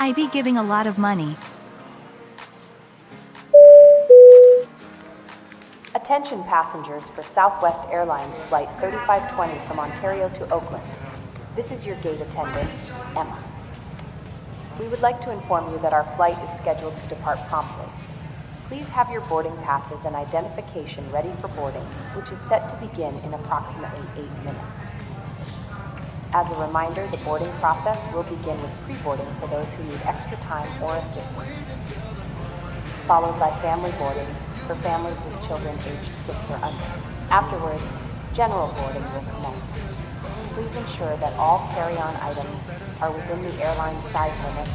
I be giving a lot of money. Attention passengers for Southwest Airlines Flight 3520 from Ontario to Oakland. This is your gate attendant, Emma. We would like to inform you that our flight is scheduled to depart promptly. Please have your boarding passes and identification ready for boarding, which is set to begin in approximately 8 minutes. As a reminder, the boarding process will begin with pre-boarding for those who need extra time or assistance, followed by family boarding for families with children aged 6 or under. Afterwards, general boarding will commence. Please ensure that all carry-on items are within the airline size limit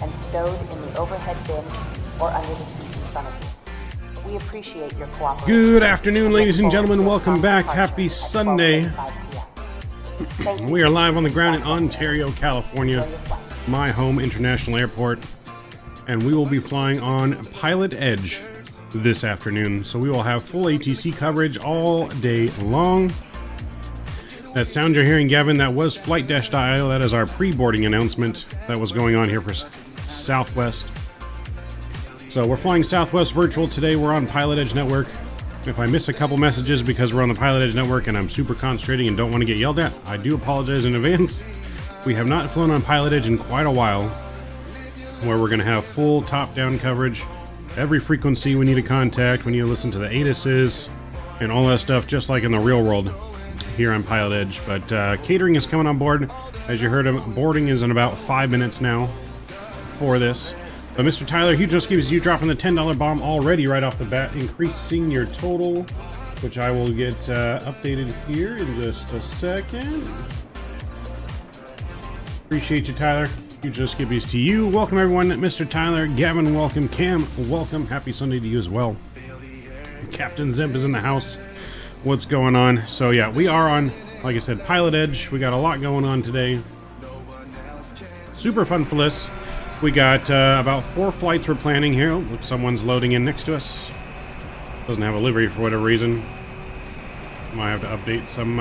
and stowed in the overhead bin or under the seat in front of you. We appreciate your cooperation. Good afternoon, ladies and gentlemen. Welcome back. Happy Sunday. We are live on the ground in Ontario, California, my home international airport, and we will be flying on Pilotedge this afternoon. So we will have full ATC coverage all day long. That sound you're hearing, Gavin, that was Flight-IO. That is our pre-boarding announcement that was going on here for Southwest. So we're flying Southwest Virtual today. We're on Pilotedge Network. If I miss a couple messages because we're on the Pilotedge Network and I'm super concentrating and don't want to get yelled at, I do apologize in advance. We have not flown on Pilotedge in quite a while, where we're going to have full top-down coverage. Every frequency we need to contact, we need to listen to the ATISs and all that stuff, just like in the real world here on Pilotedge. But catering is coming on board. As you heard, boarding is in about 5 minutes now for this. But Mr. Tyler, he just gives you dropping the $10 bomb already right off the bat, increasing your total, which I will get updated here in just a second. Appreciate you, Tyler. You just give these to you. Welcome, everyone. Mr. Tyler, Gavin, welcome. Cam, welcome. Happy Sunday to you as well. Captain Zemp is in the house. What's going on? So, yeah, we are on, like I said, Pilotedge. We got a lot going on today. Super fun for this. We got about 4 flights we're planning here. Oh, look, someone's loading in next to us. Doesn't have a livery for whatever reason. Might have to update some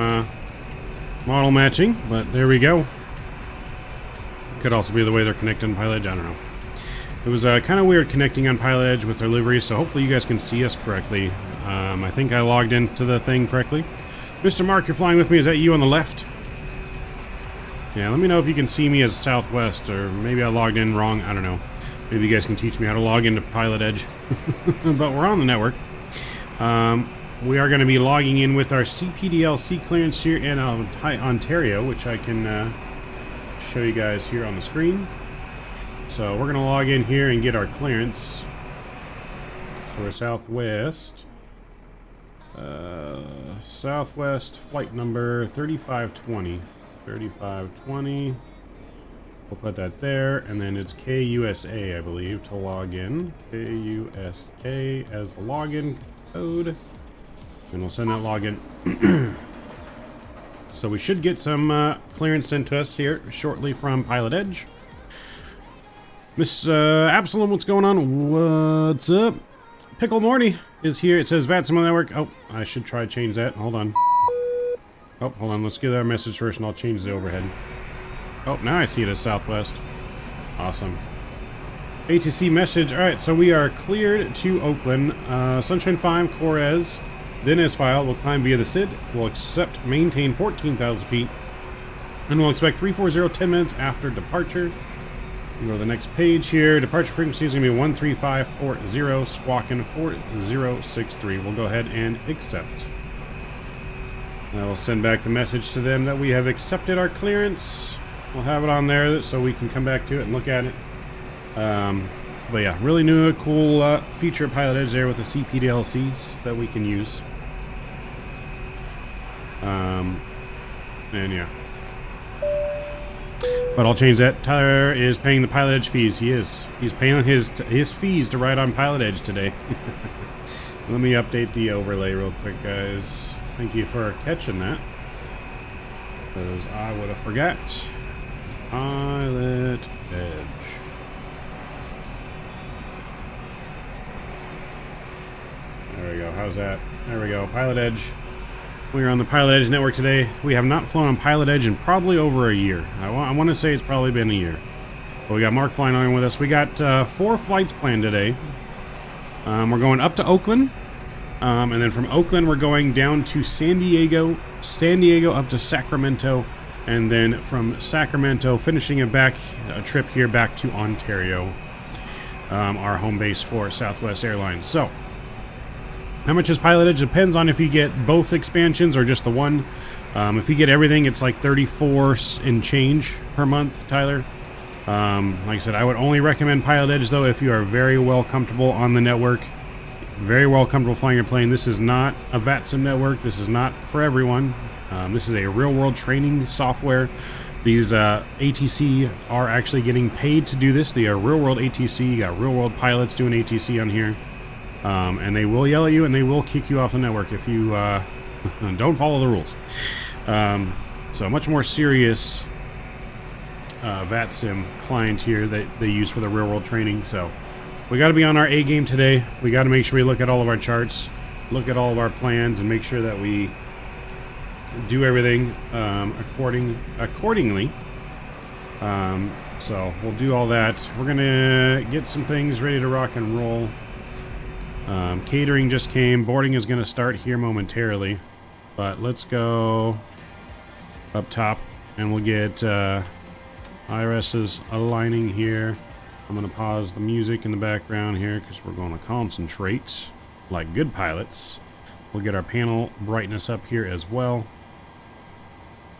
model matching, but there we go. Could also be the way they're connecting on Pilotedge. I don't know. It was kind of weird connecting on Pilotedge with their livery, so hopefully you guys can see us correctly. I think I logged into the thing correctly. Mr. Mark, you're flying with me. Is that you on the left? Yeah, let me know if you can see me as Southwest, or maybe I logged in wrong. I don't know. Maybe you guys can teach me how to log into Pilotedge. But we're on the network. We are going to be logging in with our CPDLC clearance here in Ontario, which I can show you guys here on the screen. So we're going to log in here and get our clearance. So we're Southwest. Southwest flight number 3520. 3520. We'll put that there, and then it's KUSA, I believe, to log in. KUSA as the login code, and we'll send that login. So we should get some clearance sent to us here shortly from Pilotedge. Miss Absalom, what's going on? What's up? Pickle Morty is here. It says VATS on the network. Oh, I should try to change that. Hold on. Oh, hold on. Let's get our message first, and I'll change the overhead. Oh, now I see it as Southwest. Awesome. ATC message. All right, so we are cleared to Oakland. Sunshine 5, Corez, then S-File. We'll climb via the SID. We'll accept, maintain 14,000 feet. And we'll expect 340, 10 minutes after departure. We'll go to the next page here. Departure frequency is going to be 13540, squawking 4063. We'll go ahead and accept. I will send back the message to them that we have accepted our clearance. We'll have it on there so we can come back to it and look at it. But yeah, really new, cool feature of Pilotedge there with the CPDLCs that we can use. And yeah. But I'll change that. Tyler is paying the Pilotedge fees. He is. He's paying his fees to ride on Pilotedge today. Let me update the overlay real quick, guys. Thank you for catching that, because I would have forgot. Pilotedge. There we go. How's that? There we go. Pilotedge. We are on the Pilotedge network today. We have not flown on Pilotedge in probably over a year. I want to say it's probably been a year. But we got Mark flying on with us. We got 4 flights planned today. We're going up to Oakland. And then from Oakland, we're going down to San Diego up to Sacramento, and then from Sacramento, finishing it back, a trip here back to Ontario, our home base for Southwest Airlines. So, how much is Pilotedge? Depends on if you get both expansions or just the one. If you get everything, it's like 34 and change per month, Tyler. Like I said, I would only recommend Pilotedge, though, if you are very well comfortable on the network. Very well comfortable flying your plane. This is not a VATSIM network. This is not for everyone. This is a real-world training software. These ATC are actually getting paid to do this. They are real-world ATC. You got real-world pilots doing ATC on here. And they will yell at you and they will kick you off the network if you don't follow the rules. So a much more serious VATSIM client here that they use for the real-world training. So we got to be on our A game today. We got to make sure we look at all of our charts, look at all of our plans, and make sure that we do everything accordingly. So we'll do all that. We're gonna get some things ready to rock and roll. Catering just came. Boarding is gonna start here momentarily, but let's go up top and we'll get IRS's aligning here. I'm going to pause the music in the background here because we're going to concentrate like good pilots. We'll get our panel brightness up here as well.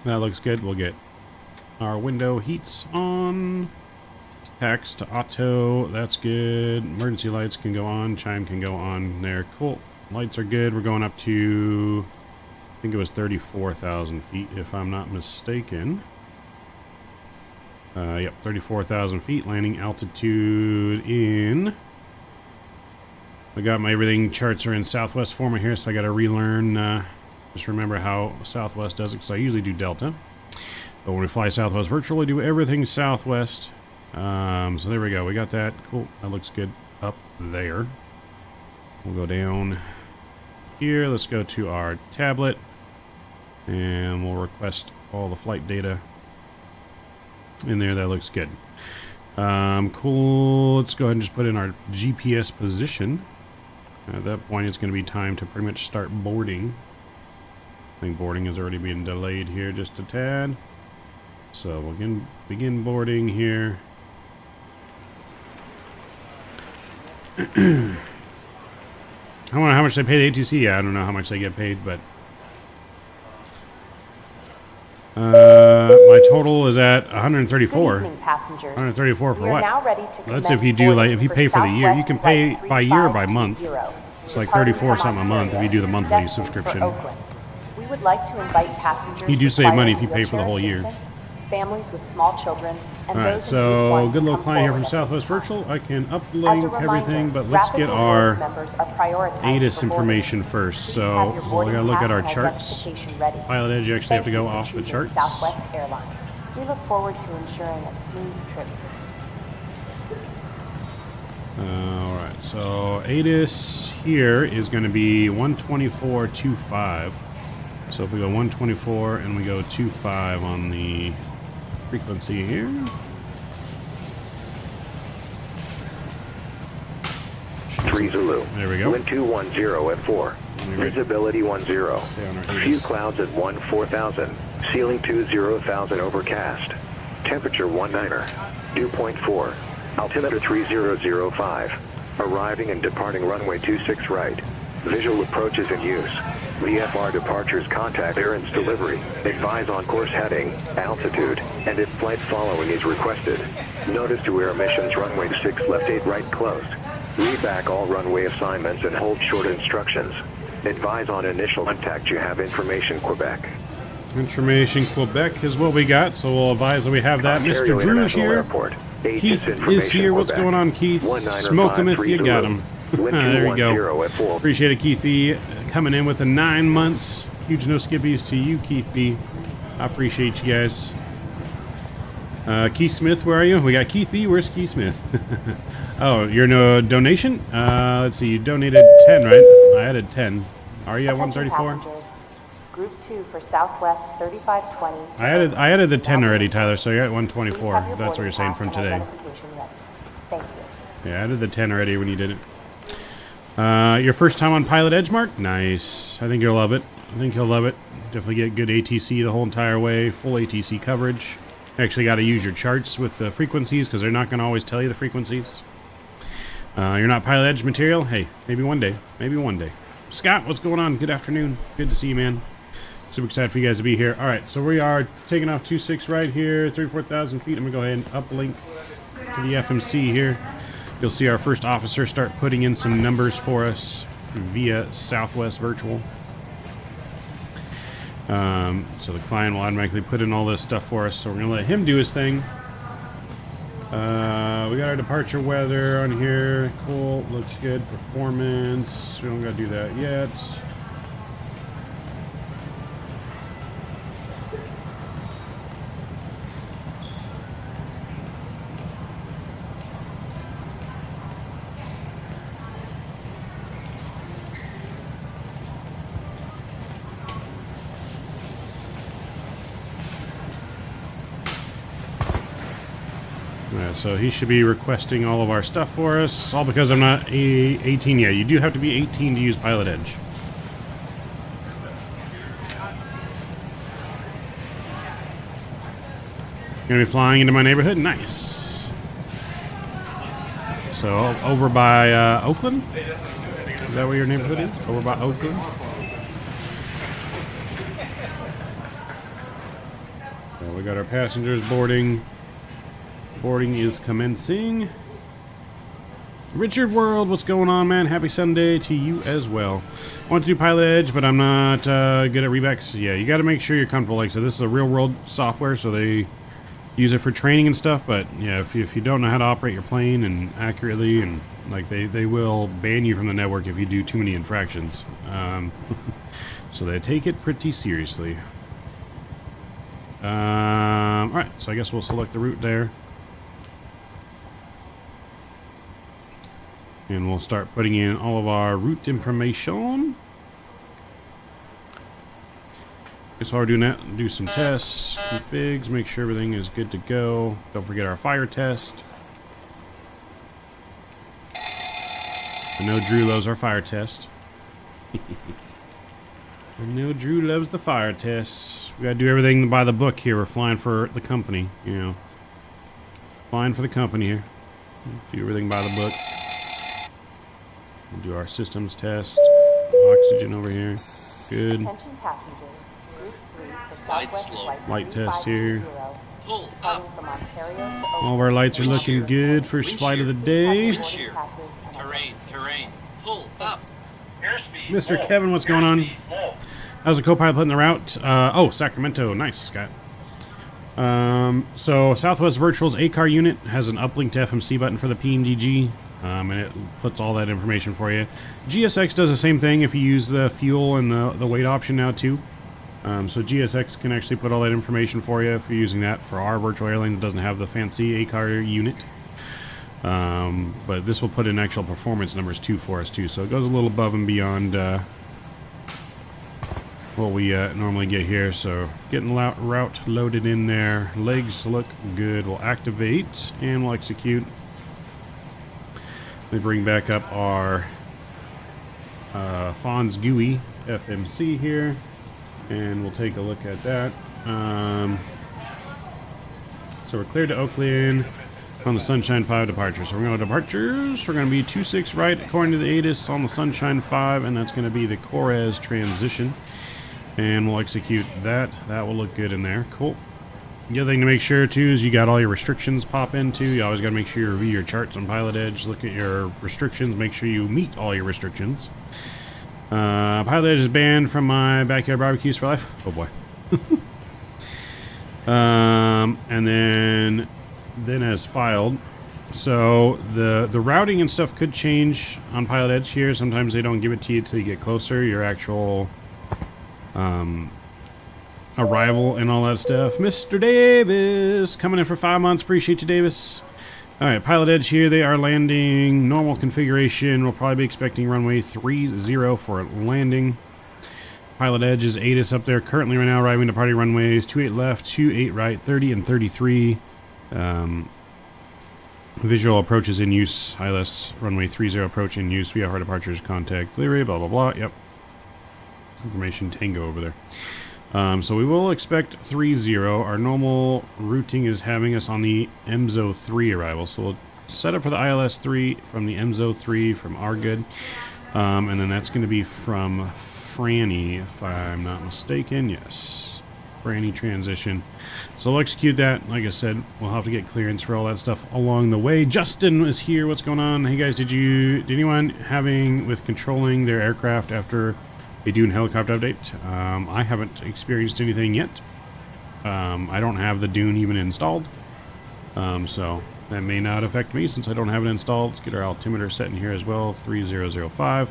That looks good. We'll get our window heats on. Packs to auto. That's good. Emergency lights can go on. Chime can go on there. Cool. Lights are good. We're going up to, I think it was 34,000 feet if I'm not mistaken. Yep, 34,000 feet, landing altitude in. I got my everything charts are in Southwest format here, so I got to relearn. Just remember how Southwest does it, because I usually do Delta. But when we fly Southwest Virtual, we do everything Southwest. So there we go. We got that. Cool. That looks good up there. We'll go down here. Let's go to our tablet, and we'll request all the flight data in there. That looks good. Cool. Let's go ahead and just put in our GPS position. At that point, it's going to be time to pretty much start boarding. I think boarding is already being delayed here just a tad. So we'll begin boarding here. I don't know how much they pay the ATC. I don't know how much they get paid, but my total is at 134. Good evening, passengers. 134 for We are what? now ready to That's if you do, like, if you pay for the year. You can pay by year or by month. It's like 34 something a month if you do the monthly subscription. We would like to invite passengers. You do save money if you pay for the whole year. Families with small children, and Alright, those so good little client here from Southwest Virtual. I can uplink everything, but let's get our ATIS information first. So we gotta look at our charts. Pilotedge, you actually have to go off the charts. Southwest Airlines. We look forward to ensuring a smooth trip. Alright, so ATIS here is going to be 124.25. So if we go 124 and we go 25 on the frequency here. Three Zulu. There we go. Wind 210 at 4. Visibility 10. Few clouds at 4,000. Ceiling 20,000 overcast. Temperature 19er. Dew point 4. Altimeter 3005. Arriving and departing runway 26 right. Visual approaches in use. VFR departures contact clearance delivery. Advise on course heading, altitude, and if flight following is requested. Notice to air emissions runway 6 left 8 right closed. Read back all runway assignments and hold short instructions. Advise on initial contact. You have information Quebec. Information Quebec is what we got, so we'll advise that we have that. Ontario Mr. Drew's International here. Airport. Keith is here. What's going on, Keith? Smoke him if you got him. There you go. Appreciate it, Keith B. Coming in with the 9 months. Huge no skippies to you, Keith B. I appreciate you guys. Keith Smith, where are you? We got Keith B. Where's Keith Smith? Oh, you're no donation? Let's see. You donated 10, right? I added 10. Are you at 134? Group 2 for Southwest 3520. I added the 10 already, Tyler, so you're at 124. Please have your That's what you're boarding saying pass from and today. identification ready. Thank you. Yeah, I added the 10 already when you did it. Your first time on Pilotedge, Mark? Nice. I think you'll love it. I think you'll love it. Definitely get good ATC the whole entire way. Full ATC coverage. Actually got to use your charts with the frequencies because they're not going to always tell you the frequencies. You're not Pilotedge material? Hey, maybe one day. Maybe one day. Scott, what's going on? Good afternoon. Good to see you, man. Super excited for you guys to be here. All right, so we are taking off 26 right here, 34,000 feet. I'm going to go ahead and uplink to the FMC here. You'll see our first officer start putting in some numbers for us via Southwest Virtual. So the client will automatically put in all this stuff for us. So we're going to let him do his thing. We got our departure weather on here. Cool. Looks good. Performance. We don't got to do that yet. So he should be requesting all of our stuff for us, all because I'm not 18 yet. You do have to be 18 to use Pilotedge. Gonna be flying into my neighborhood? Nice. So over by Oakland? Is that where your neighborhood is? Over by Oakland? So we got our passengers boarding. Boarding is commencing. Richard World, what's going on, man? Happy Sunday to you as well. I want to do Pilotedge, but I'm not good at Rebex. Yeah, you got to make sure you're comfortable. Like I said, this is a real world software, so they use it for training and stuff. But yeah, if you don't know how to operate your plane and accurately, and like they will ban you from the network if you do too many infractions. So they take it pretty seriously. All right, so I guess we'll select the route there. And we'll start putting in all of our route information. Guess while we're doing that, do some tests, configs, make sure everything is good to go. Don't forget our fire test. I know Drew loves our fire test. I know Drew loves the fire tests. We gotta do everything by the book here. We're flying for the company, you know. Flying for the company here. Do everything by the book. We'll do our systems test. Oxygen over here. Good. Attention passengers. Group 3 for Southwest Flight Light test here. Pull up. From Ontario to All of our lights are looking good. First flight of the day. Terrain. Pull up. Mr. Kevin, what's going on? How's the co-pilot putting the route? Oh, Sacramento. Nice, Scott. So Southwest Virtual's ACAR unit has an uplink to FMC button for the PMDG. And it puts all that information for you. GSX does the same thing if you use the fuel and the weight option now too. So GSX can actually put all that information for you if you're using that for our virtual airline that doesn't have the fancy ACAR unit. But this will put in actual performance numbers too for us too. So it goes a little above and beyond what we normally get here. So getting route loaded in there. Legs look good. We'll activate and we'll execute. We bring back up our Fonz GUI FMC here, and we'll take a look at that. So we're cleared to Oakland on the Sunshine 5 departure. So we're going to departures. We're going to be 26 right according to the ATIS on the Sunshine 5, and that's going to be the CORES transition. And we'll execute that. That will look good in there. Cool. The other thing to make sure too is you got all your restrictions pop into. You always got to make sure you review your charts on Pilotedge. Look at your restrictions. Make sure you meet all your restrictions. Pilotedge is banned from my backyard barbecues for life. Oh boy. And then as filed. So the routing and stuff could change on Pilotedge here. Sometimes they don't give it to you until you get closer. Your actual arrival and all that stuff. Mr. Davis coming in for 5 months. Appreciate you, Davis. All right, Pilotedge here. They are landing normal configuration. We'll probably be expecting runway 30 for landing. Pilotedge is ATIS up there currently right now, arriving to party runways 28 left, 28 right, 30 and 33. Visual approach is in use. ILS runway 30 approach in use. VFR departures, contact, delivery, blah, blah, blah. Yep. Information Tango over there. So we will expect 30. Our normal routing is having us on the MZO 3 arrival. So we'll set up for the ILS 3 from the MZO 3 from our good. And then that's going to be from Franny, if I'm not mistaken. Yes. Franny transition. So we'll execute that. Like I said, we'll have to get clearance for all that stuff along the way. Justin is here. What's going on? Hey guys, did anyone having with controlling their aircraft after a Dune helicopter update? I haven't experienced anything yet. I don't have the Dune even installed. So that may not affect me since I don't have it installed. Let's get our altimeter set in here as well. 3005.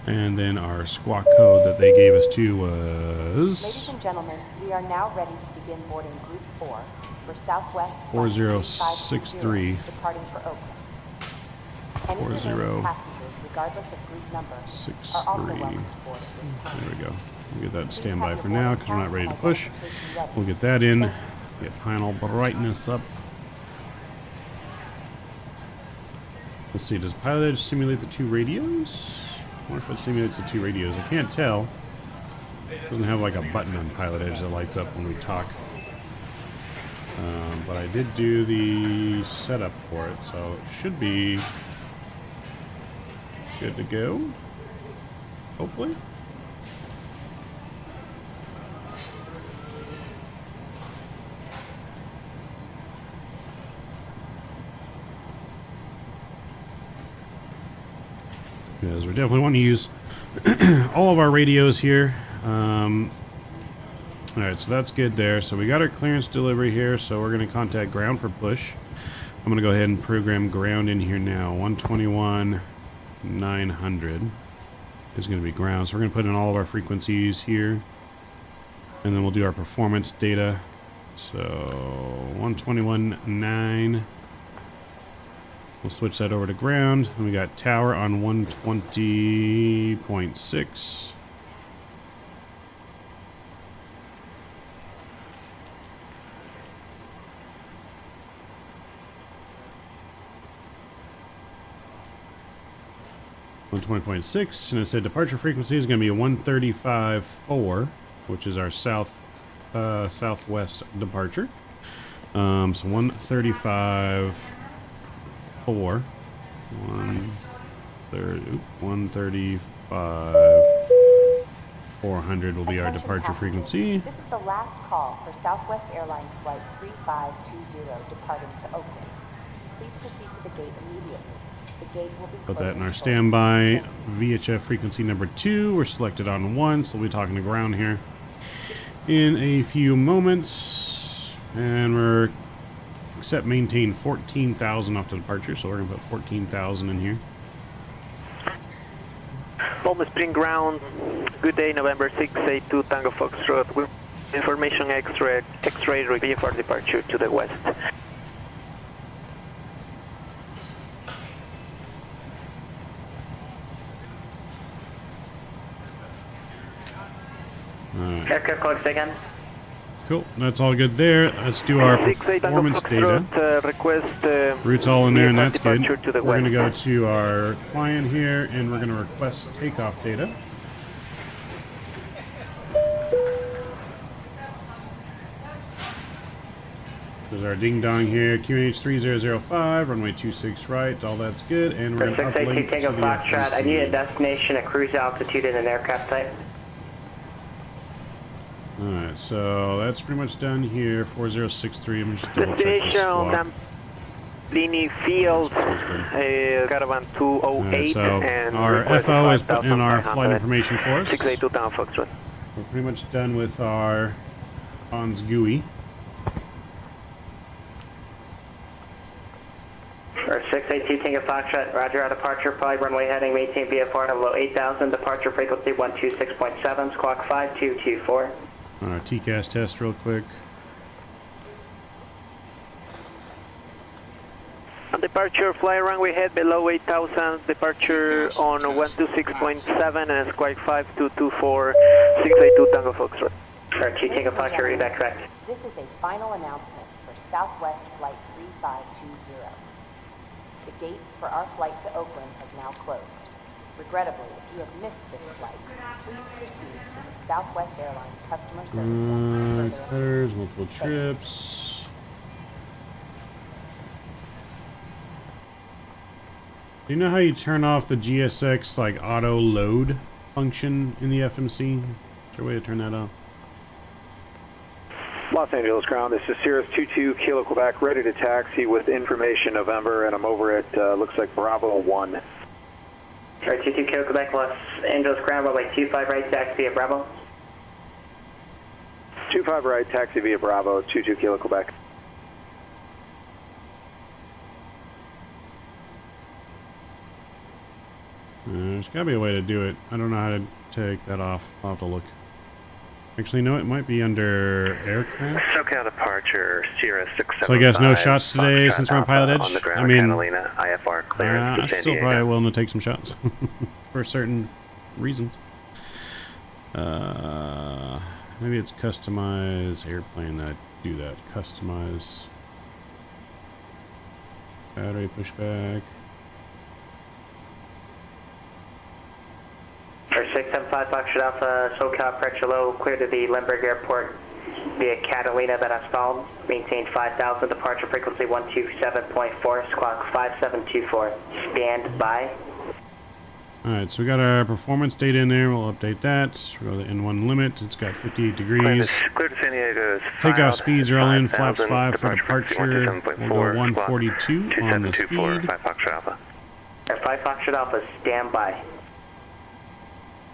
And then our squawk code that they gave us to was... Ladies and gentlemen, we are now ready to begin boarding Group 4 for Southwest 4063. departing for Oakland. Any remaining passengers, regardless of group number, are also welcome to board at this time. There we go. We'll get that standby for now because we're not ready to push. We'll get that in. Get panel brightness up. Let's see, does Pilotedge simulate the two radios? I wonder if it simulates the two radios. I can't tell. It doesn't have like a button on Pilotedge that lights up when we talk. But I did do the setup for it, so it should be good to go. Hopefully. Because we definitely want to use all of our radios here. Alright, so that's good there. So we got our clearance delivery here, so we're going to contact ground for push. I'm going to go ahead and program ground in here now. 121,900 is going to be ground. So we're going to put in all of our frequencies here. And then we'll do our performance data. So 121.9. We'll switch that over to ground. And we got tower on 120.6. And it said departure frequency is going to be 135.4, which is our southwest departure. So 135.4. 135.400 will be our departure frequency. This is the last call for Southwest Airlines Flight 3520 departing to Oakland. Please proceed to the gate immediately. The gate will be Put that in our standby. VHF frequency number 2. We're selected on 1, so we'll be talking to ground here in a few moments. And we're set maintain 14,000 off the departure, so we're going to put 14,000 in here. Palm Spring ground, good day, November 682 Tango Foxtrot, with information X-ray review for departure to the west. Alright. Aircraft code again. Cool, that's all good there. Let's do our performance data. Route's all in there, and that's good. We're going to go to our client here, and we're going to request takeoff data. There's our ding dong here. QNH 3005, runway 26 right. All that's good, and we're going to uplink to the Foxtrot. I need a destination, a cruise altitude, and an aircraft type. Alright, so that's pretty much done here. 4063. I'm just double check this squawk. Lini Field, Caravan 208, so and our FO is putting in our flight information for us. 682 Tango Foxtrot. We're pretty much done with our Hans GUI. Or 682 Tango Foxtrot, roger, our departure, flight runway heading, maintain VFR below 8,000, departure frequency 126.7, squawk 5224. On our TCAS test real quick. On departure, fly runway head below 8,000, departure on 126.7 and squawk 5224, 682 Tango Foxtrot. RT Tango Foxtrot, read back correct. This is a final announcement for Southwest Flight 3520. The gate for our flight to Oakland has now closed. Regrettably, if you have missed this flight, please proceed to the Southwest Airlines customer service desk for further There's assistance. multiple Thank you. trips. Do you know how you turn off the GSX like auto load function in the FMC? Is there a way to turn that off? Los Angeles ground, this is Cirrus 22 Kilo Quebec, ready to taxi with information November, and I'm over at, looks like Bravo 1. RT 22 Kilo Quebec, Los Angeles ground, runway 25 right, taxi at Bravo. 25 right, taxi via Bravo, 22 Kilo Quebec. There's gotta be a way to do it. I don't know how to take that off. I'll have to look. Actually, no, it might be under aircraft. SoCal departure, Sierra 675. So I guess no shots today since we're on Pilotedge? On the ground, I mean, Catalina, IFR clearance to I'm San still Diego. probably willing to take some shots for certain reasons. Maybe it's customize airplane. I do that. Customize battery pushback. Or 675 Foxtrot Alpha, SoCal approach low, clear to the Lindbergh Airport via Catalina that I stalled. Maintain 5,000, departure frequency 127.4, squawk 5724. Stand by. Alright, so we got our performance data in there. We'll update that. We'll go to N1 limit. It's got 58 degrees. Clear to San Diego is Takeoff filed. speeds are all in. 5,000, Flaps 5 for frequency departure. 127.4, We'll go 142 on the 2724, speed. 5 Foxtrot Alpha. 5 Foxtrot Alpha, stand by.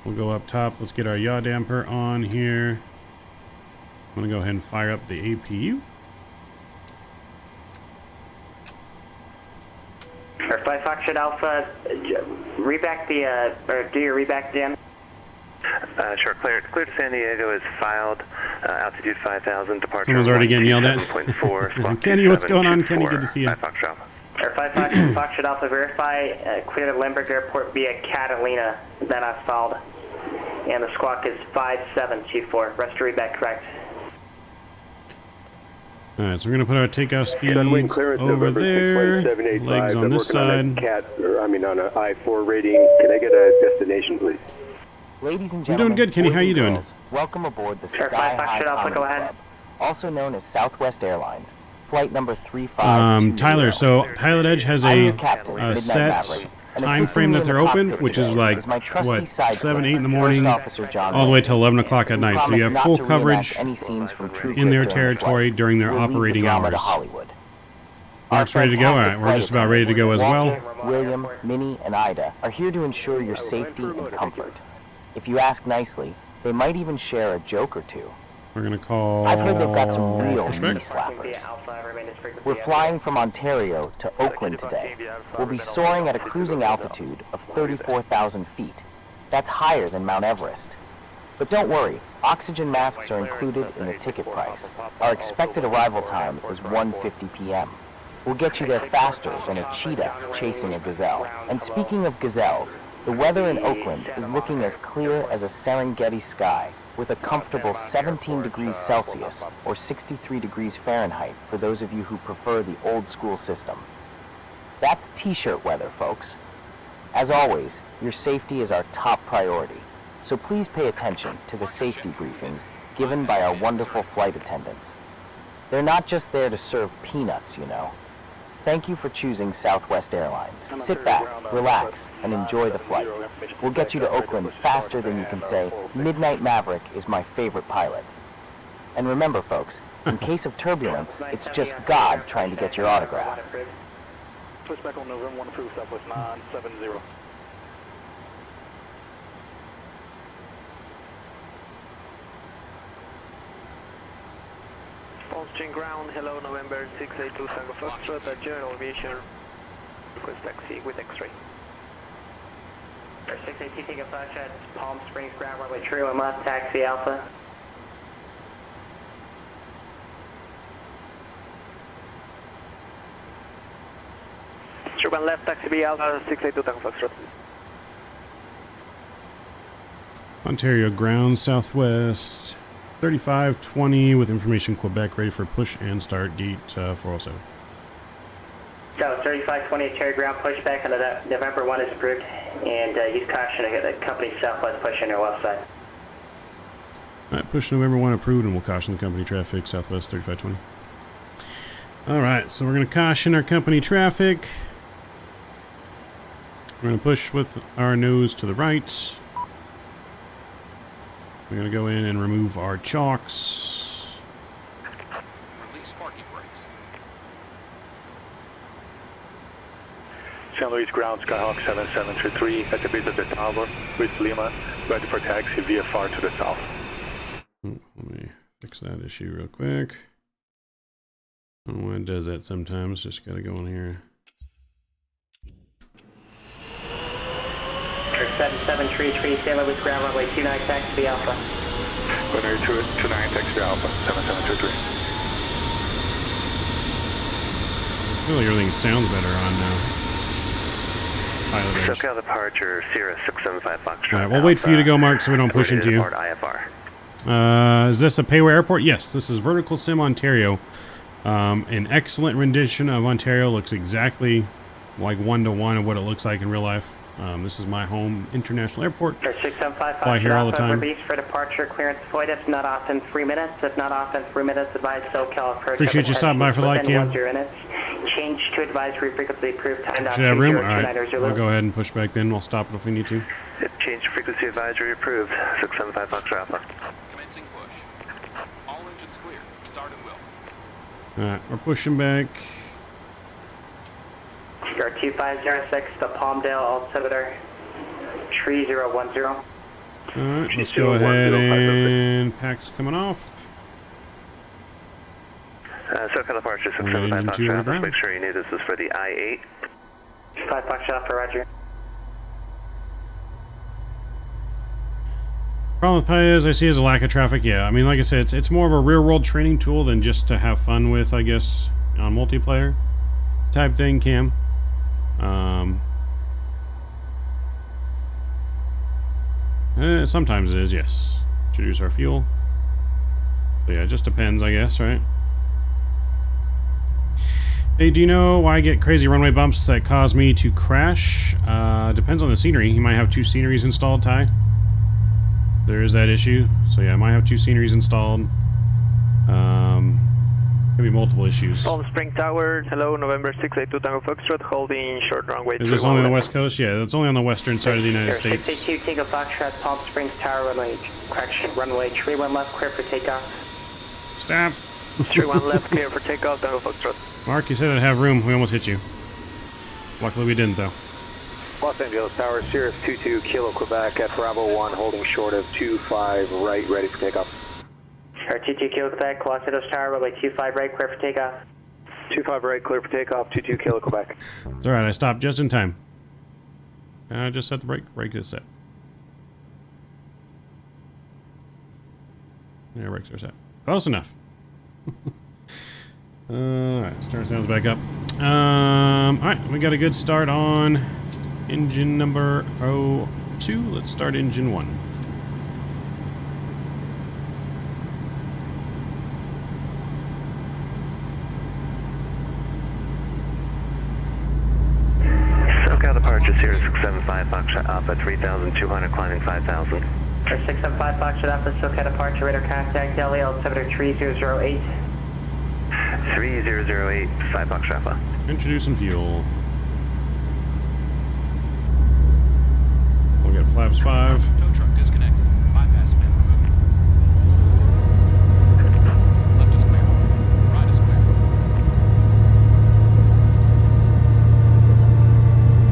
We'll go up top. Let's get our yaw damper on here. I'm going to go ahead and fire up the APU. Or 5 Foxtrot Alpha, reback the, or do your reback, Dan? Sure, clear to San Diego is filed. Altitude 5,000, departure. Someone's already getting yelled at. 7.4, Kenny, what's going on? Kenny, good to see you. 5 Foxtrot Alpha. Or 5 Foxtrot Alpha, verify, clear to Lindbergh Airport via Catalina, then I stalled. And the squawk is 5724. Rest to reback correct. Alright, so we're going to put our takeoff speeds Sunwing clearance over November there. 6.785. Legs on I'm this working on side. a CAT, or on an I-4 rating. Can I get a destination, please? Ladies and doing gentlemen, good, Kenny. boys How and you doing? girls, welcome aboard the Sure, Sky 5 High Foxtrot Alpha, Comedy go ahead. Club, also known as Southwest Airlines, flight number 3520. Tyler, so Pilotedge has I'm a your captain, Midnight set Maverick, and time assisting frame me that in the they're open, cockpit which is today like, is my trusty what, sidekick, 7, 8 in the First morning, Officer John all the way Raymond, till 11 o'clock at who night. So you promised have not full to reenact coverage any scenes from True in their Grit during the territory flight. during their We'll leave the operating drama hours. to Hollywood. Mark's Our ready to go? fantastic Alright, we're flight just about ready to go as well. attendants, Walter, William, Minnie, and Ida are here to ensure your safety and comfort. If you ask nicely, they might even share a joke or two. We're going to call... I've heard they've got some real knee pushback. slappers. We're flying from Ontario to Oakland today. We'll be soaring at a cruising altitude of 34,000 feet. That's higher than Mount Everest. But don't worry, oxygen masks are included in the ticket price. Our expected arrival time is 1:50 p.m. We'll get you there faster than a cheetah chasing a gazelle. And speaking of gazelles, the weather in Oakland is looking as clear as a Serengeti sky, with a comfortable 17 degrees Celsius or 63 degrees Fahrenheit for those of you who prefer the old school system. That's t-shirt weather, folks. As always, your safety is our top priority, so please pay attention to the safety briefings given by our wonderful flight attendants. They're not just there to serve peanuts, you know. Thank you for choosing Southwest Airlines. Sit back, relax, and enjoy the flight. We'll get you to Oakland faster than you can say, Midnight Maverick is my favorite pilot. And remember, folks, in case of turbulence, it's just God trying to get your autograph. Pushback on November 1 approved Southwest 970. Austin ground, hello, November 682 Tango Foxtrot, at General Aviation, request taxi with X-ray. 682 Tango Foxtrot, Palm Springs ground, runway true, and left, taxi Alpha. True and left, taxi B Alpha, 682 Tango Foxtrot. Ontario ground, southwest 3520 with information Quebec, ready for push and start, gate 407. So 3520 Ontario ground pushback on the November 1 is approved, and use caution to get the company southwest push on your left side. Alright, push November 1 approved, and we'll caution the company traffic southwest 3520. Alright, so we're going to caution our company traffic. We're going to push with our nose to the right. We're going to go in and remove our chocks. Release parking brakes. St. Louis ground, Skyhawk 7733 at the base of the tower with Lima, ready for taxi VFR to the south. Let me fix that issue real quick. I don't know why it does that sometimes. Just got to go in here. 7733 St. Louis ground, runway 29 taxi Alpha. Runway 29 taxi Alpha 7733. I feel like everything sounds better on Pilotedge. SoCal departure, Sierra 675 Foxtrot. Alright, we'll wait for you to go, Mark, so we don't push into you. IFR. Is this a Payware airport? Yes, this is Vertical Sim Ontario. An excellent rendition of Ontario. Looks exactly like one-to-one of what it looks like in real life. This is my home international airport. 6755 Fly here all the time. Release for departure, clearance void. If not off in 3 minutes. If not off in 3 minutes, advise SoCal approach. Appreciate you stopping by for the light cam. Change to advisory frequency approved. Time Should have room? Alright, we'll go ahead and push back then. We'll stop it if we need to. Change to frequency advisory approved. 675 Foxtrot Alpha. Commencing push. All engines clear. Start and will. Alright, we're pushing back. Star 2506, the Palmdale altimeter 3010. Alright, let's go ahead and pack's coming off. SoCal departure 675 Foxtrot Alpha. Make sure you knew this is for the I-8. 5 Foxtrot Alpha, roger. Problem with Pi is I see as a lack of traffic. Yeah, I mean, like I said, it's more of a real-world training tool than just to have fun with, I guess, on multiplayer type thing, Cam. Sometimes it is, yes. Introduce our fuel. So yeah, it just depends, I guess, right? Hey, do you know why I get crazy runway bumps that cause me to crash? Depends on the scenery. You might have 2 sceneries installed, Ty. There is that issue. So yeah, I might have 2 sceneries installed. Could be multiple issues. Palm Spring Tower, hello, November 682 Tango Foxtrot, holding short runway. Is this only on the west coast? Yeah, that's only on the western side of the United States. 682 Tango Foxtrot, Palm Springs Tower, runway 31 left, clear for takeoff. Stop. 31 left, clear for takeoff, Tango Foxtrot. Mark, you said I'd have room. We almost hit you. Luckily we didn't, though. Los Angeles Tower, Sirius 22 Kilo Quebec at Bravo 1, holding short of 25 right, ready for takeoff. Star 22 Kilo Quebec, Los Angeles Tower, runway 25 right, clear for takeoff. 25 right, clear for takeoff, 22 Kilo Quebec. It's alright, I stopped just in time. I just set the brake. Brake is set. Yeah, brakes are set. Close enough. Alright, start sounds back up. Alright, we got a good start on engine number 02. Let's start engine 1. SoCal departure, Sierra 675 Foxtrot Alpha, 3200, climbing 5000. 675 Foxtrot Alpha, SoCal departure, radar contact, LA altimeter 3008. 3008, 5 Foxtrot Alpha. Introducing fuel. We'll get flaps 5. Tow truck disconnected. Bypass pin removed. Left is clear. Right is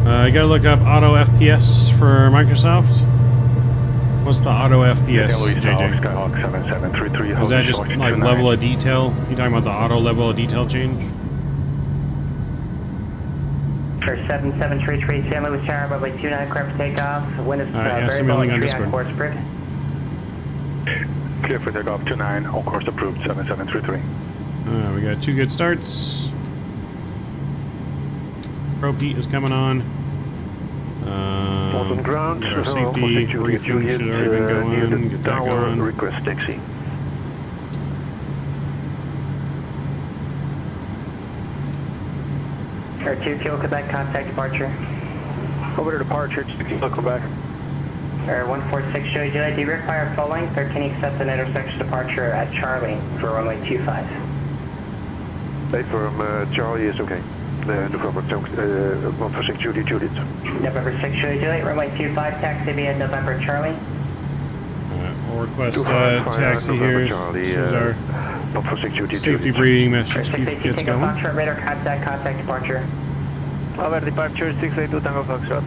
clear. You gotta look up auto FPS for Microsoft. What's the auto FPS, JJ? Skyhawk 7733. Is that just like level of detail? You talking about the auto level of detail change? For 7733 San Luis Tower, runway 29, clear for takeoff. Wind is very low, 3 on course approved. Clear for takeoff 29, on course approved 7733. We got 2 good starts. Pro Pete is coming on. ground. Get our safety briefing should already been going. Get that going. Request taxi. Air 2 Kilo Quebec, contact departure. Over to departure, 2 Kilo Quebec. Air 146 Joey Juliet, do you require full length 13 accept an intersection departure at Charlie for runway 25? Hey, from Charlie is okay. November 146 Juliet. November 6 Joey Juliet, runway 25, taxi via November Charlie. We'll request taxi here. This is our 146 Juliet. safety briefing message gets going. Foxtrot radar contact departure. Over departure 682 Tango Foxtrot.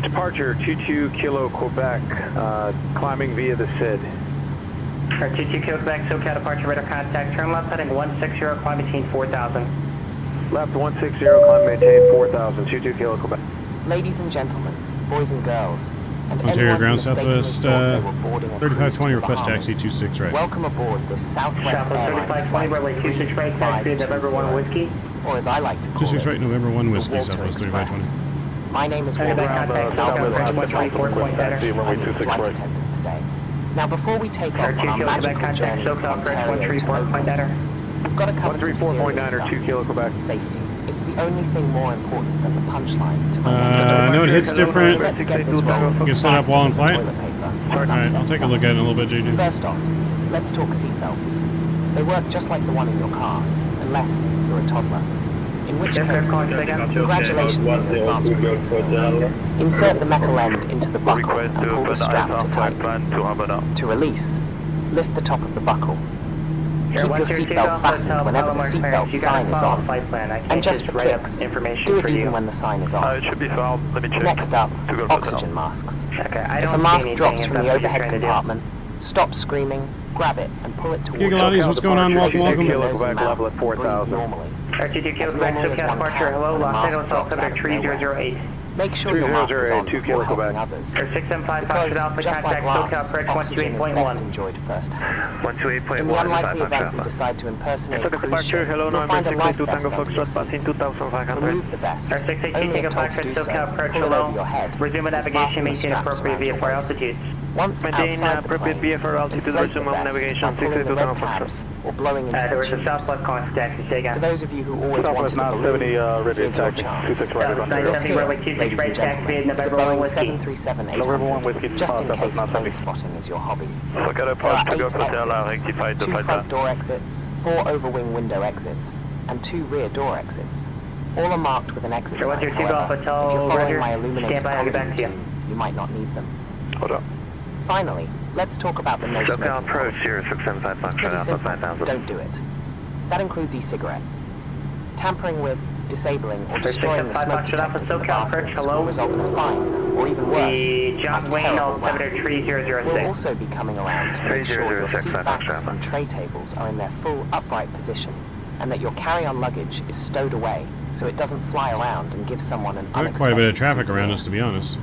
Departure 22 Kilo Quebec, climbing via the SID. Air 22 Kilo Quebec, SoCal departure radar contact. Turn left heading 160, climb between 4,000. Left 160, climb maintain 4,000, 22 Kilo Quebec. Ladies and gentlemen, boys and girls, and Ontario anyone who ground mistakenly southwest thought they were boarding a cruise 3520 to request Bahamas, taxi 26 right. welcome aboard this Southwest Airlines 3520, runway 26 right, taxi via November 1 Whiskey. or as I like to call 26 it, right, November 1 the Whiskey, Walter Southwest Express. 3520. My name is Contact Walter, contact, and I'll be SoCal running the Approach flight 124 point and center. the flight attendant today. Now before we take off Air 2 on our Kilo Quebec, magical contact journey from SoCal Approach Ontario to 134 point Oakland, center. we've got to cover some serious 134.9 or stuff. 2 Kilo Quebec. Safety. It's the only thing more important than the punchline to my I know it hits different. So let's get this rolling. You can set up while in flight. Toilet paper. Alright, I'll take a look at it in a little bit, JJ. First off, let's talk seatbelts. They work just like the one in your car, unless you're a toddler. In which case, congratulations on your advanced breathing skills. Insert the metal end into the buckle and pull the strap to tighten. To release, lift the top of the buckle. Keep your seatbelt fastened whenever the seatbelt sign is on. And just for kicks, do it even when the sign is off. It should be found. Let me check. Next up, To go to oxygen masks. Okay, I If don't a see mask anything drops if from that's the what you're overhead trying to do. compartment, stop screaming, grab it, and pull it towards you. Gigalottis, what's going on? Welcome, welcome. Level at 4,000. Normally. R22 Kilo As Quebec, normally as SoCal one departure, can hello, when a Los mask Angeles, drops South out of 3008. Make sure your mask is on 2008, 2 before Kilo helping Quebec. others. Air 675 Because, Foxtrot Alpha, just like contact SoCal laughs, Approach oxygen is best 128.1. enjoyed firsthand. 128.1. In the unlikely event you decide to impersonate a cruise ship, you'll find a life vest under your seat. Remove the vest. Air 682 Only Tango if told to Foxtrot, do so, SoCal Approach, pull it over hello. your head. Resume and navigation, fasten the maintain straps appropriate around your VFR waist. altitudes. Once Maintain outside the appropriate plane, VFR altitude, inflate the resume vest navigation, by pulling the 682 red Tango Foxtrot. tabs or blowing into There the was a tubes. Southwest contact, taxi, say For again. those of you who always Southwest wanted a Mount balloon, 70, ready here's your taxi, chance. 26 right Southwest about This Heavy here, runway 26 ladies right, and taxi gentlemen, via is a November 1 Boeing Whiskey. 737-800, Whiskey, just in Southwest case Mount plane 70. spotting is your hobby. Look at There are approach to 8 go hotel, exits, rectified the 2 flight front plan. door exits, 4 over-wing window exits, and 2 rear door exits. All are marked with an exit Sure, sign, what's your takeoff however, hotel, if you're following Roger? my illuminated Stand by, I'll get back column to you. routine, you might not need them. Hold up. Finally, let's talk about the no SoCal smoking approach policy. 0675 It's Foxtrot pretty Alpha simple. 5000. Don't do it. That includes e-cigarettes. Tampering with, disabling, or destroying the 675 smoke Foxtrot Alpha, detectors in the SoCal approach, bathrooms hello. will result in a fine, or even worse, The John a Wayne terrible altimeter rap. 3006. We'll also be coming around to make sure your 3006 seat Foxtrot backs Alpha. and tray tables are in their full upright position, and that your carry-on luggage is stowed away so it doesn't fly around and give someone an Got unexpected quite a bit of traffic souvenir. around us, to be honest.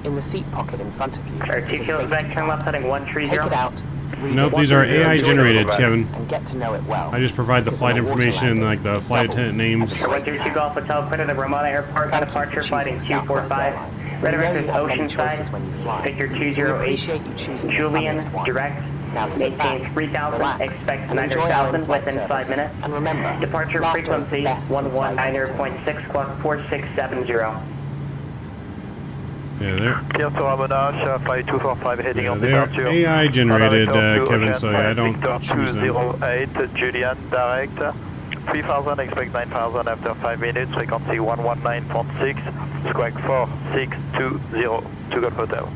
In the seat pocket in front of you Air is 2 a Kilo safety Quebec, turn left card. heading 130. Take it out, read Nope, it, these are AI generated, and Kevin. get to know it well. I just provide the Because flight in a water information and landing, like the flight doubles attendant names. as a Air brake 132 pad. Golf Hotel, clear to the Ramada Airport, Thank you departure for flight in choosing Southwest 245. Airlines. Red We know Director's you have many Ocean choices Side, when you fly, Victor so we 208, appreciate you choosing the Julian, funniest one. direct, Now sit maintain back, 3,000, relax, expect and enjoy our 9,000 in-flight within 5 service. minutes. And remember, Departure laughter is the frequency best in-flight 119.6, clock 4670. Yeah, they're, Clear to Ramonage, flight 245 heading yeah, on they're departure. AI generated, Victor Kevin, Ocean so yeah, I Flight don't Victor choose them. 208, Julian, direct. 3000, expect 9000 after 5 minutes, frequency 119.6, squawk 4620 to Golf Hotel.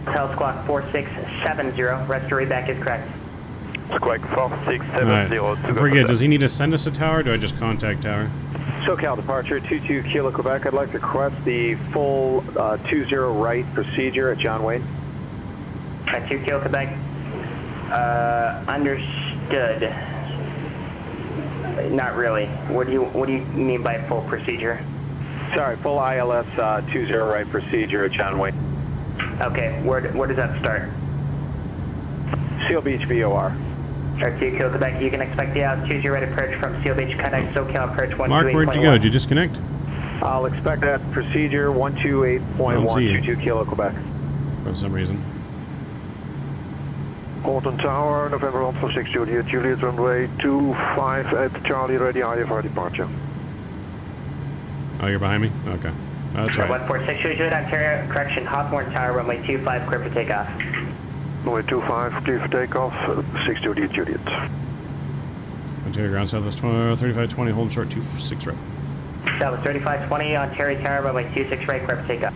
Hotel squawk 4670, restory back is correct. Squawk 4670 Alright, to Golf I forget, Hotel. does he need to send us a tower, or do I just contact tower? SoCal departure 22 Kilo Quebec. I'd like to request the full 20 right procedure at John Wayne. At 2 Kilo Quebec. Understood. Not really. What do you mean by full procedure? Sorry, full ILS 20 right procedure at John Wayne. Okay, where does that start? Seal Beach VOR. Air 2 Kilo Quebec, you can expect the 20 right approach from Seal Beach, connect SoCal approach 128.1. Mark, where'd you go? Did you disconnect? I'll expect that procedure 128.122 Kilo Quebec. For some reason. Molten Tower, November 146 Juliet, Juliet runway 25 at Charlie, ready IFR departure. Oh, you're behind me? Okay. That's right. 146 Juliet, Ontario, correction, Hawthorne Tower, runway 25, clear for takeoff. Runway 25, clear for takeoff, 6 Juliet, Juliet. Ontario ground southwest 3520, hold short 26 right. Southwest 3520, Ontario Tower, runway 26 right, clear for takeoff.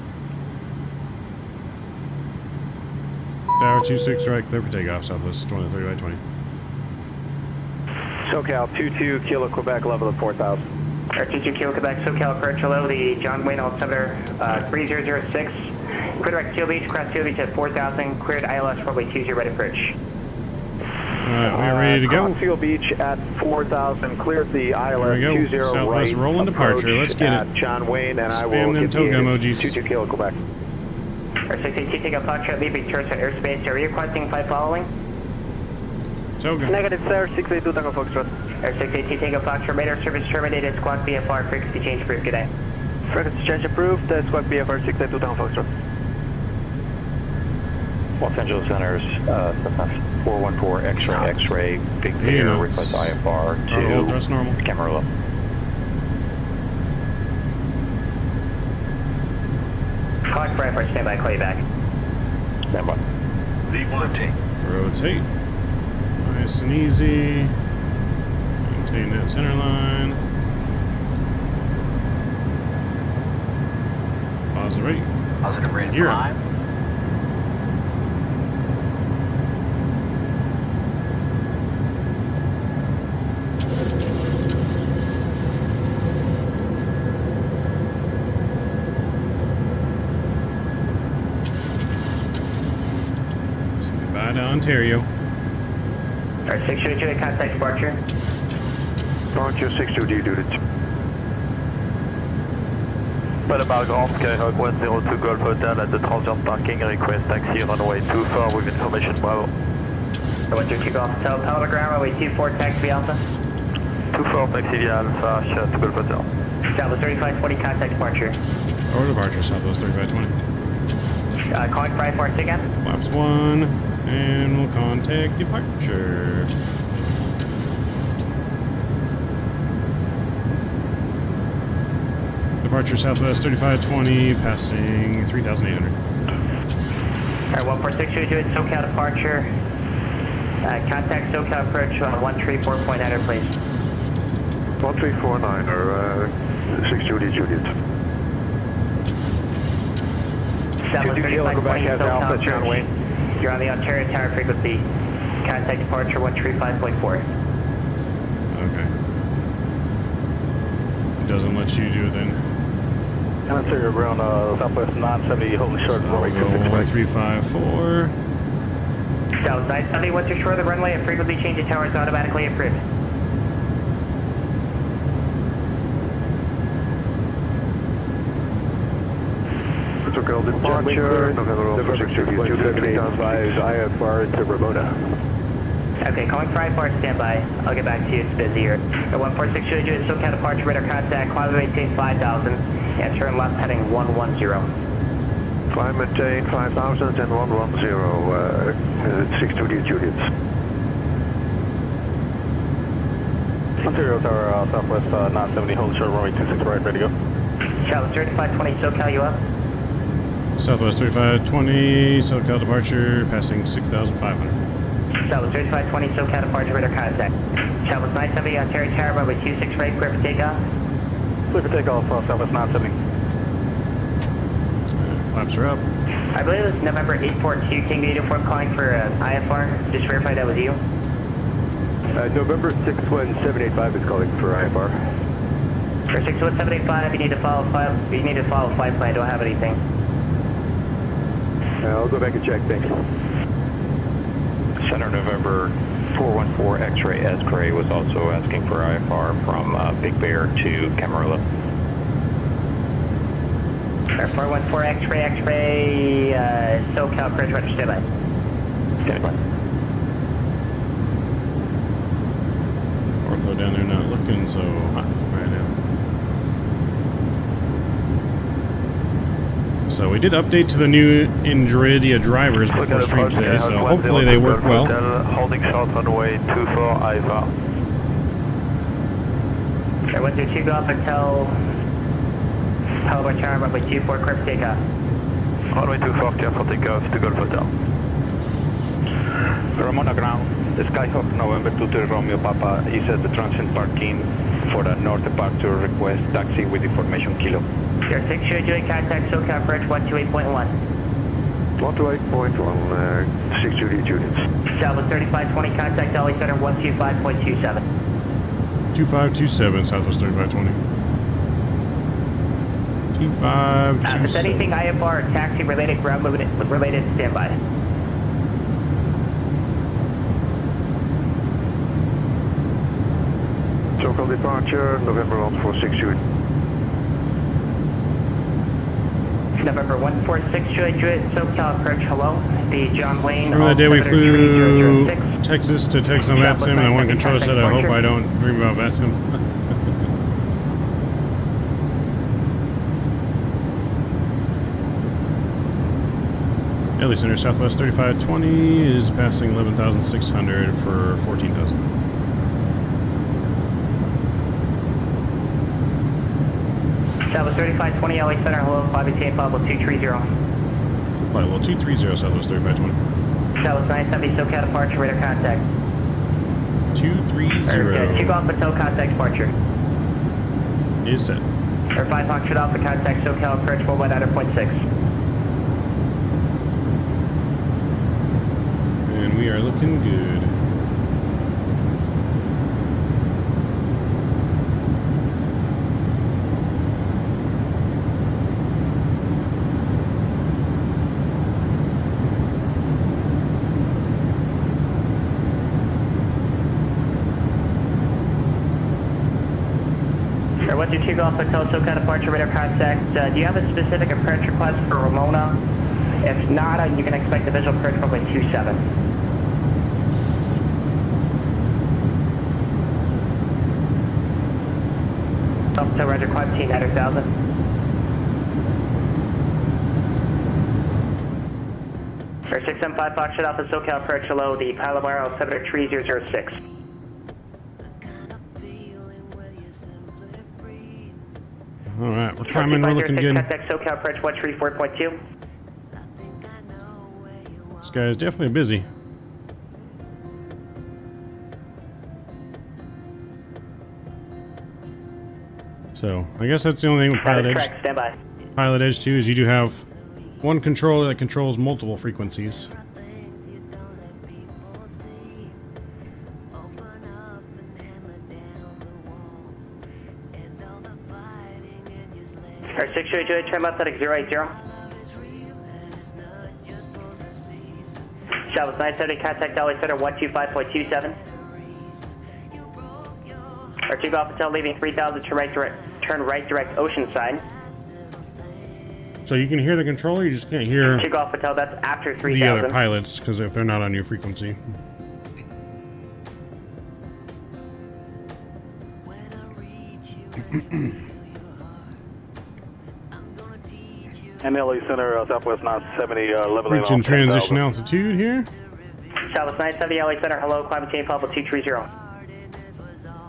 Tower 26 right, clear for takeoff, southwest 3520. SoCal 22 Kilo Quebec, level of 4,000. 22 Kilo Quebec, SoCal approach, hello, the John Wayne altimeter 3006. Clear direct Seal Beach, cross Seal Beach at 4,000, cleared ILS runway 20, ready approach. Alright, we're ready to go. Seal Beach at 4,000, cleared the ILS 20 Southwest right. rolling departure, let's get it. John Wayne, and I Spam will them get toga the emojis. 22 Kilo Quebec. R682, take a foxtrot, leaving turret airspace. Are you requesting flight following? Toga. Negative, sir. 682 Tango Foxtrot. R682, take a foxtrot, radar service terminated, squawk BFR, frequency change approved, good day. Frequency change approved, squawk BFR 682 Tango Foxtrot. Los Angeles Center's 414 X-ray, Big Bear, request IFR to thrust normal. Camarillo. Clock for IFR, stand by, call you back. Stand by. Rotate. Nice and easy. Maintain that center line. Positive rate. Positive rate of Gear. 5. Goodbye to Ontario. R682, contact departure. Departure 622 Juliet. Palomar Grand, Skyhawk 102 Golf Hotel at the transient parking, request taxi runway 24 with information Bravo. 122 Golf Hotel, Palomar Ground, runway 24, taxi Alpha. 24 taxi via Alpha, share to Golf Hotel. Southwest 3520, contact departure. Or departure, southwest 3520. Calling for IFR again. Flaps 1, and we'll contact departure. Departure southwest 3520, passing 3,800. Alright, 14622, SoCal departure. Contact SoCal approach 134.9er, please. 1349er, 6 Juliet, Juliet. Southwest 3520, has SoCal Alpha, approach. John Wayne. You're on the Ontario Tower frequency. Contact departure 135.4. Okay. It doesn't let you do it then. Ontario ground, Southwest 970, holding short, runway 26 right. 1354. South 970, what's your short of the runway? A frequency change of tower is automatically approved. SoCal departure, November 146 IFR to Ramona. Okay, calling for IFR, stand by. I'll get back to you, it's busy here. 146 Juliet, SoCal departure, radar contact, climb and maintain 5,000, and turn left heading 110. Climb maintain 5,000 and 110, 6 Juliet. Ontario Tower, Southwest 970, holding short, runway 26 right, ready to go. Southwest 3520, SoCal, you up? Southwest 3520, SoCal departure, passing 6,500. Southwest 3520, SoCal departure, radar contact. Southwest 970, Ontario Tower, runway 26 right, clear for takeoff. Clear for takeoff, Southwest 970. Flaps are up. I believe it was November 842, Tango Uniform calling for IFR. Just verify that was you. November 61785 is calling for IFR. For 61785, you need to follow flight plan. I don't have anything. I'll go back and check, thanks. Center November 414 X-ray Escray was also asking for IFR from Big Bear to Camarillo. 414 X-ray, SoCal, Bridge, Roger, stand by. Stand by. Ortho down there not looking so hot right now. So we did update to the new NVIDIA drivers before stream today, so hopefully they work well. Holding short runway 24 IFR. Sure, 122, go up until Hello, Charm, runway 24, clear for takeoff. Runway 24, clear for takeoff to Golf Hotel. Ramona ground, Skyhawk November 23 Romeo Papa is at the transient parking for a north departure request taxi with information kilo. Sure, 6 doing contact SoCal Bridge 128.1. 128.1, 6 Judy units. Southwest 3520, contact LA Center 125.27. 2527, Southwest 3520. 2527. If anything IFR or taxi related, ground related, standby. SoCal departure, November 146 Judy. November 146 Juliet, SoCal approach, hello. The John Wayne. Remember that day we flew Texas to Texas Vatsim, and one controller said, I hope I don't dream about Vatsim. LA Center Southwest 3520 is passing 11,600 for 14,000. Southwest 3520 LA Center, hello, 518 Pablo 230. Flight level 230 Southwest 3520. Southwest 970 SoCal departure, radar contact. 230. 2 Golf Hotel contact departure. Is set. Air 5 Hawk shut off the contact SoCal approach 119.6. And we are looking good. Air 122 Golf Hotel SoCal departure, radar contact. Do you have a specific approach request for Ramona? If not, you can expect the visual approach probably 27. Up to Roger, climb 900,000. Air 675 Fox shut off the SoCal approach, hello, the Palomar 73006. Alright, we're climbing, we're looking good. Contact SoCal approach 134.2. This guy is definitely busy. So, I guess that's the only thing with Pilotedge. Stand by. Pilotedge 2 is you do have one controller that controls multiple frequencies. Air 6 Juliet, trim up at 080. Southwest 970, contact LA Center 125.27. Air 2 Golf Hotel leaving 3000, turn right direct Oceanside. So you can hear the controller, you just can't hear 2 Golf Hotel, that's after 3000. the other pilots, because if they're not on your frequency. LA Center, Southwest 970, leveling Reaching off transition 10,000. altitude here. Southwest 970, LA Center, hello, climate change Pablo 230.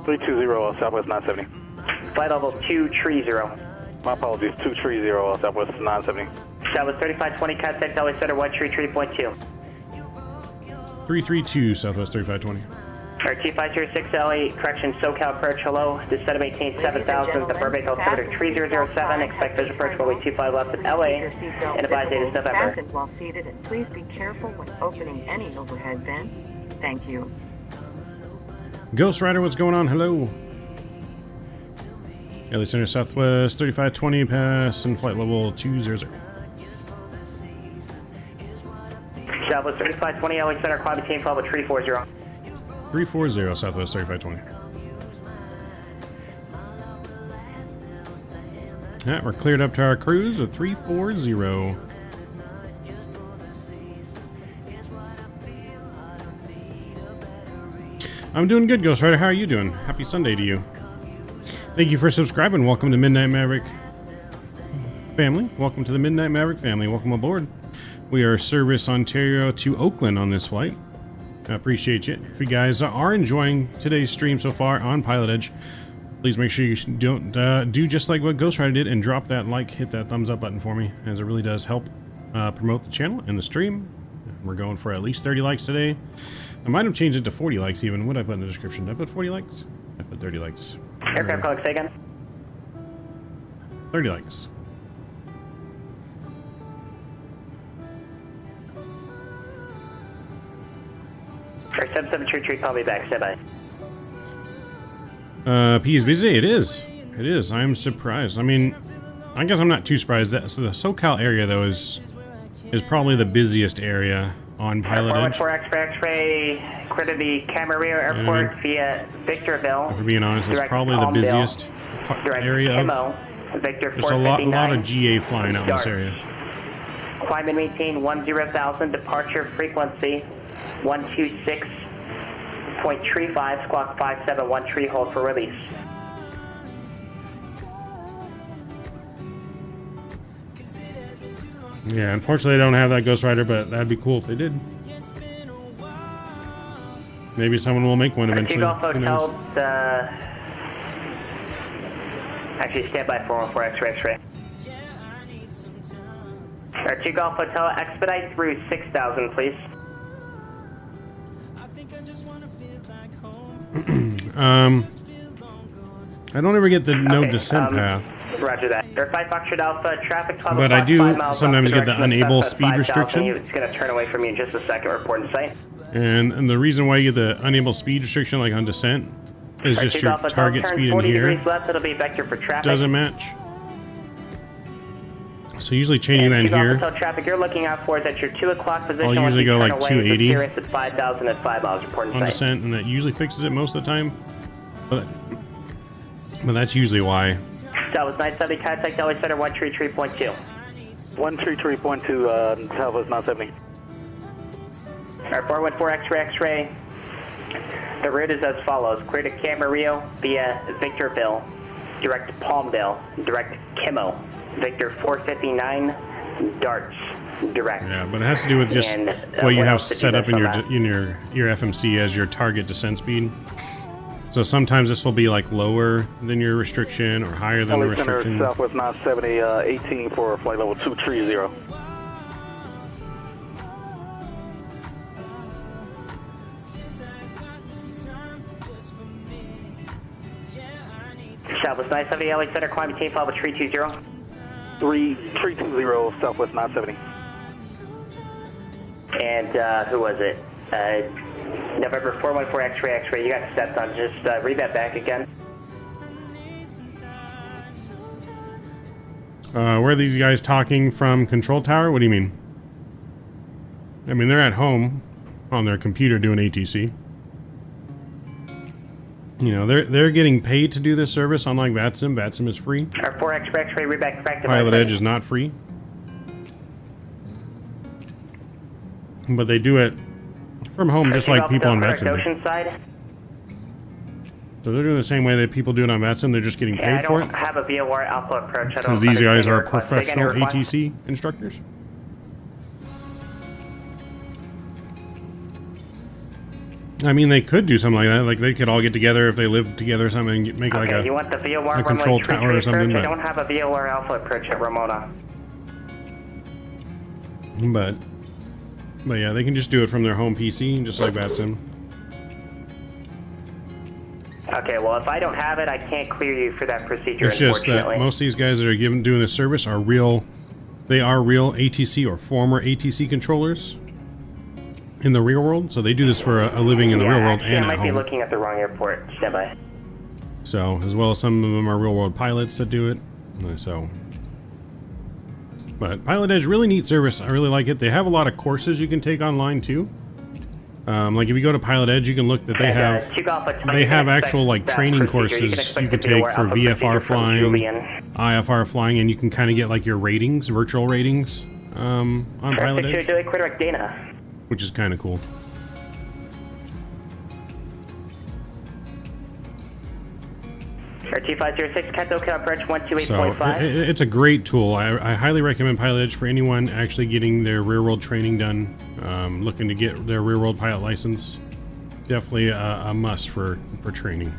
320, Southwest 970. Flight level 230. My apologies, 230, Southwest 970. Southwest 3520, contact LA Center 133.2. 332 Southwest 3520. Air 2506 LA, correction, SoCal approach, hello. Descend to maintain 7000, the Burbank altimeter 3007, expect visual approach runway 25 left at LA, and advise date is November. Fasten while seated, and please be careful when opening any overhead bin. Thank you. Ghost Rider, what's going on? Hello. LA Center Southwest 3520, pass and flight level 200. Southwest 3520, LA Center, climate change level 340. 340 Southwest 3520. Yeah, we're cleared up to our cruise at 340. I'm doing good, Ghost Rider. How are you doing? Happy Sunday to you. Thank you for subscribing. Welcome to Midnight Maverick. family. Welcome to the Midnight Maverick family. Welcome aboard. We are service Ontario to Oakland on this flight. I appreciate you. If you guys are enjoying today's stream so far on Pilotedge, please make sure you don't do just like what Ghost Rider did and drop that like, hit that thumbs up button for me, as it really does help promote the channel and the stream. We're going for at least 30 likes today. I might have changed it to 40 likes even. What did I put in the description? Did I put 40 likes? I put 30 likes. Aircraft code, say again. 30 likes. Air 7733, call me back, stand by. P is busy. It is. It is. I'm surprised. I mean, I guess I'm not too surprised. That so the SoCal area though is probably the busiest area on Pilotedge. 414 X-ray, clear to the Camarillo Airport via Victorville. If we're being honest, it's probably the busiest area of. Victor There's a lot of GA flying out in this area. Climb and maintain 10,000. Departure frequency 126.35. Squawk 5713. Hold for release. Yeah, unfortunately, I don't have that Ghost Rider, but that'd be cool if they did. Maybe someone will make one eventually. Who knows? Actually, stand by 414 X-ray. Our 2 Golf Hotel, expedite through 6,000, please. I don't ever get the no descent path. Roger that. Air 5 Foxtrot Alpha, traffic 12 but I do sometimes get the unable speed restriction. It's going to turn away from you in just a second. Report in sight. And the reason why you get the unable speed restriction, like on descent, is just your target speed in here left, it'll be vector for traffic. Doesn't match. So usually changing that in here. Traffic you're looking out for is at your 2 o'clock position. I'll usually go like 280 at 5,000 at 5 miles. Report in on sight. descent, and that usually fixes it most of the time. But that's usually why. Southwest 970, contact Delhi Center 133.2. 133.2, Southwest 970. Alright, 414 X-ray. The route is as follows. Clear to Camarillo via Victorville, direct Palmdale, direct Kimmel, Victor 459, Darts, direct. Yeah, but it has to do with just what you have set up in your FMC as your target descent speed. So sometimes this will be like lower than your restriction or higher than the restriction. Southwest 970, 18 for flight level 230. Southwest 970, LA Center, climb maintain flight level 320. 320, Southwest 970. And who was it? November 414 X-ray. You got stepped on. Just read that back again. Where are these guys talking from control tower? What do you mean? I mean, they're at home on their computer doing ATC. You know, they're getting paid to do this service, unlike VATSIM. VATSIM is free. Our 4 X-ray, read back to Pilotedge is not free. But they do it from home, just like people on VATSIM. So they're doing the same way that people do it on VATSIM. They're just getting paid for it. I don't have a VOR Alpha approach. Because these guys are professional ATC instructors. I mean, they could do something like that. Like, they could all get together if they lived together or something and make like a control tower or something. I don't have a VOR Alpha approach at Ramona. But yeah, they can just do it from their home PC, just like VATSIM. Okay, well, if I don't have it, I can't clear you for that procedure. It's just that most of these guys that are doing this service are real. They are real ATC or former ATC controllers in the real world, so they do this for a living in the real world and at home. I might be looking at the wrong airport. Stand by. So, as well as some of them are real world pilots that do it. So, but Pilotedge, really neat service. I really like it. They have a lot of courses you can take online too. Like if you go to Pilotedge, you can look that they have actual like training courses you can take for VFR flying, IFR flying, and you can kind of get like your ratings, virtual ratings on Pilotedge, which is kind of cool. 2506, Kento approach So 128.5. it's a great tool. I highly recommend Pilotedge for anyone actually getting their rear-world training done, looking to get their rear-world pilot license. Definitely a must for training.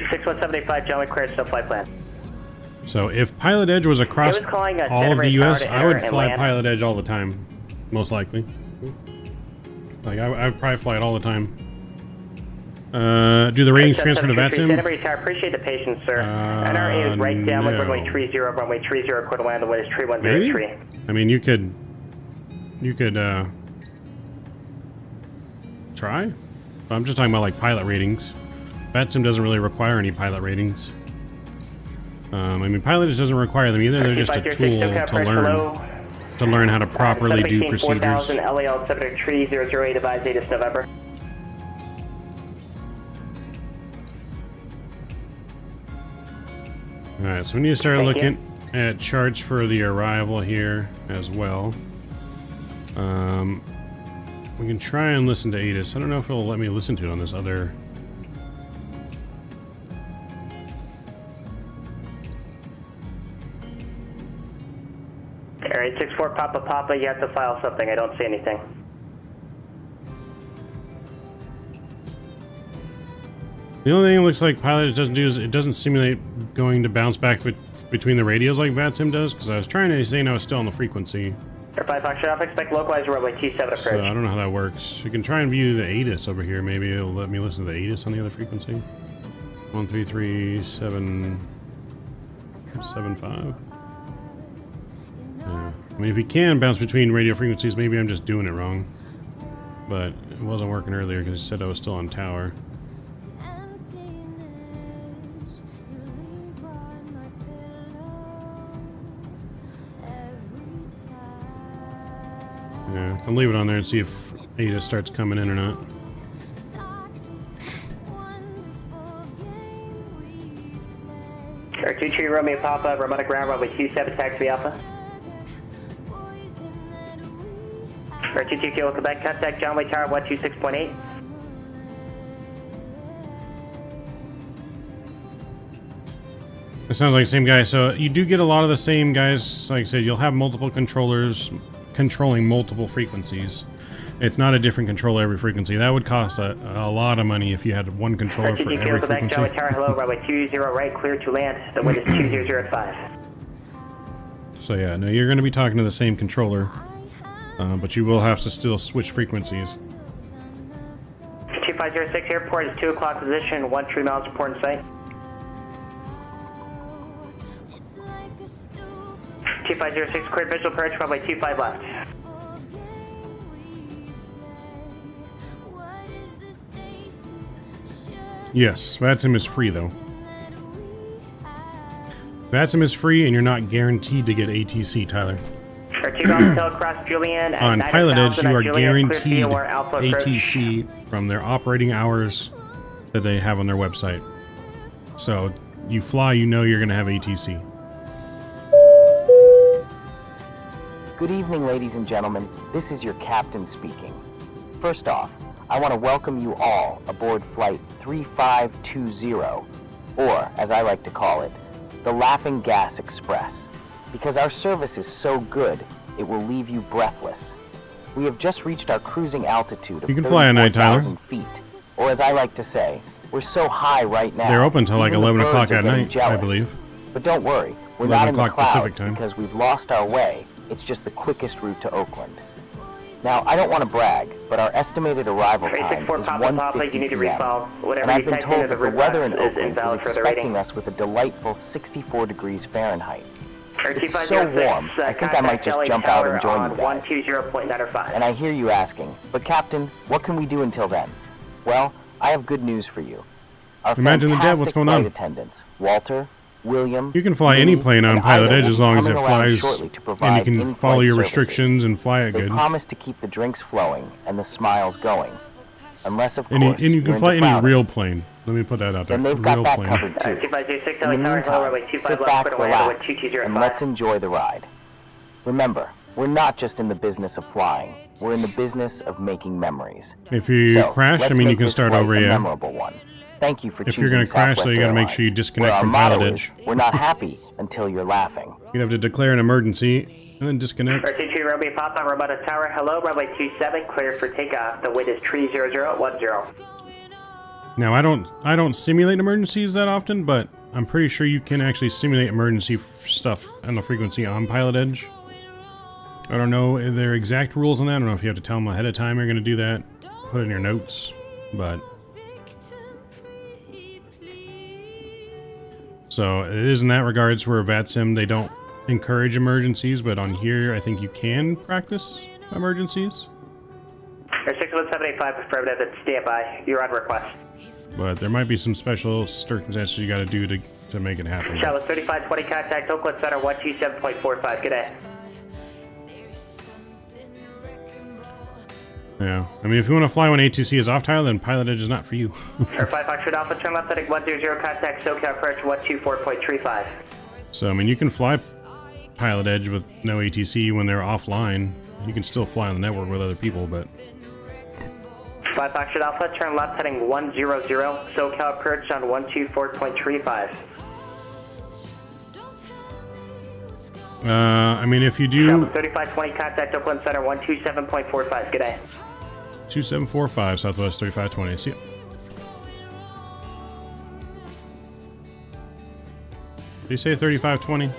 61785, John, we cleared still flight plan. So if Pilotedge was across all of the U.S., I would fly Pilotedge all the time, most likely. Like I would probably fly it all the time. Do the ratings transfer to VATSIM? I appreciate the patience, sir. NRA is right down with runway 30, runway 30, quarter to land, the wind is 3103. Maybe? I mean, you could try. But I'm just talking about like pilot ratings. VATSIM doesn't really require any pilot ratings. I mean, Pilotedge doesn't require them either. They're just a tool to learn how to properly do procedures. 4000 LAL 73008, advise ATIS November. Alright, so we need to start looking at charts for the arrival here as well. We can try and listen to ATIS. I don't know if it'll let me listen to it on this other... Alright, 64 Papa, you have to file something. I don't see anything. The only thing it looks like Pilotedge doesn't do is it doesn't simulate going to bounce back between the radios like VATSIM does, because I was trying to say I was still on the frequency. Air 5 Fox, off, expect localized runway 27 approach. So I don't know how that works. You can try and view the ATIS over here. Maybe it'll let me listen to the ATIS on the other frequency. 133.775. Yeah. I mean, if you can bounce between radio frequencies, maybe I'm just doing it wrong. But it wasn't working earlier because it said I was still on tower. Yeah, I'll leave it on there and see if ATIS starts coming in or not. Air 23 Romeo Papa, Ramada ground, runway 27, taxi Alpha. Air 22 Kilo Quebec, contact John Way Tower 126.8. It sounds like the same guy. So you do get a lot of the same guys. Like I said, you'll have multiple controllers controlling multiple frequencies. It's not a different controller every frequency. That would cost a lot of money if you had one controller for every frequency. John Way Tower, hello, runway 20 right, clear to land. The wind is 2005. So yeah, no, you're going to be talking to the same controller, but you will have to still switch frequencies. 2506 airport is 2 o'clock position, 13 miles report in sight. 2506 cleared visual approach, runway 25 left. Yes, VATSIM is free though. VATSIM is free and you're not guaranteed to get ATC, Tyler. On Pilotedge, you are guaranteed ATC from their operating hours that they have on their website. So you fly, you know you're going to have ATC. Good evening, ladies and gentlemen. This is your captain speaking. First off, I want to welcome you all aboard Flight 3520, or as I like to call it, the Laughing Gas Express, because our service is so good, it will leave you breathless. We have just reached our cruising altitude of 34,000 feet, or as I like to say, we're so high right now. They're open till like 11 o'clock at night, I believe. But don't worry, we're not in the clouds because we've lost our way. It's just the quickest route to Oakland. Now, I don't want to brag, but our estimated arrival time is 1:50 p.m. And I've been told that the weather in Oakland is expecting us with a delightful 64 degrees Fahrenheit. It's so warm, I think I might just jump out and join you guys. And I hear you asking, but Captain, what can we do until then? Well, I have good news for you. Our fantastic flight attendants, Walter, William, you can fly any plane on Pilotedge as long as it flies, and you can follow your restrictions and fly it good. They promise to keep the drinks flowing and the smiles going, unless of course. And you can fly any real plane. Let me put that out there. And they've got that covered too. In the meantime, sit back, relax, and let's enjoy the ride. Remember, we're not just in the business of flying. We're in the business of making memories. If you crash, I mean, you can start over, a memorable one. Thank you for if choosing you're going to crash, Southwest so you got to make Airlines. sure you disconnect Where from our motto Pilotedge. is, we're not happy until you're laughing. You have to declare an emergency and then disconnect. RT3 Romeo Papa, Ramada Tower, hello, runway 27, clear for takeoff. The wind is 30010. Now I don't simulate emergencies that often, but I'm pretty sure you can actually simulate emergency stuff on the frequency on Pilotedge. I don't know their exact rules on that. I don't know if you have to tell them ahead of time you're going to do that. Put it in your notes, but so it is in that regards where VATSIM they don't encourage emergencies, but on here I think you can practice emergencies. 61785 affirmative, it's standby. You're on request. But there might be some special circumstances you got to do to make it happen. Charlotte 3520, contact Oakland Center 127.45. Good day. Yeah, I mean, if you want to fly when ATC is off tile, then Pilotedge is not for you. Air 5 Foxtrot Alpha, turn left heading 100, contact SoCal approach 124.35. So, I mean, you can fly Pilotedge with no ATC when they're offline. You can still fly on the network with other people, but... 5 Foxtrot Alpha, turn left heading 100, SoCal approach on 124.35. I mean, if you do... 3520, contact Oakland Center 127.45. Good day. 2745 Southwest 3520. See ya. Did you say 3520?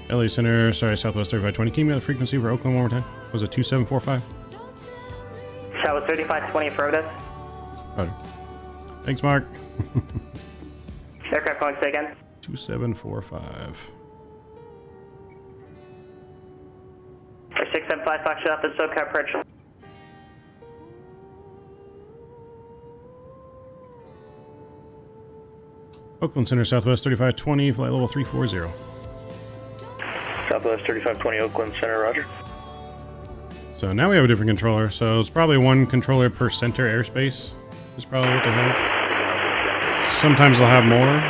LA Center, sorry, Southwest 3520. Can you give me the frequency for Oakland one more time? Was it 2745? Southwest 3520, affirmative. Roger. Thanks, Mark. Aircraft going, say again. 2745. 675 Foxtrot Alpha, SoCal approach. Oakland Center, Southwest 3520, flight level 340. Southwest 3520, Oakland Center, roger. So now we have a different controller, so it's probably one controller per center airspace. Is probably what they have. Sometimes they'll have more.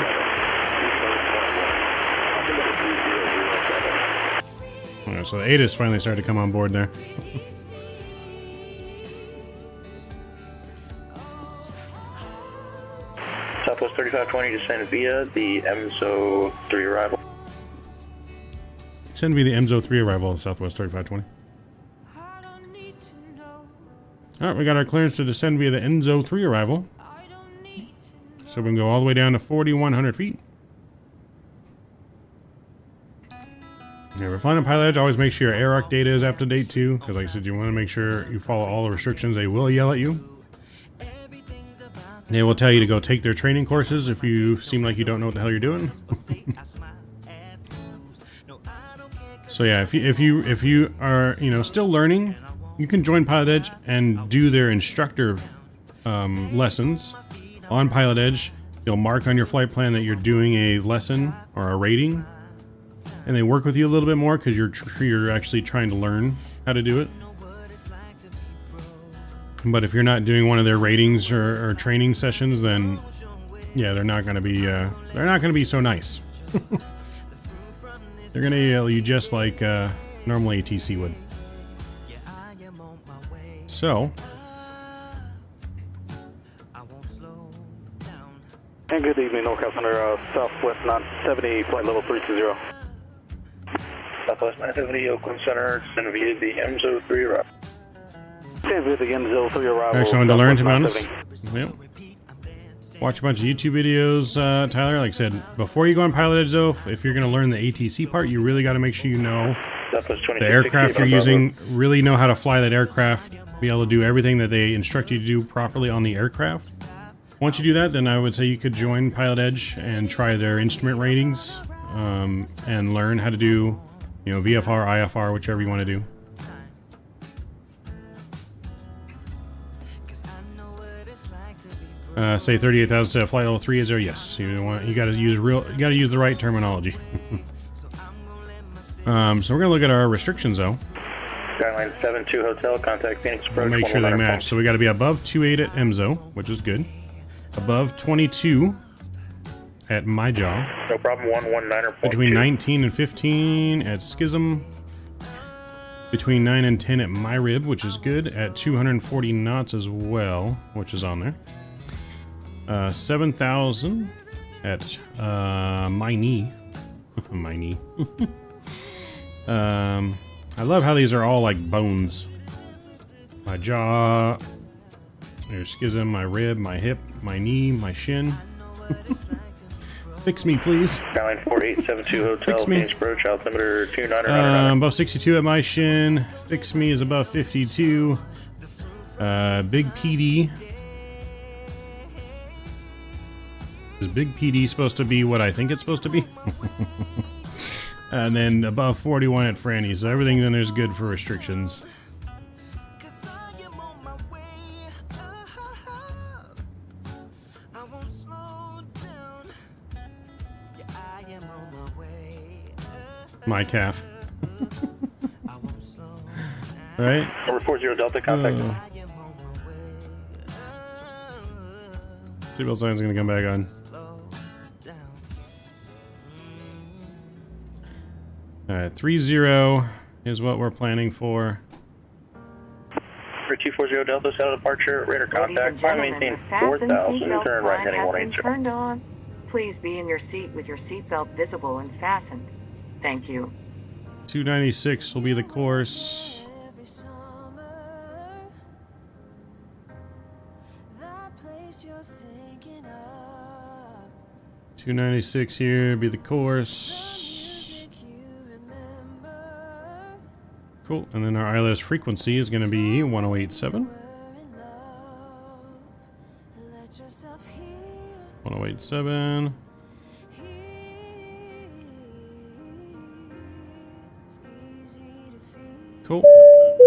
Alright, so the ATIS finally started to come on board there. Southwest 3520, descend via the EMSO 3 arrival. Send me the EMSO 3 arrival, Southwest 3520. Alright, we got our clearance to descend via the EMSO 3 arrival. So we can go all the way down to 4,100 feet. Yeah, we're flying on Pilotedge. Always make sure your AirOC data is up to date too, because like I said, you want to make sure you follow all the restrictions. They will yell at you. They will tell you to go take their training courses if you seem like you don't know what the hell you're doing. So yeah, if you are still learning, you can join Pilotedge and do their instructor lessons on Pilotedge. They'll mark on your flight plan that you're doing a lesson or a rating, and they work with you a little bit more because you're actually trying to learn how to do it. But if you're not doing one of their ratings or training sessions, then yeah, they're not going to be so nice. They're going to yell you just like normally a TC would. So. And good evening, NorCal Center, Southwest 970, flight level 320. Southwest 970, Oakland Center, send via the EMSO 3 arrival. Send via the EMSO 3 arrival. Excellent to learn, to be honest. Yep. Watch a bunch of YouTube videos, Tyler. Like I said, before you go on Pilotedge, though, if you're going to learn the ATC part, you really got to make sure you know the aircraft you're using, really know how to fly that aircraft, be able to do everything that they instruct you to do properly on the aircraft. Once you do that, then I would say you could join Pilotedge and try their instrument ratings and learn how to do, VFR, IFR, whichever you want to do. Say 38,000 flight level 380. Yes, you got to use the right terminology. So we're gonna look at our restrictions though. Airline 72 Hotel, contact Phoenix approach. We'll make sure they match. So we got to be above 28 at EMSO, which is good. Above 22 at my jaw. No problem. 119er. Between 19 and 15 at Schism. between 9 and 10 at my rib, which is good, at 240 knots as well, which is on there. 7,000 at my knee. My knee. I love how these are all like bones. My jaw, your schism, my rib, my hip, my knee, my shin. Fix me, please. Airline 4872 Hotel, Fix me. Phoenix Approach, altimeter 29. Above 62 at my shin. Fix me is above 52. Big PD. Is Big PD supposed to be what I think it's supposed to be? And then above 41 at Franny. So everything in there is good for restrictions. My calf. Right? Number 40 Delta, contact. Seatbelt sign's gonna come back on. Alright, 30 is what we're planning for. For 240 Delta, set of departure, radar contact, climb maintain fasten 4,000, seatbelt turn right sign heading has been 180. turned on. Please be in your seat with your seatbelt visible and fastened. Thank you. 296 will be the course. $296 here be the course. Cool, and then our ILS frequency is going to be 1087. 1087. Cool.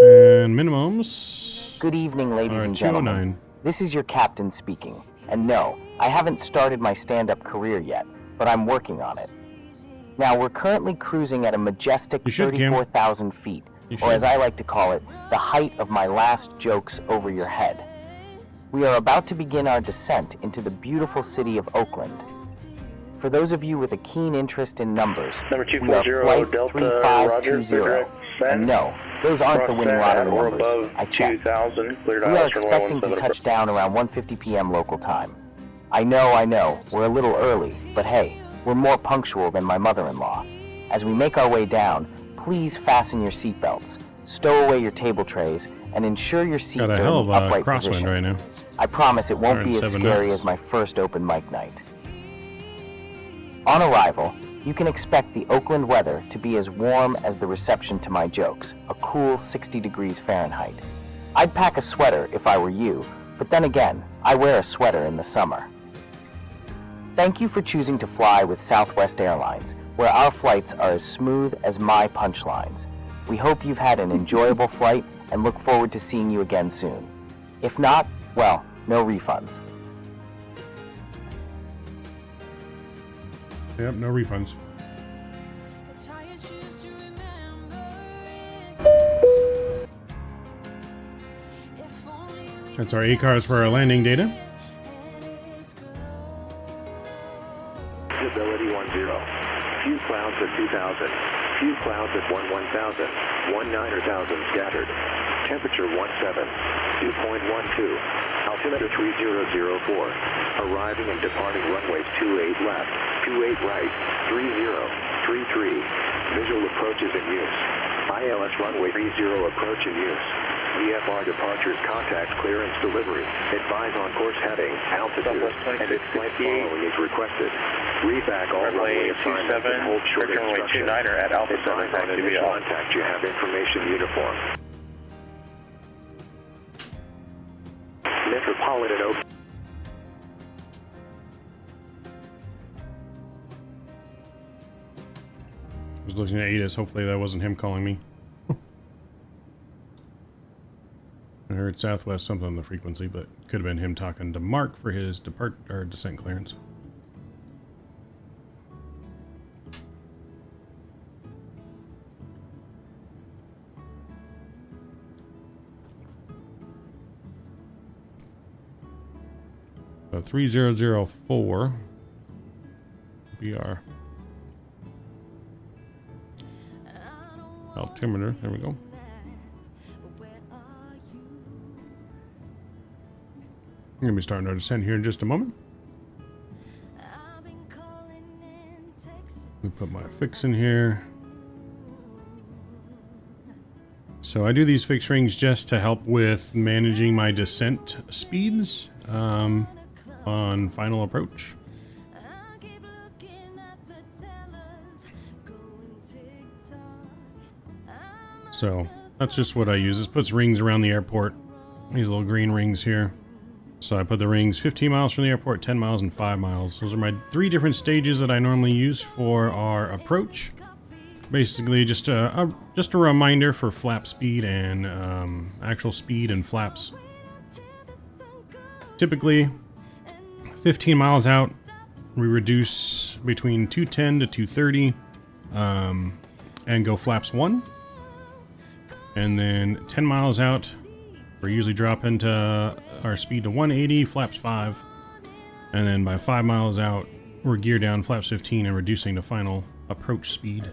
And minimums. Good evening, ladies and gentlemen. 209. This is your captain speaking. And no, I haven't started my stand-up career yet, but I'm working on it. Now, we're currently cruising at a majestic 34,000 feet, or as I like to call it, the height of my last jokes over your head. We are about to begin our descent into the beautiful city of Oakland. For those of you with a keen interest in numbers, Number we are 240 Flight Delta, 3520. Roger, And no, those aren't the winning lottery or numbers. above I checked. 2,000, cleared We are out expecting to touch down around 1:50 p.m. local time. I know, we're a little early, but hey, we're more punctual than my mother-in-law. As we make our way down, please fasten your seatbelts, stow away your table trays, and ensure your seats Got a are hell in of an a upright crosswind position. right now. I promise it won't be as 107 scary knots. as my first open mic night. On arrival, you can expect the Oakland weather to be as warm as the reception to my jokes, a cool 60 degrees Fahrenheit. I'd pack a sweater if I were you, but then again, I wear a sweater in the summer. Thank you for choosing to fly with Southwest Airlines, where our flights are as smooth as my punchlines. We hope you've had an enjoyable flight and look forward to seeing you again soon. If not, well, no refunds. Yep, no refunds. That's our ACARs for our landing data. Visibility 10. Few clouds at 2,000. Few clouds at 1,000. 19,000 scattered. Temperature 17. Dew point 12. Altimeter 3004. Arriving and departing runways 28 left. 28 right. 30. 33. Visual approaches in use. ILS runway 30 approach in use. VFR departures, contacts, clearance, delivery. Advise on course heading, altitude, and its flight following is requested. Reback all runway assignments and hold short instructions. at Alpha Advise on initial contact. You have information uniform. Metropolitan Oak. I was looking at ATIS. Hopefully that wasn't him calling me. I heard Southwest something on the frequency, but could have been him talking to Mark for his descent clearance. So 3004 be our altimeter. There we go. I'm going to be starting our descent here in just a moment. We put my fix in here. So I do these fixed rings just to help with managing my descent speeds on final approach. So that's just what I use. This puts rings around the airport. These little green rings here. So I put the rings 15 miles from the airport, 10 miles, and 5 miles. Those are my 3 different stages that I normally use for our approach. Basically, just a reminder for flap speed and actual speed and flaps. Typically, 15 miles out, we reduce between 210 to 230 and go flaps 1. And then 10 miles out, we usually drop into our speed to 180, flaps 5. And then by 5 miles out, we're gear down, flaps 15, and reducing to final approach speed.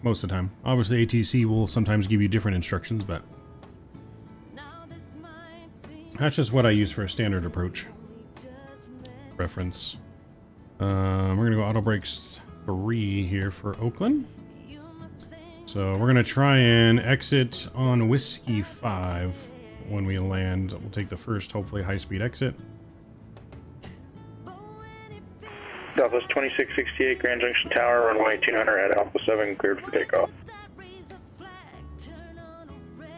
Most of the time. Obviously, ATC will sometimes give you different instructions, but that's just what I use for a standard approach. Reference. We're going to go auto brakes 3 here for Oakland. So we're going to try and exit on Whiskey 5 when we land. We'll take the first, hopefully, high-speed exit. Southwest 2668 Grand Junction Tower, runway 200 at Alpha 7, cleared for takeoff.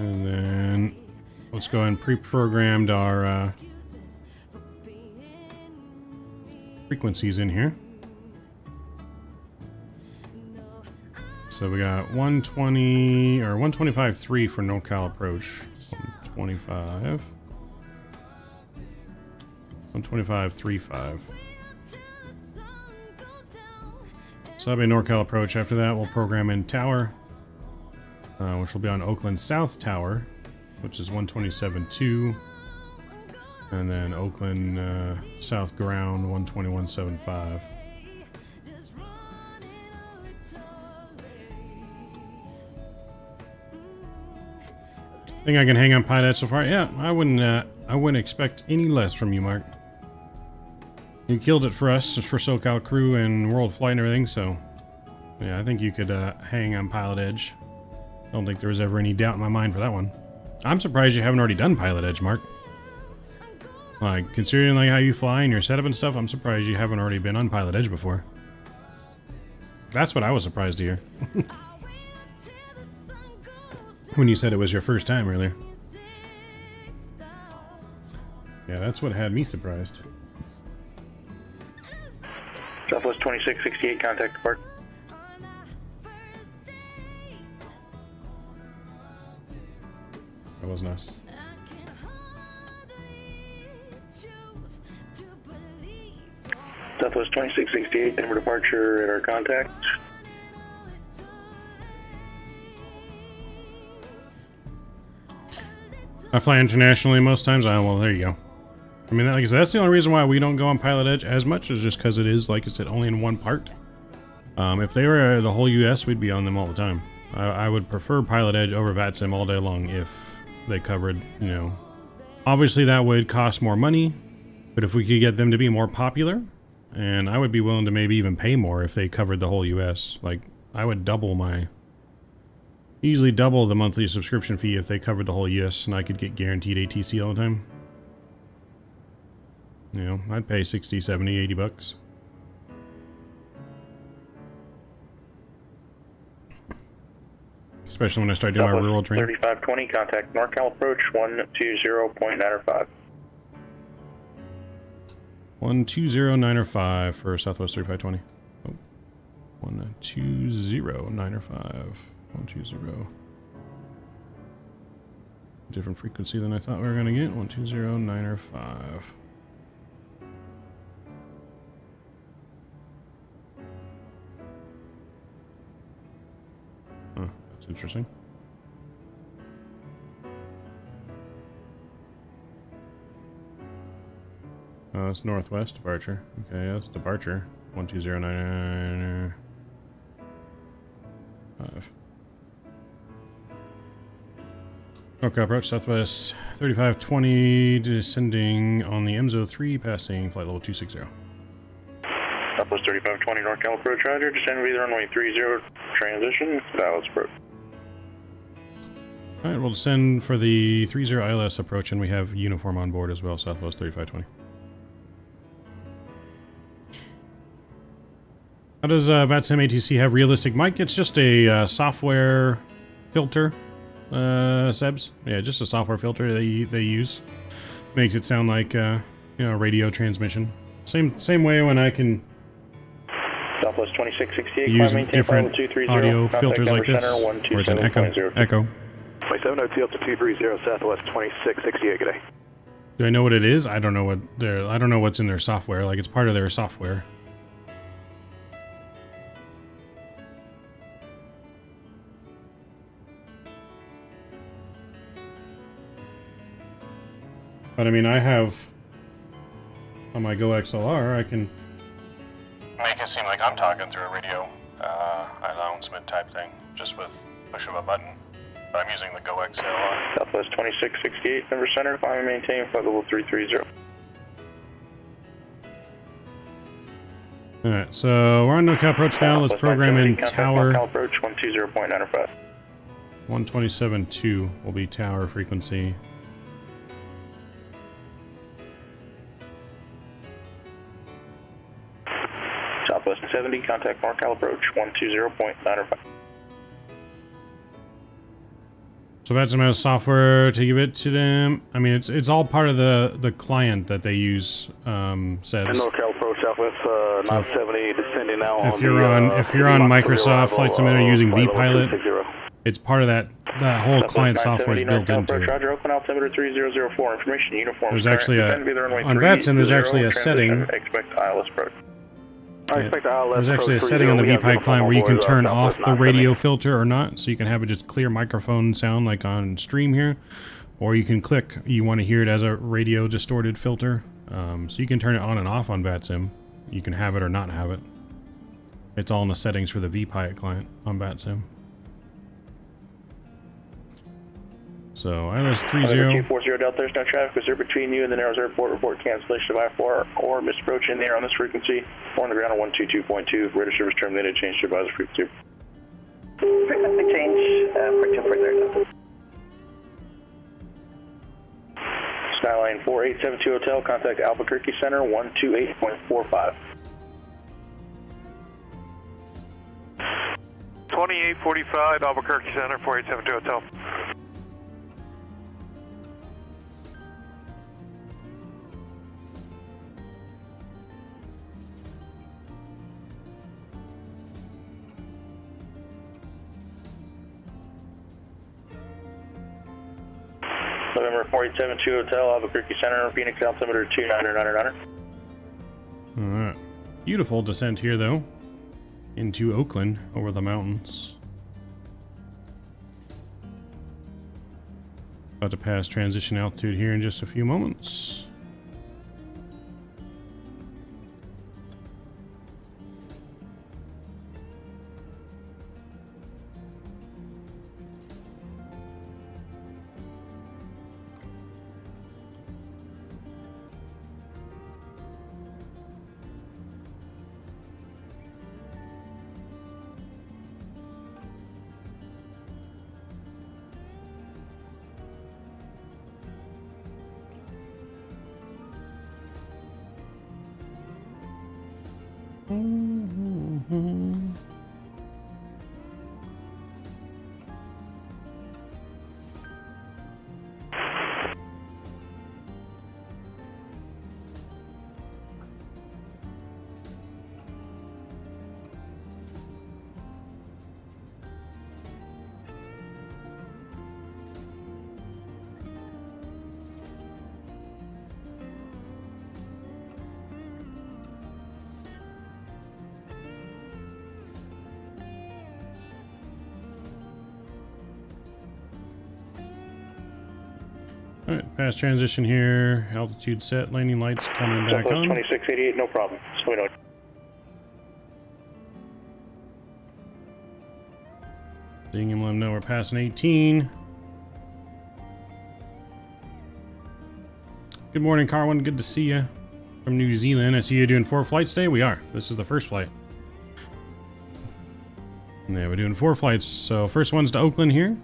And then let's go ahead and pre-programmed our frequencies in here. So we got 120 or 125.3 for NorCal approach. 125. 125.35. So that'll be NorCal approach. After that, we'll program in tower, which will be on Oakland South Tower, which is 127.2. And then Oakland South Ground, 121.75. Think I can hang on Pilotedge so far? Yeah, I wouldn't expect any less from you, Mark. You killed it for us, for SoCal Crew and World Flight and everything, so yeah, I think you could hang on Pilotedge. Don't think there was ever any doubt in my mind for that one. I'm surprised you haven't already done Pilotedge, Mark. Like, considering like how you fly and your setup and stuff, I'm surprised you haven't already been on Pilotedge before. That's what I was surprised to hear. When you said it was your first time earlier. Yeah, that's what had me surprised. Southwest 2668, contact depart. That was nice. Southwest 2668, Denver departure at our contact. I fly internationally most times. Well, there you go. I mean, like I said, that's the only reason why we don't go on Pilotedge as much, is just because it is, like I said, only in one part. If they were the whole US, we'd be on them all the time. I would prefer Pilotedge over VATSIM all day long if they covered, you know. Obviously, that would cost more money, but if we could get them to be more popular, and I would be willing to maybe even pay more if they covered the whole US. Like, I would easily double the monthly subscription fee if they covered the whole US, and I could get guaranteed ATC all the time. You know, I'd pay 60, 70, 80 bucks. Especially when I start doing my rural training. 3520, contact NorCal approach 120.905. 120.905 for Southwest 3520. Oh, 120.905. 120. Different frequency than I thought we were going to get. 120.905. Huh, that's interesting. Oh, that's northwest departure. Okay, that's departure. 120.905. Okay, approach Southwest 3520, descending on the MZO3, passing flight level 260. Southwest 3520, NorCal approach, roger. Descend via runway 30, transition, Dallas approach. Alright, we'll descend for the 30 ILS approach, and we have uniform on board as well, Southwest 3520. How does VATSIM ATC have realistic mic? It's just a software filter, Sebs. Yeah, just a software filter they use. Makes it sound like, you know, radio transmission. Same way when I can Southwest 2668, use different audio filters like this, where it's an echo. 2702 up to 230, Southwest 2668, good day. Do I know what it is? I don't know what's in their software. Like, it's part of their software. But I mean, I have on my Go XLR, I can make it seem like I'm talking through a radio announcement type thing, just with push of a button. But I'm using the Go XLR. Southwest 2668, number center, climb and maintain flight level 330. Alright, so we're on NorCal approach now. Let's program in tower. NorCal approach 120.95. 127.2 will be tower frequency. Southwest 70, contact NorCal approach 120.95. So VATSIM has software to give it to them. I mean, it's all part of the client that they use. Says. NorCal approach Southwest 970, descending now. If you're on Microsoft Flight Simulator using vPilot, it's part of that whole client software is built into it. Roger, Oakland altimeter 3004, information uniform. There's actually on VATSIM. There's actually a setting. Expect ILS approach. There's actually a setting on the vPilot client where you can turn off the radio filter or not, so you can have it just clear microphone sound like on stream here, or you can click you want to hear it as a radio distorted filter, so you can turn it on and off on VATSIM. You can have it or not have it. It's all in the settings for the vPilot client on VATSIM. So ILS 30. 240 Delta, there's no traffic reserved between you and the Narrows Airport. Report cancellation of I-4 or misapproach in there on this frequency. Or on the ground on 122.2. Radar service terminated. Change to advisor frequency. Frequency change for 240 Delta. Skyline 4872 Hotel, contact Albuquerque Center 128.45. 2845 Albuquerque Center 4872 Hotel. November 4872 Hotel, Albuquerque Center, Phoenix altimeter 2999. Alright. Beautiful descent here, though. Into Oakland, over the mountains. About to pass transition altitude here in just a few moments. Alright, fast transition here. Altitude set, landing lights coming back on. 2688, no problem. So we know. Seeing him let him know we're passing 18. Good morning, Carwin. Good to see you from New Zealand. I see you doing 4 flights today. We are. This is the first flight. Yeah, we're doing 4 flights. So first one's to Oakland here.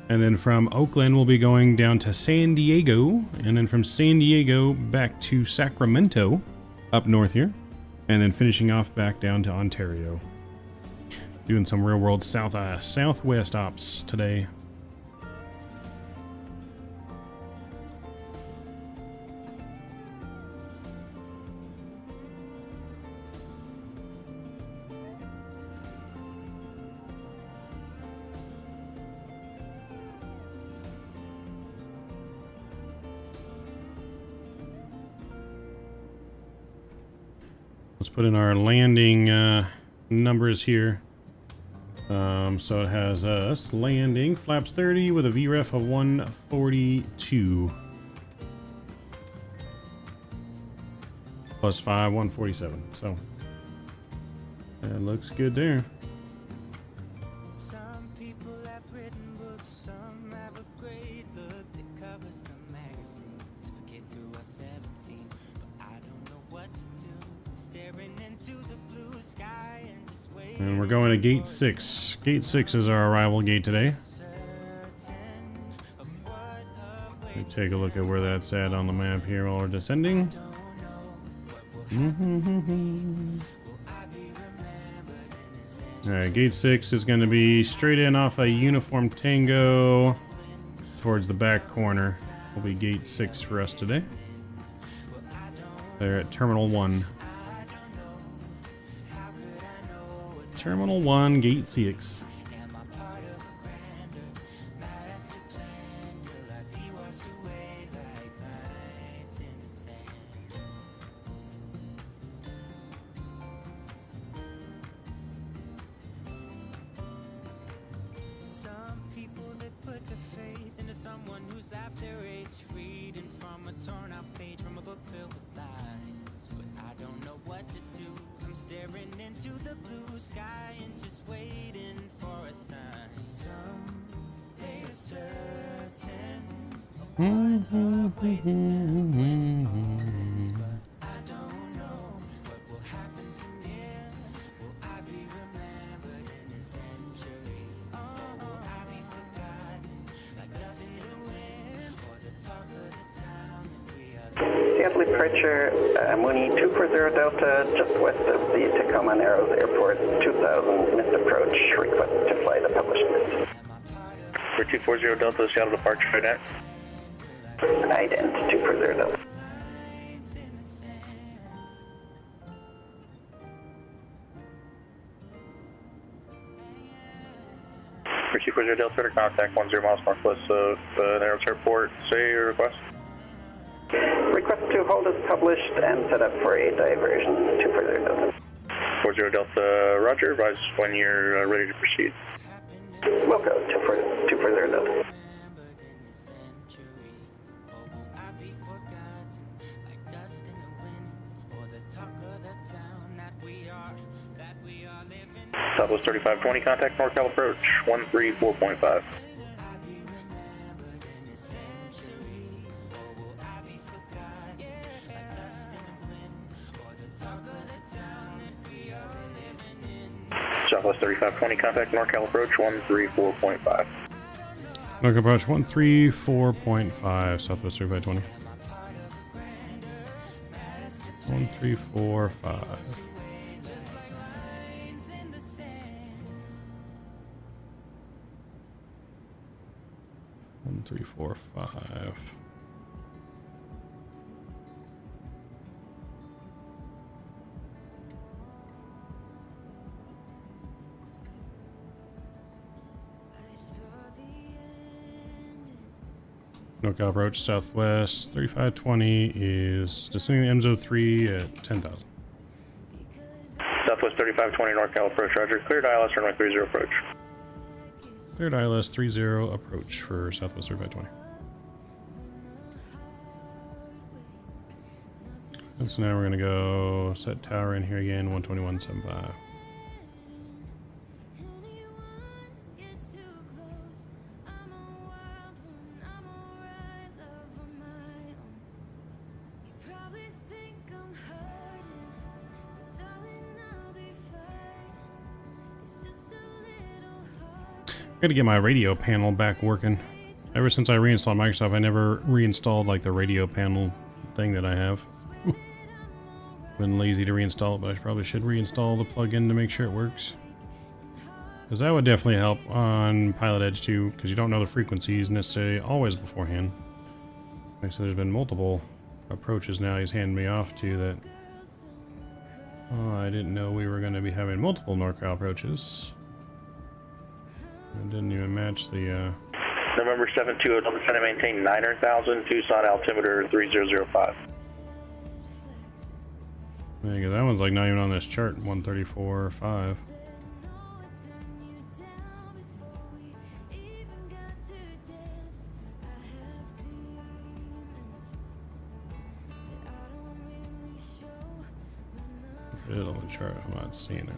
And then from Oakland, we'll be going down to San Diego. And then from San Diego back to Sacramento up north here. And then finishing off back down to Ontario. Doing some real world southwest ops today. Let's put in our landing numbers here. So it has us landing flaps 30 with a VREF of 142. Plus 5, 147. So that looks good there. And we're going to gate 6. Gate 6 is our arrival gate today. Let me take a look at where that's at on the map here while we're descending. Alright, gate 6 is going to be straight in off a Uniform Tango towards the back corner. Will be gate 6 for us today. They're at Terminal 1. Terminal 1, Gate 6. Some people that put their faith into someone who's half their age, reading from a torn out page from a book filled with lies. But I don't know what to do. I'm staring into the blue sky and just waiting for a sign. Someday a certain of what awaits them when all is, but I don't know what will happen to me. Will I be remembered in a century? Or will I be forgotten like dust in the wind, or the talk of the town that we are? Seattle departure, Mooney 240 Delta, just west of the Tacoma Narrows Airport, 2000, missed approach, request to fly the published list. For 240 Delta, Seattle departure, right at? Ident 240 Delta. For 240 Delta, to contact 10 miles northwest of Narrows Airport, say your request. Request to hold as published and set up for a diversion, 240 Delta. 40 Delta, roger, advise when you're ready to proceed. Wilco, 240 Delta. Southwest 3520, contact NorCal approach, 134.5. Southwest 3520, contact NorCal approach 134.5. NorCal approach 134.5, Southwest 3520. 1345. One, 3, 4, 5. NorCal approach Southwest 3520 is descending the MZO3 at 10,000. Southwest 3520 NorCal approach, roger. Cleared ILS runway 30 approach. Cleared ILS 30 approach for Southwest 3520. And so now we're going to go set tower in here again, 121.75. Gotta get my radio panel back working. Ever since I reinstalled Microsoft, I never reinstalled like the radio panel thing that I have. Been lazy to reinstall it, but I probably should reinstall the plugin to make sure it works. Because that would definitely help on Pilotedge too, because you don't know the frequencies necessarily always beforehand. Like, so there's been multiple approaches now he's handing me off to that. Oh, I didn't know we were going to be having multiple NorCal approaches. It didn't even match the November 720, Delta Center maintain 900,000, Tucson altimeter 3005. Yeah, that one's like not even on this chart, 134.5. It is on the chart, I'm not seeing it.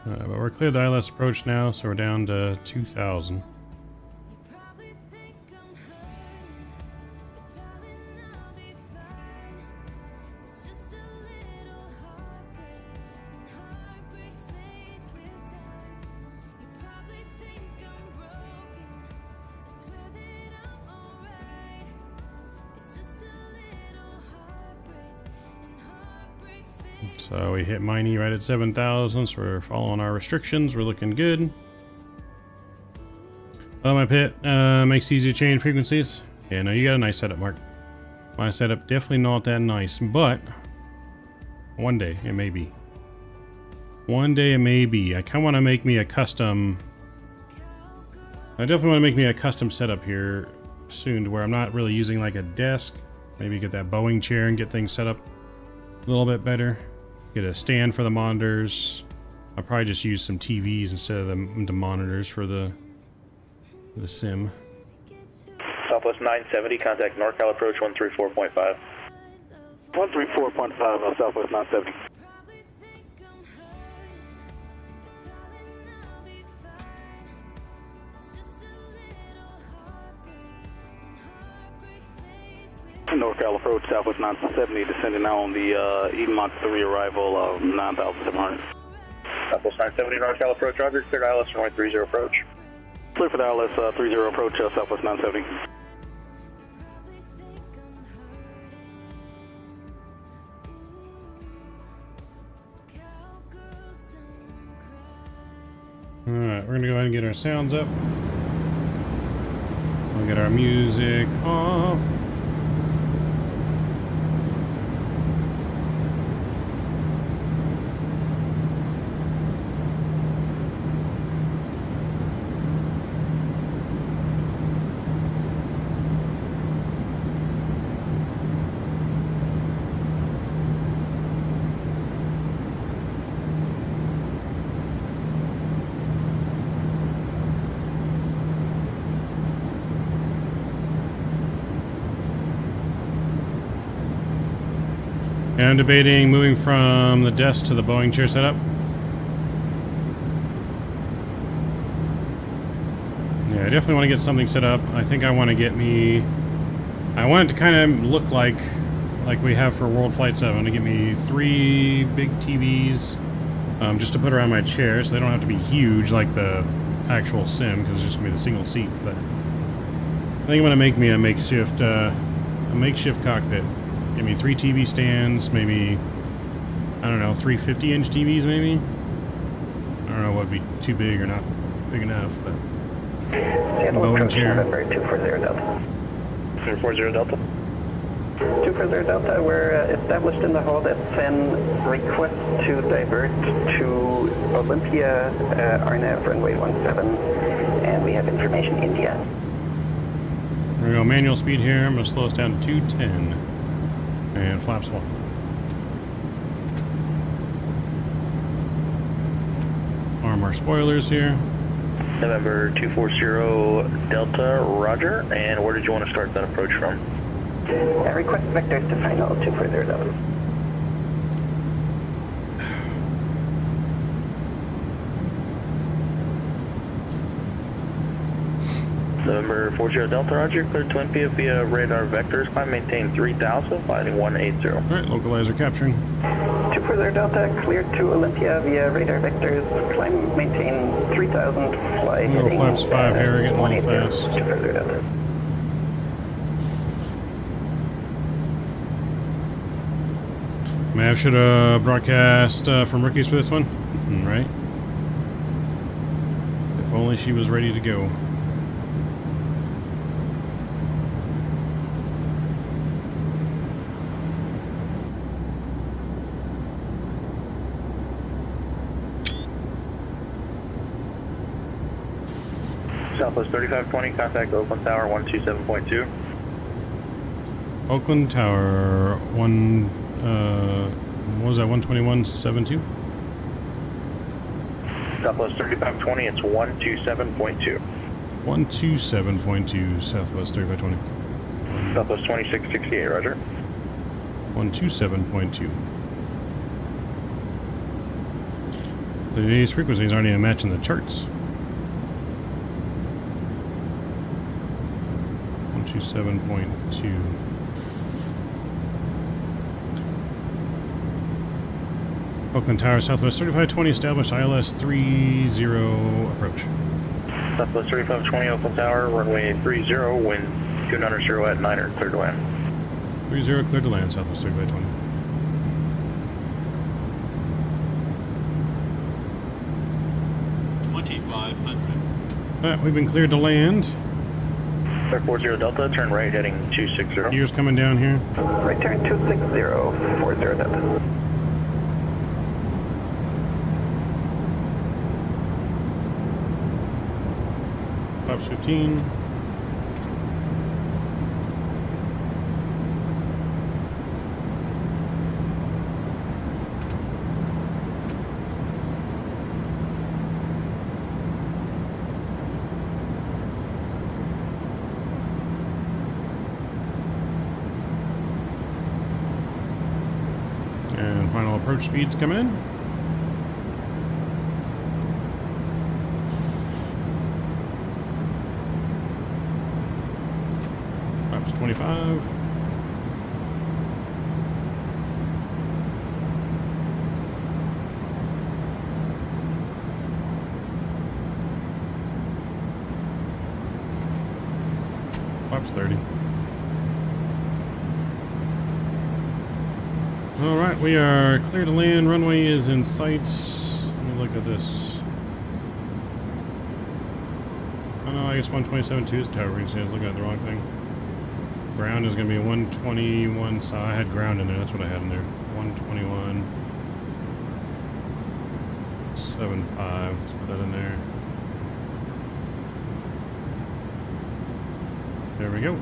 But we're clear the ILS approach now, so we're down to 2,000. So we hit Miney right at 7,000, so we're following our restrictions. We're looking good. Oh, my pit makes it easy to change frequencies. Yeah, no, you got a nice setup, Mark. My setup definitely not that nice, but one day it may be. One day it may be. I kind of want to make me a custom. I definitely want to make me a custom setup here soon, to where I'm not really using like a desk. Maybe get that Boeing chair and get things set up a little bit better. Get a stand for the monitors. I'll probably just use some TVs instead of the monitors for the sim. Southwest 970, contact NorCal approach 134.5. 134.5 on Southwest 970. NorCal approach, Southwest 970, descending now on the Eden Mach 3 arrival of 9,700. Southwest 970, NorCal approach, Roger, cleared ILS runway 30 approach. Clear for the ILS 30 approach, Southwest 970. Alright, we're gonna go ahead and get our sounds up. We'll get our music off. And I'm debating moving from the desk to the Boeing chair setup. Yeah, I definitely want to get something set up. I think I want to get me... I want it to kind of look like we have for World Flight 7. To get me 3 big TVs just to put around my chair, so they don't have to be huge like the actual sim, because it's just going to be the single seat. But I think I'm going to make me a makeshift cockpit. Give me 3 TV stands, maybe, I don't know, 3 50-inch TVs maybe? I don't know what would be too big or not big enough, but... Boeing chair. November 240 Delta. 240 Delta. 240 Delta, we're established in the hall at 10. Request to divert to Olympia, RNAV runway 17, and we have information India. We're going to go manual speed here. I'm going to slow us down to 210. And flaps 1. Arm our spoilers here. November 240 Delta, Roger. And where did you want to start that approach from? Request vectors to final 240 Delta. November 40 Delta, roger. Clear Twin Peak via radar vectors. Climb maintain 3000, flying 180. Alright, localizer capturing. 2 further Delta, clear to Olympia via radar vectors. Climb maintain 3000, fly Little heading flaps 5 here, getting a little 180. fast. 2 further Delta. Mav should have broadcast from rookies for this one, right? If only she was ready to go. Southwest 3520, contact Oakland Tower 127.2. Oakland Tower, what was that, 121.72? Southwest 3520, it's 127.2. 127.2, Southwest 3520. Southwest 2668, roger. 127.2. These frequencies aren't even matching the charts. 127.2. Oakland Tower, Southwest 3520, established ILS 30 approach. Southwest 3520, Oakland Tower, runway 30, wind 290 at 9er, cleared to land. 30 cleared to land, Southwest 3520. Alright, we've been cleared to land. Clear 40 Delta, turn right heading 260. Gears coming down here. Right turn 260, 40 Delta. Flaps 15. And final approach speeds come in. Flaps 25. Flaps 30. Alright, we are clear to land. Runway is in sight. Let me look at this. Oh no, I guess 127.2 is tower reach. I was looking at the wrong thing. Ground is going to be 121. So I had ground in there. That's what I had in there. 121.75. Let's put that in there. There we go.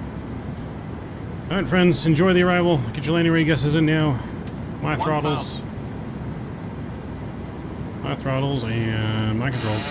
Alright, friends. Enjoy the arrival. Get your landing ray guesses in now. My throttles, and my controls.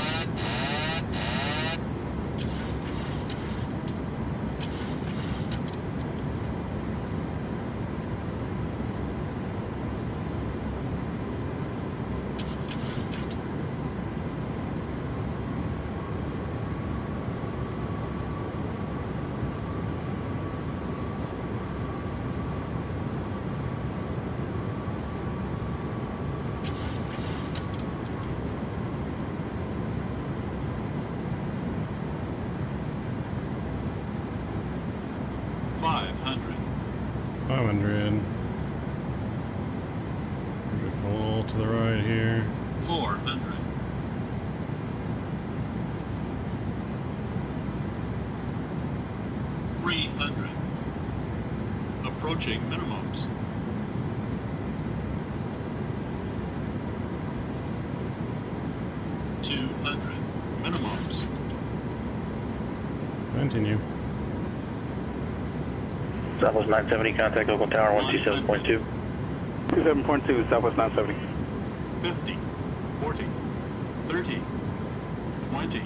To the right here. 400. 300. Approaching minimums. 200. Minimums. Continue. Southwest 970, contact Oakland Tower 127.2. 27.2, Southwest 970. 50, 40, 30, 20.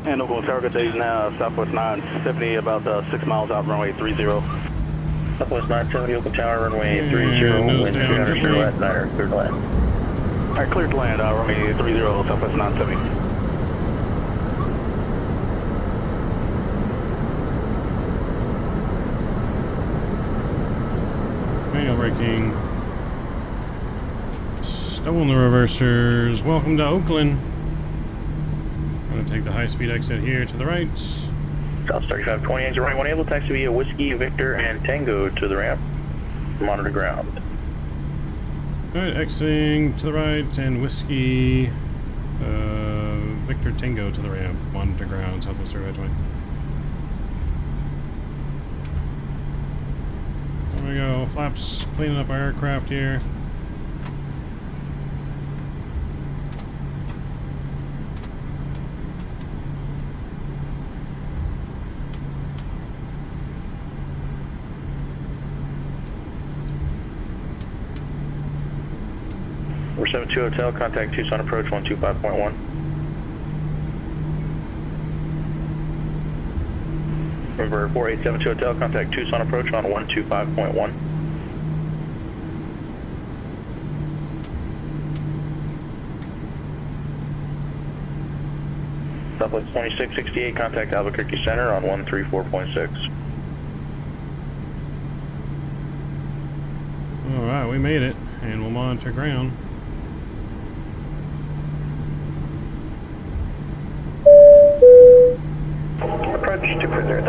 And Oakland Tower, good days now, Southwest 970, about 6 miles out, runway 30. Southwest 970, Oakland Tower, runway 30, wind 290 at 9er, cleared to land. Alright, cleared to land, runway 30, Southwest 970. braking. Stolen the reversers. Welcome to Oakland. I'm going to take the high-speed exit here to the right. South 3520, exit right 1, able to taxi via Whiskey, Victor, and Tango to the ramp. Monitor ground. Alright, exiting to the right, and Whiskey, Victor Tango to the ramp. Monitor ground, Southwest 3520. There we go, flaps, cleaning up our aircraft here. We're 72 Hotel, contact Tucson approach 125.1. Remember 4872 Hotel, contact Tucson approach on 125.1. Southwest 2668, contact Albuquerque Center on 134.6. Alright, we made it, and we'll monitor ground.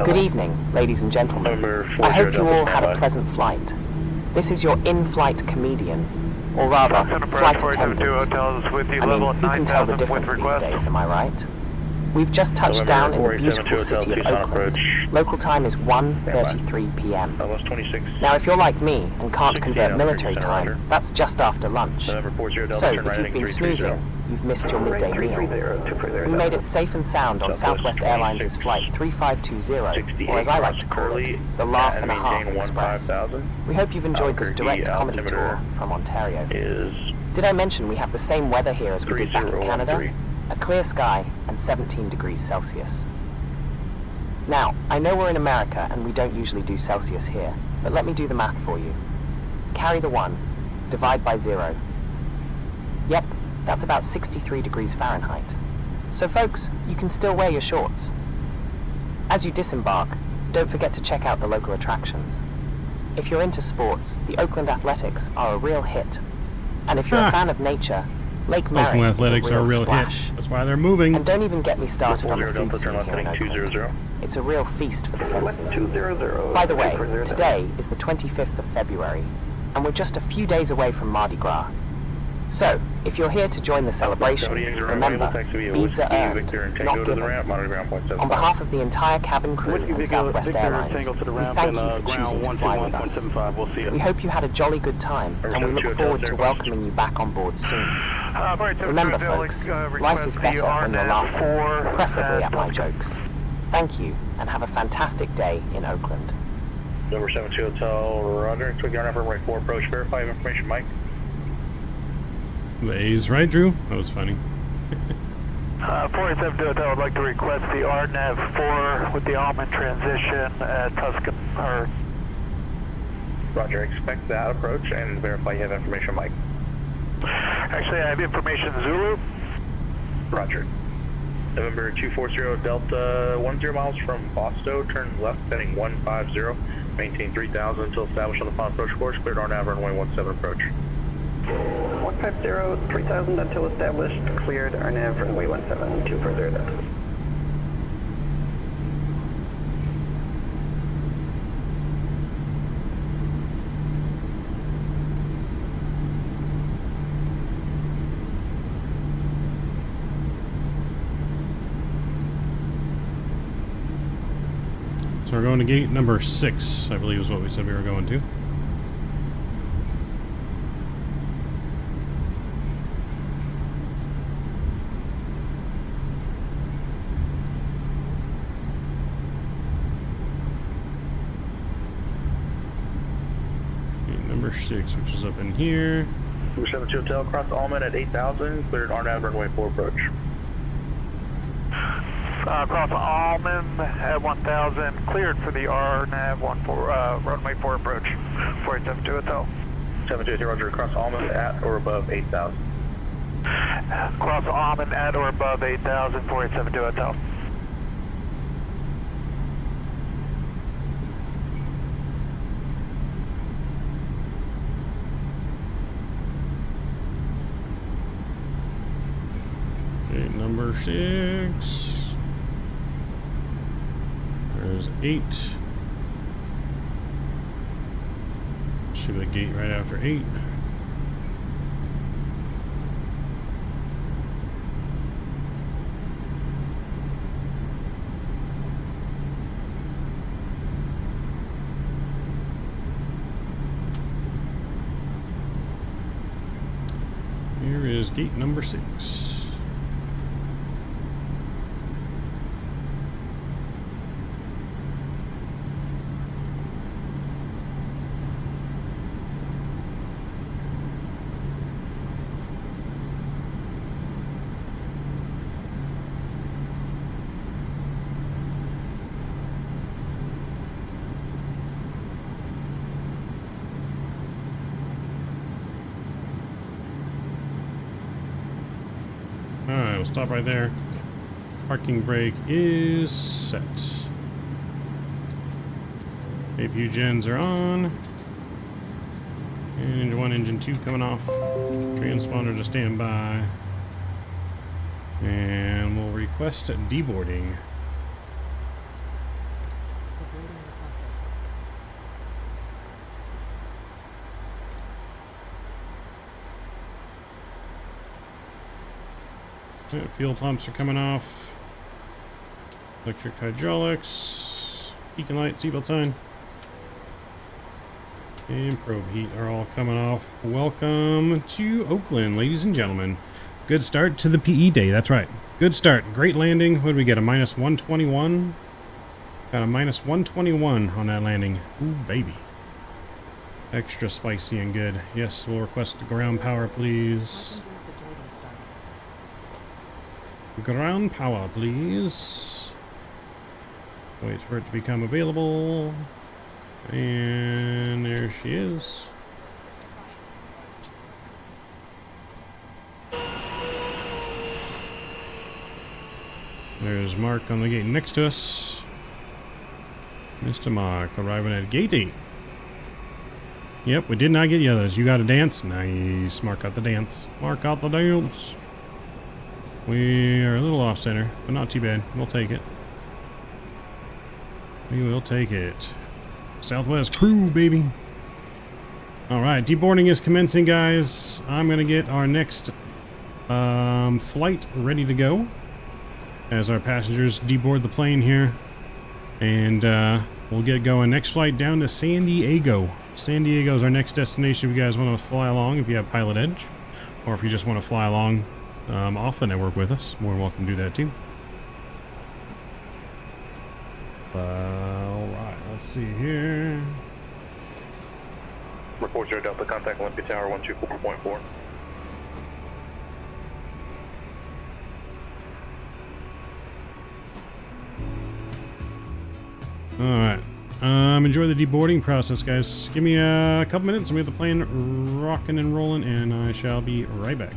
Good evening, ladies and gentlemen. I hope you all had a pleasant flight. This is your in-flight comedian, or rather, flight attendant. I mean, who can tell the difference these days, am I right? We've just touched down in the beautiful city of Oakland. Local time is 1:33 p.m. Now, if you're like me and can't convert military time, that's just after lunch. So, if you've been snoozing, you've missed your midday meal. We made it safe and sound on Southwest Airlines' flight 3520, or as I like to call it, the Laugh and a Half Express. We hope you've enjoyed this direct comedy tour from Ontario. Did I mention we have the same weather here as we did back in Canada? A clear sky and 17 degrees Celsius. Now, I know we're in America and we don't usually do Celsius here, but let me do the math for you. Carry the 1, divide by 0. Yep, that's about 63 degrees Fahrenheit. So folks, you can still wear your shorts. As you disembark, don't forget to check out the local attractions. If you're into sports, the Oakland Athletics are a real hit. And if you're a fan of nature, Lake Merritt Athletics is a real splash. Hit. That's why they're moving. And don't even get me started on the food scene here in Oakland. It's a real feast for the senses. By the way, today is the 25th of February, and we're just a few days away from Mardi Gras. So, if you're here to join the celebration, remember, beads are earned, not given. On behalf of the entire cabin crew and Southwest Airlines, we thank you for choosing to fly with us. We hope you had a jolly good time, and we look forward to welcoming you back on board soon. Remember, folks, life is better when you're laughing, preferably at my jokes. Thank you, and have a fantastic day in Oakland. Number 72 Hotel, Roger. Expect your number right 4 approach. Verify information, Mike. The A's, right, Drew? That was funny. 472 Hotel would like to request the RNAV 4 with the almond transition at Tuscan, or... Roger, expect that approach and verify you have information, Mike. Actually, I have information Zulu. Roger. November 240 Delta 10 miles from Boston, turn left heading 150, maintain 3000 until established on the final approach course, cleared RNAV runway 17 approach. 150, 3000 until established, cleared RNAV runway 17, 2 further Delta. So we're going to gate number 6, I believe is what we said we were going to. Gate number 6, which is up in here. Number 72 Hotel, cross Allman at 8000, cleared RNAV runway 4 approach. Cross Allman at 1000, cleared for the RNAV runway 4 approach. 472 Hotel. 72 Roger, cross Allman at or above 8000. Cross Allman at or above 8000, 472 Hotel. number 6. There's 8. Should be the gate right after 8. Here is gate number 6. Alright, we'll stop right there. Parking brake is set. APU gens are on. And engine 1, engine 2 coming off. Transponder to stand by. And we'll request deboarding. Fuel pumps are coming off. Electric hydraulics. Beacon light, seatbelt sign. And probe heat are all coming off. Welcome to Oakland, ladies and gentlemen. Good start to the PE day, that's right. Good start. Great landing. What did we get? A minus 121? Got a minus 121 on that landing. Ooh, baby. Extra spicy and good. Yes, we'll request ground power, please. Ground power, please. Wait for it to become available. And there she is. There's Mark on the gate next to us. Mr. Mark arriving at gate 8. Yep, we did not get the others. You got a dance? Nice. Mark got the dance. Mark got the dance. We are a little off center, but not too bad. We'll take it. We will take it. Southwest crew, baby. Alright, deboarding is commencing, guys. I'm going to get our next flight ready to go as our passengers deboard the plane here. And we'll get going. Next flight down to San Diego. San Diego is our next destination if you guys want to fly along, if you have Pilotedge, or if you just want to fly along off the network with us. More than welcome to do that too. Alright, let's see here. Report 0 Delta, contact Olympia Tower 124.4. Alright. Enjoy the deboarding process, guys. Give me a couple minutes and we have the plane rocking and rolling, and I shall be right back.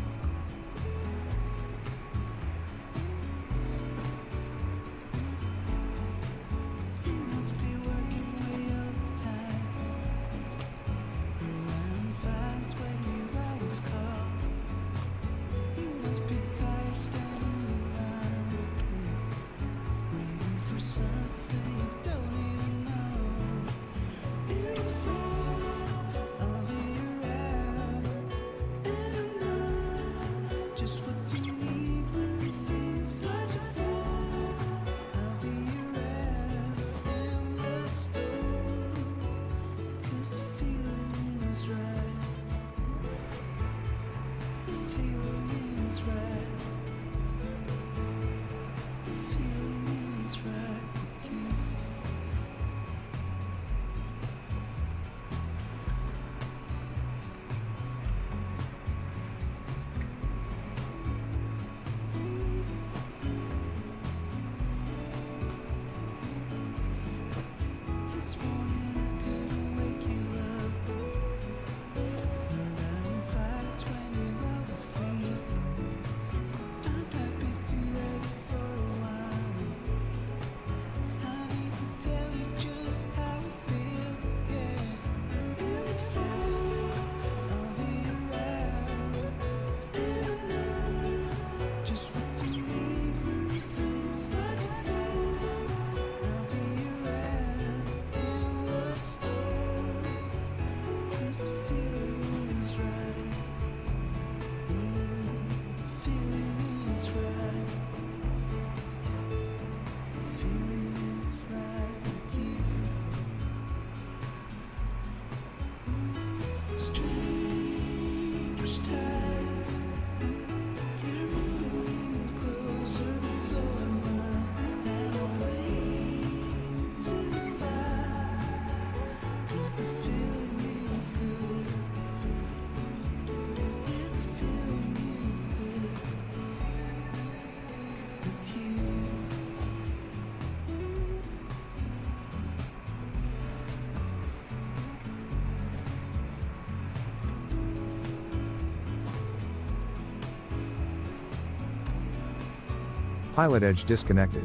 Pilotedge disconnected.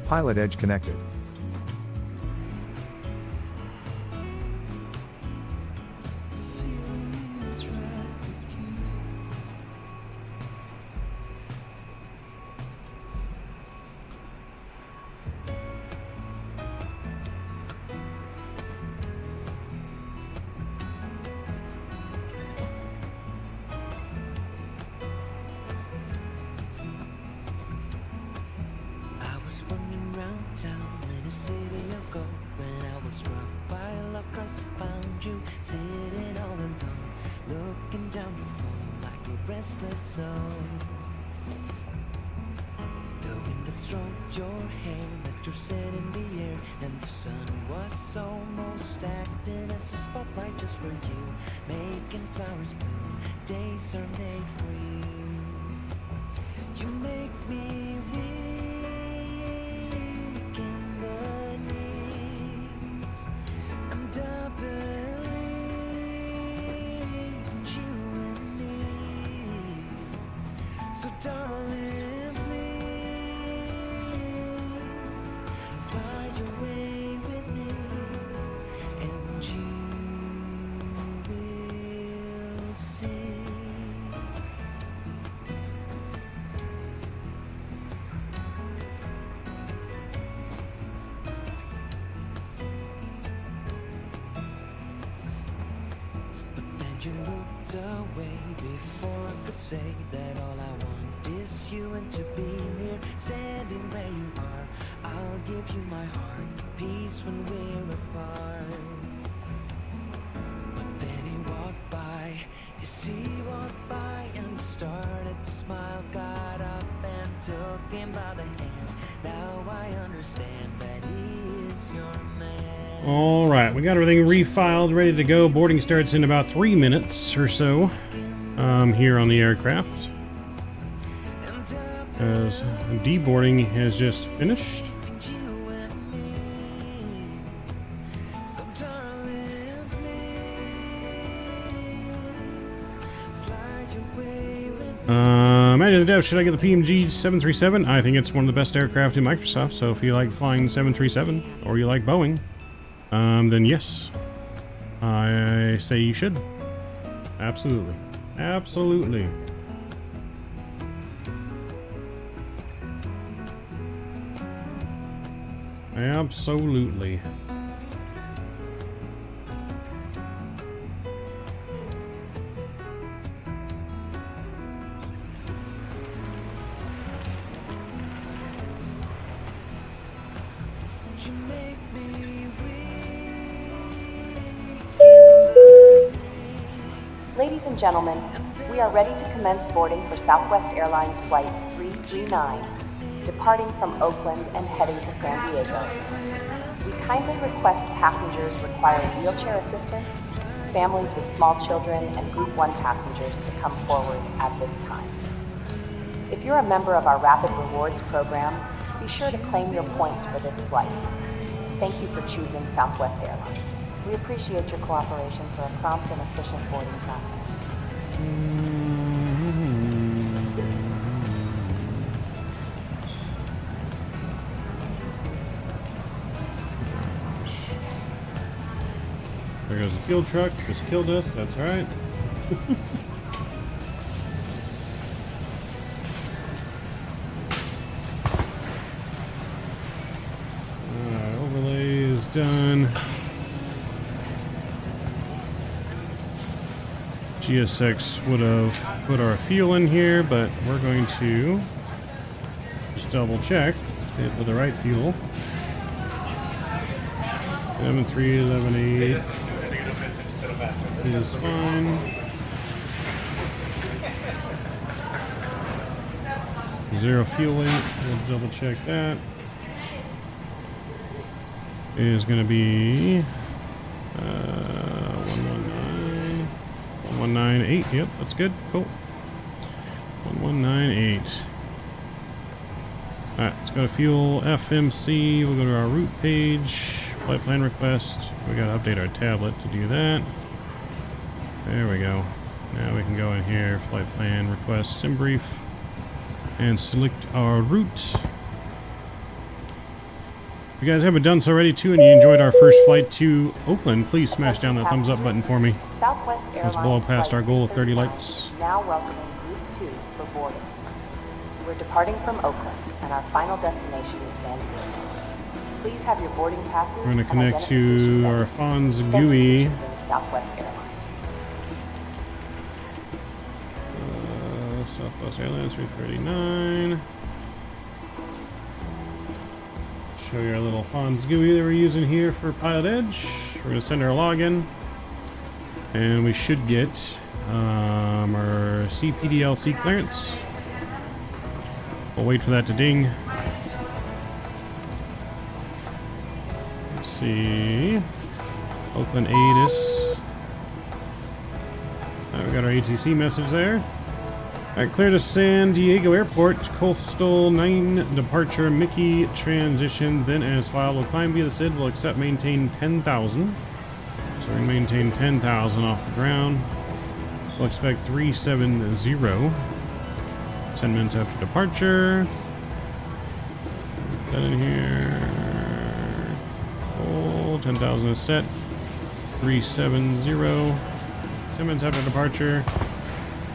Pilotedge connected. You looked away before I could say that all I want is you and to be near, standing where you are. I'll give you my heart, peace when we're apart. But then he walked by, yes he walked by and started to smile, got up and took him by the hand. Now I understand that he is your man. All right, we got everything refiled, ready to go. Boarding starts in about 3 minutes or so here on the aircraft, as deboarding has just finished. Imagine the dev, should I get the PMDG 737? I think it's one of the best aircraft in Microsoft, so if you like flying 737 or you like Boeing, then yes, I say you should. Absolutely. Absolutely. Absolutely. Ladies and gentlemen, we are ready to commence boarding for Southwest Airlines Flight 339, departing from Oakland and heading to San Diego. We kindly request passengers requiring wheelchair assistance, families with small children, and Group 1 passengers to come forward at this time. If you're a member of our Rapid Rewards program, be sure to claim your points for this flight. Thank you for choosing Southwest Airlines. We appreciate your cooperation for a prompt and efficient boarding process. There goes the fuel truck. Just killed us. That's right. Overlay is done. GSX would have put our fuel in here, but we're going to just double check it with the right fuel. 73118 is fine. Zero fueling. We'll double check that. It is going to be 1198. Yep, that's good. Cool. 1198. Alright, let's go to fuel FMC. We'll go to our route page. Flight plan request. We gotta update our tablet to do that. There we go. Now we can go in here, flight plan, request, sim brief, and select our route. If you guys haven't done so already too, and you enjoyed our first flight to Oakland, please smash down that thumbs up button for me. Southwest Let's blow past our goal of 30 likes. Now welcoming Group 2 for boarding. We're departing from Oakland, and our final destination is San Diego. Please have your boarding passes. We're going to connect to our Fonz GUI. Southwest Airlines. Southwest Airlines 339. Show you our little Fonz GUI that we're using here for Pilotedge. We're going to send our login, and we should get our CPDLC clearance. We'll wait for that to ding. Let's see. Oakland ATIS. We got our ATC message there. Alright, clear to San Diego Airport, Coastal 9 departure, Mickey transition, then as filed, will climb via the SID, will accept maintain 10,000. So we maintain 10,000 off the ground. We'll expect 370. 10 minutes after departure. Put that in here. Oh, 10,000 is set. 370. 10 minutes after departure.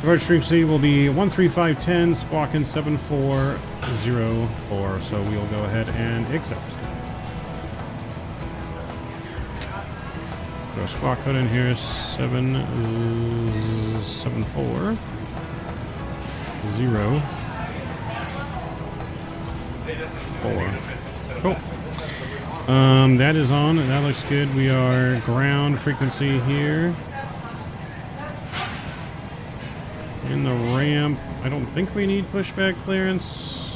Departure frequency will be 13510, squawking 7404. So we'll go ahead and accept. Throw a squawk code in here, 774. 0 4. Cool. That is on. That looks good. We are ground frequency here. In the ramp, I don't think we need pushback clearance.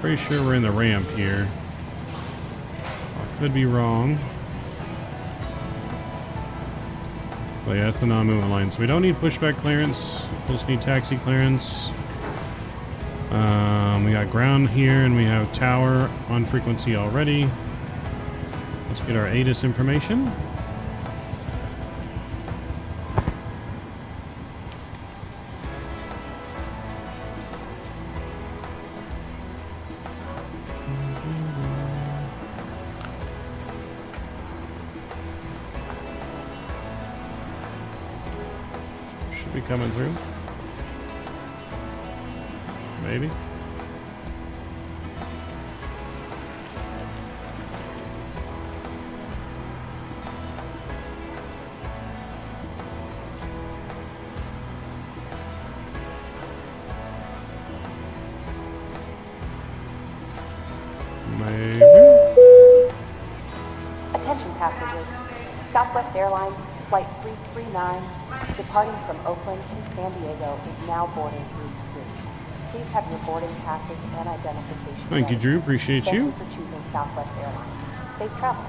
Pretty sure we're in the ramp here. I could be wrong. But yeah, that's the non-movement line. So we don't need pushback clearance. We'll just need taxi clearance. We got ground here, and we have tower on frequency already. Let's get our ATIS information. Should be coming through. Maybe. Attention passengers. Southwest Airlines Flight 339, departing from Oakland to San Diego, is now boarding Group 3. Please have your boarding passes and identification. Thank you, Drew. Appreciate you. Thank you for choosing Southwest Airlines. Safe travels.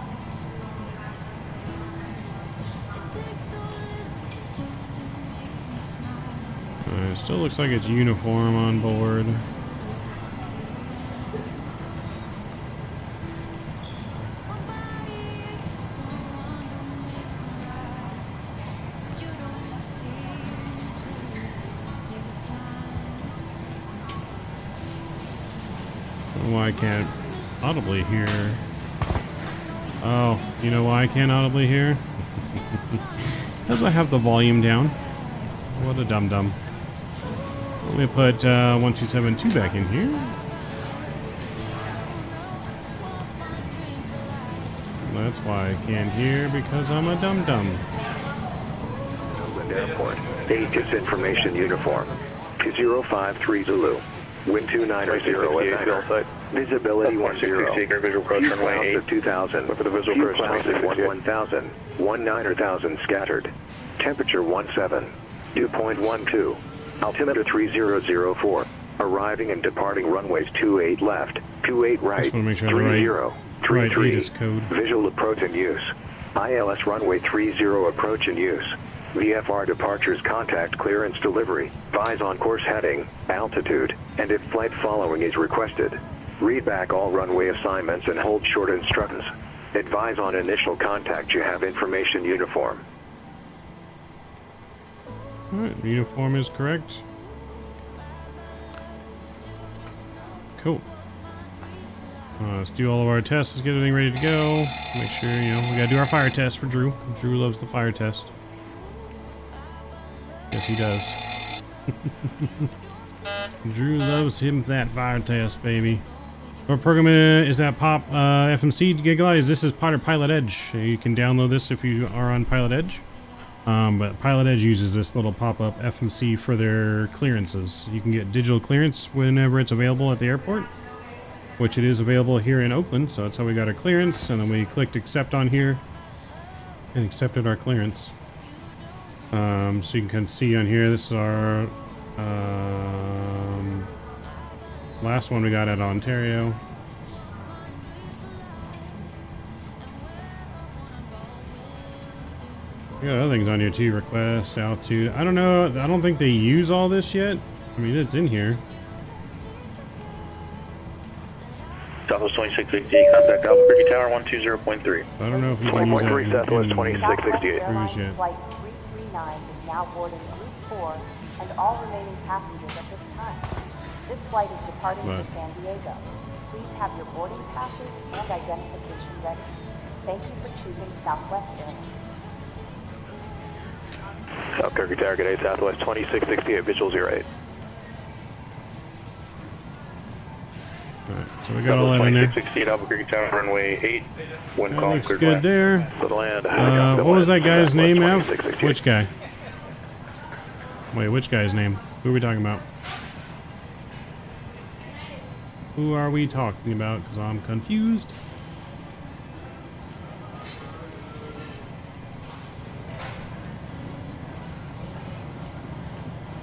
It still looks like it's uniform on board. Why I can't audibly hear. Oh, you know why I can't audibly hear? Because I have the volume down. What a dum-dum. Let me put 1272 back in here. That's why I can't hear, because I'm a dum-dum. Oakland Airport. ATIS information uniform. 20530 Zulu. Wind 290 at 9. Visibility 10. Visual approach runway 8. 2000. For the visual approach, clouds at 1000. 19,000 scattered. Temperature 17. Dew point 12. Altimeter 3004. Arriving and departing runways 28 left, 28 right, 30, 33. Visual approach in use. ILS runway 30 approach in use. VFR departures contact clearance delivery. Advise on course heading, altitude, and if flight following is requested. Read back all runway assignments and hold short instructions. Advise on initial contact you have information uniform. Alright, the uniform is correct. Cool. Let's do all of our tests. Let's get everything ready to go. Make sure, you know, we gotta do our fire test for Drew. Drew loves the fire test. Yes, he does. Drew loves him that fire test, baby. What program is that? Pop FMC Gigabyte? This is part of Pilotedge. You can download this if you are on Pilotedge. But Pilotedge uses this little pop-up FMC for their clearances. You can get digital clearance whenever it's available at the airport, which it is available here in Oakland. So that's how we got our clearance, and then we clicked accept on here and accepted our clearance. So you can see on here, this is our last one we got at Ontario. We got other things on here too. Request, altitude. I don't know. I don't think they use all this yet. I mean, it's in here. Southwest 2668, contact Albuquerque Tower 120.3. I don't know if you can use that 20.3 Southwest in 2668. Airlines Flight 339 is now boarding Group 4 and all remaining passengers at this time. This flight is departing for San Diego. Please have your boarding passes and identification ready. Thank you for choosing Southwest Airlines. Albuquerque Tower, good day, Southwest 2668, visual 08. Alright, so we got all that in there. 2668, Albuquerque Tower, runway 8. Wind That calm, looks cleared good land. there. Clear the land. What was that guy's name now? 2668. Which guy? Wait, which guy's name? Who are we talking about? Who are we talking about? Because I'm confused.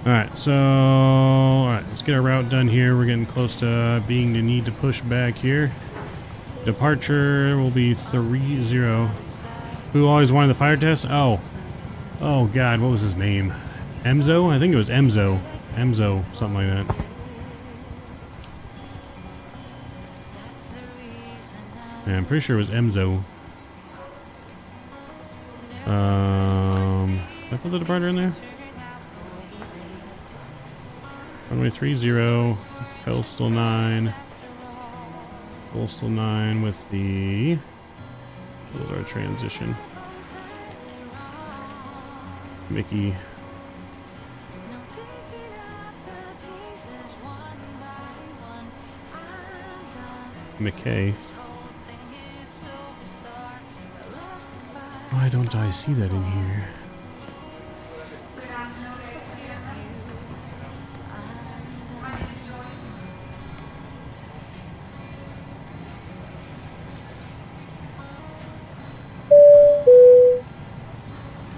Alright, so let's get our route done here. We're getting close to being the need to push back here. Departure will be 30. Who always wanted the fire test? Oh god, what was his name? Emzo? I think it was Emzo. Emzo, something like that. Yeah, I'm pretty sure it was Emzo. Did I put the departure in there? Runway 30, Coastal 9. Coastal 9 with the... What was our transition? Mickey. McKay. Why don't I see that in here?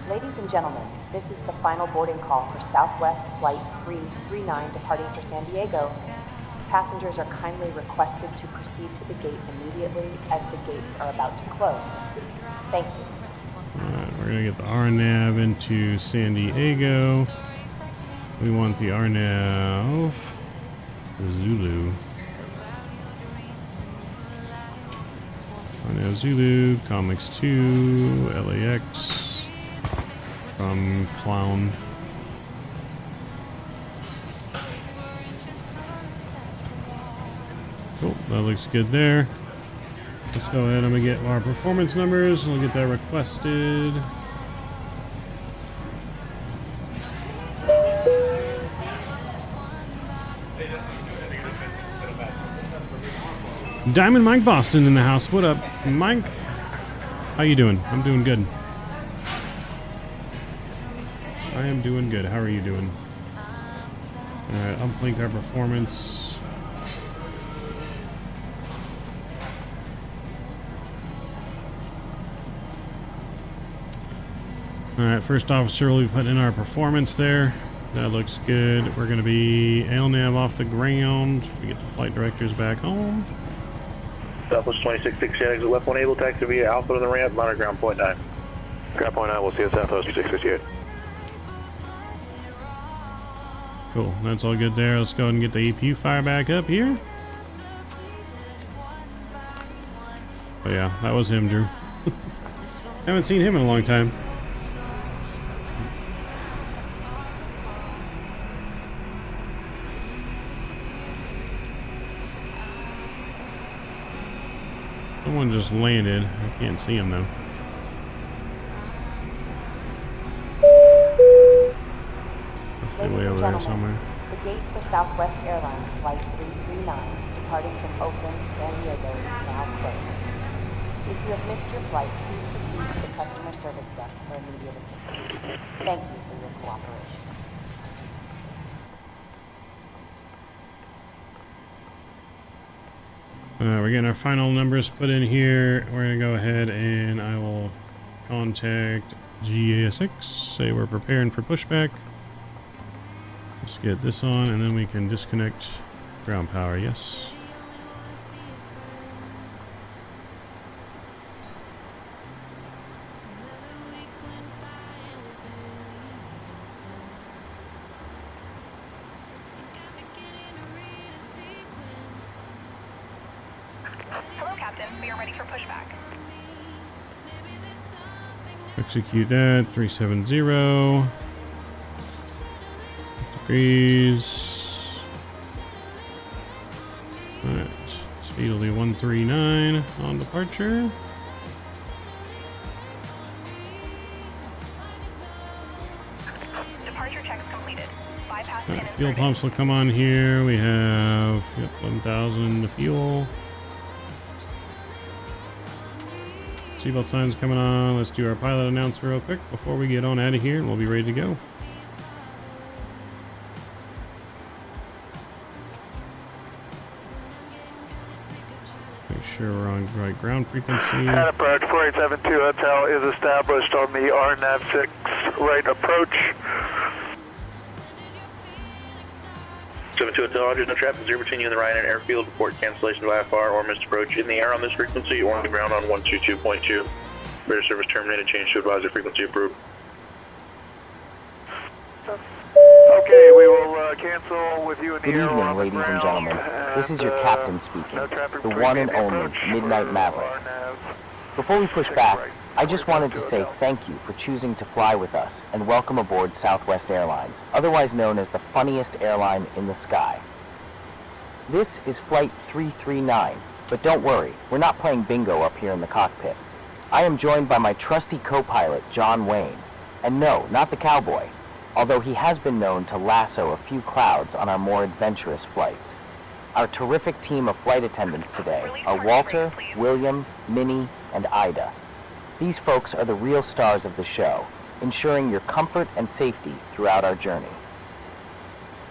Ladies and gentlemen, this is the final boarding call for Southwest Flight 339 departing for San Diego. Passengers are kindly requested to proceed to the gate immediately as the gates are about to close. Thank you. Alright, we're gonna get the RNAV into San Diego. We want the RNAV Zulu. RNAV Zulu, Comics 2, LAX. From Clown. Cool, that looks good there. Let's go ahead and get our performance numbers. We'll get that requested. Diamond Mike Boston in the house. What up, Mike? How you doing? I'm doing good. I am doing good. How are you doing? Alright, uplink our performance. Alright, first officer will be putting in our performance there. That looks good. We're going to be ALNAV off the ground. We get the flight directors back home. Southwest 2668, exit left 1 able, taxi via Alpha to the ramp, monitor ground point 9. Ground point 9, we'll see you at Southwest 2668. Cool, that's all good there. Let's go ahead and get the APU fire back up here. Oh yeah, that was him, Drew. Haven't seen him in a long time. Someone just landed. I can't see him though. Way over there somewhere. The gate for Southwest Airlines Flight 339, departing from Oakland to San Diego, is now closed. If you have missed your flight, please proceed to the customer service desk for immediate assistance. Thank you for your cooperation. We're getting our final numbers put in here. We're going to go ahead and I will contact GASX, say we're preparing for pushback. Let's get this on and then we can disconnect ground power. Yes. Hello, Captain. We are ready for pushback. Execute that. 370 degrees. Alright. Speed will be 139 on departure. Departure checks completed. Bypass Right, fuel pumps will come on here. We have 1,000 to fuel. Seatbelt signs coming on. Let's do our pilot announcement real quick before we get on out of here, and we'll be ready to go. Make sure we're on right ground frequency. At approach 4872 Hotel is established on the RNAV6 right approach. 72 Hotel, Roger, no traffic, 0 between you and the Ryan and airfield. Report cancellation of IFR or missed approach in the air on this frequency or on the ground on 122.2. Radar service terminated, change to advisory frequency approved. Okay, we will cancel with you in the Good air evening, on the ladies and ground, gentlemen. This is your captain speaking, the one and only Midnight Maverick. Before we push back, I just wanted to say thank you for choosing to fly with us and welcome aboard Southwest Airlines, otherwise known as the funniest airline in the sky. This is Flight 339, but don't worry, we're not playing bingo up here in the cockpit. I am joined by my trusty co-pilot, John Wayne, and no, not the cowboy, although he has been known to lasso a few clouds on our more adventurous flights. Our terrific team of flight attendants today are Walter, William, Minnie, and Ida. These folks are the real stars of the show, ensuring your comfort and safety throughout our journey.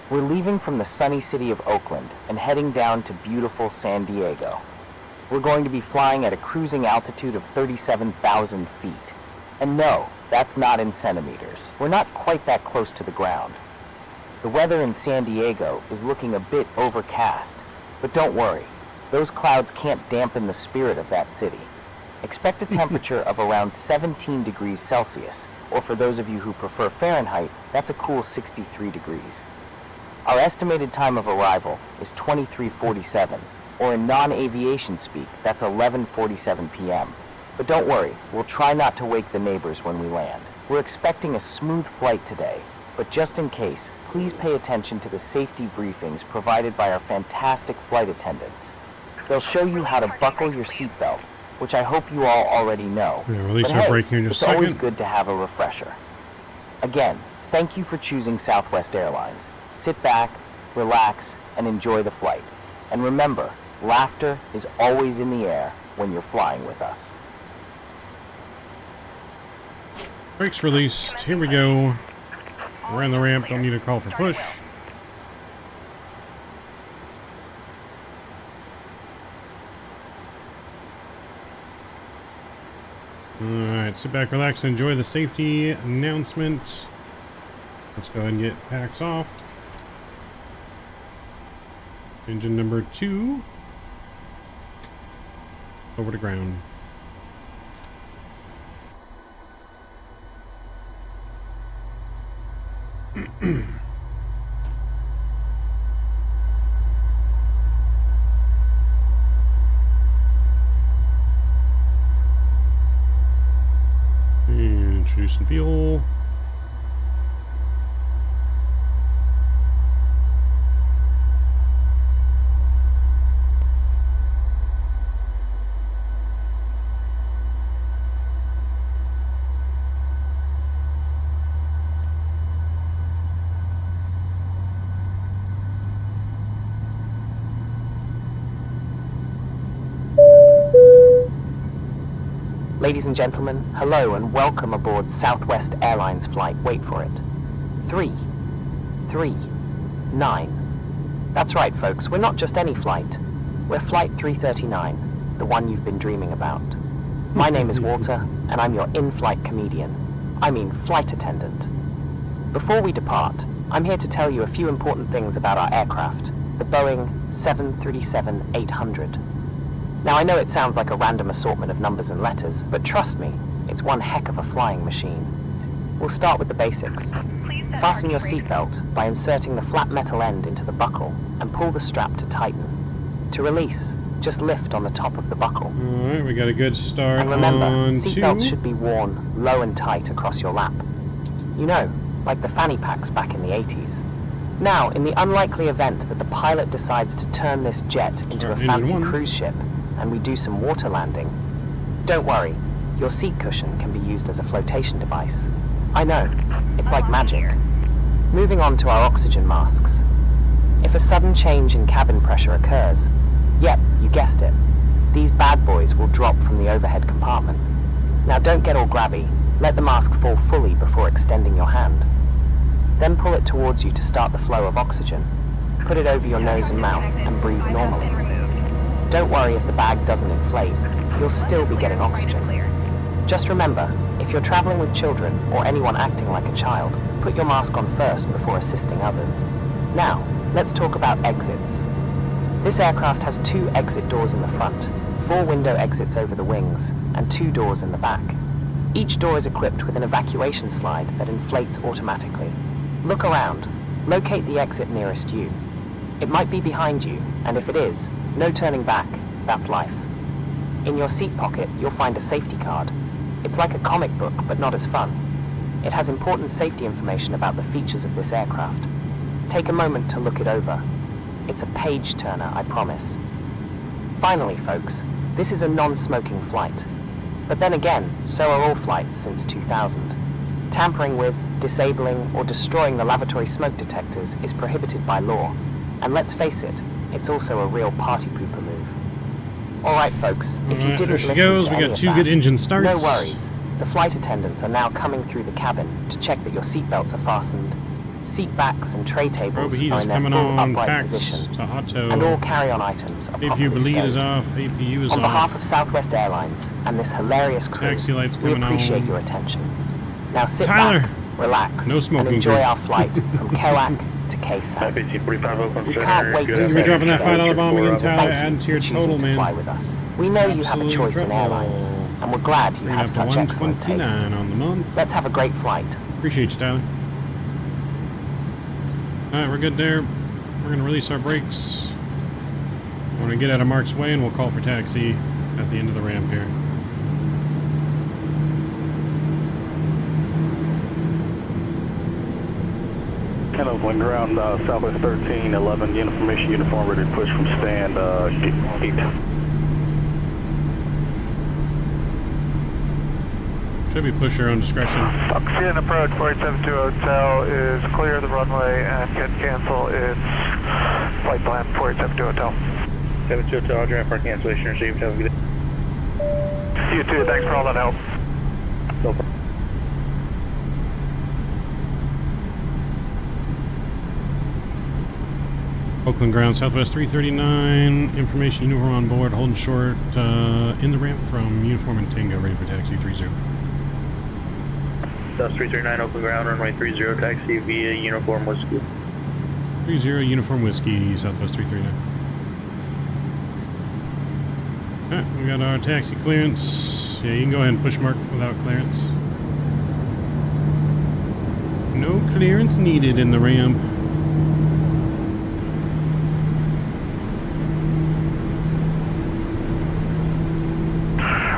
We're leaving from the sunny city of Oakland and heading down to beautiful San Diego. We're going to be flying at a cruising altitude of 37,000 feet. And no, that's not in centimeters. We're not quite that close to the ground. The weather in San Diego is looking a bit overcast, but don't worry, those clouds can't dampen the spirit of that city. Expect a temperature of around 17 degrees Celsius, or for those of you who prefer Fahrenheit, that's a cool 63 degrees. Our estimated time of arrival is 23:47, or in non-aviation speak, that's 11:47 p.m. But don't worry, we'll try not to wake the neighbors when we land. We're expecting a smooth flight today, but just in case, please pay attention to the safety briefings provided by our fantastic flight attendants. They'll show you how to buckle your seatbelt, which I hope you all already know. Yeah, release but our hey, brake here in just it's a always second. good to have a refresher. Again, thank you for choosing Southwest Airlines. Sit back, relax, and enjoy the flight. And remember, laughter is always in the air when you're flying with us. Brakes released. Here we go. We're in the ramp. Don't need a call for push. Alright, sit back, relax, and enjoy the safety announcement. Let's go ahead and get packs off. Engine number 2. Over to ground. And introducing fuel. Ladies and gentlemen, hello and welcome aboard Southwest Airlines flight, wait for it, 339. That's right, folks, we're not just any flight. We're Flight 339, the one you've been dreaming about. My name is Walter, and I'm your in-flight comedian. I mean, flight attendant. Before we depart, I'm here to tell you a few important things about our aircraft, the Boeing 737-800. Now, I know it sounds like a random assortment of numbers and letters, but trust me, it's one heck of a flying machine. We'll start with the basics. Fasten your seatbelt by inserting the flat metal end into the buckle and pull the strap to tighten. To release, just lift on the top of the buckle. Alright, we got a good start. And remember, on seatbelts 2. should be worn low and tight across your lap. You know, like the fanny packs back in the 80s. Now, in the unlikely event that the pilot decides to turn this jet into a fancy cruise ship and we do some water landing, don't worry, your seat cushion can be used as a flotation device. I know, it's like magic. Moving on to our oxygen masks. If a sudden change in cabin pressure occurs, yep, you guessed it, these bad boys will drop from the overhead compartment. Now don't get all grabby, let the mask fall fully before extending your hand. Then pull it towards you to start the flow of oxygen. Put it over your nose and mouth and breathe normally. Don't worry if the bag doesn't inflate, you'll still be getting oxygen. Just remember, if you're traveling with children or anyone acting like a child, put your mask on first before assisting others. Now, let's talk about exits. This aircraft has 2 exit doors in the front, 4 window exits over the wings, and 2 doors in the back. Each door is equipped with an evacuation slide that inflates automatically. Look around. Locate the exit nearest you. It might be behind you, and if it is, no turning back. That's life. In your seat pocket, you'll find a safety card. It's like a comic book, but not as fun. It has important safety information about the features of this aircraft. Take a moment to look it over. It's a page-turner, I promise. Finally, folks, this is a non-smoking flight. But then again, so are all flights since 2000. Tampering with, disabling, or destroying the lavatory smoke detectors is prohibited by law. And let's face it, it's also a real party pooper move. Alright, folks, if you didn't listen to We any got of 2 that, good engine starts. no worries. The flight attendants are now coming through the cabin to check that your seatbelts are fastened. Seat backs and tray tables are in their full upright position, and all carry-on items are properly bleed is stowed. off, APU is On off. behalf of Southwest Airlines and this hilarious crew, Taxi lights we coming appreciate on. your attention. Now sit Tyler, back, relax, no smoking and enjoy group. our flight from KOAK to KSAN. We can't wait to You're serve dropping you that today. $5 bomb again, Tyler, Thank adding you to your for choosing total, to man. fly with us. We know you have a Absolute choice in incredible. airlines, and we're glad you Bringing have up to such excellent taste. 129 on the month. Let's have a great flight. Appreciate you, Tyler. Alright, we're good there. We're going to release our brakes. We're going to get out of Mark's way and we'll call for taxi at the end of the ramp here. Oakland ground, Southwest 1311, uniform ready to push from stand, gate 8. Should be push your own discretion. Oxygen approach 472 Hotel is clear of the runway and can cancel its flight plan 472 Hotel. 72 Hotel, Roger, ramp park cancellation received. Have a good day. You too, thanks for all that help. No problem. Oakland ground, Southwest 339. Information, uniform on board, holding short in the ramp from uniform and Tango, ready for taxi 30. South 339 Oakland ground, runway 30, taxi via uniform whiskey. 30 uniform whiskey, Southwest 339. Alright, we got our taxi clearance. Yeah, you can go ahead and push Mark without clearance. No clearance needed in the ramp.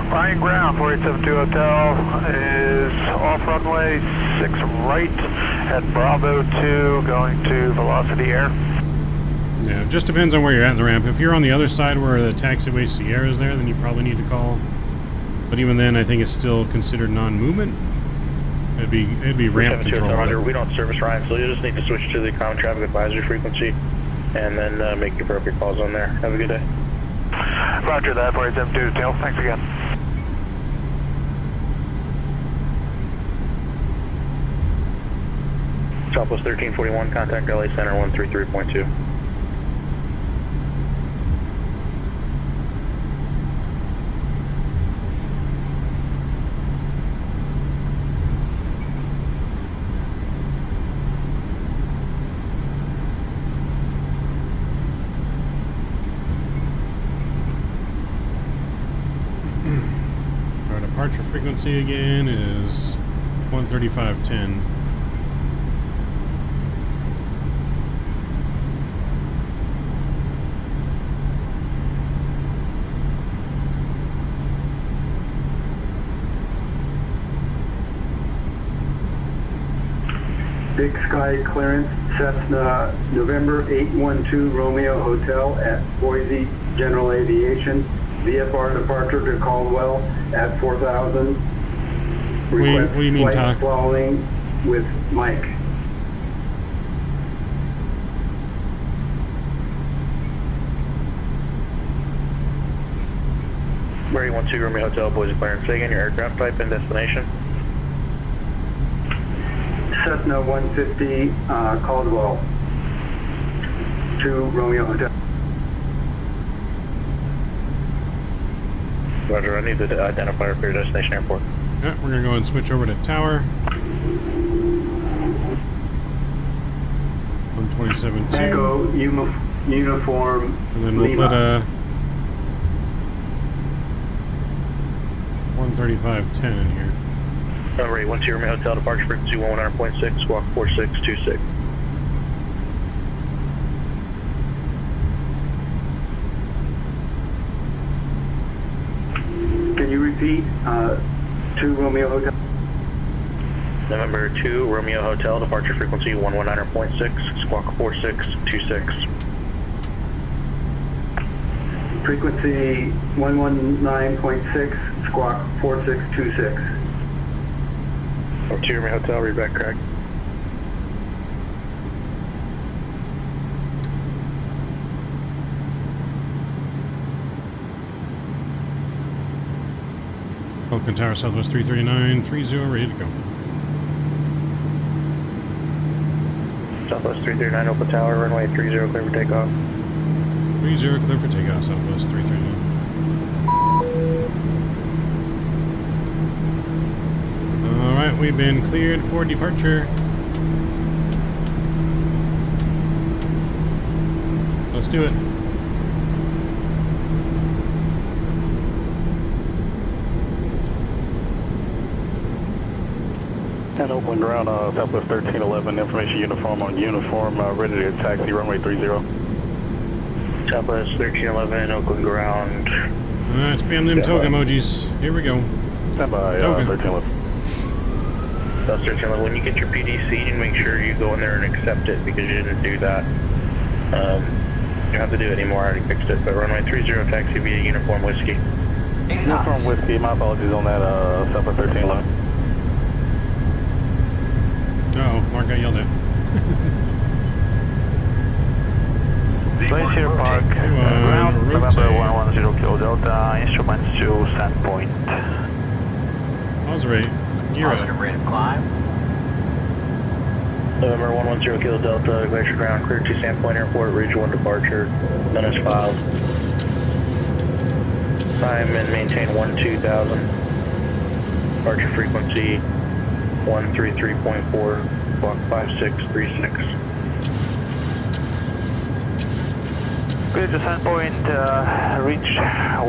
Flying ground 4872 Hotel is off runway 6 right at Bravo 2 going to Velocity Air. Yeah, it just depends on where you're at in the ramp. If you're on the other side where the taxiway Sierra is there, then you probably need to call. But even then, I think it's still considered non-movement. It'd be ramp control. Roger, we don't service Ryan, so you just need to switch to the common traffic advisory frequency and then make the appropriate calls on there. Have a good day. Roger that, 4872 Hotel. Thanks again. Southwest 1341, contact LA Center 133.2. Our departure frequency again is 135.10. Big Sky clearance, Cessna November 812 Romeo Hotel at Boise General Aviation. VFR departure to Caldwell at 4,000. What do you mean, flight Todd? following with Mike. Murray 12 Romeo Hotel, Boise clearance. Say again your aircraft type and destination. Cessna 150 Caldwell to Romeo Hotel. Roger, I need the identifier for your destination airport. Yeah, we're gonna go and switch over to tower. 127.2. Echo uniform. And then we'll Lima. put 135.10 in here. Number 12 Romeo Hotel, departure frequency 119.6, squawk 4626. Can you repeat? 2 Romeo Hotel. November 2 Romeo Hotel, departure frequency 119.6, squawk 4626. Frequency 119.6, squawk 4626. Over to Romeo Hotel, read back correct. Oakland Tower, Southwest 339.30, ready to go. Southwest 339, Oakland Tower, runway 30, clear for takeoff. 30, clear for takeoff, Southwest 339. Alright, we've been cleared for departure. Let's do it. And Oakland ground, Southwest 1311, information uniform on uniform, ready to taxi, runway 30. Southwest 1311, Oakland ground. Alright, spam them token emojis. Here we go. Stand by, 1311. Southwest 1311, when you get your PDC, make sure you go in there and accept it because you didn't do that. You don't have to do it anymore, I already fixed it, but runway 30, taxi via uniform whiskey. Uniform whiskey, my apologies on that, Southwest 1311. Uh-oh, Mark got yelled at. Place here, park. Ground, November 110 Kilo Delta, instruments to Sandpoint. Pause rate. Gear up. Positive rate of climb. November 110 Kilo Delta, Glacier Ground, clear to Sandpoint Airport, Region 1 departure, minutes filed. Time and maintain 12,000. Departure frequency 133.4, block 5636. Clear to Sandpoint, reach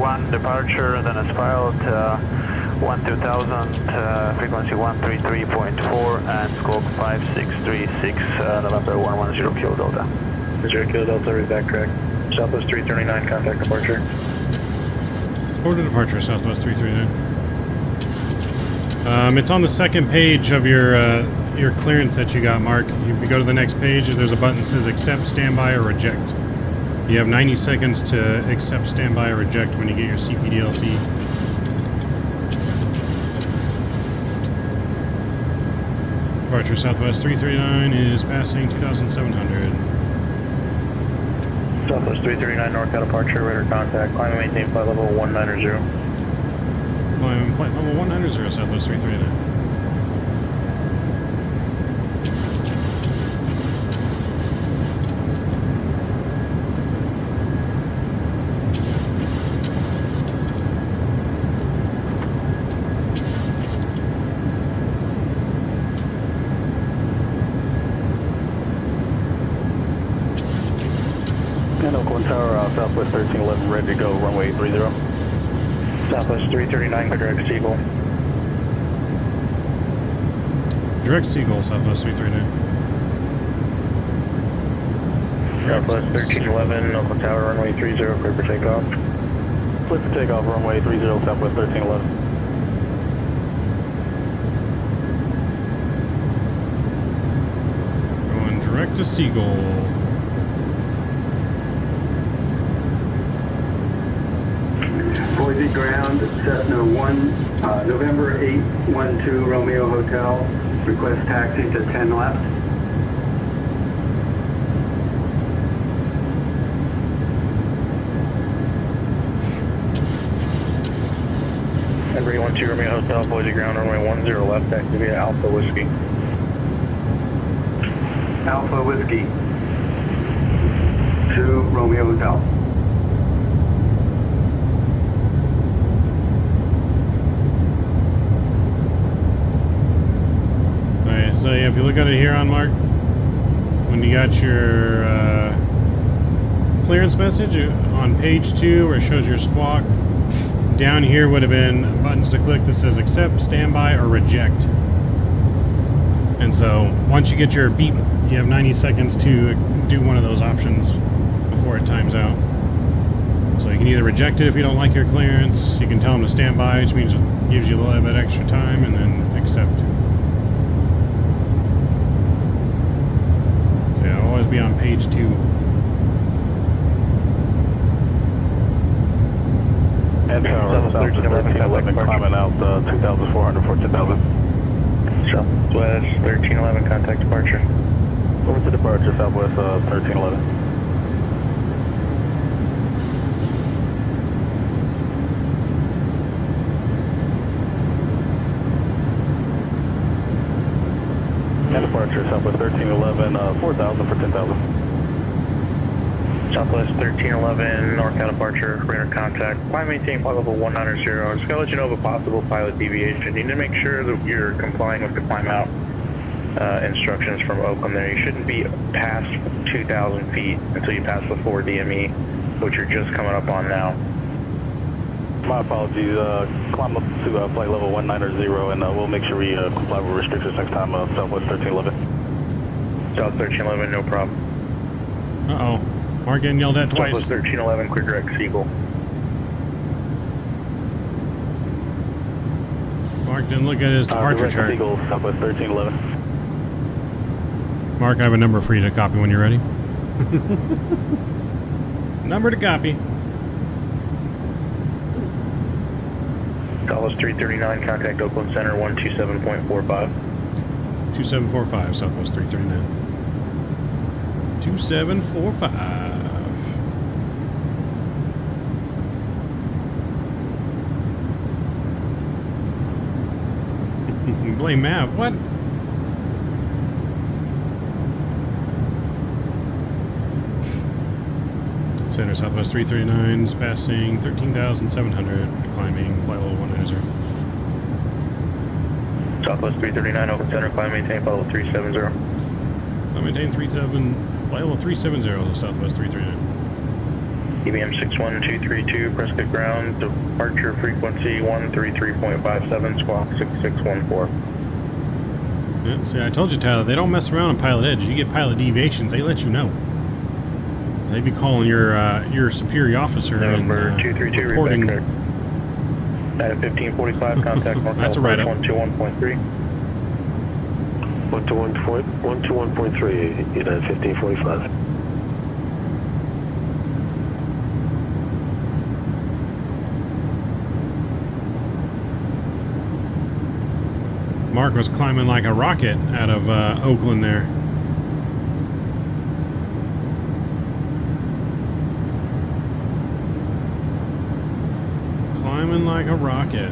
1 departure, then as filed, 12,000, frequency 133.4, and scope 5636, November 110 Kilo Delta. 0 Kilo Delta, read back correct. Southwest 339, contact departure. Order departure, Southwest 339. It's on the second page of your clearance that you got, Mark. If you go to the next page, there's a button that says accept, standby, or reject. You have 90 seconds to accept, standby, or reject when you get your CPDLC. Departure Southwest 339 is passing 2,700. Southwest 339, northbound departure, radar contact, climb and maintain flight level 190. Climb flight level 190, Southwest 339. And Oakland Tower, Southwest 1311, ready to go, runway 30. Southwest 339, direct Seagull. Direct Seagull, Southwest 339. Southwest 1311, Oakland Tower, runway 30, clear for takeoff. Clear for takeoff, runway 30, Southwest 1311. Going direct to Seagull. Boise ground, Cessna 1, November 812 Romeo Hotel. Request taxi to 10 left. Denver 812 Romeo Hotel, Boise ground, runway 10 left, taxi via Alpha Whiskey. Alpha Whiskey to Romeo Hotel. Alright, so yeah, if you look at it here on Mark, when you got your clearance message on page 2 where it shows your squawk, down here would have been buttons to click that says accept, standby, or reject. And so once you get your beep, you have 90 seconds to do one of those options before it times out. So you can either reject it if you don't like your clearance, you can tell them to stand by, which means it gives you a little bit extra time, and then accept. So yeah, always be on page 2. And Southwest 1311, climbing out 2,400 for 10,000. Southwest 1311, contact departure. Over to departure, Southwest 1311. And departure, Southwest 1311, 4,000 for 10,000. Southwest 1311, NorCal departure, radar contact. Climb maintain flight level 190. I'm just going to let you know of a possible pilot deviation. You need to make sure that you're complying with the climb out instructions from Oakland there. You shouldn't be past 2,000 feet until you pass the 4 DME, which you're just coming up on now. My apologies. Climb up to flight level 190, and we'll make sure we comply with restrictions next time. Southwest 1311. South 1311, no problem. Uh-oh. Mark getting yelled at twice. Southwest 1311, clear direct Seagull. Mark didn't look at his departure chart. Seagull, Southwest 1311. Mark, I have a number for you to copy when you're ready. Number to copy. Southwest 339, contact Oakland Center 127.45. 2745, Southwest 339. 2745. Blame Matt. What? Center Southwest 339 is passing 13,700, climbing flight level 190. Southwest 339, Oakland Center, climb maintain flight level 370. Climb maintain flight level 370 to Southwest 339. EBM 61232, Prescott ground, departure frequency 133.57, squawk 6614. Yeah, see, I told you, Tyler, they don't mess around on Pilotedge. You get pilot deviations, they let you know. They'd be calling your superior officer Number and 232, reporting. at 1545, contact North That's a write-up. 121.3. 121.3, United 1545. Mark was climbing like a rocket out of Oakland there. Climbing like a rocket.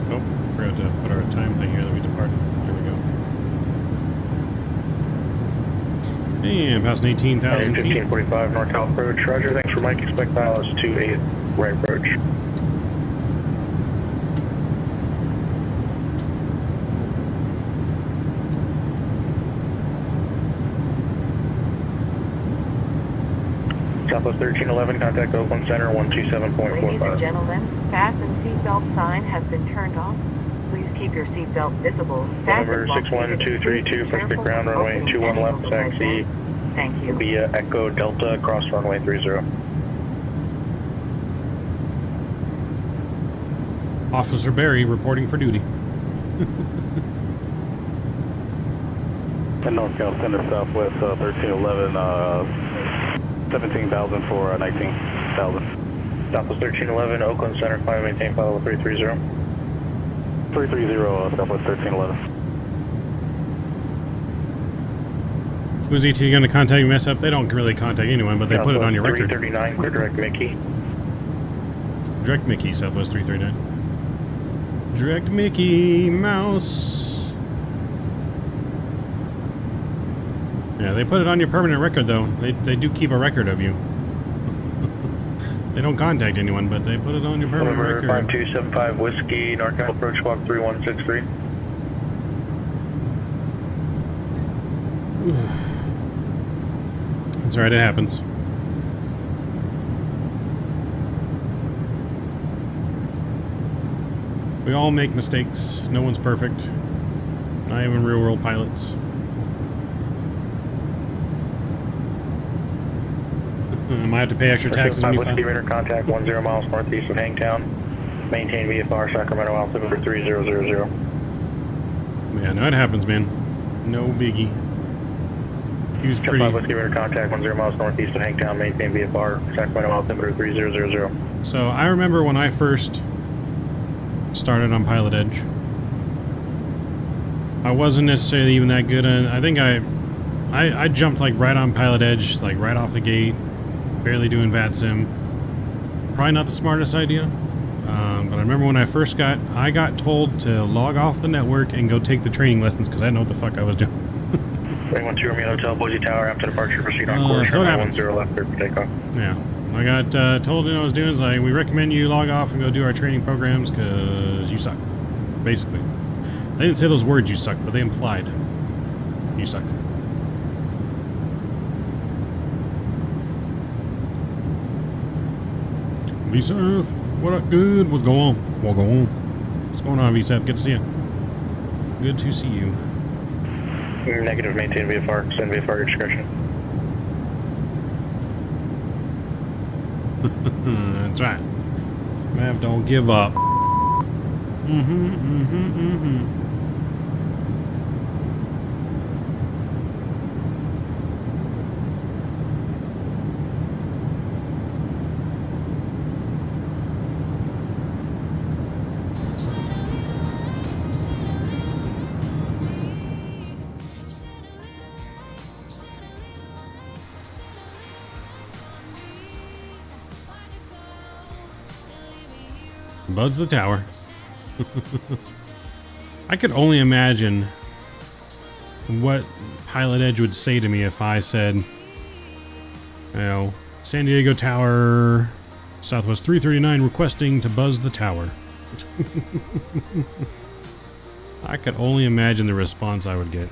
Oh, forgot to put our time thing here that we departed. Here we go. And passing 18,000 feet. 1545 NorCal approach. Roger, thanks for Mike. Expect pilots 28 right approach. Southwest 1311, contact Oakland Center 127.45. Ladies and gentlemen, fasten seatbelt sign has been turned off. Please keep your seatbelt visible. Number 61232, push to ground runway 21 left, taxi. Thank you. Via Echo Delta, cross runway 30. Officer Barry reporting for duty. NorCal Center Southwest 1311, 17,000 for 19,000. Southwest 1311, Oakland Center, climb maintain flight level 330. 330, Southwest 1311. Who's ET going to contact you, mess up? They don't really contact anyone, but they put it on your record. 339, clear direct Mickey. Direct Mickey, Southwest 339. Direct Mickey Mouse. Yeah, they put it on your permanent record, though. They do keep a record of you. They don't contact anyone, but they put it on your permanent record. 5275 Whiskey, NorCal approach walk 3163. That's alright, it happens. We all make mistakes. No one's perfect. Not even real-world pilots. I might have to pay extra taxes to be fine. Radar contact 10 miles northeast of Hangtown. Maintain VFR Sacramento altimeter 3000. Yeah, no, it happens, man. No biggie. He was pretty... Radar contact 10 miles northeast of Hangtown. Maintain VFR Sacramento altimeter 3000. So I remember when I first started on Pilotedge, I wasn't necessarily even that good at... I think I jumped like right on Pilotedge, like right off the gate. Barely doing VATSIM. Probably not the smartest idea. But I remember when I first I got told to log off the network and go take the training lessons because I didn't know what the fuck I was doing. 312 Romeo Hotel, Boise Tower, after departure, proceed on course. So what happens? 10 left, clear for takeoff. Yeah. I got told what I was doing. It's like, we recommend you log off and go do our training programs because you suck. Basically. They didn't say those words, you suck, but they implied you suck. VSF, what up? Good. What's going on? What's going on? What's going on, VSF? Good to see you. Good to see you. Negative, maintain VFR, send VFR discretion. That's right. Mav, don't give up. Buzz the tower. I could only imagine what Pilotedge would say to me if I said, you know, San Diego Tower, Southwest 339 requesting to buzz the tower. I could only imagine the response I would get.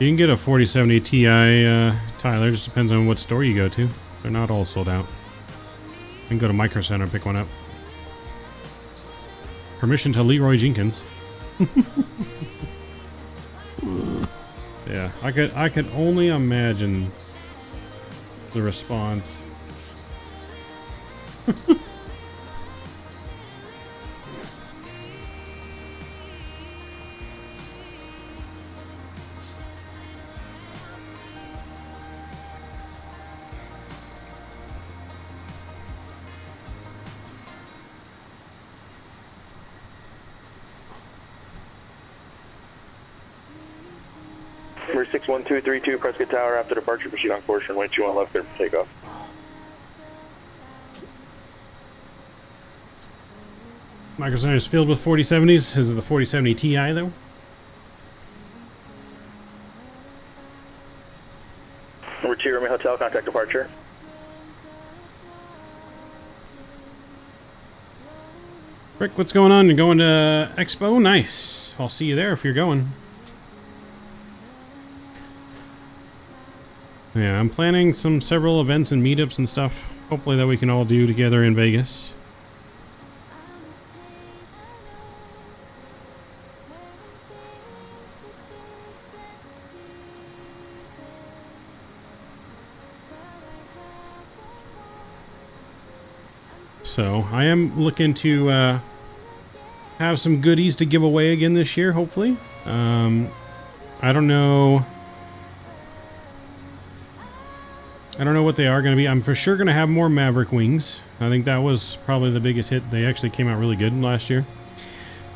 You can get a 4070 Ti, Tyler. Just depends on what store you go to. They're not all sold out. You can go to Micro Center and pick one up. Permission to Leroy Jenkins. Yeah, I could only imagine the response. Number 61232, Prescott Tower, after departure, proceed on course, runway 21 left, there for takeoff. Micro Center is filled with 4070s. This is the 4070 Ti though. Number 2, Romeo Hotel, contact departure. Rick, what's going on? You're going to Expo? Nice. I'll see you there if you're going. Yeah, I'm planning several events and meetups and stuff. Hopefully that we can all do together in Vegas. So I am looking to have some goodies to give away again this year, hopefully. I don't know what they are going to be. I'm for sure going to have more Maverick wings. I think that was probably the biggest hit. They actually came out really good last year.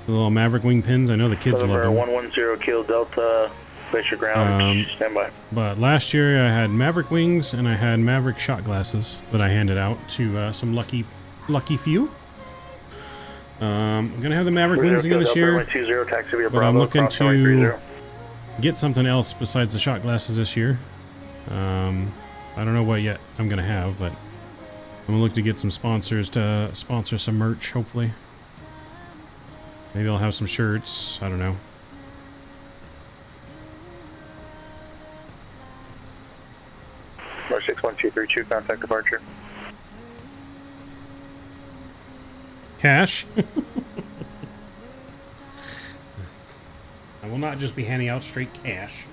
The little Maverick wing pins. I know the kids love them. 110 Kilo Delta, place your ground, stand by. But last year I had Maverick wings and I had Maverick shot glasses that I handed out to some lucky few. I'm going to have the Maverick wings again this year. But I'm looking to get something else besides the shot glasses this year. I don't know what yet I'm going to have, but I'm going to look to get some sponsors to sponsor some merch, hopefully. Maybe I'll have some shirts. I don't know. Number 61232, contact departure. Cash. I will not just be handing out straight cash.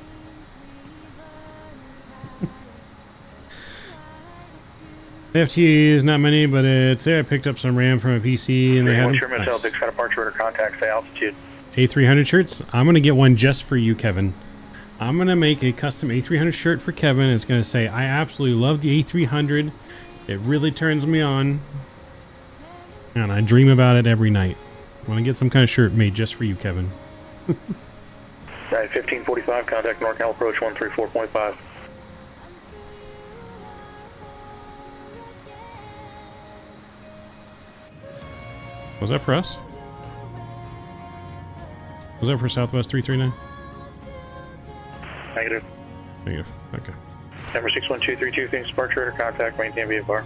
FT is not many, but it's there. I picked up some RAM from a PC and they had them. Nice. Departure contact, say altitude. A300 shirts. I'm going to get one just for you, Kevin. I'm going to make a custom A300 shirt for Kevin. It's going to say, I absolutely love the A300. It really turns me on. And I dream about it every night. I want to get some kind of shirt made just for you, Kevin. Right, 1545, contact NorCal approach 134.5. Was that for us? Was that for Southwest 339? Negative. Negative. Okay. Number 61232, things departure, contact, maintain VFR.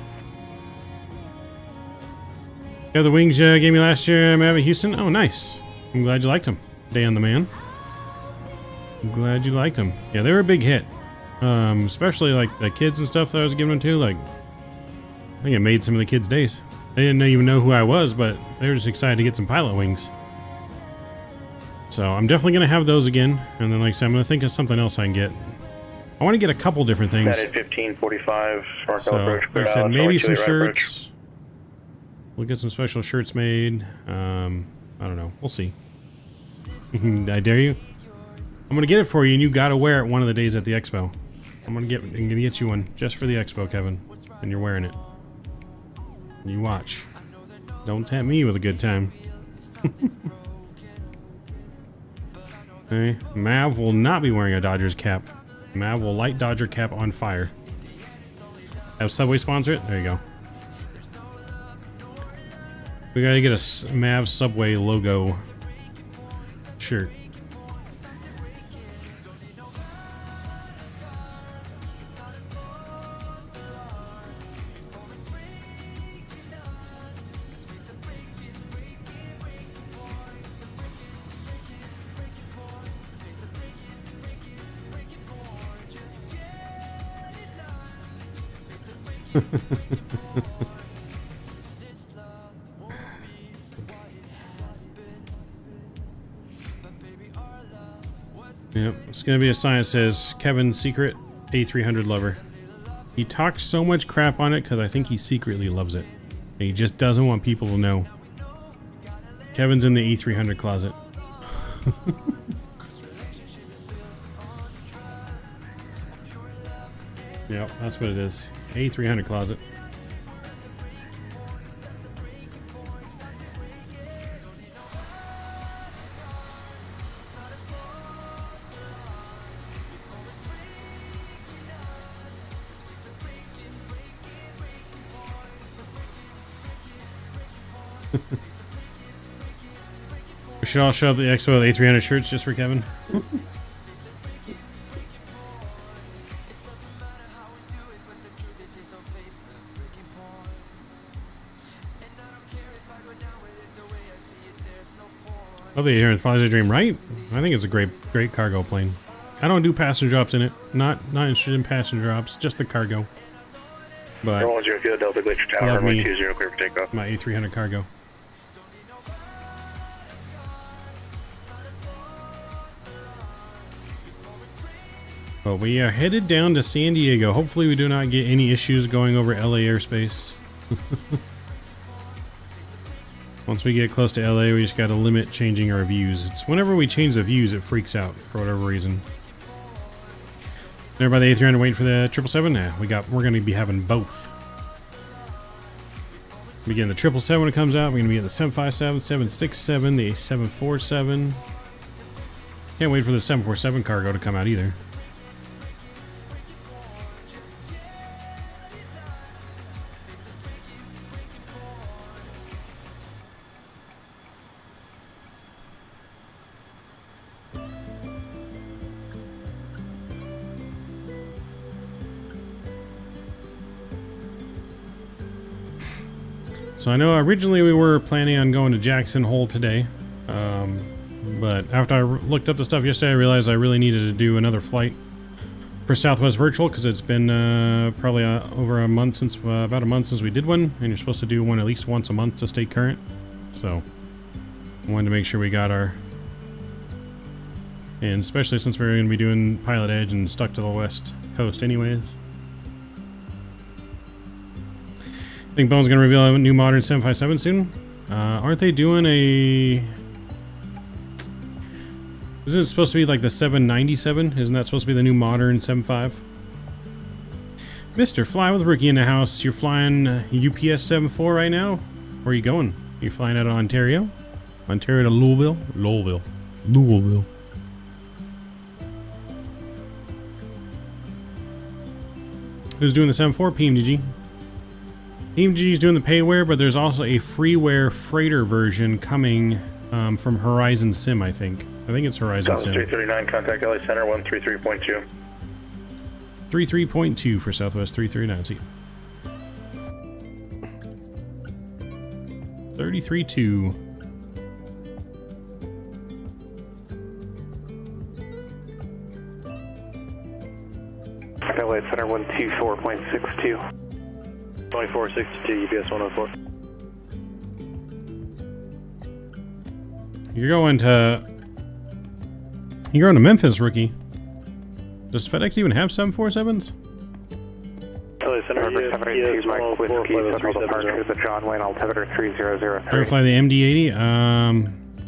Yeah, the wings you gave me last year, I'm at Houston. Oh, nice. I'm glad you liked them. Dan the man. I'm glad you liked them. Yeah, they were a big hit. Especially like the kids and stuff that I was giving them to. Like, I think it made some of the kids' days. They didn't even know who I was, but they were just excited to get some pilot wings. So I'm definitely going to have those again. And then, like I said, I'm going to think of something else I can get. I want to get a couple different things. That is 1545, so, like I said, maybe some shirts. We'll get some special shirts made. I don't know. We'll see. I dare you. I'm going to get it for you, and you got to wear it one of the days at the expo. I'm going to get you one just for the expo, Kevin. And you're wearing it. You watch. Don't tempt me with a good time. Okay. Mav will not be wearing a Dodgers cap. Mav will light Dodger cap on fire. Have Subway sponsor it? There you go. We gotta get a Mav Subway logo shirt. Yep, it's gonna be a sign that says Kevin Secret A300 lover. He talks so much crap on it because I think he secretly loves it. And he just doesn't want people to know. Kevin's in the E300 closet. Yep, that's what it is. A300 closet. We should all show up at the expo with A300 shirts just for Kevin. Love the 800 flies a dream, right? I think it's a great cargo plane. I don't do passenger drops in it. Not interested in passenger drops, just the cargo. But Roll 0 Kilo Delta Glacier Tower, runway 20 clear for takeoff. My A300 cargo. But we are headed down to San Diego. Hopefully we do not get any issues going over LA airspace. Once we get close to LA, we just got to limit changing our views. It's whenever we change the views, it freaks out for whatever reason. There by the A300 waiting for the 777? Nah, we're going to be having both. We get the 777 when it comes out. We're going to be in the 757, 767, the 747. Can't wait for the 747 cargo to come out either. So I know originally we were planning on going to Jackson Hole today, but after I looked up the stuff yesterday, I realized I really needed to do another flight for Southwest Virtual because it's been probably over a month since, about a month since we did one, and you're supposed to do one at least once a month to stay current. So I wanted to make sure we got our, and especially since we're going to be doing Pilotedge and stuck to the West Coast anyways. I think Bone's going to reveal a new modern 757 soon. Aren't they doing a... Isn't it supposed to be like the 797? Isn't that supposed to be the new modern 75? Mr. Fly with Rookie in the house. You're flying UPS 74 right now? Where are you going? You're flying out of Ontario? Ontario to Louisville? Louisville. Who's doing the 74? PMDG. PMDG is doing the payware, but there's also a freeware freighter version coming from Horizon Sim, I think. I think it's Horizon Sim. 339, contact LA Center 133.2. 33.2 for Southwest 339. See. 33.2. LA Center 124.62. 2462 UPS 104. You're going to Memphis, Rookie. Does FedEx even have 747s? LA Center 782 Mike Whiskey, Central Departure, the John Wayne Altimeter 3003. Ever fly the MD-80?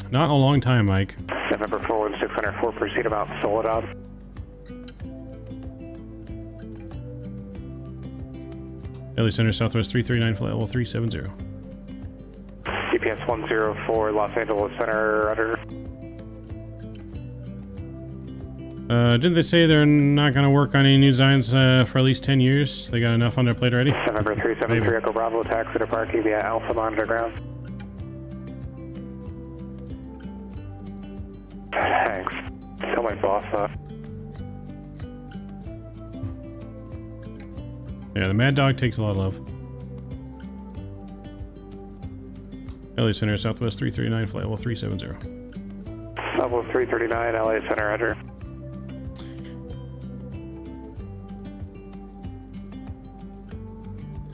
Not in a long time, Mike. November 41604, proceed about Soledad. LA Center Southwest 339, flight level 370. UPS 104, Los Angeles Center, rudder. Didn't they say they're not going to work on any new designs for at least 10 years? They got enough on their plate already? November 373, Echo Bravo, taxi to parking via Alpha Monitor ground. Thanks. Tell my boss that. Yeah, the Mad Dog takes a lot of love. LA Center, Southwest 339, flight level 370. Level 339, LA Center, roger.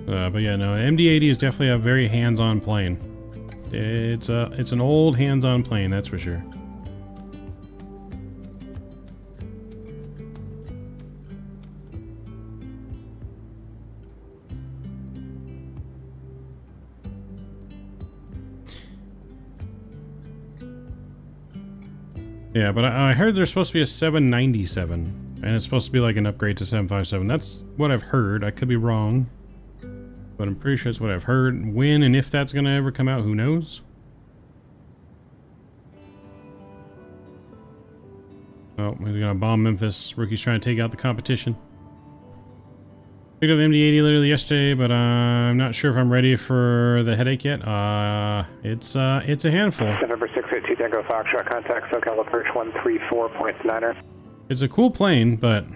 But yeah, no, MD-80 is definitely a very hands-on plane. It's an old hands-on plane, that's for sure. Yeah, but I heard there's supposed to be a 797, and it's supposed to be like an upgrade to 757. That's what I've heard. I could be wrong, but I'm pretty sure it's what I've heard. When and if that's going to ever come out, who knows? Oh, we're going to bomb Memphis. Rookie's trying to take out the competition. Picked up the MD-80 literally yesterday, but I'm not sure if I'm ready for the headache yet. It's a handful. November 682 Tango Foxtrot, contact SoCal approach 134.9er. It's a cool plane, but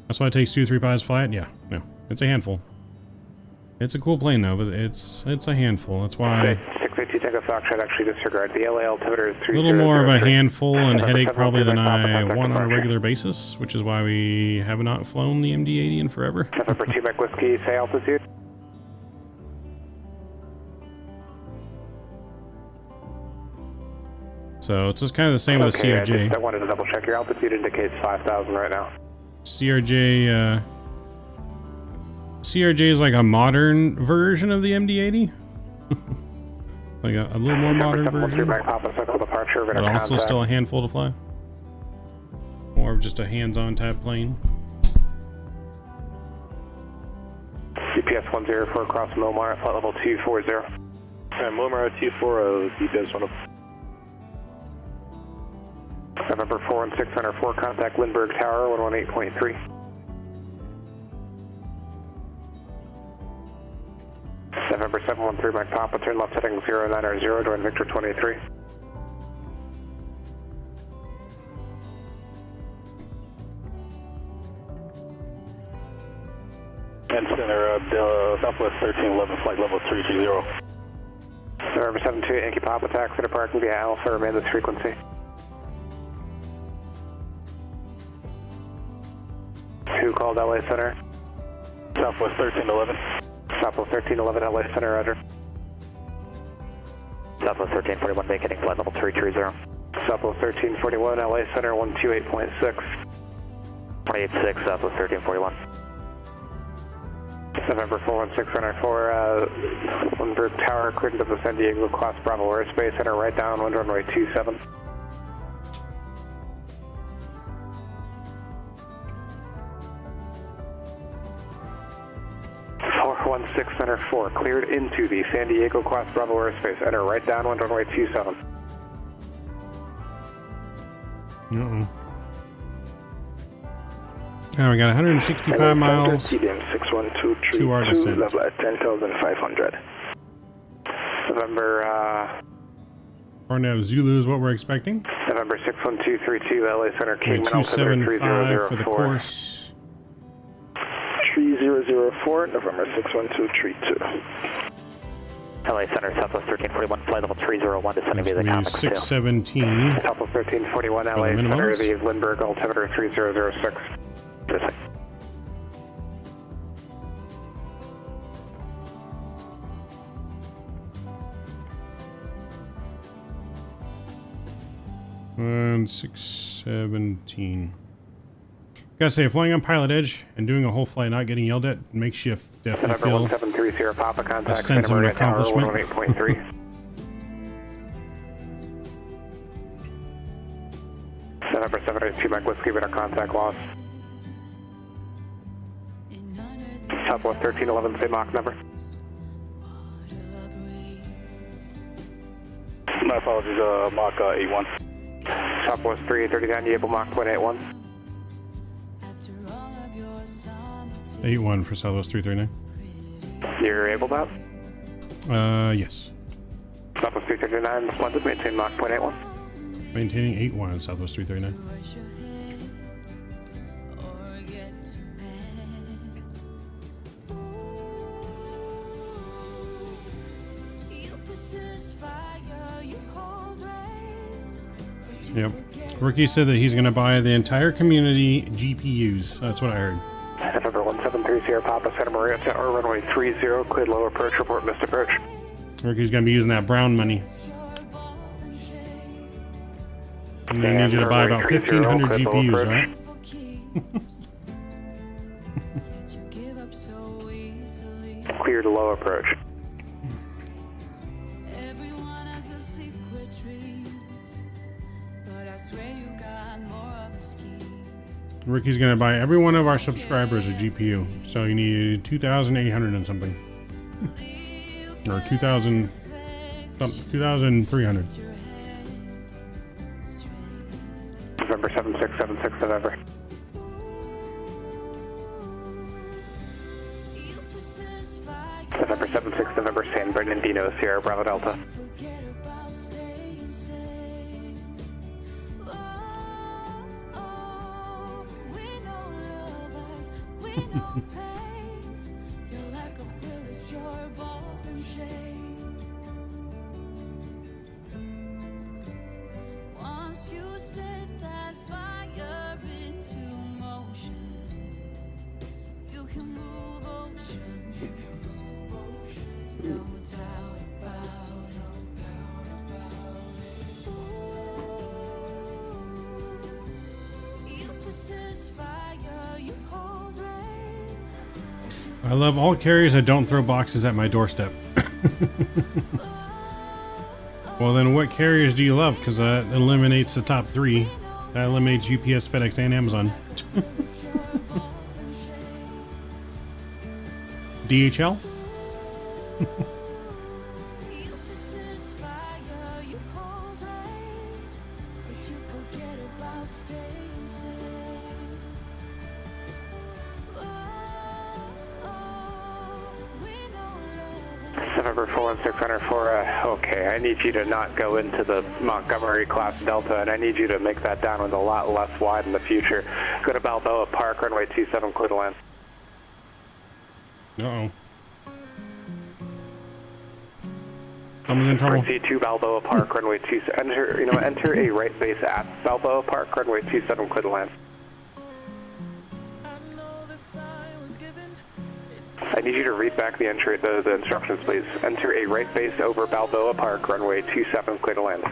that's why it takes 2 to 3 pilots to fly it. Yeah, no, it's a handful. It's a cool plane though, but it's a handful. That's why. 682 Tango Foxtrot, actually disregard. The LA altimeter is 3003. A little more of a handful and headache probably than I want on a regular basis, which is why we have not flown the MD-80 in forever. November 2 Mike Whiskey, say altitude. So it's just kind of the same with the CRJ. I wanted to double check. Your altitude indicates 5,000 right now. CRJ is like a modern version of the MD-80. Like a little more modern version. But also still a handful to fly. More of just a hands-on type plane. CPS 104 across Milmar at flight level 240. Milmar 240, CPS 104. November 4 and 604, contact Lindbergh Tower 118.3. November 713, Mike Papa, turn left heading 090, join Victor 23. And center, Southwest 1311, flight level 330. November 72, Yankee Papa, taxi to parking via Alpha, remain this frequency. Who called LA Center? Southwest 1311. Southwest 1311, LA Center, roger. Southwest 1341, vacating flight level 330. Southwest 1341, LA Center 128.6. 286, Southwest 1341. November 41694, Lindbergh Tower, cleared into the San Diego class Bravo airspace, enter right down, wind runway 27. Center 4, cleared into the San Diego class Bravo airspace. Enter right downwind runway 27. Uh-oh. Now we got 165 miles. TDM 612 to our descent. Level at 10,500. November, Cornell Zulu is what we're expecting. November 61232, LA Center, Kingman, 275 for the course. 3004, November 61232. LA Center, Southwest 1341, flight level 301, descending via the Comet 617. Southwest 1341, LA Center, the Lindbergh altimeter 3006. And 617. Gotta say, flying on Pilotedge and doing a whole flight not getting yelled at makes you definitely feel 1730 Papa, contact a sense of an accomplishment. 118.3. November 782 Mike Whiskey, radar contact loss. Southwest 1311, say Mach number. My apologies, Mach 81. Southwest 3839, you able Mach 0.81? 81 for Southwest 339. You're able that? Yes. Southwest 339, splendid, maintain Mach 0.81. Maintaining 81 on Southwest 339. Yep. Ricky said that he's going to buy the entire community GPUs. That's what I heard. November 1730 Papa, Santa Maria, Tower, runway 30, cleared low approach, report missed approach. Ricky's going to be using that brown money. And they need you to buy about 1,500 GPUs, right? Cleared low approach. Ricky's going to buy every one of our subscribers a GPU. So you need 2,800 and something. Or 2,000... 2,300. November 7676, November. November 76, November San Bernardino, Sierra Bravo Delta. I love all carriers that don't throw boxes at my doorstep. Well, then what carriers do you love? Because that eliminates the top three. That eliminates UPS, FedEx, and Amazon. DHL? November 41604, okay, I need you to not go into the Montgomery class Delta, and I need you to make that down with a lot less wide in the future. Go to Balboa Park, runway 27, clear to land. Uh-oh. Someone's in trouble. Proceed to Balboa Park, runway 27, enter a right base at Balboa Park, runway 27, clear to land. I need you to read back the instructions, please. Enter a right base over Balboa Park, runway 27, clear to land.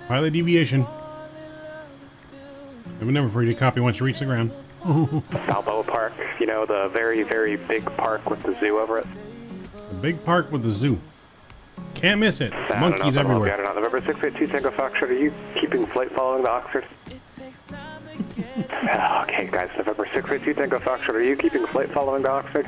Pilot deviation. I have a number for you to copy once you reach the ground. Balboa Park, you know, the very, very big park with the zoo over it. The big park with the zoo. Can't miss it. Monkeys everywhere. I don't know. November 682 Tango Foxtrot, are you keeping flight following the Oxford? Okay, guys, November 682 Tango Foxtrot, are you keeping flight following the Oxford?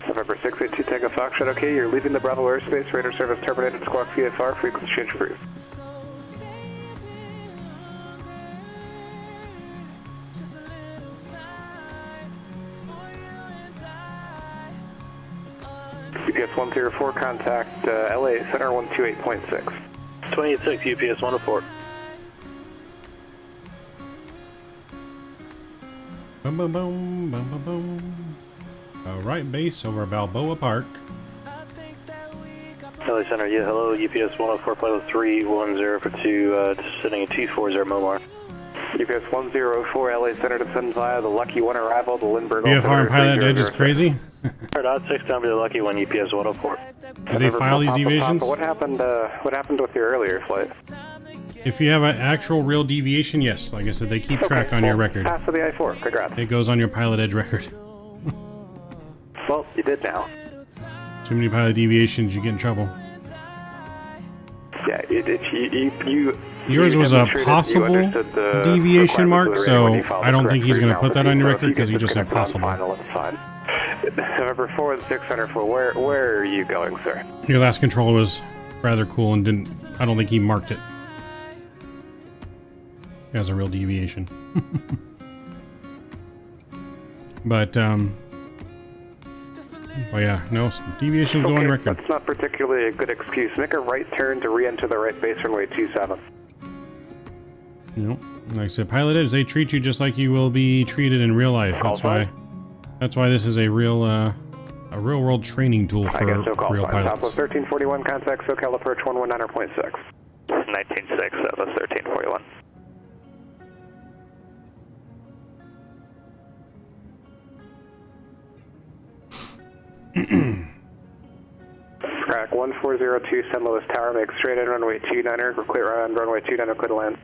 November 682 Tango Foxtrot, okay, you're leaving the Bravo airspace, radar service terminated, squawk VFR, frequency change approved. UPS 104, contact LA Center 128.6. 26, UPS 104. Boom, boom, boom, boom, boom, boom. Right base over Balboa Park. LA Center, yeah, hello, UPS 104, pilot 310 for 2, descending at 240 Momar. UPS 104, LA Center, descend via the Lucky One arrival, the Lindbergh. VFR and Pilotedge is crazy. Dot 6 down to the Lucky One, UPS 104. Do they file these deviations? What happened with your earlier flight? If you have an actual real deviation, yes. Like I said, they keep track on your record. Pass for the I-4, congrats. It goes on your Pilotedge record. Well, you did now. Too many pilot deviations, you get in trouble. Yeah, yours was a possible deviation mark, so I don't think he's going to put that on your record because he just said possible. November 4 and 604, where are you going, sir? Your last control was rather cool and I don't think he marked it as a real deviation. But, oh yeah, no, deviations go on record. That's not particularly a good excuse. Make a right turn to re-enter the right base runway 27. Nope. Like I said, Pilotedge, they treat you just like you will be treated in real life. That's why this is a real world training tool for real pilots. Southwest 1341, contact SoCal approach 119.6. 19.6, Southwest 1341. Crack 1402, San Luis Tower, make straight in runway 29er, clear on runway 29er, clear to land.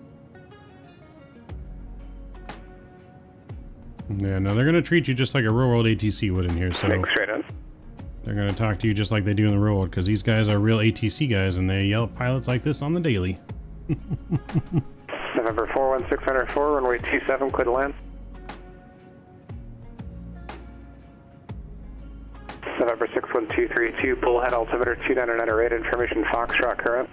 Yeah, no, they're going to treat you just like a real world ATC would in here, so make straight in. They're going to talk to you just like they do in the real world, because these guys are real ATC guys, and they yell at pilots like this on the daily. November 41604, runway 27, clear to land. November 61232, bullhead altimeter 299 information Foxtrot current.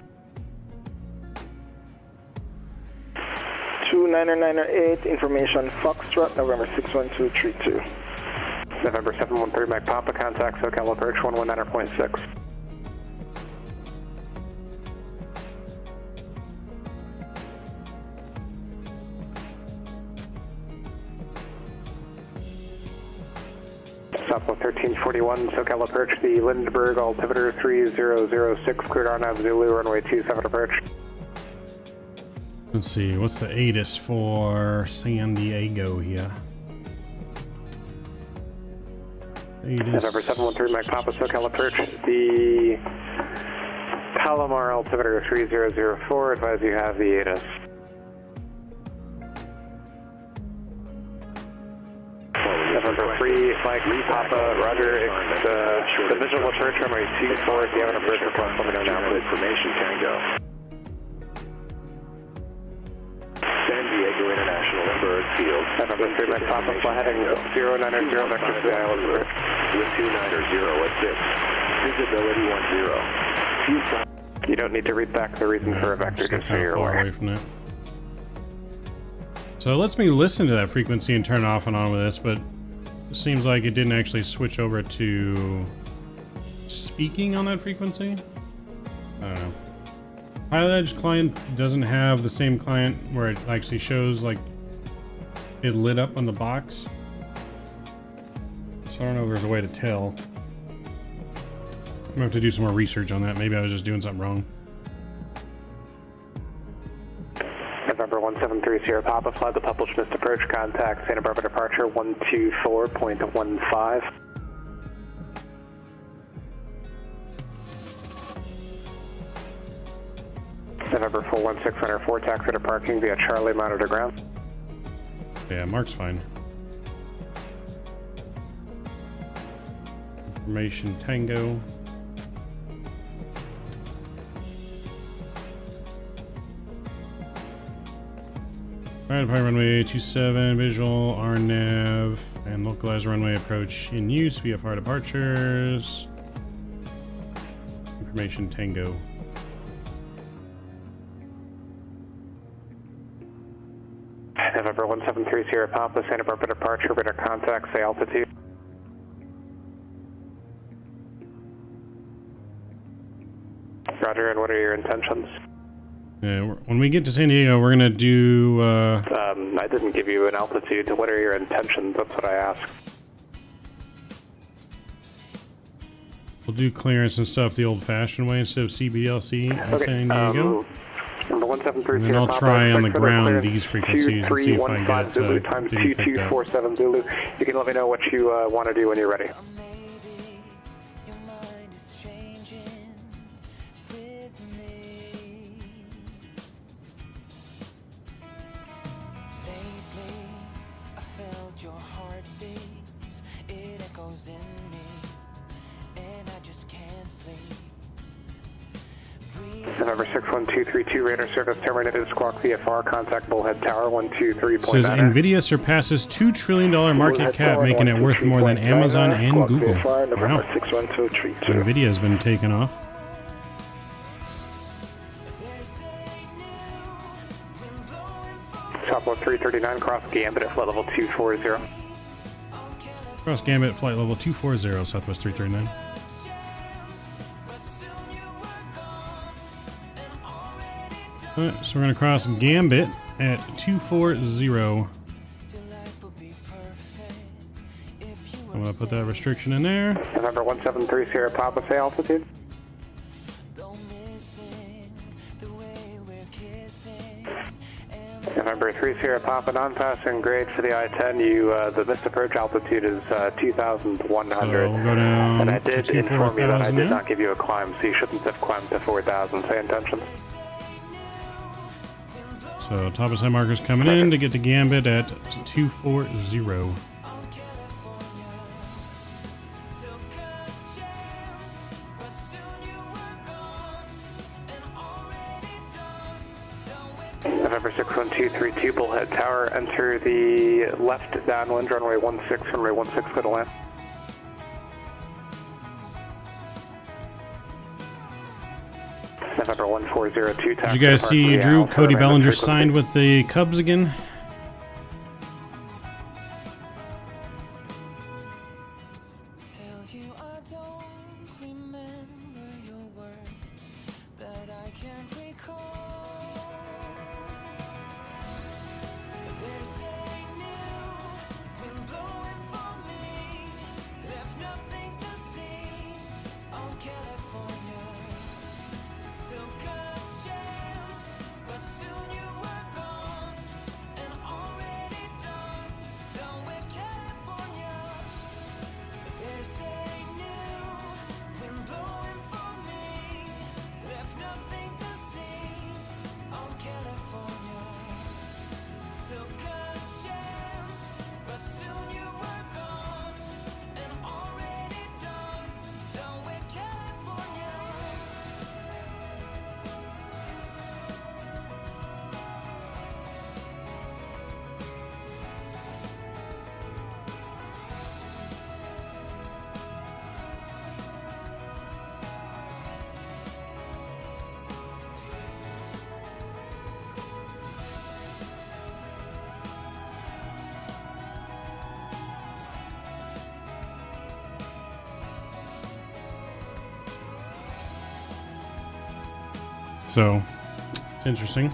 29908, information Foxtrot, November 61232. November 713, Mike Papa, contact SoCal approach 119.6. Southwest 1341, SoCal approach, the Lindbergh, altimeter 3006, cleared R9 Zulu, runway 27 approach. Let's see, what's the ATIS for San Diego here? ATIS. November 713, Mike Papa, SoCal approach, the Palomar, altimeter 3004, advise you have the ATIS. November 3, Mike Papa, Roger, it's the visual approach, runway 24, if you have an approach request, let me know now. Information Tango. San Diego International Lindbergh Field. November 3, Mike Papa, fly heading 090, vector to the island. With 290 at 6. Visibility 10. You don't need to read back the reason for a vector, just so you're aware. Away from that. So it lets me listen to that frequency and turn off and on with this, but it seems like it didn't actually switch over to speaking on that frequency. I don't know. Pilotedge client doesn't have the same client where it actually shows like it lit up on the box. So I don't know if there's a way to tell. I'm gonna have to do some more research on that. Maybe I was just doing something wrong. November 173 Sierra Papa, fly the published missed approach, contact Santa Barbara departure 124.15. November 41604, taxi to parking via Charlie, monitor ground. Yeah, Mark's fine. Information Tango. Fire departure runway 27, visual, RNAV, and localized runway approach in use, VFR departures. Information Tango. November 173 Sierra Papa, Santa Barbara departure, radar contact, say altitude. Roger, and what are your intentions? Yeah, when we get to San Diego, we're gonna do. I didn't give you an altitude. What are your intentions? That's what I asked. We'll do clearance and stuff the old-fashioned way instead of CBLC in Okay, San Diego. Number 173 And then Sierra I'll Papa, try on the for ground these frequencies and see if I can 2315 get Zulu times to be picked up. 2247 Zulu. You can let me know what you want to do when you're ready. November 61232, radar service terminated, squawk VFR, contact Bullhead Tower 123.9. Says NVIDIA surpasses $2 trillion market cap, making it worth more than Amazon and Google. Wow. NVIDIA's been taken off. Southwest 339, cross Gambit at flight level 240. Cross Gambit, flight level 240, Southwest 339. Alright, so we're going to cross Gambit at 240. I'm going to put that restriction in there. November 173 Sierra Papa, say altitude. November 3 Sierra Papa, non-passing grade for the I-10. The missed approach altitude is 2,100. So we'll go down and I did to inform you that I did now. not give you a climb, so you shouldn't have climbed to 4,000. Say intentions. So top of side markers coming in to get to Gambit at 240. November 61232, Bullhead Tower, enter the left downwind, runway 16, runway 16 to land. November 1402. Did you guys see Drew Cody Bellinger signed with the Cubs again? So, it's interesting.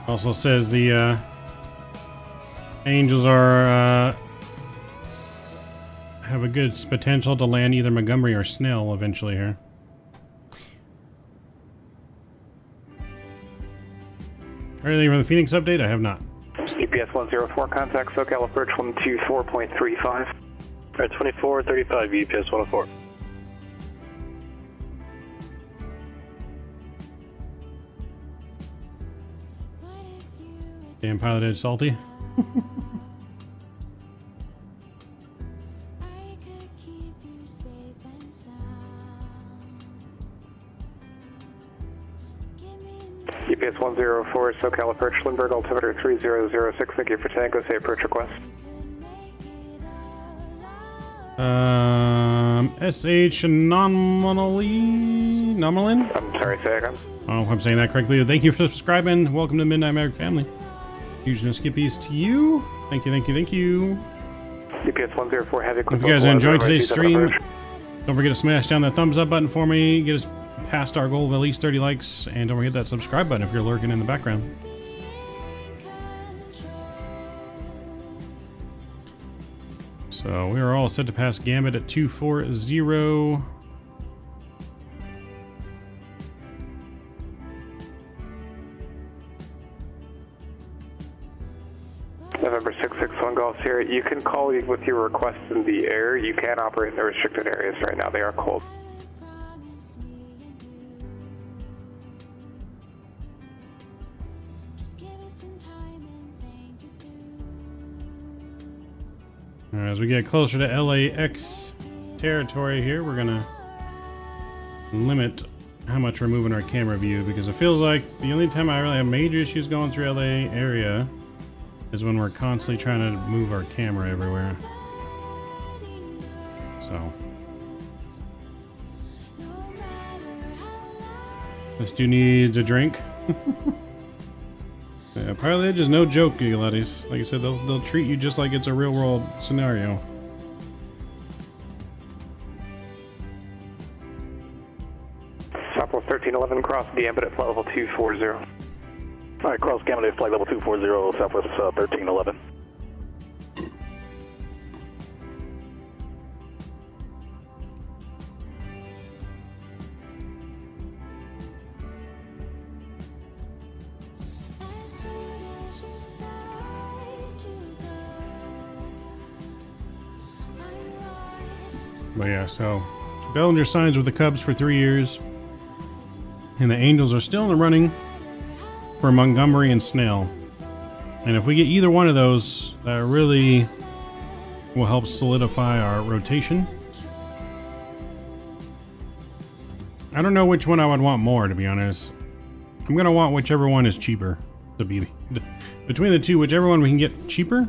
Also says the Angels are have a good potential to land either Montgomery or Snell eventually here. Anything from the Phoenix update? I have not. EPS 104, contact SoCal approach 124.35. Alright, 2435, EPS 104. Damn Pilotedge salty. EPS 104, SoCal approach Lindbergh, altimeter 3006. Thank you for Tango. Say approach request. SH Nomalin? I'm sorry, say again. I don't know if I'm saying that correctly. Thank you for subscribing. Welcome to Midnight Maverick family. Huge no skippies to you. Thank you, thank you, thank you. EPS 104, heavy. If you guys are enjoying today's stream, don't forget to smash down that thumbs up button for me. Get us past our goal of at least 30 likes. And don't forget that subscribe button if you're lurking in the background. So we are all set to pass Gambit at 240. November 661 Golf here. You can call with your requests in the air. You can operate in the restricted areas right now. They are cold. All right, as we get closer to LAX territory here, we're gonna limit how much we're moving our camera view, because it feels like the only time I really have major issues going through LA area is when we're constantly trying to move our camera everywhere. So this dude needs a drink. Yeah, Pilotedge is no joke, you laddies. Like I said, they'll treat you just like it's a real world scenario. Southwest 1311, cross Gambit at flight level 240. Alright, cross Gambit at flight level 240, Southwest 1311. But yeah, so Bellinger signs with the Cubs for 3 years, and the Angels are still in the running for Montgomery and Snell. And if we get either one of those, that really will help solidify our rotation. I don't know which one I would want more, to be honest. I'm gonna want whichever one is cheaper to be between the two. Whichever one we can get cheaper,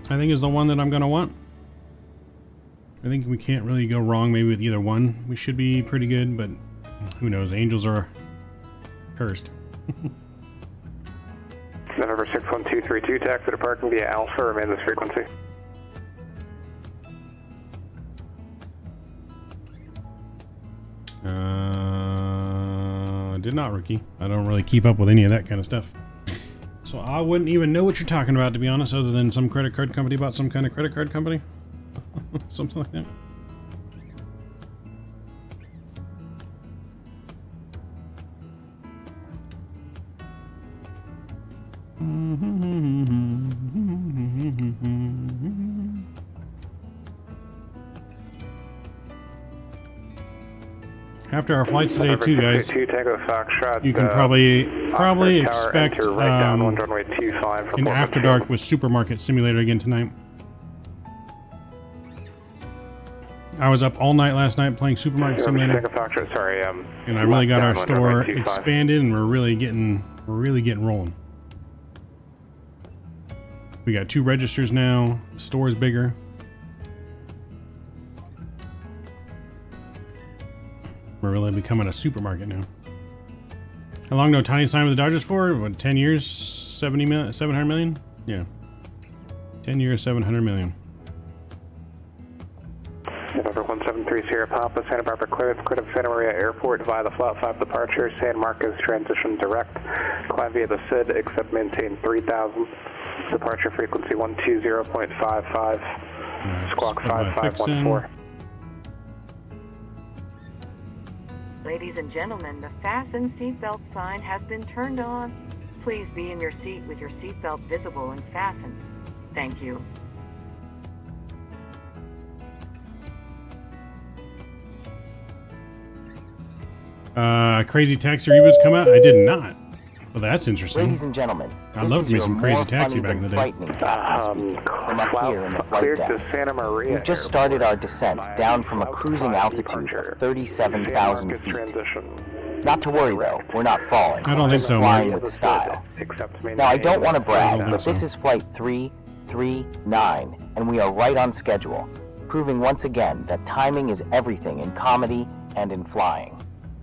I think is the one that I'm gonna want. I think we can't really go wrong maybe with either one. We should be pretty good, but who knows? Angels are cursed. November 61232, taxi to parking via Alpha, remain this frequency. Did not, Rookie. I don't really keep up with any of that kind of stuff. So I wouldn't even know what you're talking about, to be honest, other than some credit card company about some kind of credit card company. Something like that. After our flights today too, guys, you can probably expect an After Dark with Supermarket Simulator again tonight. I was up all night last night playing Supermarket Simulator, and I really got our store expanded, and we're really getting rolling. We got 2 registers now. The store is bigger. We're really becoming a supermarket now. How long no Tiny signed with the Dodgers for? What, 10 years? 700 million? Yeah. 10 years, 700 million. November 173 Sierra Papa, Santa Barbara clearance, cleared up Santa Maria Airport via the Flat 5 departure, San Marcos transition direct, climb via the SID, except maintain 3000, departure frequency 120.55, squawk 5514. Ladies and gentlemen, the fasten seatbelt sign has been turned on. Please be in your seat with your seatbelt visible and fastened. Thank you. Crazy Taxi reboots come out? I did not. Well, that's interesting. Ladies and gentlemen, I loved me some Crazy Taxi back in the day. From up here in the flight deck. We've just started our descent down from a cruising altitude of 37,000 feet. Not to worry though, we're not falling. I don't think so, flying Mark. with style. Now I don't want to brag, but this is flight 339, and we are right on schedule, proving once again that timing is everything in comedy and in flying.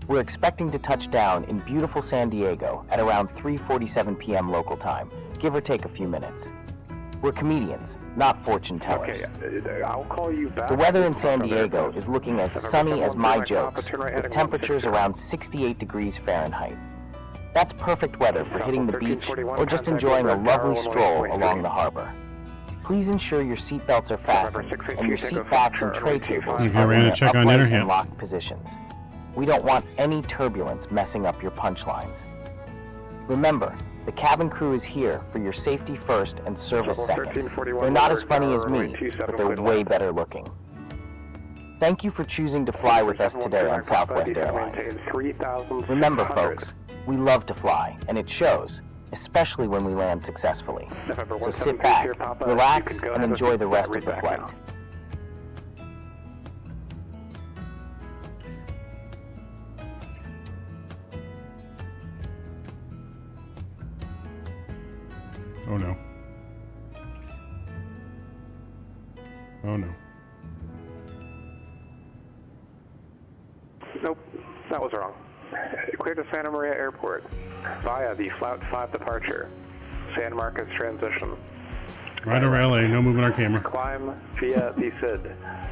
We're expecting to touch down in beautiful San Diego at around 3:47 p.m. local time, give or take a few minutes. We're comedians, not fortune tellers. Okay, I'll call you back. The weather in San Diego is looking as sunny as my jokes, with temperatures around 68 degrees Fahrenheit. That's perfect weather for hitting the beach or just enjoying a lovely stroll along the harbor. Please ensure your seatbelts are fastened and your seat backs and tray tables are in their upright and locked positions. We don't want any turbulence messing up your punchlines. Remember, the cabin crew is here for your safety first and service second. They're not as funny as me, but they're way better looking. Thank you for choosing to fly with us today on Southwest Airlines. Remember, folks, we love to fly, and it shows, especially when we land successfully. So sit back, relax, and enjoy the rest of the flight. Oh no. Oh no. Nope, that was wrong. Clear to Santa Maria Airport via the Flight 5 departure, San Marcos transition. Right over LA, no moving our camera. Climb via the SID,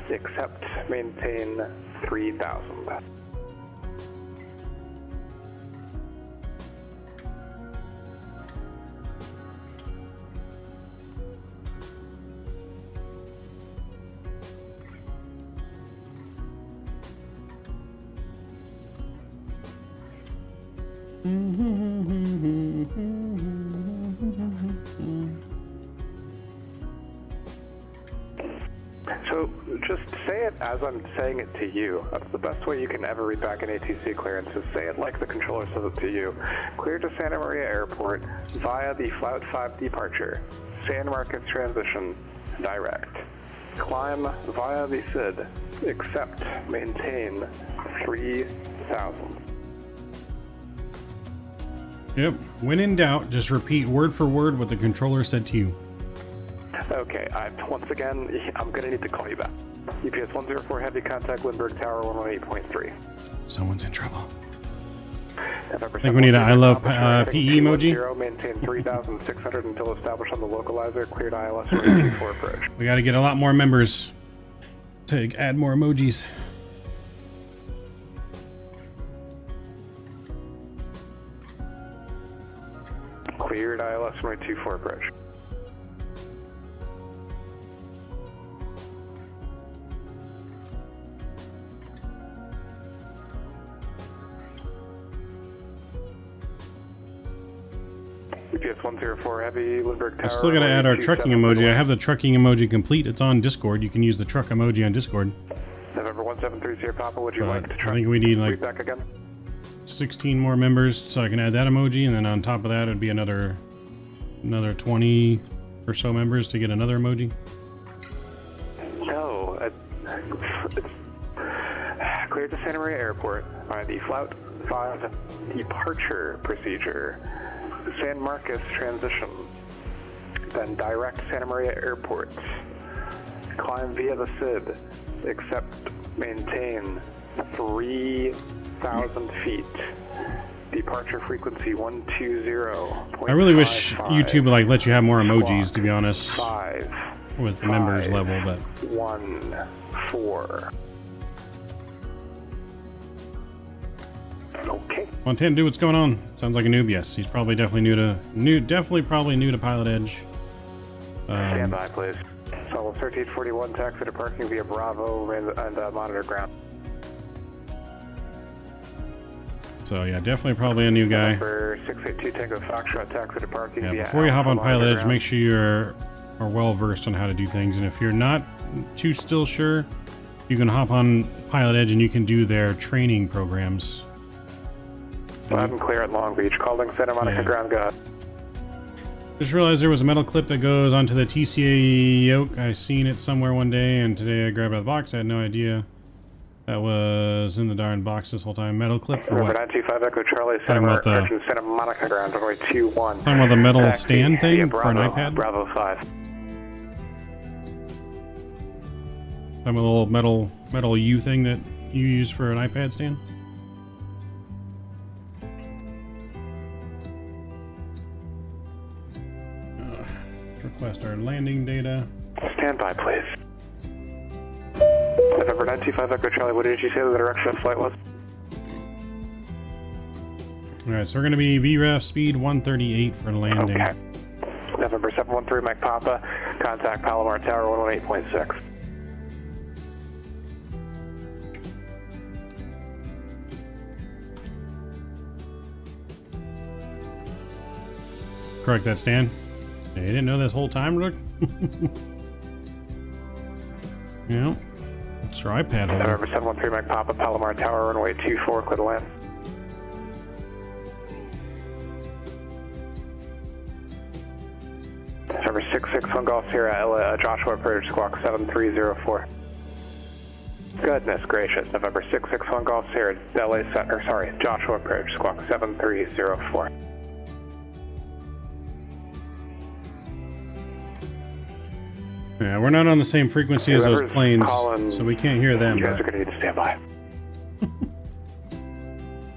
except maintain 3000. So just say it as I'm saying it to you. That's the best way you can ever read back an ATC clearance, is say it like the controller says it to you. Clear to Santa Maria Airport via the Flight 5 departure, San Marcos transition, direct. Climb via the SID, except maintain 3000. Yep. When in doubt, just repeat word for word what the controller said to you. Okay, once again, I'm going to need to call you back. UPS 104 Heavy, contact Lindbergh Tower 118.3. Someone's in trouble. I think we need an I love PE emoji. Maintain 3,600 until established on the localizer. Cleared ILS 24 approach. We got to get a lot more members to add more emojis. Cleared ILS 24 approach. UPS 104 Heavy, Lindbergh Tower. I still got to add our trucking emoji. I have the trucking emoji complete. It's on Discord. You can use the truck emoji on Discord. November 1730 Papa, would you like to try? I think we need like back again? 16 more members so I can add that emoji, and then on top of that it'd be another 20 or so members to get another emoji. No, cleared to Santa Maria Airport by the Flout 5 departure procedure. San Marcos transition, then direct Santa Maria Airport. Climb via the SID, except maintain 3,000 feet. Departure frequency 120. I really wish YouTube would like let you have more emojis, to be honest, with the members level, but 14. Okay. Montana, dude, what's going on? Sounds like a noob. Yes, he's probably definitely new to Pilotedge. Stand by, please. So 1341 taxi to parking via Bravo and monitor ground. So yeah, definitely probably a new guy. Number 682 Tango Foxtrot taxi to parking via. Before you hop on Pilotedge, make sure you are well versed on how to do things, and if you're not too still sure, you can hop on Pilotedge and you can do their training programs. Loud and clear at Long Beach. Calling Santa Monica ground guard. Just realized there was a metal clip that goes onto the TCA yoke. I seen it somewhere one day, and today I grabbed out the box. I had no idea that was in the darn box this whole time. Metal clip for what? 925 Echo Charlie, Santa Monica ground, runway 21. Talking about the metal stand thing for an iPad? Bravo 5. Talking about the little metal U thing that you use for an iPad stand? Request our landing data. Stand by, please. November 925 Echo Charlie, what did you say the direction of flight was? Alright, so we're going to be VREF speed 138 for landing. Okay. November 713 Mike Papa, contact Palomar Tower 118.6. Correct that, Stan. You didn't know this whole time, Rook? Yeah. It's your iPad holder. November 713 Mike Papa, Palomar Tower, runway 24, clear to land. November 661 Golf Sierra, Joshua Approach, squawk 7304. Goodness gracious, November 661 Golf Sierra, Joshua Approach, squawk 7304. Yeah, we're not on the same frequency as those planes, so we can't hear them. You guys are going to need to stand by.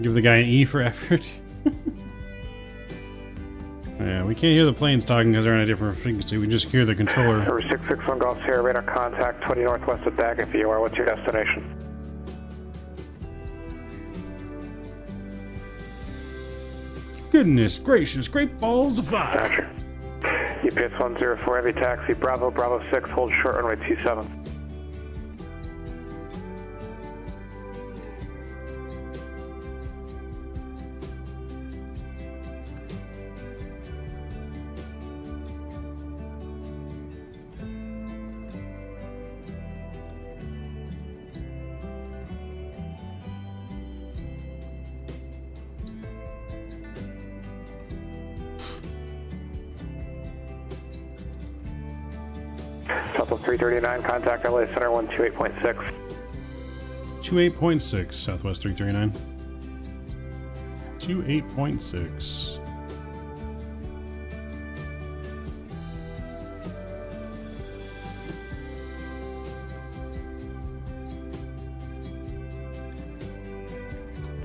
Give the guy an E for effort. Yeah, we can't hear the planes talking because they're on a different frequency. We just hear the controller. Number 661 Golf Sierra, radar contact 20 northwest of Daggett, VOR. What's your destination? Goodness gracious, great balls of fire. Roger. UPS 104 heavy taxi, Bravo 6, hold short runway 27. Southwest 339, contact LA Center 128.6. 28.6, Southwest 339. 28.6.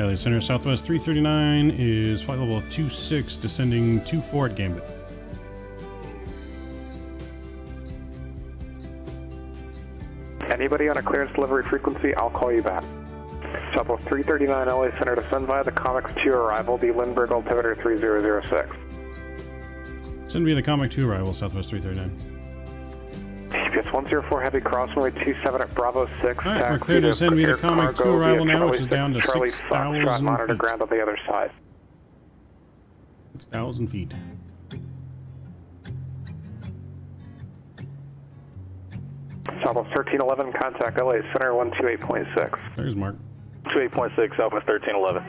LA Center, Southwest 339 is flight level 26, descending 24 at Gambit. Anybody on a clearance delivery frequency, I'll call you back. Southwest 339 LA Center, descend via the Comics 2 arrival, the Lindbergh altimeter 3006. Send via the Comic 2 arrival, Southwest 339. GPS 104 heavy crossway 27 at Bravo 6. Alright, we're clear to send via the Comic 2 arrival now, which is down to 6,000 monitor feet. ground on the other side. 6,000 feet. Southwest 1311, contact LA Center 128.6. There's Mark. 28.6, Southwest 1311.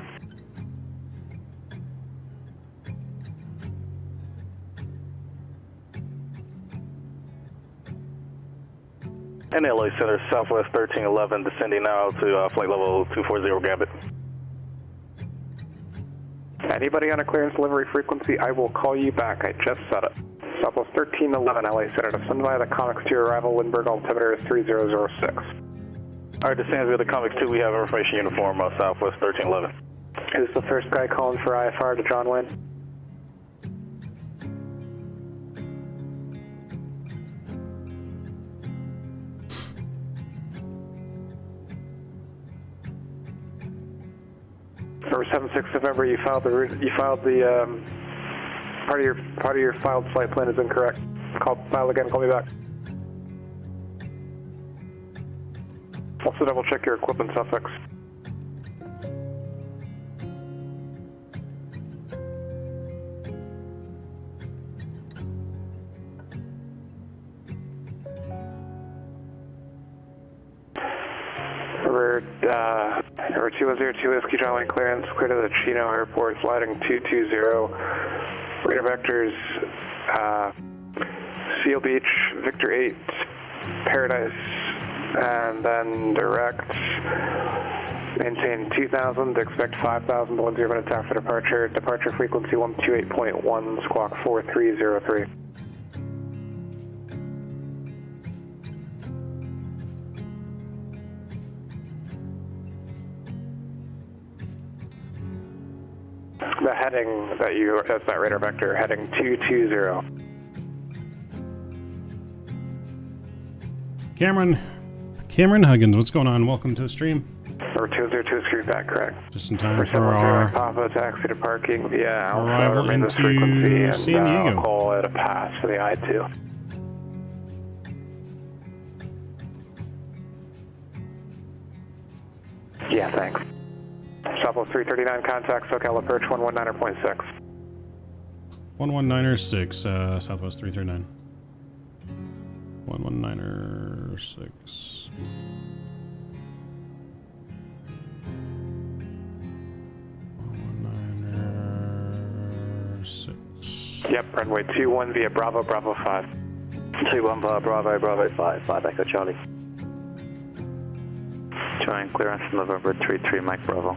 And LA Center, Southwest 1311, descending now to flight level 240 Gambit. Anybody on a clearance delivery frequency, I will call you back. I just said it. Southwest 1311, LA Center, descend via the Comics 2 arrival, Lindbergh altimeter is 3006. Alright, descend via the Comics 2, we have information uniform, Southwest 1311. Who's the first guy calling for IFR to John Wayne? Number 76 November, you filed the part of your filed flight plan is incorrect. File again, call me back. Also double check your equipment suffix. Number 2102 Whiskey John Wayne clearance, clear to the Chino Airport, sliding 220. Radar vectors, Seal Beach, Victor 8, Paradise, and then direct. Maintain 2,000, expect 5,000 to 10 minutes after departure. Departure frequency 128.1, squawk 4303. The heading that's that radar vector, heading 220. Cameron Huggins, what's going on? Welcome to the stream. Number 202 screen back, correct. Just in time for our Papa taxi to parking via Alpha, arrival remain this into frequency, and San Diego. I'll call it a pass for the I-2. Yeah, thanks. Southwest 339, contact SoCal approach 119.6. 119.6, Southwest 339. 119.6. Yep, runway 21 via Bravo, Bravo 5. 21 via Bravo, Bravo 5, 5 Echo Charlie. Join clearance November 33 Mike Bravo.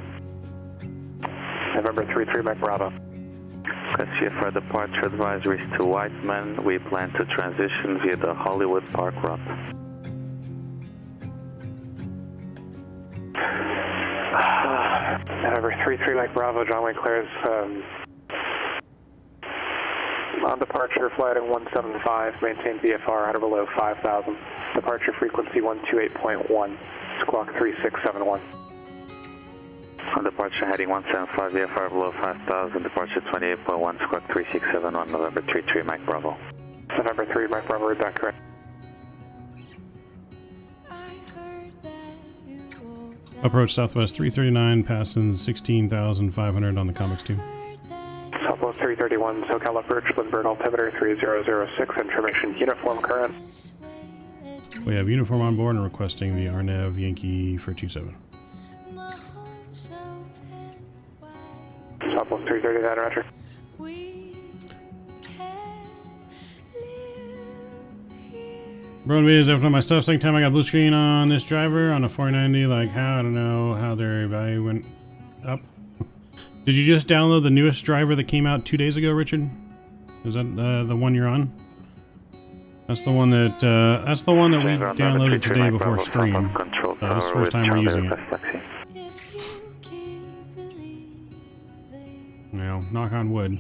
November 33 Mike Bravo. That's for departure advisories to Whiteman. We plan to transition via the Hollywood Park route. November 33 Mike Bravo, John Wayne clears on departure flight at 175, maintain VFR out or below 5,000. Departure frequency 128.1, squawk 3671. On departure heading 175, VFR below 5,000, departure 28.1, squawk 3671, November 33 Mike Bravo. November 3 Mike Bravo, is that correct? Approach Southwest 339, passing 16,500 on the Comics 2. Southwest 331, SoCal approach, Lindbergh altimeter 3006, information uniform current. We have uniform on board and requesting the Arnev Yankee for 27. Southwest 339, roger. Bro, videos after my stuff. Second time I got blue screen on this driver on a 490. Like, how? I don't know how their value went up. Did you just download the newest driver that came out 2 days ago, Richard? Is that the one you're on? That's the one that we downloaded today before stream. This is the first time we're using it. No, knock on wood.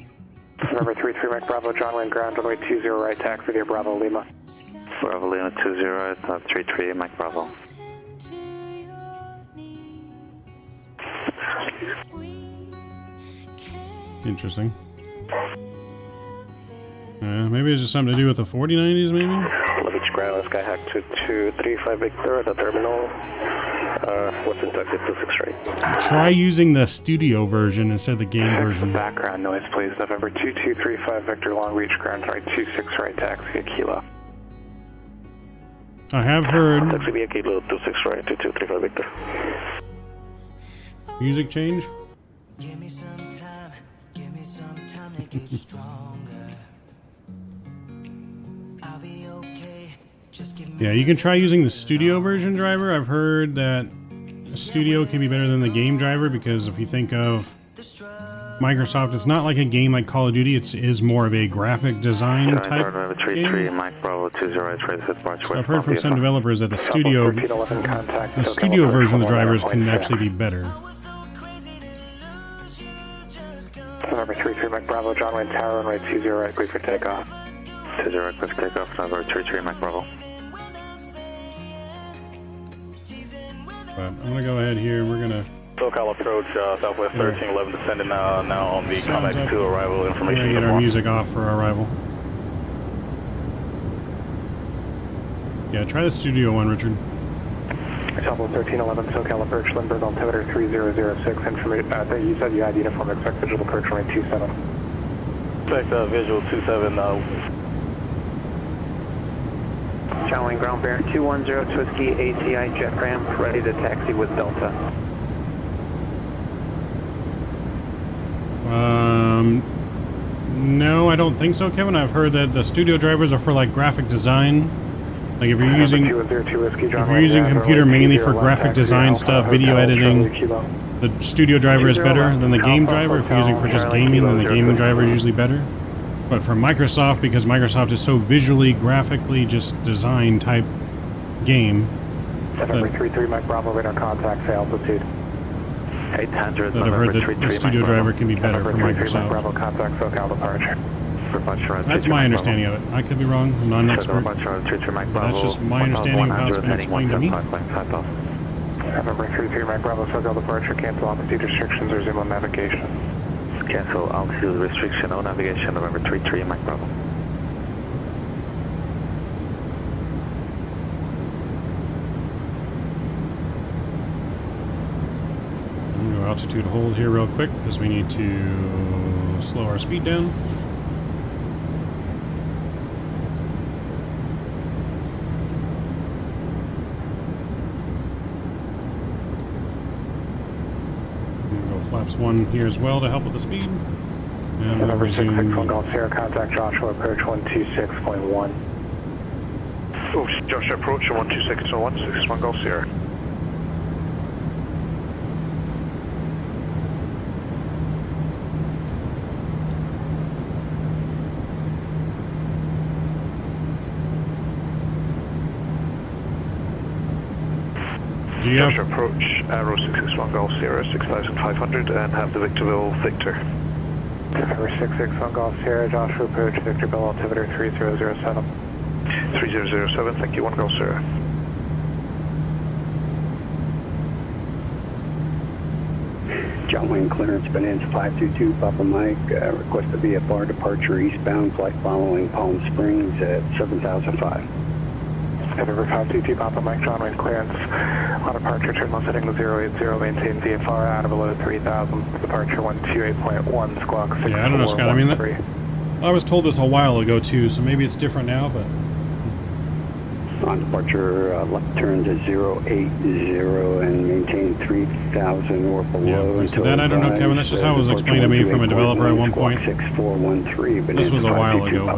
November 33 Mike Bravo, John Wayne ground, runway 20 right taxi via Bravo Lima. Bravo Lima 20, it's 33 Mike Bravo. Interesting. Maybe it's just something to do with the 4090s, maybe? Leverage ground, Skyhawk 2235 Victor at the terminal. What's in taxi 26 right? Try using the studio version instead of the game version. Background noise, please. November 2235 Victor Long Beach ground, runway 26 right taxi via Kilo. I have heard. Taxi via Kilo 26 right, 2235 Victor. Music change? Give me some time to get stronger. I'll be okay. Just give me Yeah, you can try using the studio version driver. I've heard that the studio can be better than the game driver because if you think of Microsoft, it's not like a game like Call of Duty. It is more of a graphic design type game. Mike Bravo 20, So I've heard from some developers that the studio version of the drivers can actually be better. November 33 Mike Bravo, John Wayne Tower, runway 20 right, clear for takeoff. 20 right, clear for takeoff, November 33 Mike Bravo. But I'm going to go ahead here. We're going to... SoCal approach, Southwest 1311, descending now on the COMAC 2 arrival information. We're going to get our music off for our arrival. Yeah, try the studio one, Richard. Southwest 1311, SoCal approach, Lindbergh altimeter 3006, information, you said you had uniform, expect visual approach runway 27. Expect visual 27, John Wayne ground bearing 210 Whiskey ACI jet ram, ready to taxi with Delta. No, I don't think so, Kevin. I've heard that the studio drivers are for like graphic design. Like if you're using computer mainly for graphic design stuff, video editing, the studio driver is better than the game driver. If you're using for just gaming, then the gaming driver is usually better. But for Microsoft, because Microsoft is so visually, graphically just design type game, November 33 Mike Bravo, radar contact, say altitude. 800, that I've heard that the studio driver can be better for Microsoft. Bravo, contact, SoCal departure. That's my understanding of it. I could be wrong. I'm not an expert. But that's just my understanding of how it's been explained to me. November 33 Mike Bravo, SoCal departure, cancel altitude restrictions, resume on navigation. Cancel altitude restriction, no navigation, November 33 Mike Bravo. Altitude hold here real quick because we need to slow our speed down. We'll go flaps 1 here as well to help with the speed. And we'll resume. Phone Golf Sierra, contact Joshua approach 126.1. Oh, Joshua approach 126.1, 61 Golf Sierra. Joshua approach Arrow 661 Golf Sierra 6500 and have the Victorville Victor. November 661 Golf Sierra, Joshua approach Victorville altimeter 3007. 3007, thank you, 1 Golf Sierra. John Wayne clearance, Bonanza 522, Papa Mike, request a VFR departure eastbound, flight following Palm Springs at 7005. November 522, Papa Mike, John Wayne clearance. On departure, terminal setting 080, maintain VFR out of below 3000. Departure 128.1, squawk 6. Yeah, I don't know, Scott. I mean, I was told this a while ago too, so maybe it's different now, but. On departure, left turn to 080 and maintain 3000 or below. Yeah, so that I don't know, Kevin. That's just how it was explained to me from a developer at one point. 6413. This was a while ago.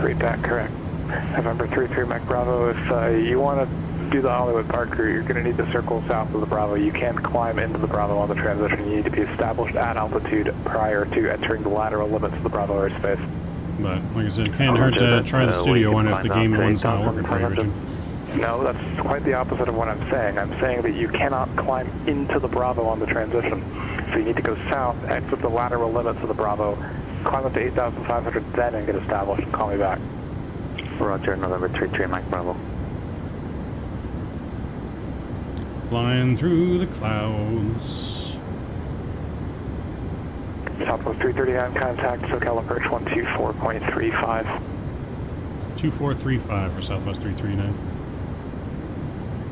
Read that correct. November 33 Mike Bravo, if you want to do the Hollywood Park route, you're going to need to circle south of the Bravo. You can't climb into the Bravo on the transition. You need to be established at altitude prior to entering the lateral limits of the Bravo airspace. But, like I said, it can't hurt to try the studio one if the gaming one's not working for you, Richard. No, that's quite the opposite of what I'm saying. I'm saying that you cannot climb into the Bravo on the transition. So you need to go south, exit the lateral limits of the Bravo, climb up to 8,500 then and get established. Call me back. Roger, November 33, Mike Bravo. Flying through the clouds. Southwest 339 contact, SoCal approach 124.35. 2435 for Southwest 339.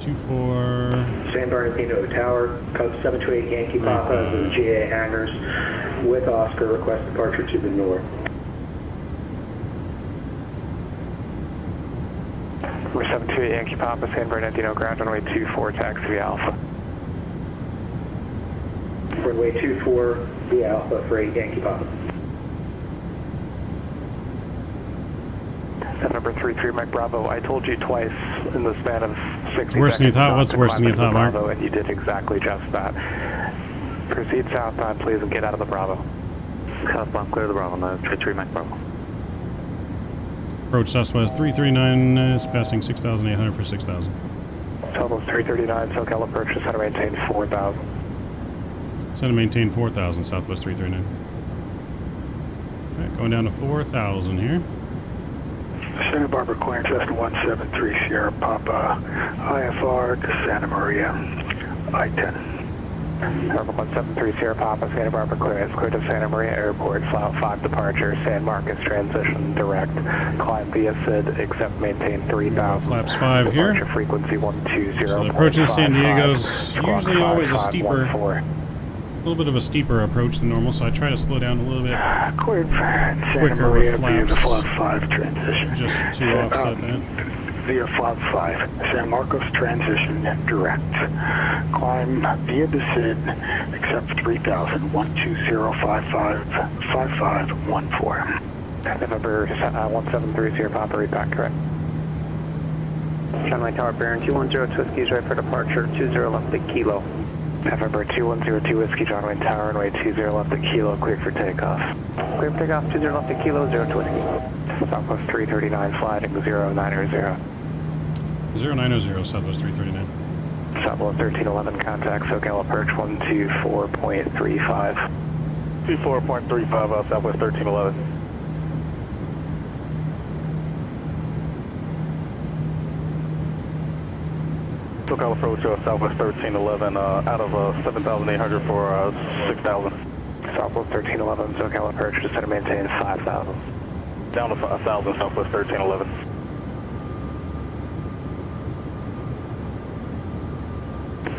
24. San Bernardino Tower, code 728 Yankee Papa, the GA hangars with Oscar, request departure to the north. We're 728 Yankee Papa, San Bernardino ground runway 24, taxi via Alpha. Runway 24 via Alpha for 8 Yankee Papa. Number 33 Mike Bravo, I told you twice in the span of 60 worse than you seconds thought? not What's to worse climb than you into the thought, Mark? Bravo, and you did exactly just that. Proceed southbound, please, and get out of the Bravo. Southbound, clear the Bravo, no, 33 Mike Bravo. Approach Southwest 339 is passing 6,800 for 6,000. Southwest 339, SoCal approach to center maintain 4,000. Center maintain 4,000, Southwest 339. Alright, going down to 4,000 here. Santa Barbara clearance Cessna 173 Sierra Papa, IFR to Santa Maria, I-10. Number 173 Sierra Papa, Santa Barbara clearance, clear to Santa Maria Airport, Flight 5 departure, San Marcos transition, direct, climb via SID, except maintain 3,000. Flaps 5 here. Departure frequency 120. So the approach to San Diego's usually always a steeper, a little bit of a steeper approach than normal, so I try to slow down a little bit Cleared for Santa quicker Maria with via the flaps, Flap 5 transition. just to offset that. Via Flap 5, San Marcos transition direct. Climb via the SID, except 3,000, 120555514. November 173 Sierra Papa, read back correct. Runway Tower bearing 210 Whiskey's right for departure, 20 left at Kilo. November 2102 Whiskey, John Wayne Tower, runway 20 left at Kilo, clear for takeoff. Clear for takeoff, 20 left at Kilo, 0 to Whiskey. Southwest 339, flying 090. 090, Southwest 339. Southwest 1311, contact SoCal approach 124.35. 24.35 Southwest 1311. SoCal approach Southwest 1311 out of 7,800 for 6,000. Southwest 1311, SoCal approach to center maintain 5,000. Down to 1,000 Southwest 1311.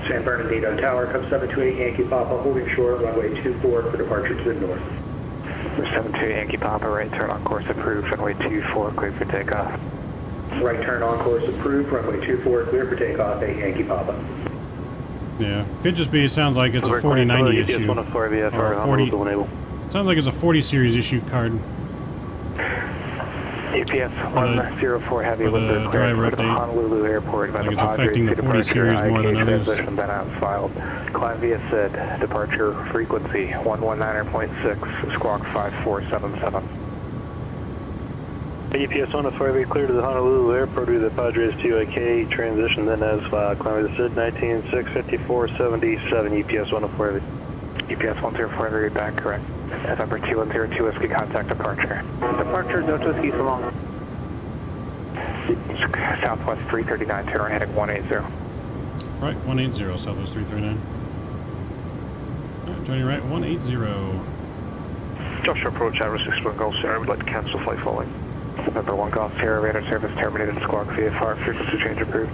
San Bernardino Tower, code 728 Yankee Papa, holding short, runway 24 for departure to the north. 72 Yankee Papa, right turn on course approved, runway 24, clear for takeoff. Right turn on course approved, runway 24, clear for takeoff, 8 Yankee Papa. Yeah, could just be, it sounds like it's a 4090 issue. Or a 40, sounds like it's a 40 series issue card. UPS 104 Heavy with the driver clearance to update. Honolulu Airport. I think it's affecting the 40 series more than others. Transition then as filed. Climb via SID. Departure frequency 119.6. Squawk 5477. UPS 104 Heavy clear to the Honolulu Airport with the Padres 2AK transition then as filed. Climb via SID 19.65477. UPS 104 Heavy. UPS 104 Heavy, back correct. November 2102 Whiskey, contact departure. Departure, Delta Whiskey so long. Southwest 339, turn right heading 180. Right, 180, Southwest 339. Alright, joining right, 180. Joshua approach, Aero 61 Golf Sierra, would like to cancel flight following. November 1 Golf Sierra, radar service terminated, squawk VFR, frequency change approved.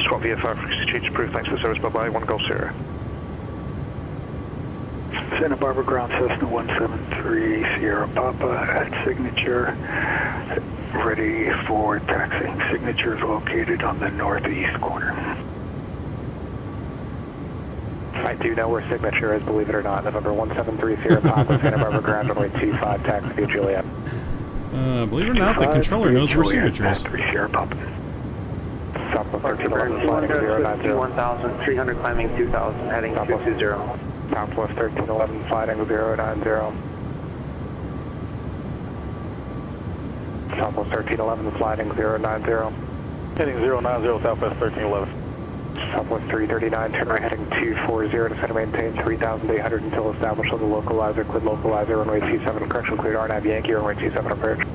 Squawk VFR, frequency change approved, thanks for the service, bye-bye, 1 Golf Sierra. Santa Barbara ground Cessna 173 Sierra Papa at signature, ready for taxiing. Signature is located on the northeast corner. I do know where signature is, believe it or not. November 173 Sierra Papa, Santa Barbara ground runway 25, taxi via Juliet. Believe it or not, the controller knows where signature is. Sierra Papa. Southwest 1311, flying 090. 1,300 climbing 2,000, heading 220. Southwest 1311, flight angle 090. Southwest 1311, flight angle 090. Heading 090, Southwest 1311. Southwest 339, turn right heading 240, descend and maintain 3,800 until established on the localizer, cleared localizer, runway 27, correction cleared RNAV Yankee, runway 27 approach.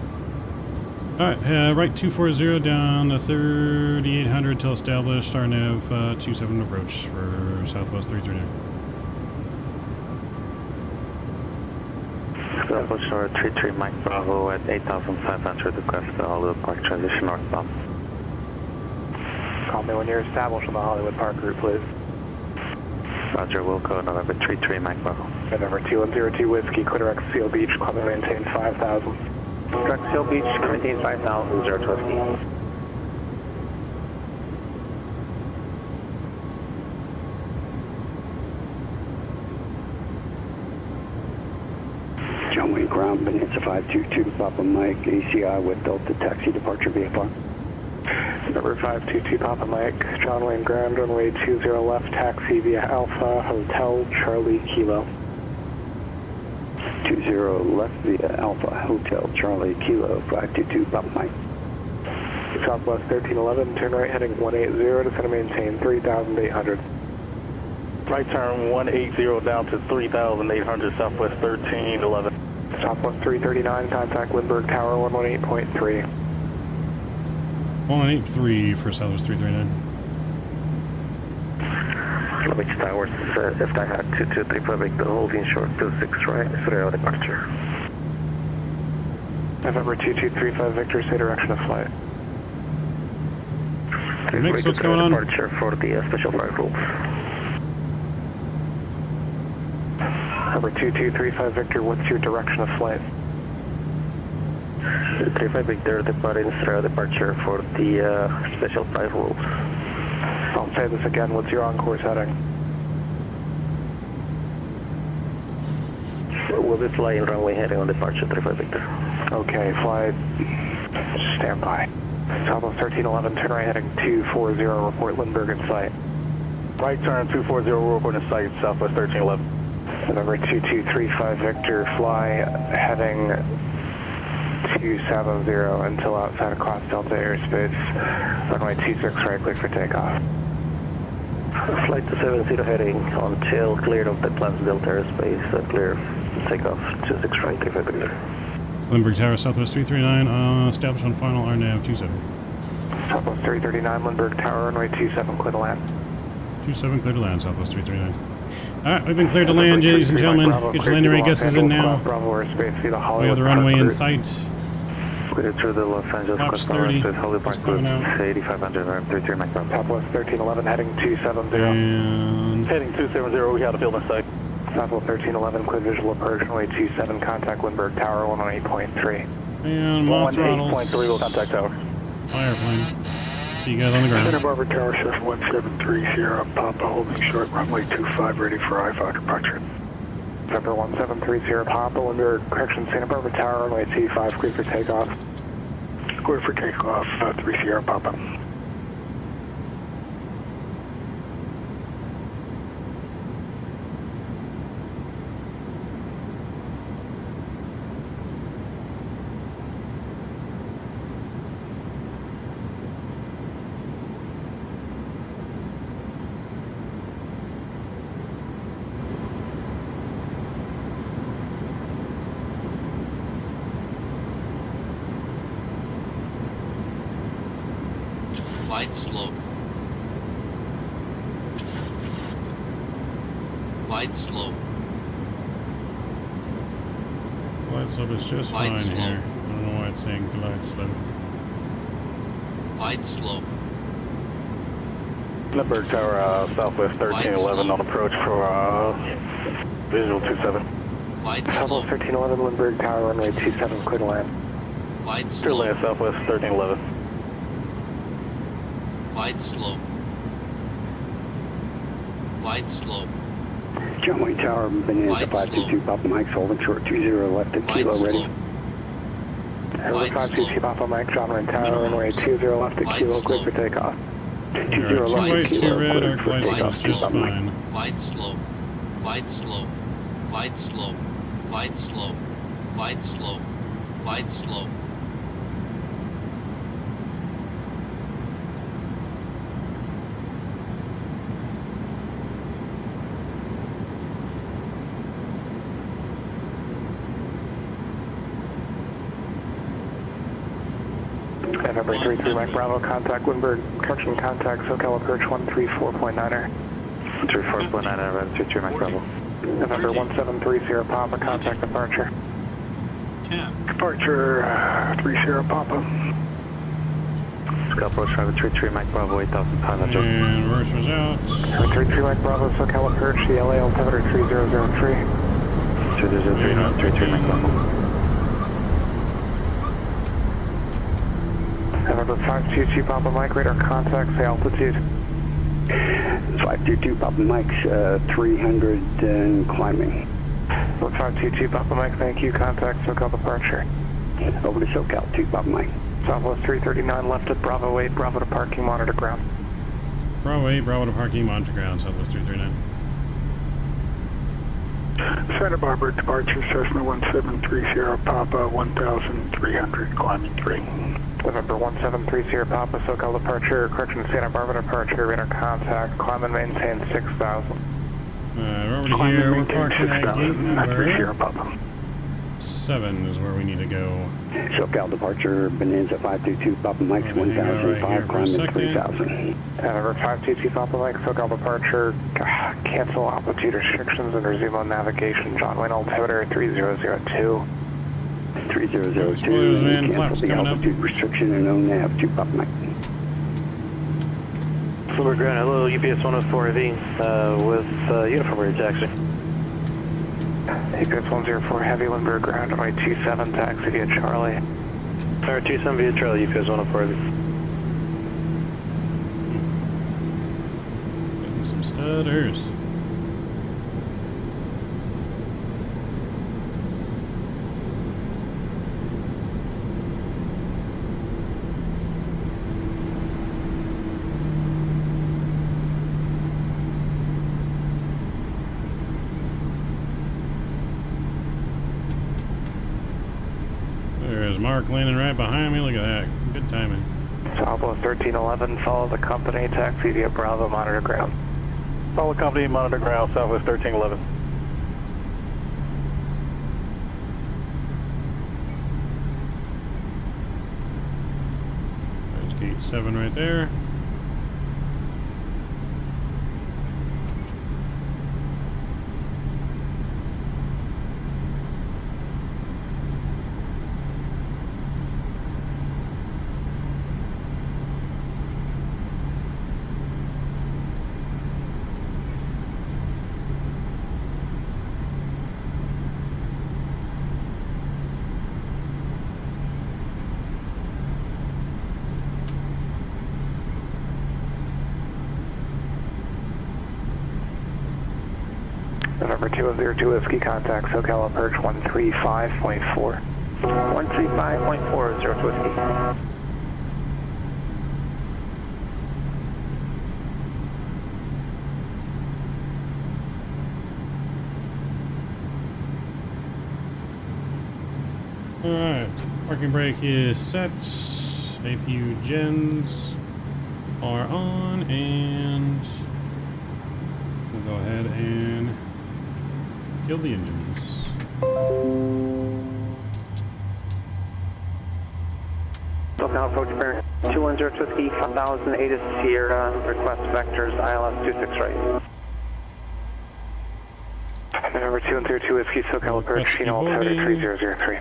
Alright, right 240 down to 3,800 till established, RNAV 27 approach for Southwest 339. Southwest 33 Mike Bravo at 8,500, request the Hollywood Park transition northbound. Call me when you're established on the Hollywood Park route, please. Roger, Wilco, November 33 Mike Bravo. November 2102 Whiskey, Clitorex Seal Beach, call me maintain 5,000. Correct, Seal Beach, maintain 5,000, 0 Whiskey. John Wayne Ground, Bonanza 522, Papa Mike, ACI with Delta Taxi Departure VFR. Number 522 Papa Mike, John Wayne Ground, runway 20 left, taxi via Alpha Hotel Charlie Kilo. 20 left via Alpha Hotel Charlie Kilo 522 Papa Mike. Southwest 1311, turn right heading 180, descend and maintain 3,800. Right turn 180 down to 3,800, Southwest 1311. Southwest 339, contact Lindbergh Tower 118.3. 183 for Southwest 339. Which Towers, if I had 2235, make the holding short 26 right, Israel departure. November 2235 Victor, say direction of flight. Mix, what's going on? Departure for the special flight rules. Number 2235 Victor, what's your direction of flight? 35 Victor, departing Israel departure for the special flight rules. I'll say this again, what's your on-course heading? We'll be flying runway heading on departure 35 Victor. Okay, flight, stand by. Southwest 1311, turn right heading 240, report Lindbergh in sight. Right turn 240, report in sight, Southwest 1311. November 2235 Victor, fly heading 270 until outside of Class Delta airspace. Runway 26 right, clear for takeoff. Flight to 70 heading until cleared of the Class Delta airspace, clear takeoff 26 right, clear for Victor. Lindbergh Tower, Southwest 339, established on final RNAV 27. Southwest 339, Lindbergh Tower, runway 27, clear to land. 27, clear to land, Southwest 339. Alright, we've been cleared to land, ladies and gentlemen. Get your landing rate guesses in now. We have the runway in sight. Cleared through the Los Angeles Fox 30. with Hollywood Park Route 8,500, 33 Mike Bravo. Southwest 1311, heading 270. And Heading 270, we have a field in sight. Southwest 1311, clear visual approach, runway 27, contact Lindbergh Tower 118.3. And more throttles. 118.3 will contact tower. Airplane. See you guys on the ground. Santa Barbara Tower, Surf 173 Sierra Papa, holding short, runway 25, ready for I-5 departure. November 173 Sierra Papa, Lindbergh, correction, Santa Barbara Tower, runway T5, clear for takeoff. Clear for takeoff, 3 Sierra Papa. Flight slope. Flight slope. Glide slope is just Glide fine slope. here. I don't know why it's saying glide slope. Flight slope. Lindbergh Tower, Southwest 1311 on approach for visual 27. Flight Southwest 1311, Lindbergh Tower, runway 27, clear to land. Flight Clear slope. land, Southwest 1311. Flight slope. Flight slope. John Wayne Tower, Bonanza 522 Papa Mike's holding short 20 left at Kilo, ready. November 522 Papa Mike, John Wayne Tower, runway 20 left at Kilo, clear for takeoff. 20 left at Kilo, clear for takeoff. Just fine. Flight slope. Flight slope. Flight slope. Flight slope. Flight slope. Flight slope. November 33 Mike Bravo, contact Windberg, correction contact SoCal approach 134.9er. 34.9er, November 33 Mike Bravo. November 1730 Papa, contact departure. 10. Departure 30 Papa. SoCal approach 533 Mike Bravo, 8500. And reverse was out. 33 Mike Bravo, SoCal approach, CLA altimeter 3003. 3003, no, 33 Mike Bravo. November 522 Papa Mike, radar contact, say altitude. 522 Papa Mike's 300 and climbing. 522 Papa Mike, thank you, contact SoCal departure. Over to SoCal 2 Papa Mike. Southwest 339 left at Bravo 8, Bravo to parking, monitor ground. Bravo 8, Bravo to parking, monitor ground, Southwest 339. Santa Barbara departure, Cessna 1730 Papa, 1300, climbing 3. November 1730 Papa, SoCal departure, correction Santa Barbara departure, radar contact, climb and maintain 6000. We're over to here, we're parking at gate number Papa. 7 is where we need to go. SoCal departure, Bonanza 522 Papa Mike's 1005, climbing 3000. November 522 Papa Mike, SoCal departure, cancel altitude restrictions and resume on navigation, John Wayne altimeter 3002. 3002, cancel the altitude restriction and own nav 2 Papa Mike. Silver ground, hello, UPS 104V with uniform ready taxi. UPS 104 Heavy Lindbergh ground, runway 27 taxi via Charlie. Tower 27 via Charlie, UPS 104V. Getting some stutters. There's Mark landing right behind me. Look at that. Good timing. Southwest 1311, follow the company, taxi via Bravo, monitor ground. Follow company, monitor ground, Southwest 1311. There's gate 7 right there. November 202 Whiskey, contact SoCal approach 135.4. 135.4, 0 Whiskey. Alright, parking brake is set. APU gens are on, and we'll go ahead and kill the engines. SoCal approach bearing 210 Whiskey, 1008 is Sierra, request vectors ILS 26 right. November 202 Whiskey, SoCal approach, Chino altimeter 3003.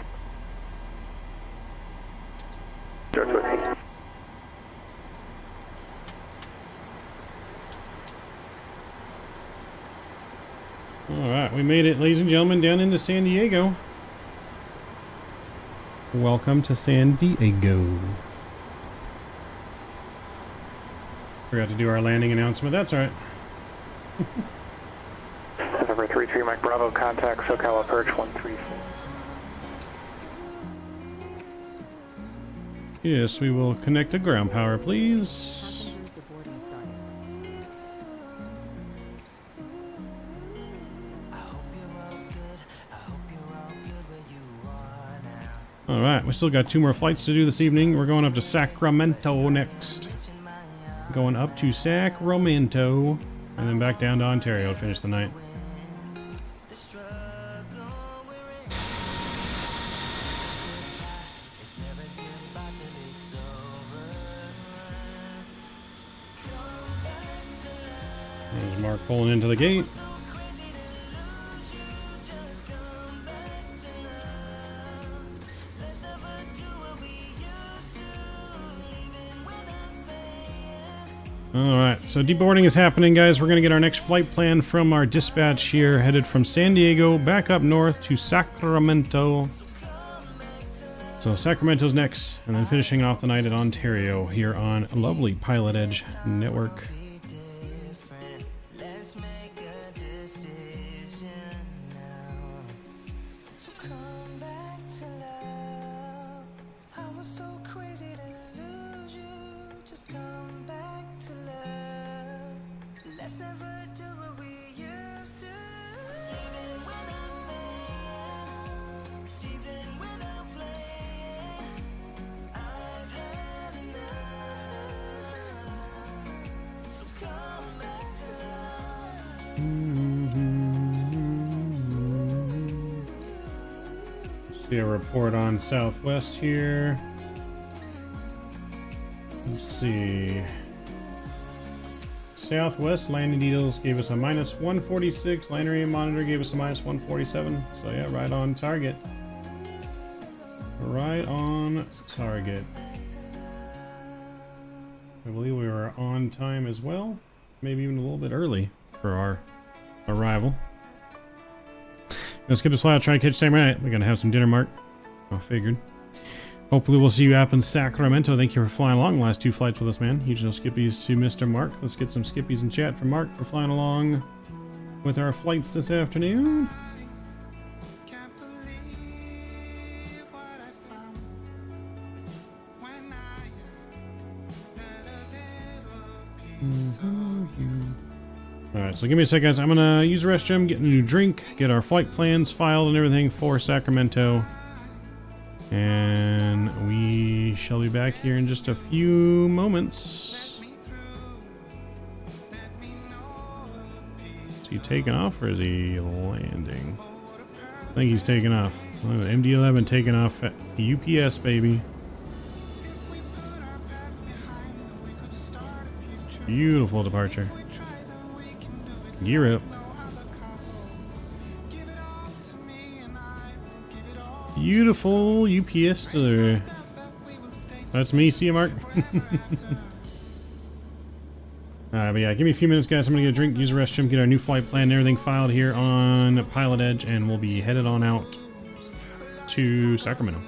Alright, we made it, ladies and gentlemen, down into San Diego. Welcome to San Diego. Forgot to do our landing announcement. That's alright. November 33 Mike Bravo, contact SoCal approach 134. Yes, we will connect to ground power, please. Alright, we still got 2 more flights to do this evening. We're going up to Sacramento next. Going up to Sacramento, and then back down to Ontario to finish the night. There's Mark pulling into the gate. Alright, so deboarding is happening, guys. We're going to get our next flight plan from our dispatch here, headed from San Diego back up north to Sacramento. So Sacramento's next, and then finishing off the night at Ontario here on a lovely Pilotedge network. See a report on Southwest here. Let's see. Southwest landing details gave us a minus 146. Landing area monitor gave us a minus 147. So yeah, right on target. Right on target. I believe we were on time as well. Maybe even a little bit early for our arrival. Gonna skip this flight. I'll try to catch Samurai night. We're gonna have some dinner, Mark. I figured. Hopefully we'll see you up in Sacramento. Thank you for flying along the last 2 flights with us, man. Huge no skippies to Mr. Mark. Let's get some skippies in chat for Mark for flying along with our flights this afternoon. Alright, so give me a sec, guys. I'm gonna use the restroom, get a new drink, get our flight plans filed and everything for Sacramento. And we shall be back here in just a few moments. Is he taking off or is he landing? I think he's taking off. Look at MD-11 taking off at UPS, baby. Beautiful departure. Gear up. Beautiful UPS delivery. That's me. See you, Mark. Alright, but yeah, give me a few minutes, guys. I'm gonna get a drink, use the restroom, get our new flight plan and everything filed here on Pilotedge, and we'll be headed on out to Sacramento.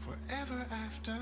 Forever after.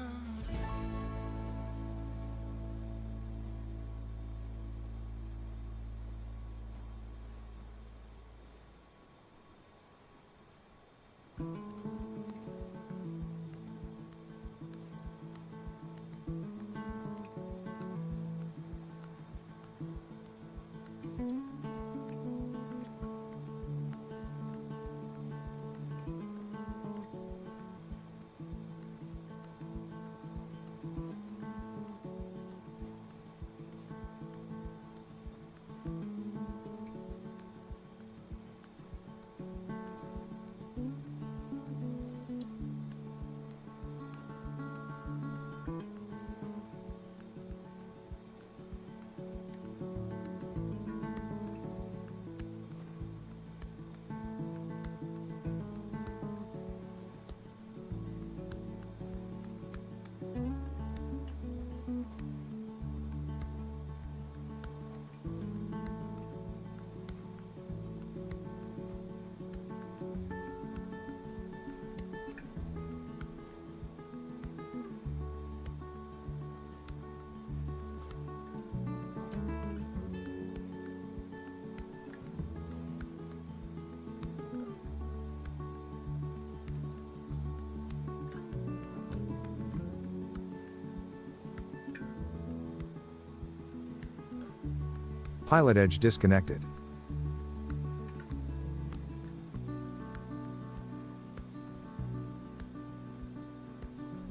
Pilotedge disconnected.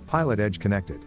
Pilotedge connected.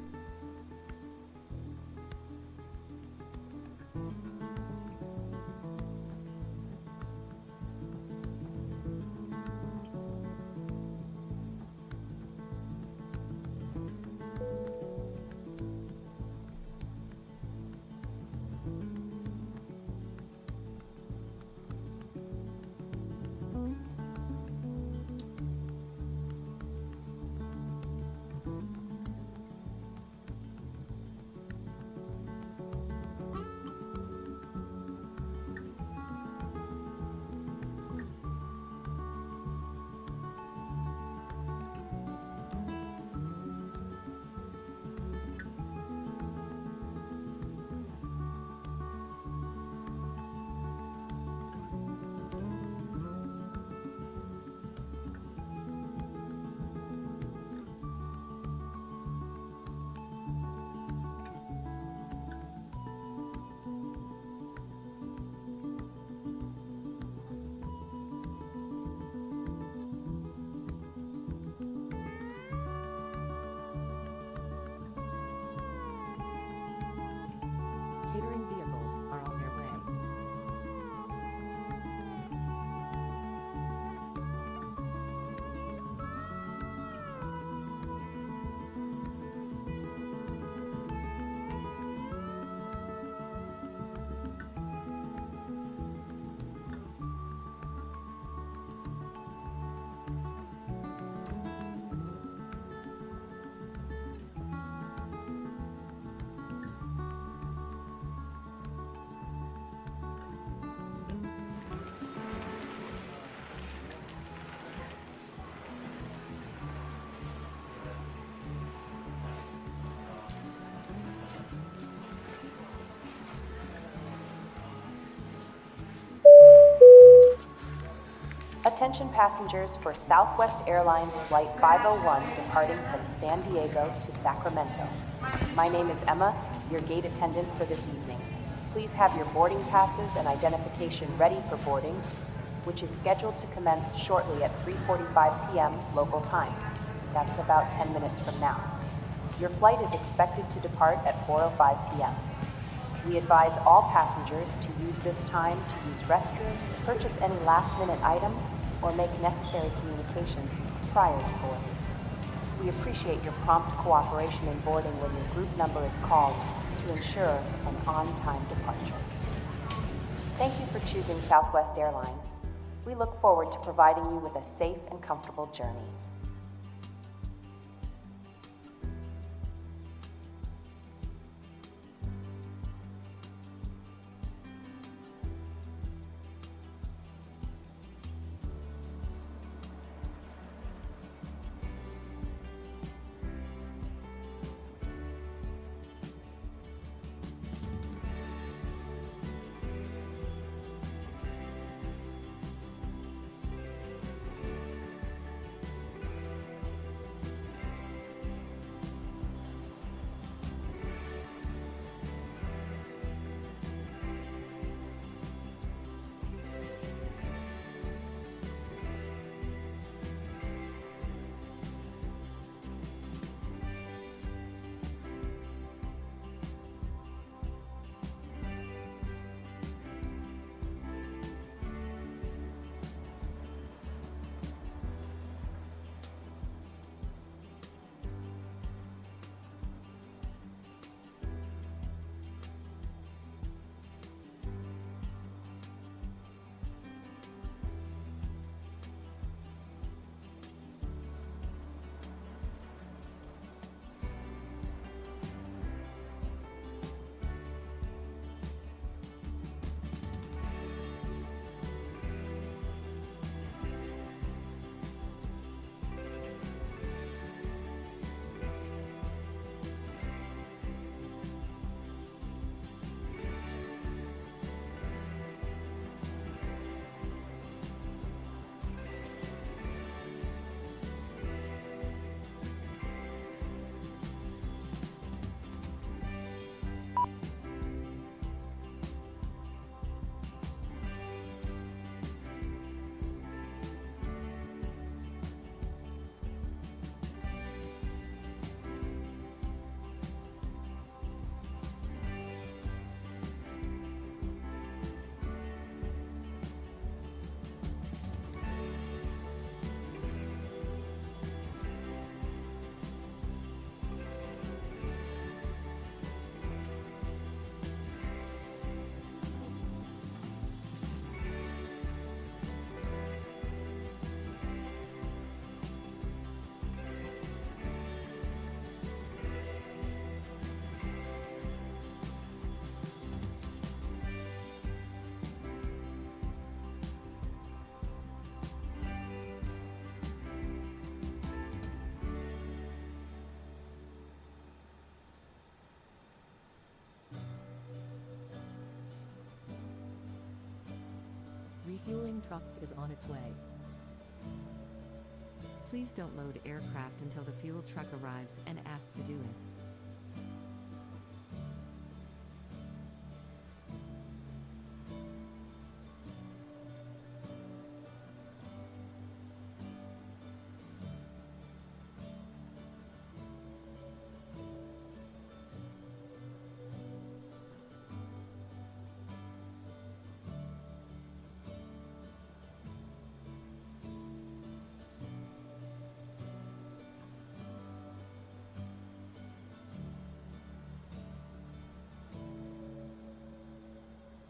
Catering vehicles are on their way. Attention passengers for Southwest Airlines Flight 501 departing from San Diego to Sacramento. My name is Emma, your gate attendant for this evening. Please have your boarding passes and identification ready for boarding, which is scheduled to commence shortly at 3:45 p.m. local time. That's about 10 minutes from now. Your flight is expected to depart at 4:05 p.m. We advise all passengers to use this time to use restrooms, purchase any last-minute items, or make necessary communications prior to boarding. We appreciate your prompt cooperation in boarding when your group number is called to ensure an on-time departure. Thank you for choosing Southwest Airlines. We look forward to providing you with a safe and comfortable journey. refueling truck is on its way. Please don't load aircraft until the fuel truck arrives and ask to do it.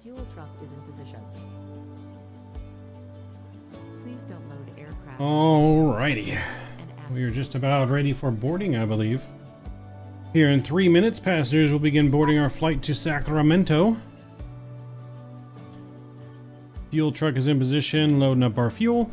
Fuel truck is in position. Please don't load aircraft. Alrighty. We are just about ready for boarding, I believe. Here in 3 minutes, passengers will begin boarding our flight to Sacramento. Fuel truck is in position, loading up our fuel.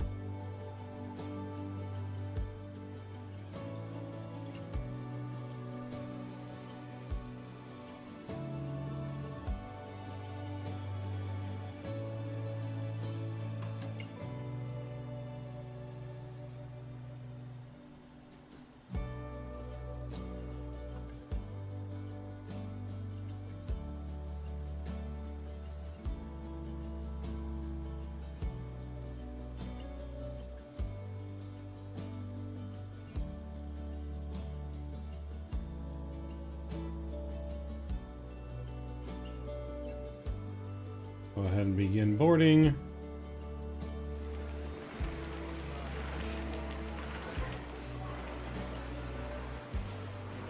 Go ahead and begin boarding.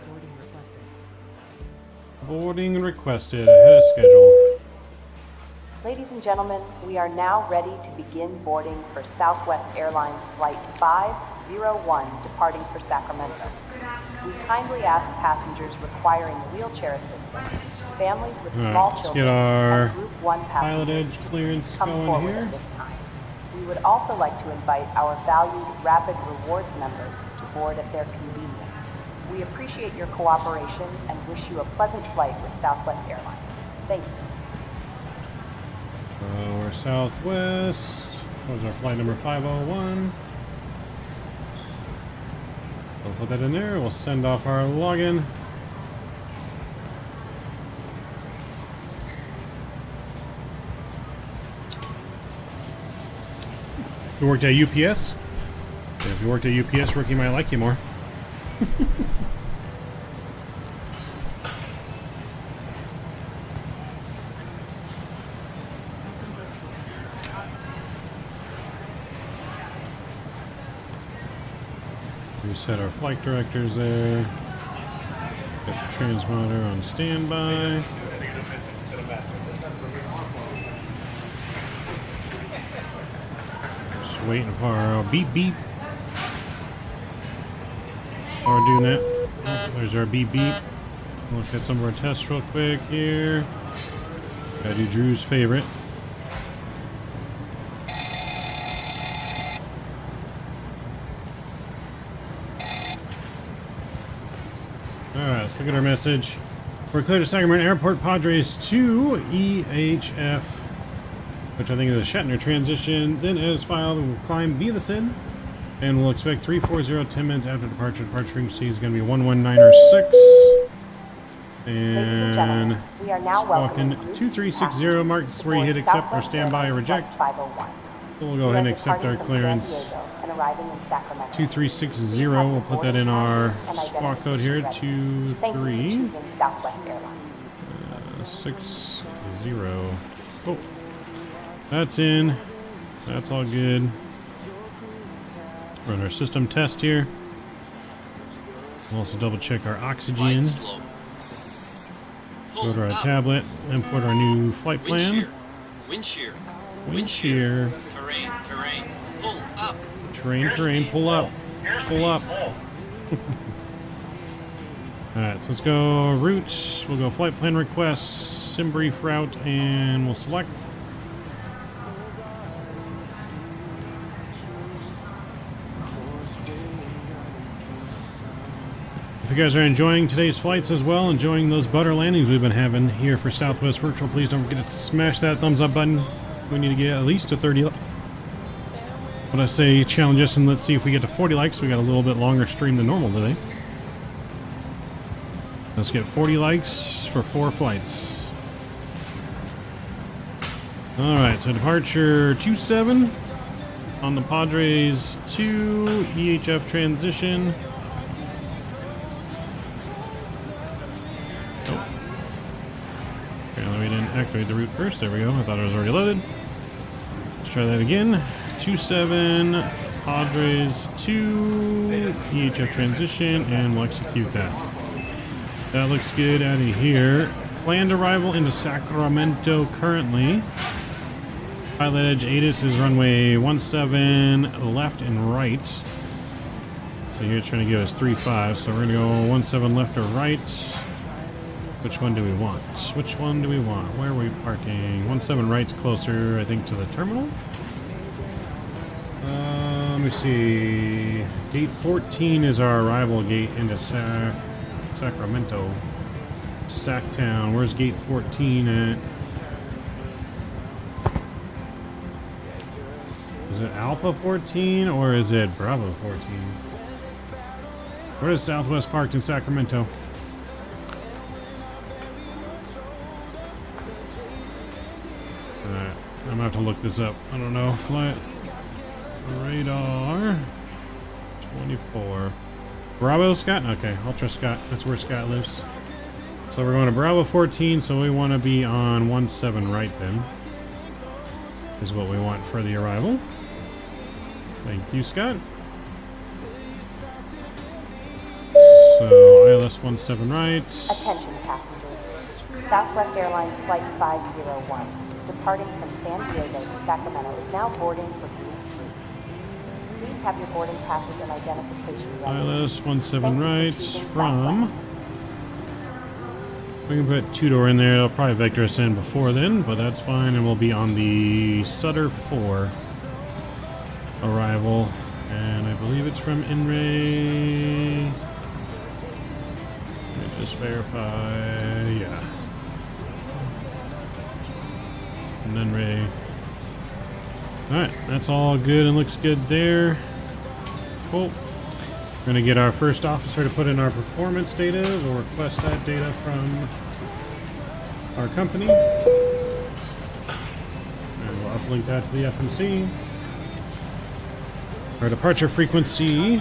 Boarding requested. Boarding requested, ahead of schedule. Ladies and gentlemen, we are now ready to begin boarding for Southwest Airlines Flight 501 departing for Sacramento. We kindly ask passengers requiring wheelchair assistance, families with small children, and Group 1 passengers Pilotedge to clearance please come going forward here. at this time. We would also like to invite our valued Rapid Rewards members to board at their convenience. We appreciate your cooperation and wish you a pleasant flight with Southwest Airlines. Thank you. We're Southwest. What was our flight number 501? We'll put that in there. We'll send off our login. You worked at UPS? Yeah, if you worked at UPS, Rookie might like you more. We set our flight directors there. Got the transmitter on standby. Just waiting for our beep beep. While we're doing that, oh, there's our beep beep. Look at some of our tests real quick here. Gotta do Drew's favorite. Alright, let's look at our message. We're clear to Sacramento Airport, Padres to EHF, which I think is a Shatner transition. Then as filed, we'll climb via the SID, and we'll expect 340 10 minutes after departure. Departure frequency is going to be 11906. And we are now walking 2360 mark. This is where you hit accept or standby or reject. We'll go ahead and accept our clearance. 2360, we'll put that in our squawk code here, 2360. Oh, that's in. That's all good. Run our system test here. We'll also double check our oxygen. Go to our tablet, import our new flight plan. Wind shear. Wind shear. Terrain. Pull up. Terrain, pull up. Pull up. Alright, so let's go route. We'll go flight plan request, sim brief route, and we'll select. If you guys are enjoying today's flights as well, enjoying those butter landings we've been having here for Southwest Virtual, please don't forget to smash that thumbs up button. We need to get at least to 30. But I say challenge us and let's see if we get to 40 likes. We got a little bit longer stream than normal today. Let's get 40 likes for 4 flights. Alright, so departure 27 on the Padres 2 EHF transition. Oh. Apparently we didn't activate the route first. There we go. I thought it was already loaded. Let's try that again. 27 Padres 2 EHF transition, and we'll execute that. That looks good out of here. Planned arrival into Sacramento currently. Pilotedge ATIS is runway 17 left and right. So here it's trying to give us 35. So we're going to go 17 left or right. Which one do we want? Which one do we want? Where are we parking? 17 right's closer, I think, to the terminal. Let me see. Gate 14 is our arrival gate into Sacramento. Sacktown. Where's gate 14 at? Is it Alpha 14 or is it Bravo 14? Where is Southwest parked in Sacramento? Alright, I'm gonna have to look this up. I don't know. Flight radar 24. Bravo, Scott? Okay, I'll trust Scott. That's where Scott lives. So we're going to Bravo 14, so we want to be on 17 right then. Is what we want for the arrival. Thank you, Scott. So ILS 17 right. Attention passengers. Southwest Airlines Flight 501, departing from San Diego to Sacramento, is now boarding for Gate 3. Please have your boarding passes and identification ready. ILS 17 right from... We can put 2-door in there. It'll probably vector us in before then, but that's fine. And we'll be on the Sutter 4 arrival. And I believe it's from NRA. Let me just verify. Yeah. And NRA. Alright, that's all good and looks good there. Cool. We're going to get our first officer to put in our performance data. We'll request that data from our company. And we'll uplink that to the FMC. Our departure frequency,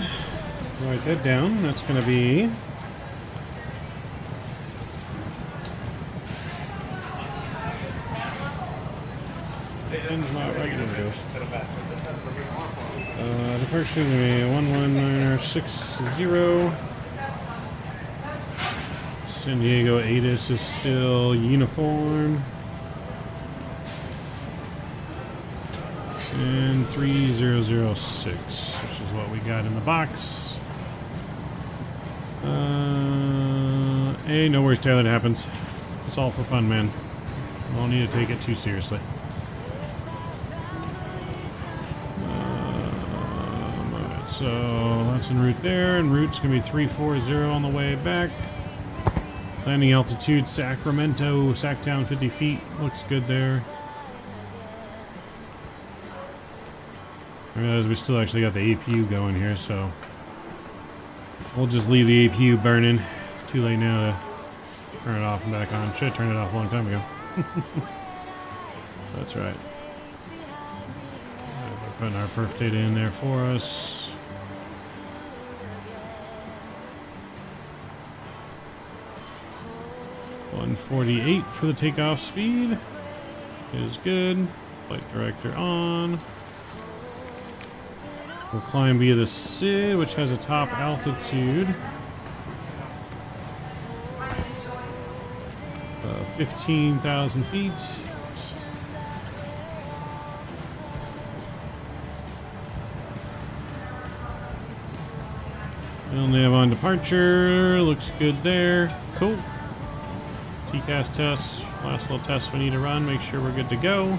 write that down. That's going to be... departure is going to be 11960. San Diego ATIS is still uniform. And 3006, which is what we got in the box. Hey, no worries, Taylor, it happens. It's all for fun, man. We don't need to take it too seriously. So that's en route there, and route's going to be 340 on the way back. Landing altitude, Sacramento, Sacktown, 50 feet. Looks good there. I realize we still actually got the APU going here, so we'll just leave the APU burning. It's too late now to turn it off and back on. Should have turned it off a long time ago. That's right. We're putting our perf data in there for us. .148 for the takeoff speed is good. Flight director on. We'll climb via the SID, which has a top altitude 15,000 feet. We'll nav on departure. Looks good there. Cool. TCAS test. Last little test we need to run. Make sure we're good to go.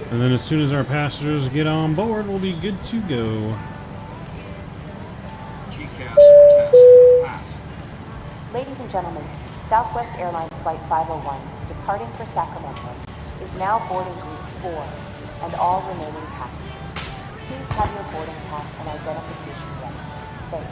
And then as soon as our passengers get on board, we'll be good to go. Ladies and gentlemen, Southwest Airlines Flight 501, departing for Sacramento. is now boarding group 4 and all remaining passengers. Please have your boarding pass and identification ready. Thank you.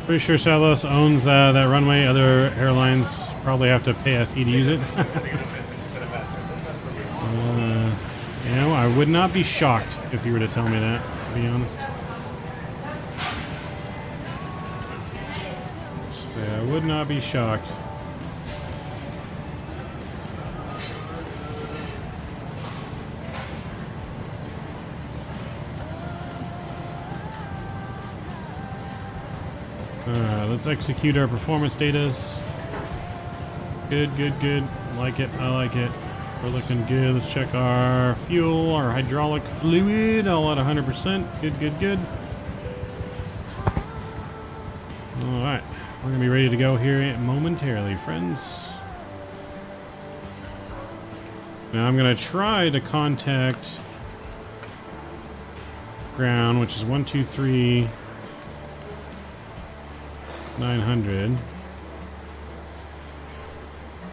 Pretty sure Southwest owns that runway. Other airlines probably have to pay a fee to use it. You know, I would not be shocked if you were to tell me that, to be honest. Yeah, I would not be shocked. Let's execute our performance datas. Good, good, good. Like it. I like it. We're looking good. Let's check our fuel, our hydraulic fluid, all at 100%. Good, good, good. All right. We're going to be ready to go here momentarily, friends. Now I'm going to try to contact ground, which is 123. 900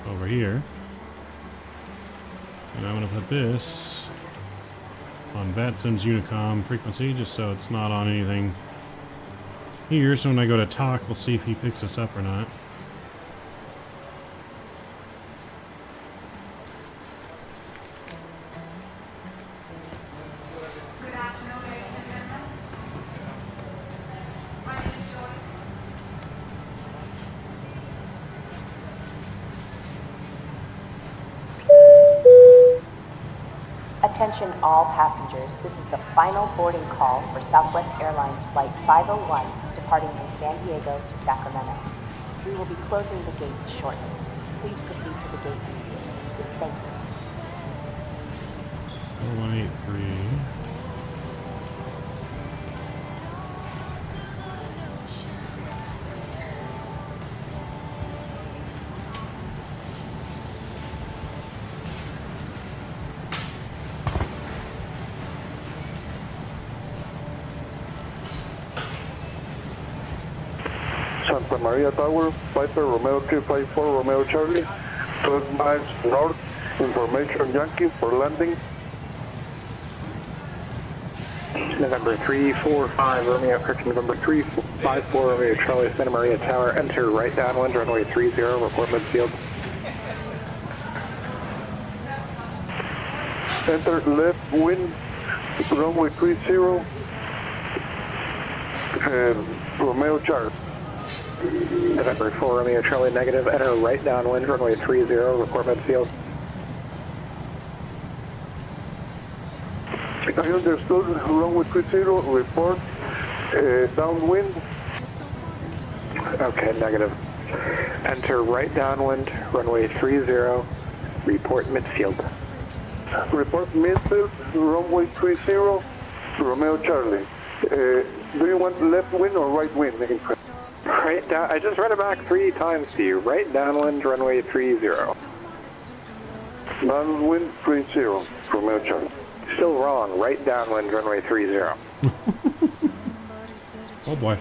over here, and I'm going to put this on VATSIM's Unicom frequency just so it's not on anything here, so when I go to talk we'll see if he picks us up or not. Attention all passengers, this is the final boarding call for Southwest Airlines Flight 501 departing from San Diego to Sacramento. We will be closing the gates shortly. Please proceed to the gate immediately. Thank you. 4183. Santa Maria Tower, Piper Romeo 354 Romeo Charlie, 12 miles north, information Yankee for landing. November 345 Romeo, correction, November 354 Romeo Charlie, Santa Maria Tower, enter right downwind, runway 30, report midfield. Enter left wind, runway 30, Romeo Charlie. November 4 Romeo Charlie negative, enter right downwind, runway 30, report midfield. I understood, runway 30, report downwind. Okay, negative. Enter right downwind, runway 30, report midfield. Report midfield, runway 30, Romeo Charlie. Do you want left wind or right wind? Right down, I just read it back 3 times to you. Right downwind, runway 30. Downwind 30, Romeo Charlie. Still wrong. Right downwind, runway 30. Oh boy.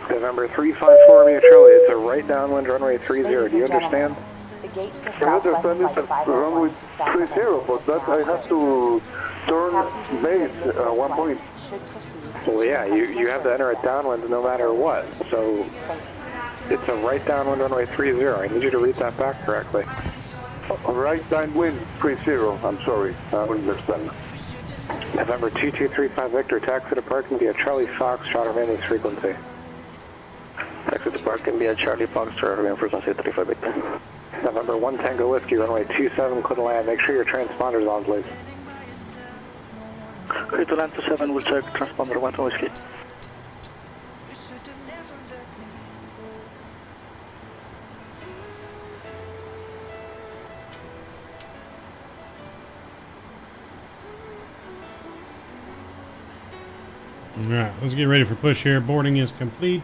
November 354 Romeo Charlie. It's a right downwind, runway 30. Do you understand? The gate for I Southwest understand Flight it's 501 runway to 30, Sacramento but that I have to turn base at one point. Well, yeah, you have to enter a downwind no matter what. So it's a right downwind, runway 30. I need you to read that back correctly. Right downwind 30. I'm sorry, I don't understand. November 2235 Victor, taxi departing via Charlie Foxtrot, remaining frequency. Taxi departing via Charlie Foxtrot, remaining frequency 35 Victor. November 1 Tango Whiskey, runway 27, clear to land. Make sure your transponder's on, please. Clear to land 27, we'll check transponder 1 Whiskey. Alright, let's get ready for push here. Boarding is complete.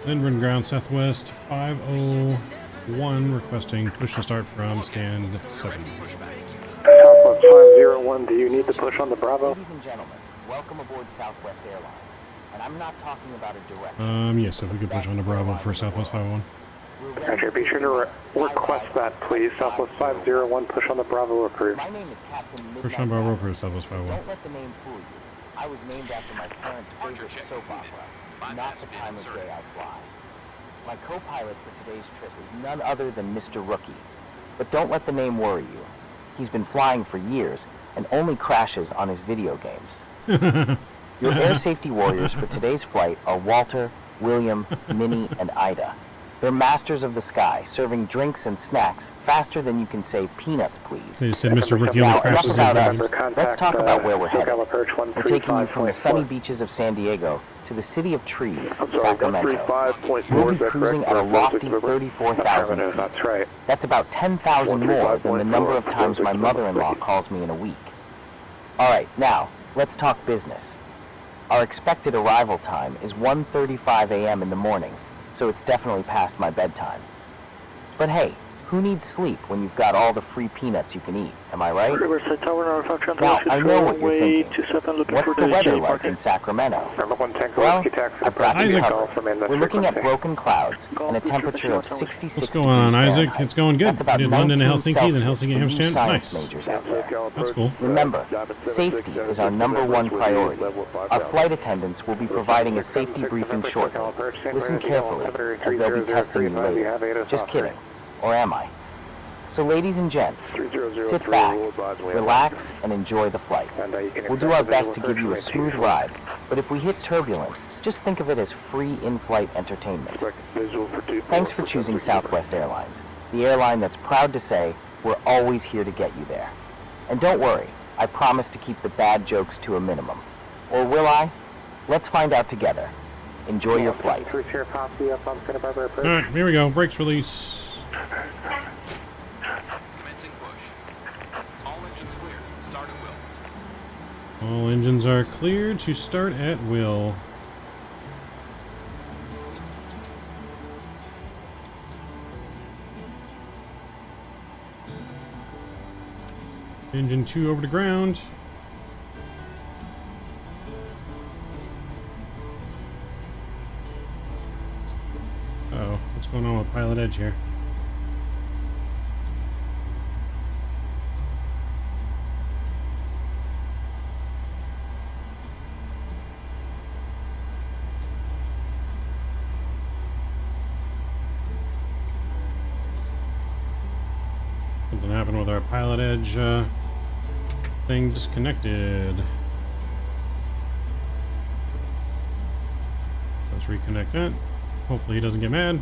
Denver and ground Southwest 501 requesting push to start from stand 7. Southwest 501, do you need to push on the Bravo? Ladies and gentlemen, welcome aboard Southwest Airlines. And I'm not talking about a direct... Yes, if we could push on to Bravo for Southwest 501. Roger, be sure to request that, please. Southwest 501, push on the Bravo approved. My name is Captain Midnight. Push on Bravo for Southwest 501. Don't let the name fool you. I was named after my parents' favorite soap opera, not the time of day I fly. My co-pilot for today's trip is none other than Mr. Rookie. But don't let the name worry you. He's been flying for years and only crashes on his video games. Your air safety warriors for today's flight are Walter, William, Minnie, and Ida. They're masters of the sky, serving drinks and snacks faster than you can say peanuts, please. They said Mr. Rookie only Now, crashes enough about in us. Let's talk about where we're headed. We're taking you from the sunny beaches of San Diego to the city of trees, Sacramento. We'll be cruising at a lofty 34,000 feet. That's right. That's about 10,000 more than the number of times my mother-in-law calls me in a week. All right, now, let's talk business. Our expected arrival time is 1:35 a.m. in the morning, so it's definitely past my bedtime. But hey, who needs sleep when you've got all the free peanuts you can eat, am I right? Now, I know what you're thinking. What's the weather like in Sacramento? Well, I've got you covered. We're looking at broken clouds and a temperature of 66 degrees What's going on, Isaac? Fahrenheit. It's going good. That's about We did London to 19 Helsinki, then Celsius Helsinki to for you Amsterdam. science Nice. majors out there. That's cool. Remember, safety is our #1 priority. Our flight attendants will be providing a safety briefing shortly. Listen carefully, as they'll be testing you later. Just kidding. Or am I? So ladies and gents, sit back, relax, and enjoy the flight. We'll do our best to give you a smooth ride, but if we hit turbulence, just think of it as free in-flight entertainment. Thanks for choosing Southwest Airlines, the airline that's proud to say we're always here to get you there. And don't worry, I promise to keep the bad jokes to a minimum. Or will I? Let's find out together. Enjoy your flight. Alright, here we go. Brakes release. Commencing push. All engines clear. Start at will. All engines are cleared to start at will. Engine 2 over to ground. Uh-oh, what's going on with Pilotedge here? Something happened with our Pilotedge thing disconnected. Let's reconnect that. Hopefully he doesn't get mad.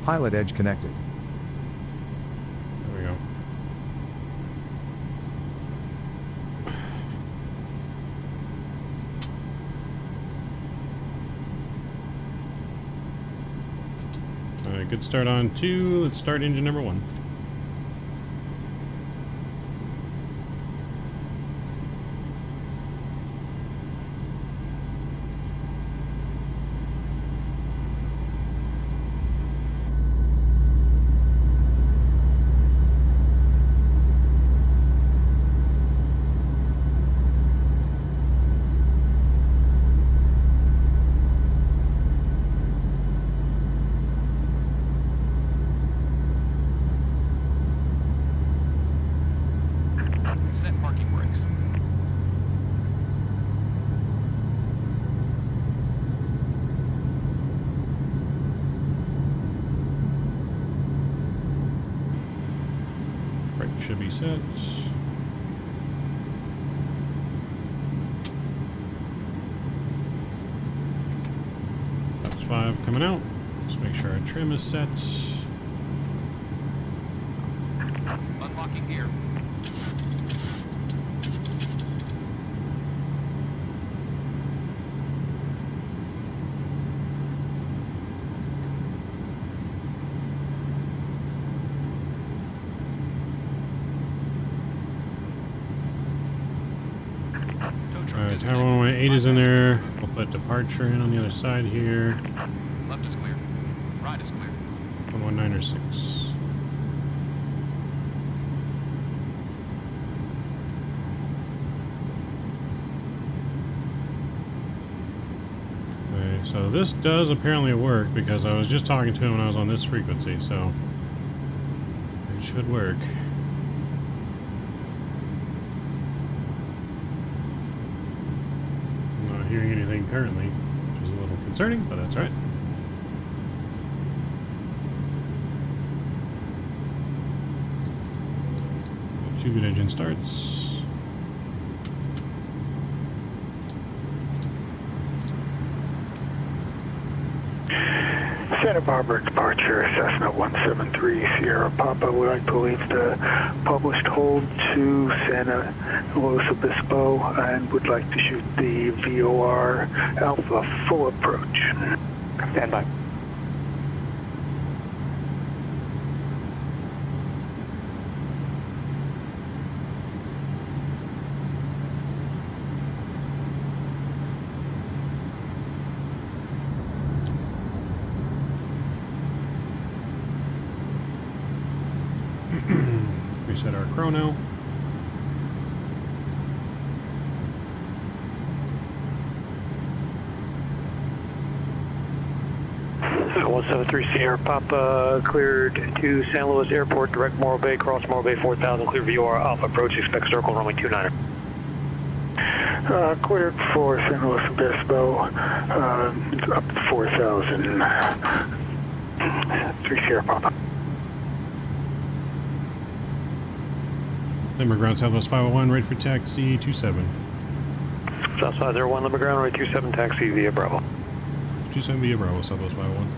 Pilotedge connected. There we go. Alright, good start on 2. Let's start engine number 1. Set parking brakes. Brake should be set. That's 5 coming out. Let's make sure our trim is set. Unlocking gear. 8 is in there. We'll put departure in on the other side here. Left is clear. Right is clear. 119 or 6. Okay, so this does apparently work because I was just talking to him when I was on this frequency, so it should work. I'm not hearing anything currently, which is a little concerning, but that's right. Good engine starts. Santa Barbara departure, Cessna 173 Sierra Papa. Would like to leave the published hold to Santa Luis Obispo and would like to shoot the VOR Alpha full approach. Stand by. Reset our chrono. So 173 Sierra Papa cleared to San Luis Airport, direct Morro Bay, cross Morro Bay 4000, clear VOR Alpha approach, expect circle runway 29er. Cleared for San Luis Obispo, up to 4000, 3 Sierra Papa. Limber ground Southwest 501, ready for taxi 27. South 501, Limber ground, ready 27, taxi via Bravo. 27 via Bravo, Southwest 501.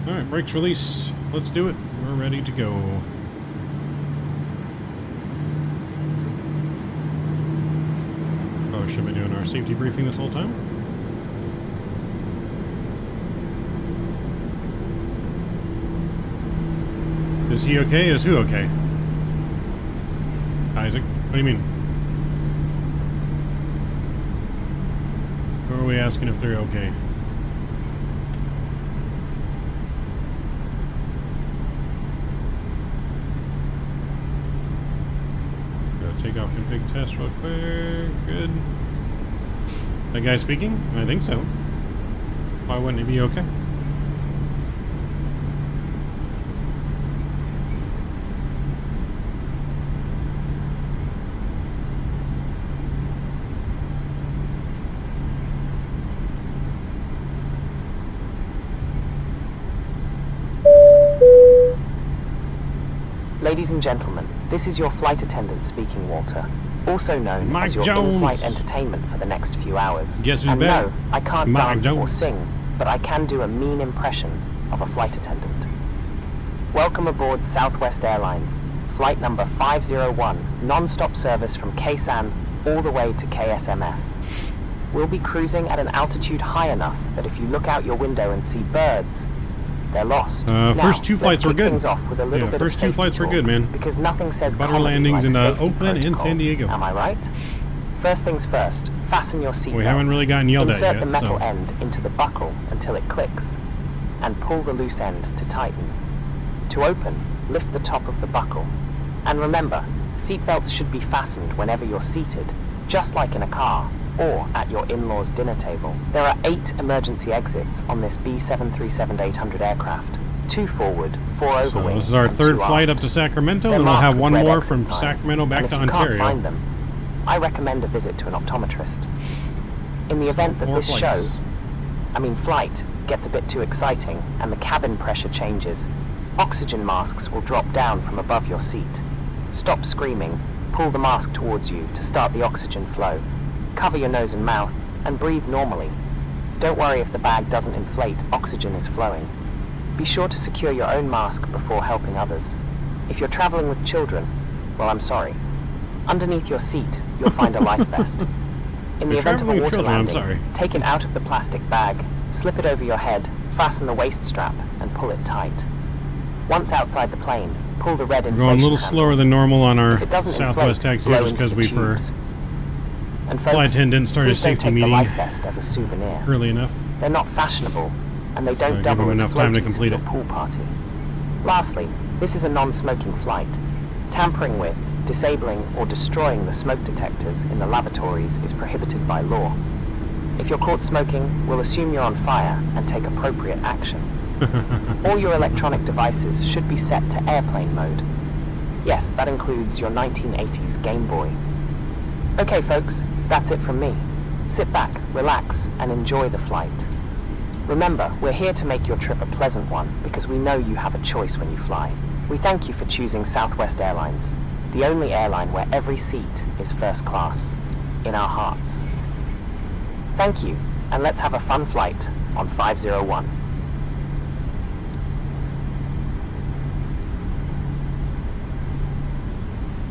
Alright, brakes released. Let's do it. We're ready to go. Probably should be doing our safety briefing this whole time. Is he okay? Is who okay? Isaac, what do you mean? Who are we asking if they're okay? Gotta take off config test real quick. Good. That guy speaking? I think so. Why wouldn't he be okay? Ladies and gentlemen, this is your flight attendant speaking, Walter, also known Mike as your Jones. in-flight entertainment for the next few hours. Guess who's and back? no, I can't Mike dance or Jones. sing, but I can do a mean impression of a flight attendant. Welcome aboard Southwest Airlines, flight number 501, non-stop service from KSAN all the way to KSMF. We'll be cruising at an altitude high enough that if you look out your window and see birds, they're lost. First two flights were good. Off with a little bit first of two flights were good, man. Because nothing says Butter comedy landings like in safety Oakland and San protocols. Diego. Am I right? First things first, fasten your seatbelt. We haven't really gotten yelled Insert at yet. the metal so. end into the buckle until it clicks, and pull the loose end to tighten. To open, lift the top of the buckle. And remember, seatbelts should be fastened whenever you're seated, just like in a car or at your in-laws' dinner table. There are 8 emergency exits on this B737-800 aircraft. 2 forward, 4 over So wing, this is our and 3rd 2 flight aft. up to Sacramento, They're and we'll have marked one with red more exit from signs, Sacramento back and to if you Ontario. can't find them, I recommend a visit to an optometrist. In the event that 4 this flights. flight gets a bit too exciting and the cabin pressure changes, oxygen masks will drop down from above your seat. Stop screaming, pull the mask towards you to start the oxygen flow. Cover your nose and mouth, and breathe normally. Don't worry if the bag doesn't inflate, oxygen is flowing. Be sure to secure your own mask before helping others. If you're traveling with children, well, I'm sorry. Underneath your seat, you'll find a life vest. In the You're event of a traveling with water children, I'm landing, sorry. take it out of the plastic bag, slip it over your head, fasten the waist strap, and pull it tight. Once outside the plane, pull the red We're inflation going a little handles. slower than normal on our If it doesn't Southwest inflate, taxi blow just into because the we've tubes. And flight folks, attendant started a please don't safety take the meeting life vest as a souvenir. early enough. They're not fashionable, and they So don't give double them as enough time to floaties complete for your it. pool party. Lastly, this is a non-smoking flight. Tampering with, disabling, or destroying the smoke detectors in the lavatories is prohibited by law. If you're caught smoking, we'll assume you're on fire and take appropriate action. All your electronic devices should be set to airplane mode. Yes, that includes your 1980s Game Boy. Okay, folks, that's it from me. Sit back, relax, and enjoy the flight. Remember, we're here to make your trip a pleasant one because we know you have a choice when you fly. We thank you for choosing Southwest Airlines, the only airline where every seat is first class, in our hearts. Thank you, and let's have a fun flight on 501.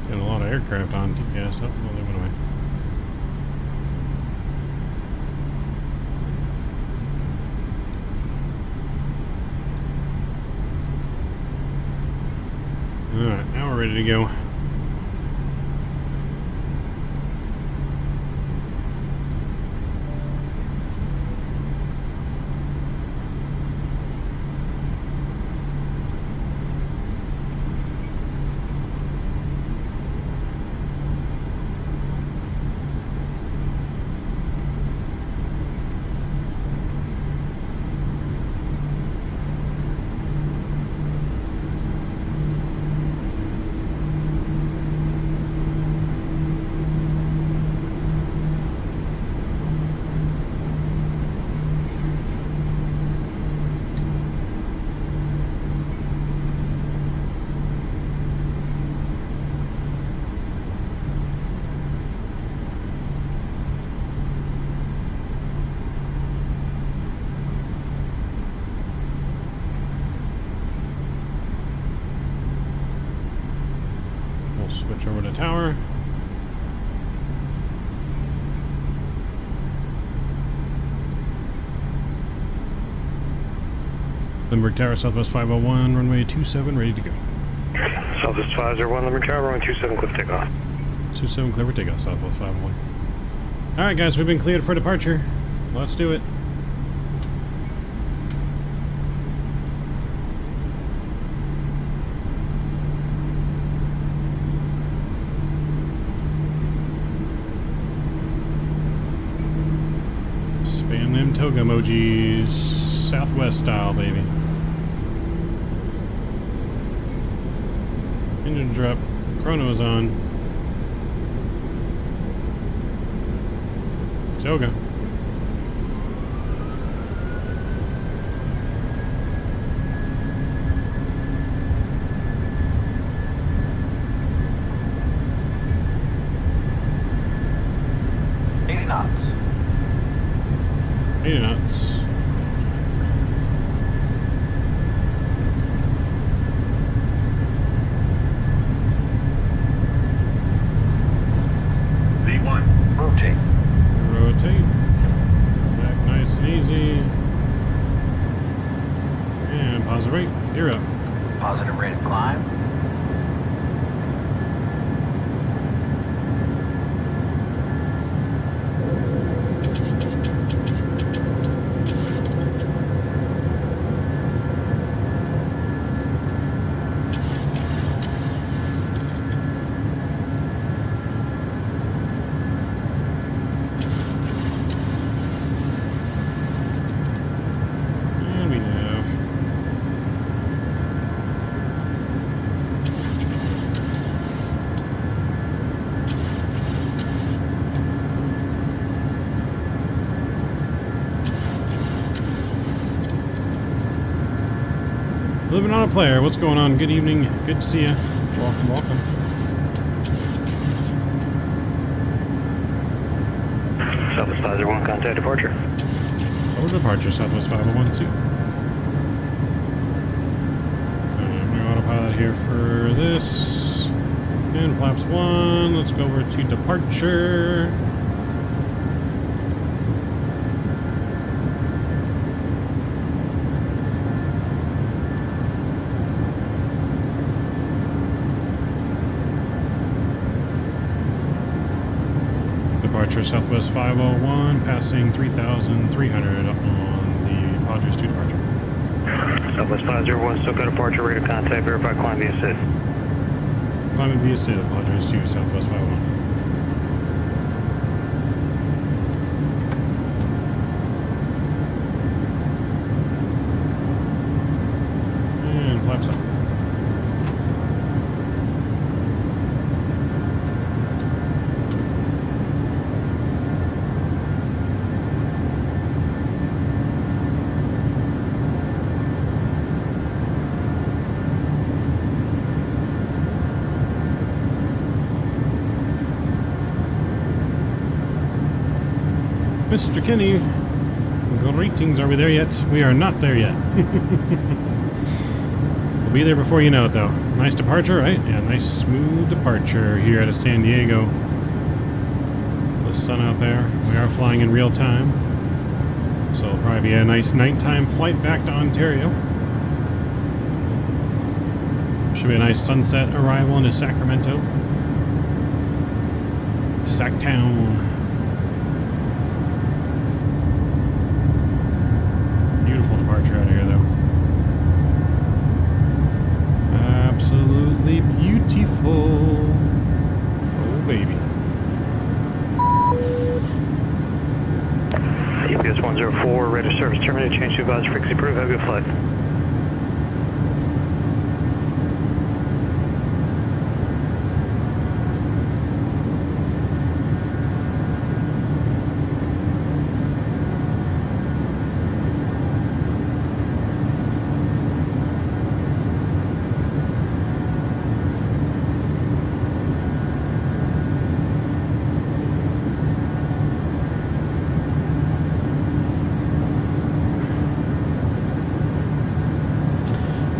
Getting a lot of aircraft on TPS. Oh, well, they went away. Alright, now we're ready to go. Switch over to tower. Limburg Tower, Southwest 501, runway 27, ready to go. Southwest 501, Limburg Tower, runway 27, clear for takeoff. 27, clear for takeoff, Southwest 501. Alright guys, we've been cleared for departure. Let's do it. Spam them toga emojis. Southwest style, baby. Engine drop. Chrono's on. Toga. knots. 80 knots. V1, rotate. Rotate. Back nice and easy. And positive rate. You're up. Positive rate of climb. And we have. Living on a player. What's going on? Good evening. Good to see you. Welcome, welcome. Southwest 501, contact departure. Over departure, Southwest 501 2. I'm going to autopilot here for this. And flaps 1. Let's go over to departure. Departure for Southwest 501, passing 3,300 on the Padres 2 departure. Southwest 501, still got departure, rate of contact, verify climb via SID. Climbing via SID, Padres 2, Southwest 501. And flaps up. Mr. Kenny, greetings. Are we there yet? We are not there yet. We'll be there before you know it, though. Nice departure, right? Yeah, nice smooth departure here out of San Diego. The sun out there. We are flying in real time. So it'll probably be a nice nighttime flight back to Ontario. Should be a nice sunset arrival into Sacramento. Sacktown. Departure out of here, though. Absolutely beautiful. Oh, baby. EPS 104, radar service terminated, change to advisory frequency approved, have a good flight.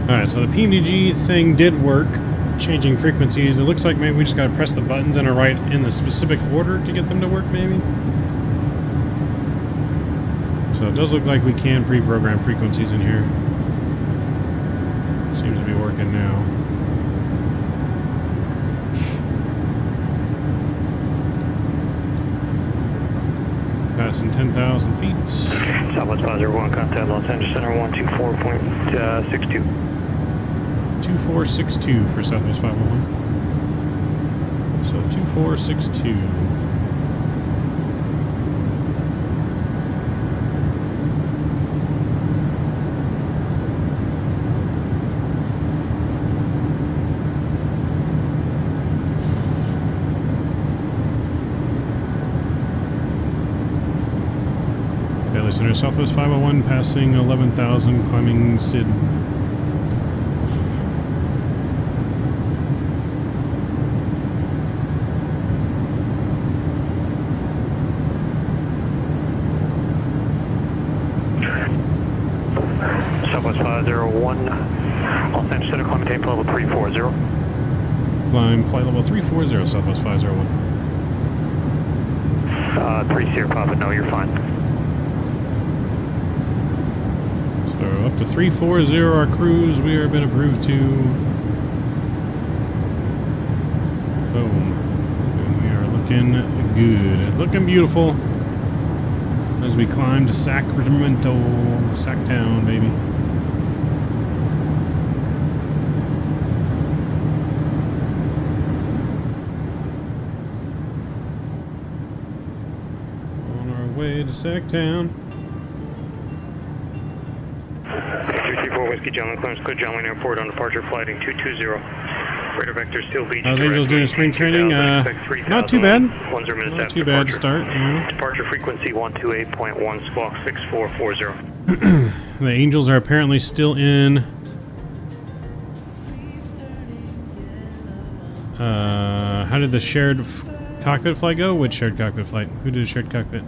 Alright, so the PMDG thing did work, changing frequencies. It looks like maybe we just gotta press the buttons and write in the specific order to get them to work, maybe? So it does look like we can pre-program frequencies in here. Seems to be working now. Passing 10,000 feet. Southwest 501, contact Los Angeles Center 124.62. 2462 for Southwest 501. So 2462. Bailey Center, Southwest 501, passing 11,000, climbing SID. Southwest 501, Los Angeles Center, climb maintain level 340. Climb flight level 340, Southwest 501. 3 Sierra Papa, no, you're fine. So up to 340 our cruise we are been approved to. Boom. And we are looking good. Looking beautiful as we climb to Sacramento, Sacktown, baby. On our way to Sacktown. 334 Whiskey Gentleman, clearance clear John Wayne Airport on departure flighting 220. Radar vector Steel Beach. How's Angels doing spring training? Not too bad. Not too bad to start. Yeah. Departure frequency 128.1, squawk 6440. The Angels are apparently still in. How did the shared cockpit flight go? Which shared cockpit flight? Who did a shared cockpit?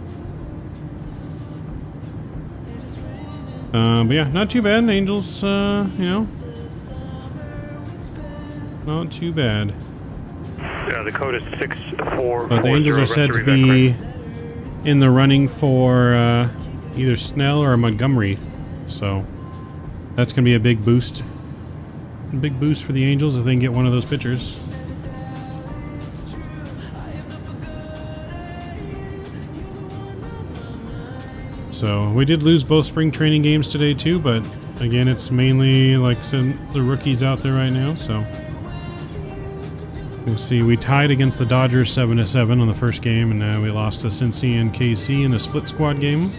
But yeah, not too bad. Angels, you know, not too bad. The code is 6440. But the Angels are said to be in the running for either Snell or Montgomery, so that's going to be a big boost. A big boost for the Angels if they can get one of those pitchers. So we did lose both spring training games today too, but again, it's mainly like some the rookies out there right now. So you'll see we tied against the Dodgers 7-7 on the first game, and we lost to Cincy and KC in a split squad game.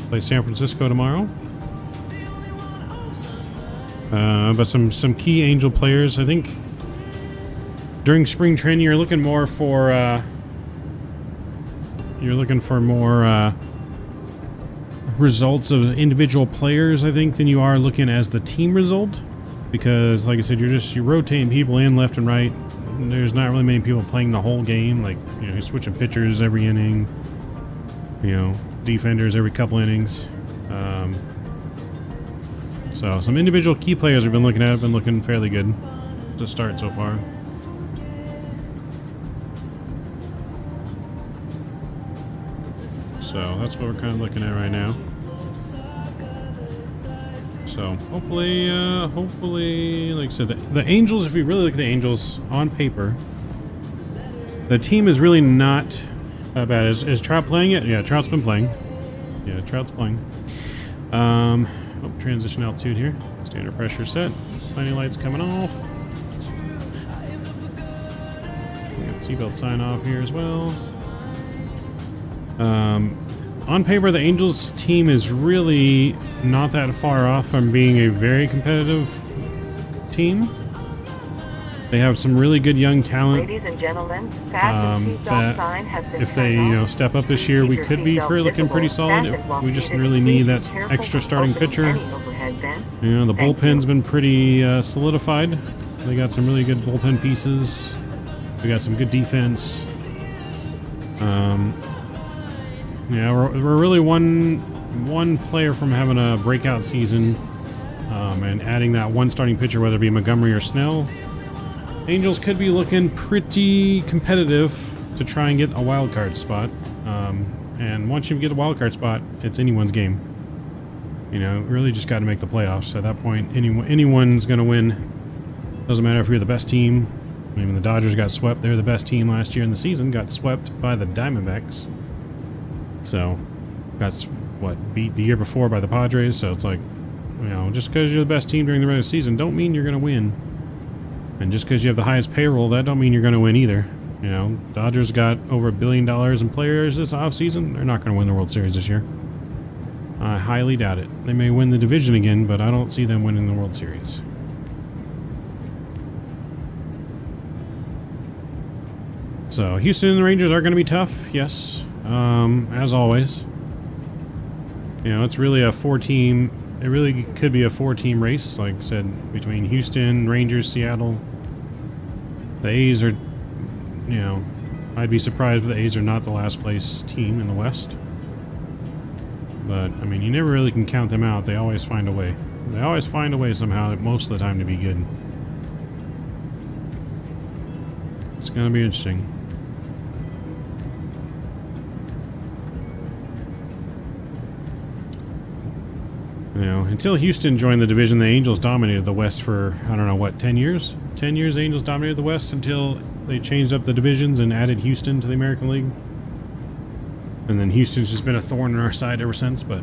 Play San Francisco tomorrow. But some key Angel players, I think. During spring training, you're looking more for results of individual players, I think, than you are looking as the team result. Because, like I said, you're rotating people in left and right. There's not really many people playing the whole game. Like, you know, you're switching pitchers every inning. You know, defenders every couple innings. So some individual key players we've been looking at have been looking fairly good to start so far. So that's what we're kind of looking at right now. So hopefully, like I said, the Angels, if we really look at the Angels on paper, the team is really not that bad. Is Trout playing it? Yeah, Trout's been playing. Yeah, Trout's playing. Transition altitude here. Standard pressure set. Landing lights coming off. We got seatbelt sign off here as well. On paper, the Angels team is really not that far off from being a very competitive team. They have some really good young talent. Ladies and gentlemen, fasten seatbelt sign has been if they step up this year, we could be looking pretty solid. We just really need that extra starting pitcher. You know, the bullpen's been pretty solidified. They got some really good bullpen pieces. We got some good defense. Yeah, we're really one player from having a breakout season, and adding that one starting pitcher, whether it be Montgomery or Snell. Angels could be looking pretty competitive to try and get a wild card spot. And once you get a wild card spot, it's anyone's game. You know, really just got to make the playoffs. At that point, anyone's going to win. Doesn't matter if you're the best team. I mean, when the Dodgers got swept, they were the best team last year in the season. Got swept by the Diamondbacks. So, got beat the year before by the Padres. So it's like, you know, just because you're the best team during the regular season, don't mean you're going to win. And just because you have the highest payroll, that don't mean you're going to win either. You know, Dodgers got over $1 billion in players this offseason. They're not going to win the World Series this year. I highly doubt it. They may win the division again, but I don't see them winning the World Series. So, Houston and the Rangers are going to be tough, yes. As always. You know, it's really a four-team... It really could be a four-team race, like I said, between Houston, Rangers, Seattle. The A's are, you know, I'd be surprised if the A's are not the last place team in the West. But, I mean, you never really can count them out. They always find a way. They always find a way somehow, most of the time, to be good. It's going to be interesting. You know, until Houston joined the division, the Angels dominated the West for, I don't know, what, 10 years? 10 years the Angels dominated the West until they changed up the divisions and added Houston to the American League. And then Houston's just been a thorn in our side ever since, but...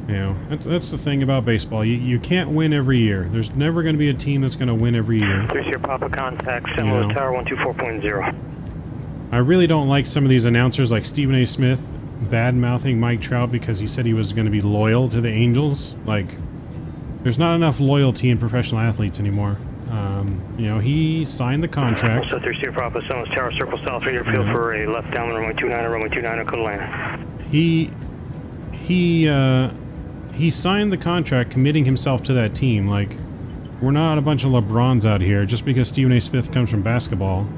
You know, that's the thing about baseball. You can't win every year. There's never going to be a team that's going to win every year. There's your Papa contact, Similar Tower 124.0. I really don't like some of these announcers like Stephen A. Smith bad-mouthing Mike Trout because he said he was going to be loyal to the Angels. Like, there's not enough loyalty in professional athletes anymore. You know, he signed the contract. Also, there's your Papa, Similar Tower, circle south, radio field for a left down runway 29, runway 29, code Atlanta. He signed the contract committing himself to that team. Like, we're not a bunch of LeBrons out here. Just because Stephen A. Smith comes from basketball,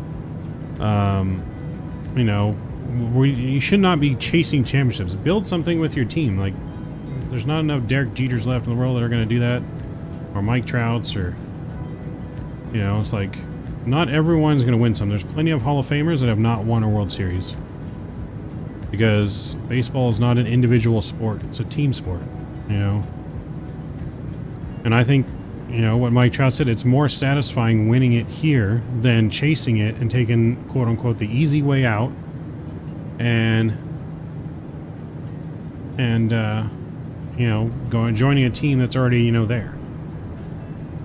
you know, you should not be chasing championships. Build something with your team. Like, there's not enough Derek Jeters left in the world that are going to do that. Or Mike Trouts, or... You know, it's like, not everyone's going to win some. There's plenty of Hall of Famers that have not won a World Series. Because baseball is not an individual sport. It's a team sport, you know. And I think, you know, what Mike Trout said, it's more satisfying winning it here than chasing it and taking, quote-unquote, the easy way out and you know, joining a team that's already, you know, there.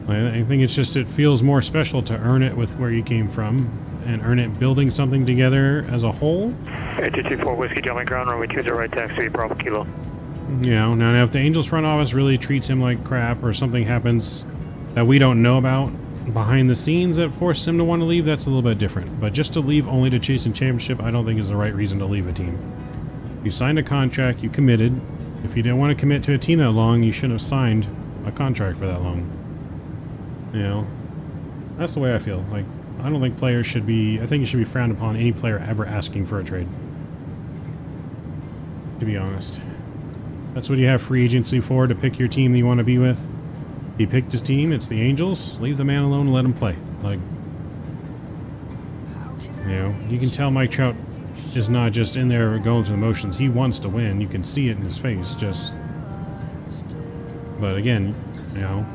I think it's just, it feels more special to earn it with where you came from and earn it building something together as a whole. 8224 Whiskey jumping ground runway 20 right taxi Bravo Kilo. You know, now if the Angels front office really treats him like crap or something happens that we don't know about behind the scenes that forces him to want to leave, that's a little bit different. But just to leave only to chase a championship, I don't think is the right reason to leave a team. You signed a contract, you committed. If you didn't want to commit to a team that long, you shouldn't have signed a contract for that long. You know, that's the way I feel. Like, I don't think players should be, I think it should be frowned upon any player ever asking for a trade. To be honest. That's what you have free agency for, to pick your team that you want to be with. He picked his team, it's the Angels. Leave the man alone and let him play. Like, you know, you can tell Mike Trout is not just in there going through the motions. He wants to win. You can see it in his face. Just, but again, you know,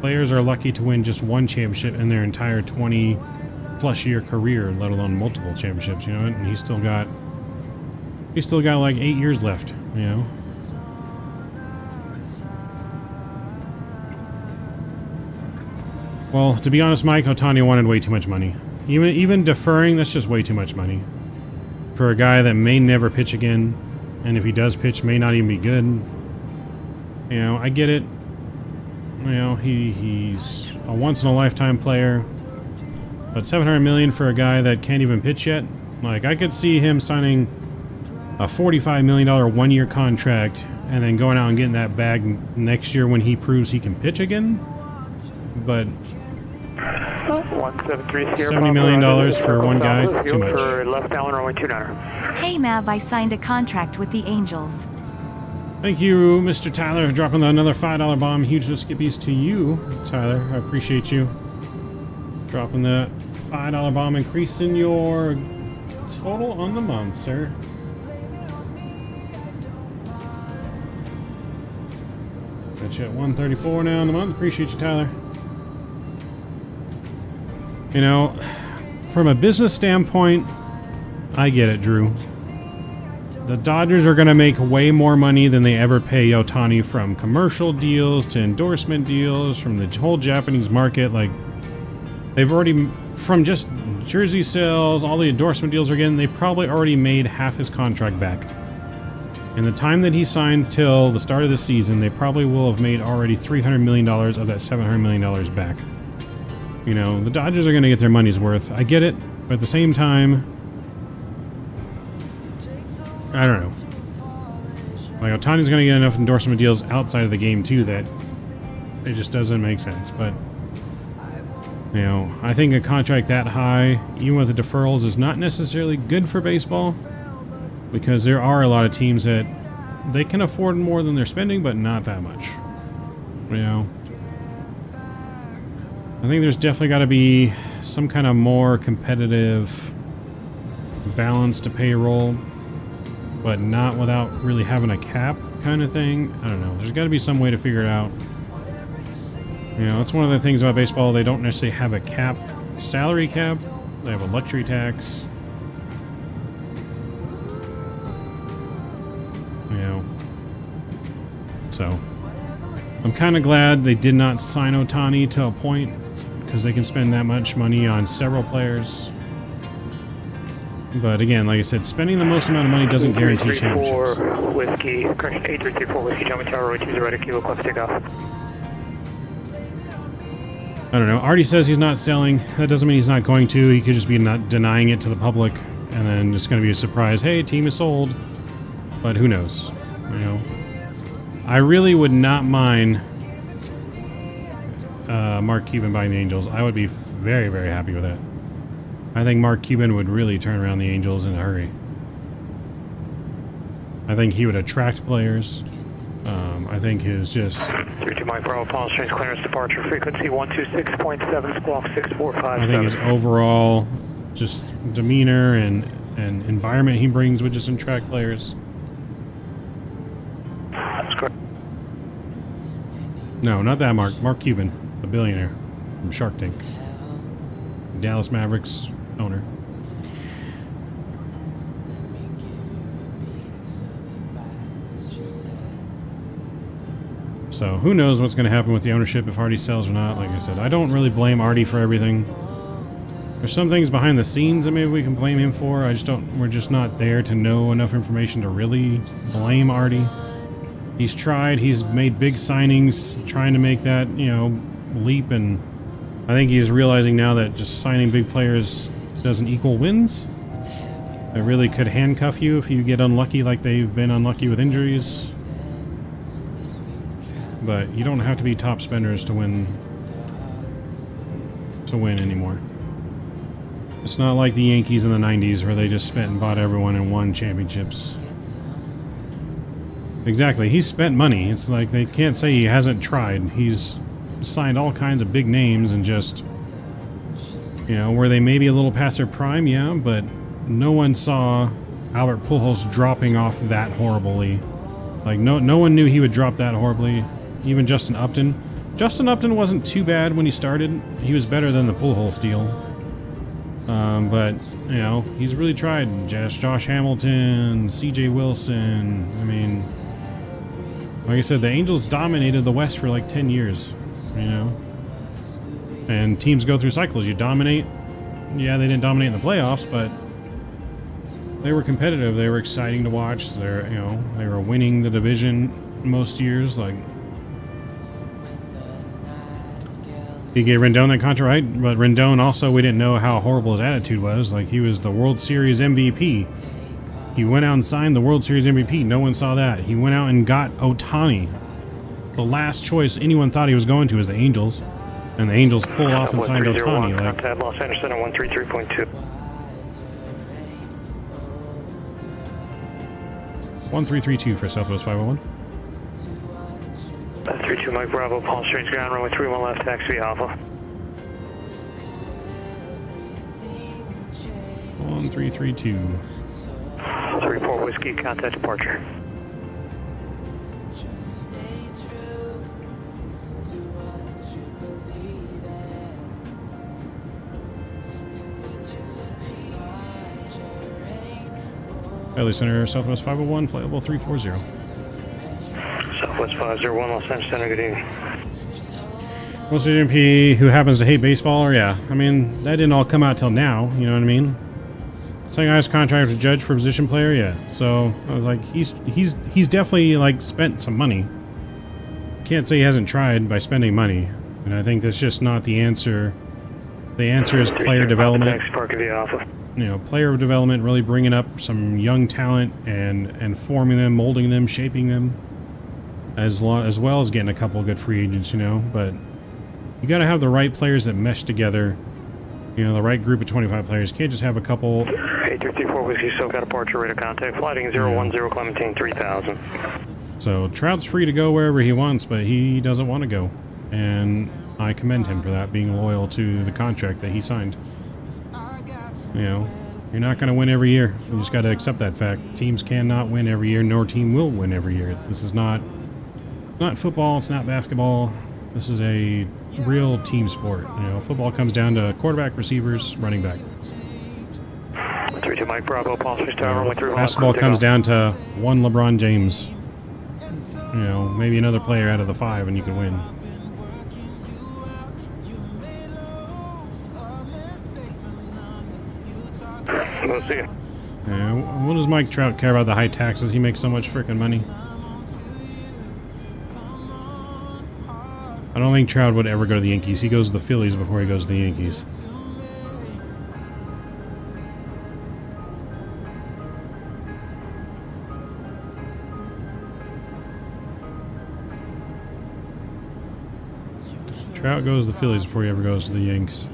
players are lucky to win just one championship in their entire 20-plus year career, let alone multiple championships. You know, and he's still got like 8 years left. You know. Well, to be honest, Mike, Ohtani wanted way too much money. Even deferring, that's just way too much money. For a guy that may never pitch again, and if he does pitch, may not even be good. You know, I get it. You know, he's a once-in-a-lifetime player. But $700 million for a guy that can't even pitch yet? Like, I could see him signing a $45 million one-year contract and then going out and getting that bag next year when he proves he can pitch again. But $70 million for one guy, too much. Hey Mav, I signed a contract with the Angels. Thank you, Mr. Tyler, for dropping another $5 bomb. Huge no skippies to you, Tyler. I appreciate you dropping the $5 bomb, increasing your total on the month, sir. Got you at 134 now on the month. Appreciate you, Tyler. You know, from a business standpoint, I get it, Drew. The Dodgers are going to make way more money than they ever pay Ohtani, from commercial deals to endorsement deals, from the whole Japanese market. Like, they've already, from just jersey sales, all the endorsement deals are getting, they probably already made half his contract back. In the time that he signed till the start of the season, they probably will have made already $300 million of that $700 million back. You know, the Dodgers are going to get their money's worth. I get it, but at the same time, I don't know. Like, Ohtani's going to get enough endorsement deals outside of the game, too, that it just doesn't make sense. But, you know, I think a contract that high, even with the deferrals, is not necessarily good for baseball, because there are a lot of teams that they can afford more than they're spending, but not that much. You know, I think there's definitely got to be some kind of more competitive balance to payroll, but not without really having a cap kind of thing. I don't know. There's got to be some way to figure it out. You know, that's one of the things about baseball. They don't necessarily have a cap, salary cap. They have a luxury tax. You know. So, I'm kind of glad they did not sign Ohtani to a point, because they can spend that much money on several players. But again, like I said, spending the most amount of money doesn't guarantee championships. Whiskey, correction, 8334 Whiskey, jumping tower, right 20 right at Kilo, close takeoff. I don't know. Artie says he's not selling. That doesn't mean he's not going to. He could just be not denying it to the public, and then just going to be a surprise. Hey, team is sold. But who knows? You know, I really would not mind Mark Cuban buying the Angels. I would be very, very happy with that. I think Mark Cuban would really turn around the Angels in a hurry. I think he would attract players. I think his just... 32 Mike Bravo, Palm Springs clearance departure, frequency 126.7, squawk 6457. I think his overall just demeanor and environment he brings would just attract players. That's correct. No, not that Mark. Mark Cuban, the billionaire from Shark Tank. Dallas Mavericks owner. So who knows what's going to happen with the ownership, if Artie sells or not. Like I said, I don't really blame Artie for everything. There's some things behind the scenes that maybe we can blame him for. We're just not there to know enough information to really blame Artie. He's tried, he's made big signings, trying to make that, you know, leap, and I think he's realizing now that just signing big players doesn't equal wins. It really could handcuff you if you get unlucky like they've been unlucky with injuries. But you don't have to be top spenders to win anymore. It's not like the Yankees in the 90s where they just spent and bought everyone and won championships. Exactly, he's spent money. It's like they can't say he hasn't tried. He's signed all kinds of big names and just, you know, were they maybe a little past their prime? Yeah, but no one saw Albert Pujols dropping off that horribly. Like, no one knew he would drop that horribly. Even Justin Upton. Justin Upton wasn't too bad when he started. He was better than the Pujols deal. But, you know, he's really tried. Josh Hamilton, CJ Wilson. I mean, like I said, the Angels dominated the West for like 10 years, you know? And teams go through cycles. You dominate. Yeah, they didn't dominate in the playoffs, but they were competitive. They were exciting to watch. They were winning the division most years. Like, he gave Rendon that contract, right? But Rendon also, we didn't know how horrible his attitude was. Like, he was the World Series MVP. He went out and signed the World Series MVP. No one saw that. He went out and got Ohtani. The last choice anyone thought he was going to was the Angels. And the Angels pulled off and signed Ohtani. Like, contact Los Angeles Center 133.2. 1332 for Southwest 501. 32 Mike Bravo, Palm Springs ground, runway 31 left, taxi Alpha. 1332. 34 Whiskey, contact departure. LA Center, Southwest 501, flight level 340. Southwest 501, Los Angeles Center, good evening. Most GMP who happens to hate baseball, or yeah, I mean, that didn't all come out till now, you know what I mean? Second highest contract with judge for position player, yeah. So I was like, he's definitely like spent some money. Can't say he hasn't tried by spending money, and I think that's just not the answer. The answer is player development. You know, player development, really bringing up some young talent and forming them, molding them, shaping them, as well as getting a couple of good free agents, you know. But you got to have the right players that mesh together. You know, the right group of 25 players. You can't just have a couple. 8334 Whiskey, SoCal departure, radar contact, flighting 010 Clementine 3000. So Trout's free to go wherever he wants, but he doesn't want to go, and I commend him for that, being loyal to the contract that he signed. You know, you're not going to win every year. You just got to accept that fact. Teams cannot win every year, nor team will win every year. This is not football. It's not basketball. This is a real team sport. You know, football comes down to quarterback, receivers, running back. 32 Mike Bravo, Palm Springs Tower, runway 31. Basketball comes down to one LeBron James. You know, maybe another player out of the 5, and you can win. We'll see you. Yeah, what does Mike Trout care about the high taxes? He makes so much freaking money. I don't think Trout would ever go to the Yankees. He goes to the Phillies before he goes to the Yankees. Trout goes to the Phillies before he ever goes to the Yanks.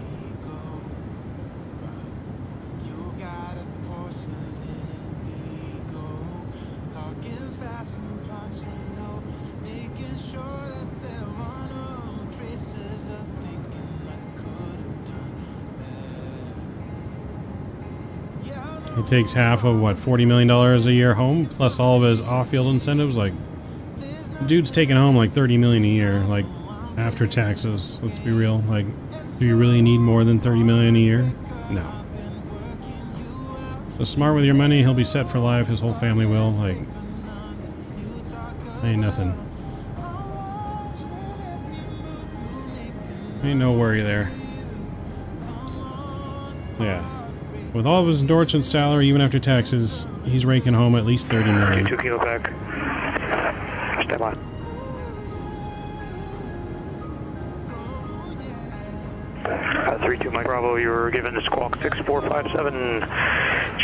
He takes half of, what, $40 million a year home, plus all of his off-field incentives. Like, the dude's taking home like $30 million a year, like, after taxes. Let's be real. Like, do you really need more than $30 million a year? No. So smart with your money, he'll be set for life. His whole family will. Like, ain't nothing. Ain't no worry there. Yeah. With all of his endorsement salary, even after taxes, he's raking home at least $30 million. 2 kilo back. Stand by. Uh, 3-2 Mike Bravo, you were given this Squawk 6457.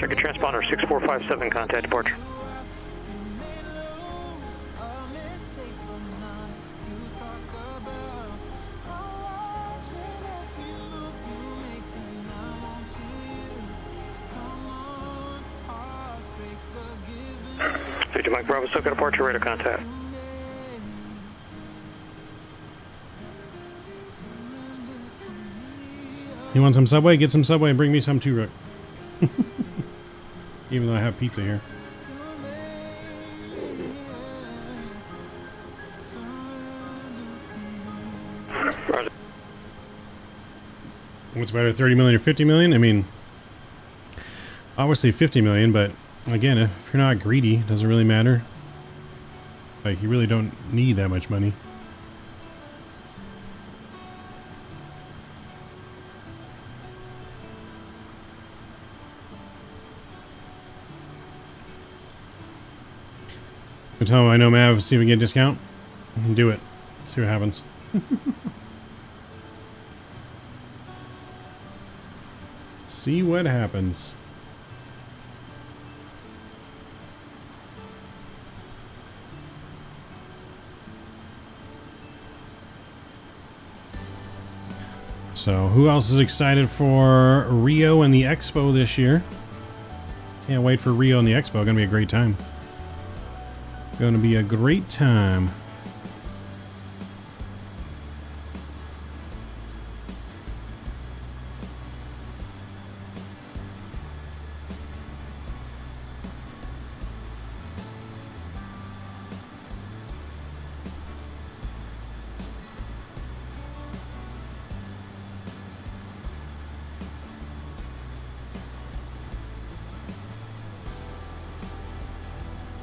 Check a transponder 6457, contact departure. Mike Bravo, still got departure, radar contact. You want some Subway? Get some Subway and bring me some too, Rick. Even though I have pizza here. Roger. What's better, 30 million or 50 million? I mean, obviously 50 million, but again, if you're not greedy, it doesn't really matter. Like, you really don't need that much money. You tell him I know Mav, see if we can get a discount. Do it. See what happens. See what happens. So, who else is excited for Rio and the Expo this year? Can't wait for Rio and the Expo. Gonna be a great time. Gonna be a great time.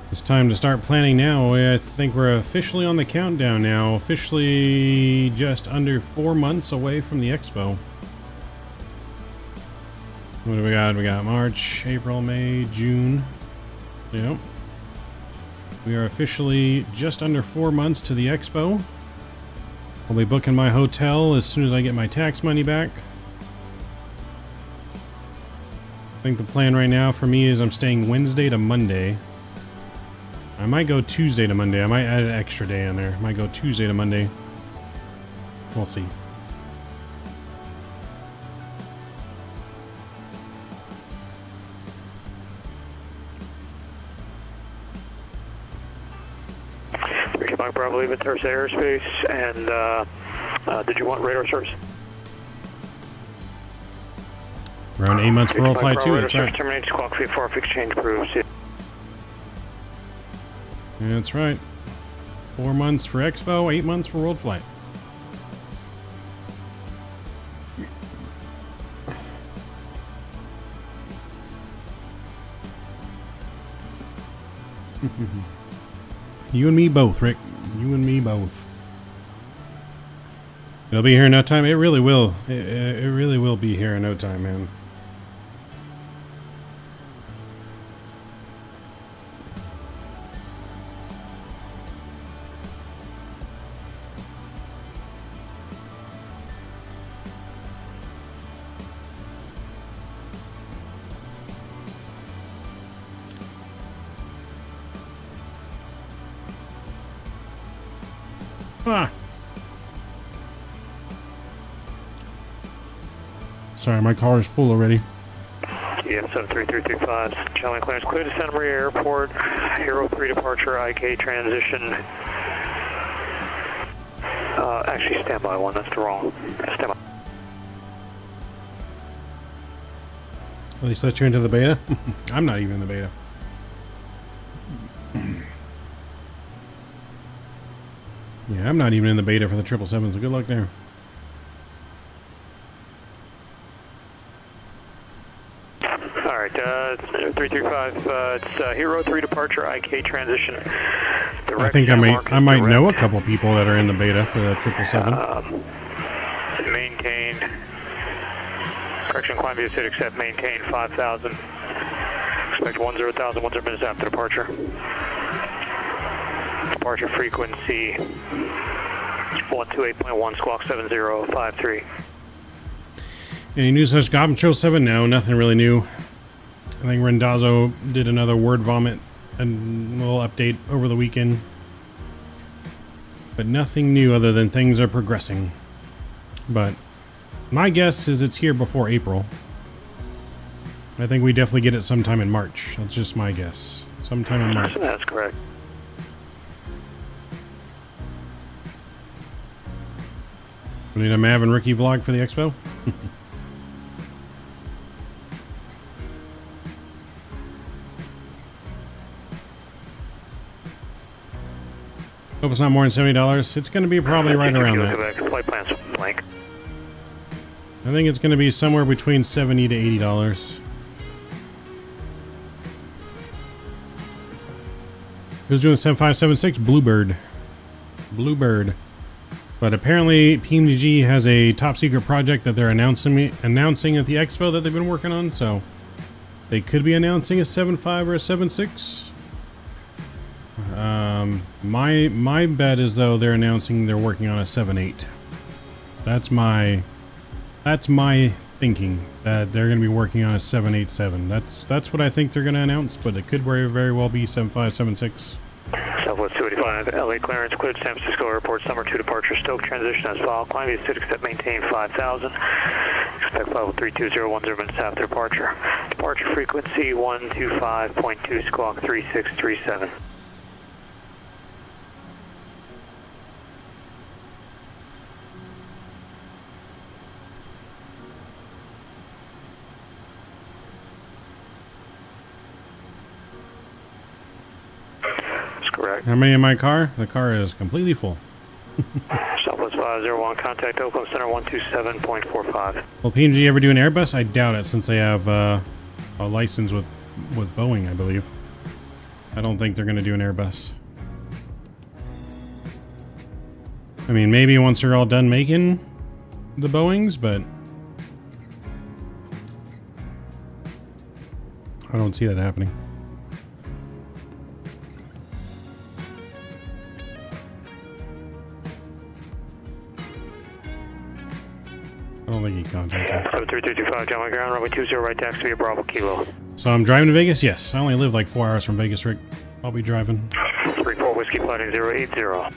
It's time to start planning now. I think we're officially on the countdown now. Officially just under 4 months away from the Expo. What do we got? We got March, April, May, June. Yep. We are officially just under 4 months to the Expo. I'll be booking my hotel as soon as I get my tax money back. I think the plan right now for me is I'm staying Wednesday to Monday. I might go Tuesday to Monday. I might add an extra day in there. I might go Tuesday to Monday. We'll see. Mike Bravo, leave it Thursday airspace, and did you want radar service? Around 8 months for roll flight 2. That's right. Terminates Squawk 4 exchange approved. That's right. 4 months for Expo, 8 months for World Flight. You and me both, Rick. You and me both. It'll be here in no time. It really will. It really will be here in no time, man. Ah. Sorry, my car is full already. Yeah, 73335, Charlie clearance clear to Santa Maria Airport, Hero 3 departure, IK transition. Actually, standby 1, that's the wrong. Standby. At least let you into the beta? I'm not even in the beta. Yeah, I'm not even in the beta for the 777, so good luck there. Alright, 335, it's Hero 3 departure, IK transition. I think I might know a couple people that are in the beta for the 777. Maintain. Correction, climb via sit, accept, maintain 5,000. Expect 10,000, 10 minutes after departure. Departure frequency 128.1, squawk 7053. Any news on Gotham Show 7? No, nothing really new. I think Rendazzo did another word vomit and a little update over the weekend. But nothing new other than things are progressing. But my guess is it's here before April. I think we definitely get it sometime in March. That's just my guess. Sometime in March. That's correct. We need a Mav and Ricky vlog for the expo? Hope it's not more than $70. It's going to be probably right around that. Flight plans blank. I think it's going to be somewhere between $70 to $80. Who's doing 7576? Bluebird. Bluebird. But apparently PMDG has a top secret project that they're announcing at the expo that they've been working on, so they could be announcing a 7.5 or a 7.6. My bet is though they're announcing they're working on a 7.8. That's my thinking, that they're going to be working on a 787. That's what I think they're going to announce, but it could very well be 7.5, 7.6. Southwest 285, LA clearance cleared, San Francisco Airport, summer 2 departure, Stoke transition as followed. Climb via sit, accept, maintain 5,000. Expect level 320, 10 minutes after departure. Departure frequency 125.2, squawk 3637. How many in my car? The car is completely full. Southwest 501, contact Oakland Center 127.45. Will PMG ever do an Airbus? I doubt it, since they have a license with Boeing, I believe. I don't think they're going to do an Airbus. I mean, maybe once they're all done making the Boeings, but I don't see that happening. I don't think he contacted. 73325, John ground, runway 20, right taxi via Bravo Kilo. So I'm driving to Vegas? Yes. I only live like 4 hours from Vegas, Rick. I'll be driving. 34 Whiskey Flighting 080.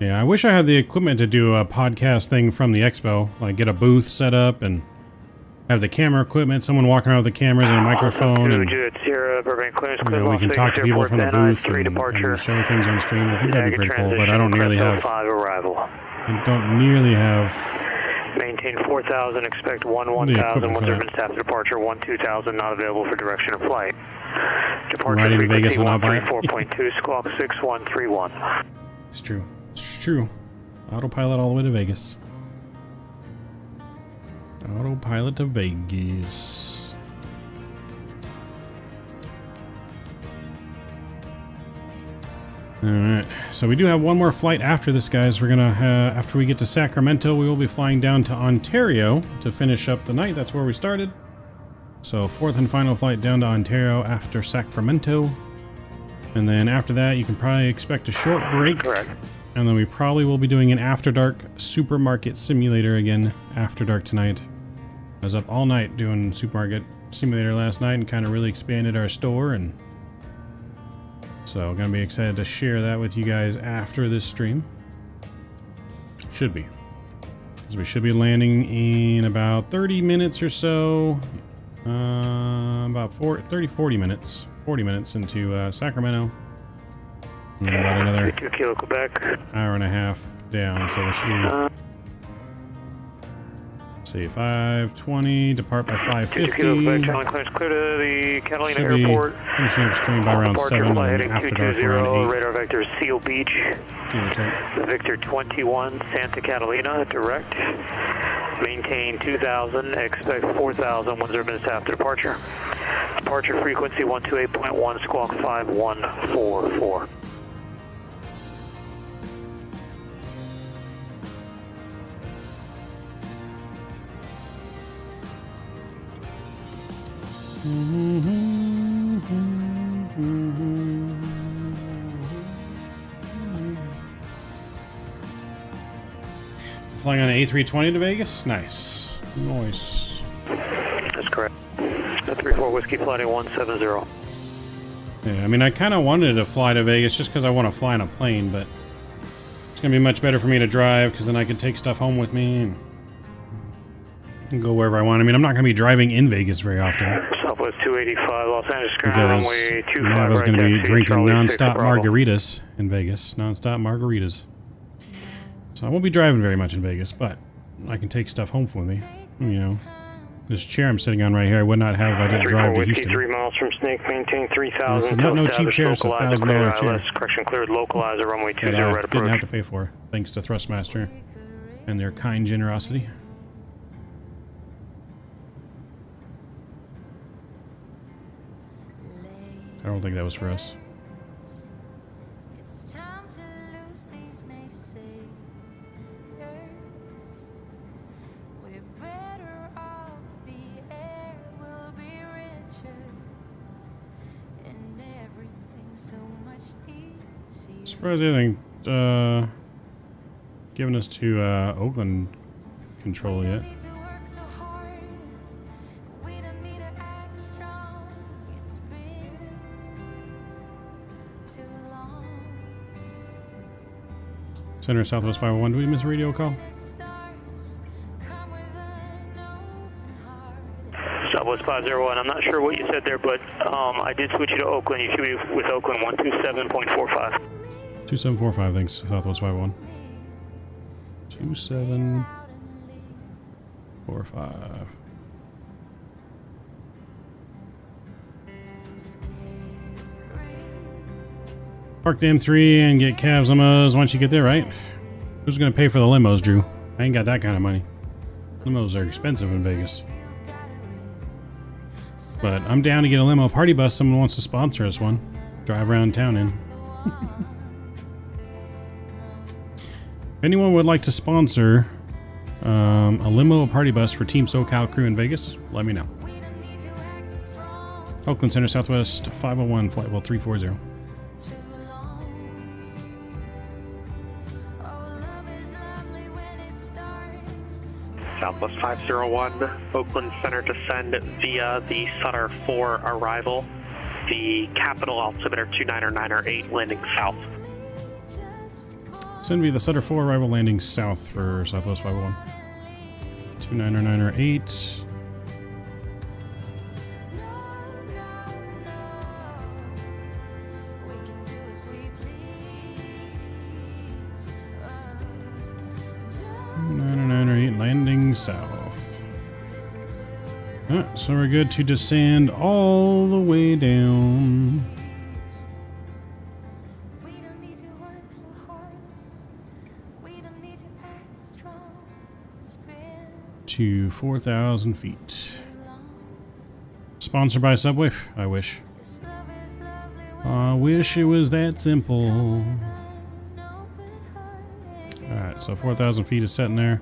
Yeah, I wish I had the equipment to do a podcast thing from the expo. Like get a booth set up and have the camera equipment, someone walking around with the cameras and a microphone, and we can talk to people from the booth and show things on stream. I think that'd be pretty cool, but I don't nearly have... Maintain 4,000, expect 1,000, 10 minutes after departure, 2,000, not available for direction of flight. Departure frequency 134.2, squawk 6131. It's true. It's true. Autopilot all the way to Vegas. Autopilot to Vegas. Alright, so we do have one more flight after this, guys. We're gonna, after we get to Sacramento, we will be flying down to Ontario to finish up the night. That's where we started. So, fourth and final flight down to Ontario after Sacramento. And then after that, you can probably expect a short break. Correct. And then we probably will be doing an After Dark Supermarket Simulator again after dark tonight. I was up all night doing Supermarket Simulator last night and kind of really expanded our store, and so gonna be excited to share that with you guys after this stream. Should be. Because we should be landing in about 30 minutes or so. About 40 minutes. 40 minutes into Sacramento. And about another 2 Kilo Quebec. hour and a half down, so we should be Say 520, depart by 550. 2 kilos back, channel clearance clear to the Catalina Should be Airport. finishing up stream by around Departure 7 flight and heading after dark 220, around 8. radar vector Seal Beach. Victor 21, Santa Catalina, direct. Maintain 2000, expect 4000, 10 minutes after departure. Departure frequency 128.1, squawk 5144. Flying on an A320 to Vegas? Nice. Nice. That's correct. 34 Whiskey Flight 170. Yeah, I mean, I kind of wanted to fly to Vegas just because I want to fly on a plane, but it's going to be much better for me to drive because then I can take stuff home with me and go wherever I want. I mean, I'm not going to be driving in Vegas very often. Southwest 285, Los Angeles ground runway 25. I was going to be taxi, drinking Charlie non-stop 6 Bravo. margaritas in Vegas. Non-stop margaritas. So I won't be driving very much in Vegas, but I can take stuff home with me. You know, this chair I'm sitting on right here I would not have if I didn't drive to Houston. 3 miles from Snake, maintain 3000. This is not no cheap chair, it's a $1,000 chair. Correction cleared, localizer, runway 20, That I right didn't approach. have to pay for, thanks to Thrustmaster and their kind generosity. I don't think that was for us. Surprised anything given us to Oakland control yet. Center Southwest 501. Do we miss a radio call? Southwest 501. I'm not sure what you said there, but I did switch you to Oakland. You should be with Oakland 127.45. 2745, thanks, Southwest 501. 2745. Park the M3 and get cabs limos once you get there, right? Who's going to pay for the limos, Drew? I ain't got that kind of money. Limos are expensive in Vegas. But I'm down to get a limo party bus. Someone wants to sponsor us one. Drive around town in. If anyone would like to sponsor a limo party bus for Team SoCal crew in Vegas, let me know. Oakland Center Southwest 501, flight level 340. Southwest 501, Oakland Center descend via the Sutter 4 arrival. The Capital altimeter 29908 landing south. Send via the Sutter 4 arrival landing south for Southwest 501. 29908. Landing south. Alright, so we're good to descend all the way down to 4,000 feet. Sponsored by Subway? I wish. I wish it was that simple. Alright, so 4,000 feet is sitting there.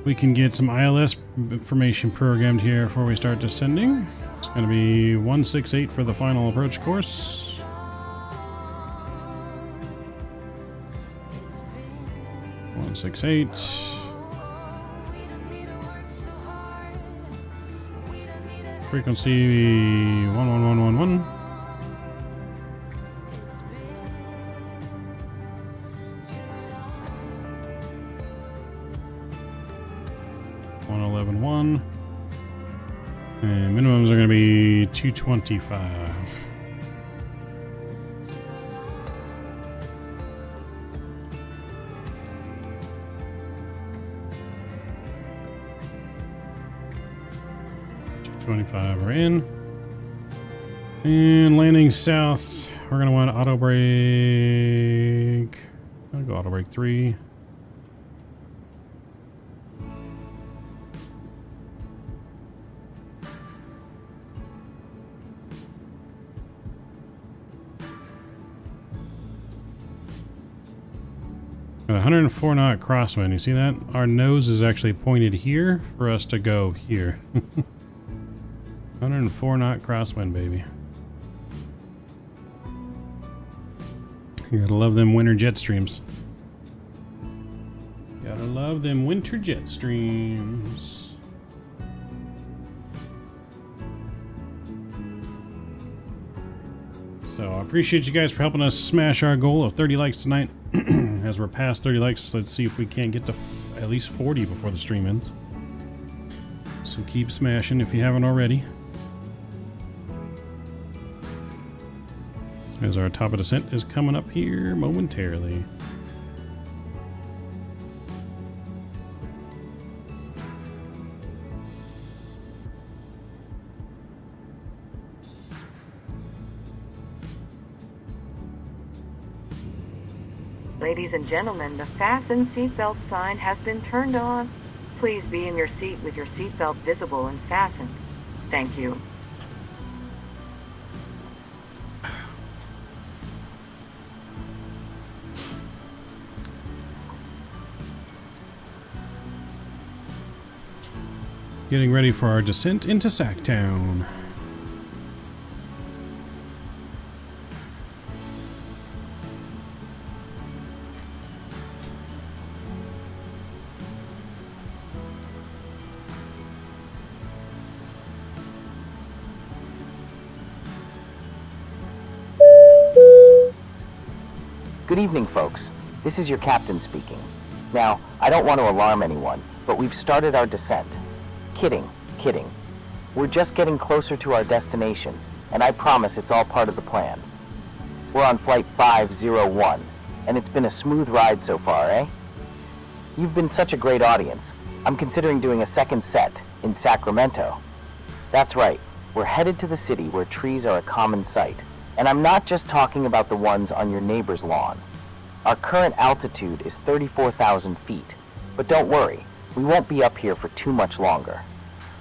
We can get some ILS information programmed here before we start descending. It's going to be 168 for the final approach course. (168). Frequency 11111. And minimums are going to be 225. 25 are in. And landing south, we're going to want auto brake. I'll go auto brake 3. Got 104 knot crosswind. You see that? Our nose is actually pointed here for us to go here. 104 knot crosswind, baby. You gotta love them winter jet streams. Gotta love them winter jet streams. So I appreciate you guys for helping us smash our goal of 30 likes tonight. As we're past 30 likes, let's see if we can't get to at least 40 before the stream ends. So keep smashing if you haven't already. As our top of descent is coming up here momentarily. Ladies and gentlemen, the fasten seatbelt sign has been turned on. Please be in your seat with your seatbelt visible and fastened. Thank you. Getting ready for our descent into Sacktown. Good evening, folks. This is your captain speaking. Now, I don't want to alarm anyone, but we've started our descent. Kidding, kidding. We're just getting closer to our destination, and I promise it's all part of the plan. We're on flight 501, and it's been a smooth ride so far, eh? You've been such a great audience. I'm considering doing a second set in Sacramento. That's right, we're headed to the city where trees are a common sight. And I'm not just talking about the ones on your neighbor's lawn. Our current altitude is 34,000 feet. But don't worry, we won't be up here for too much longer.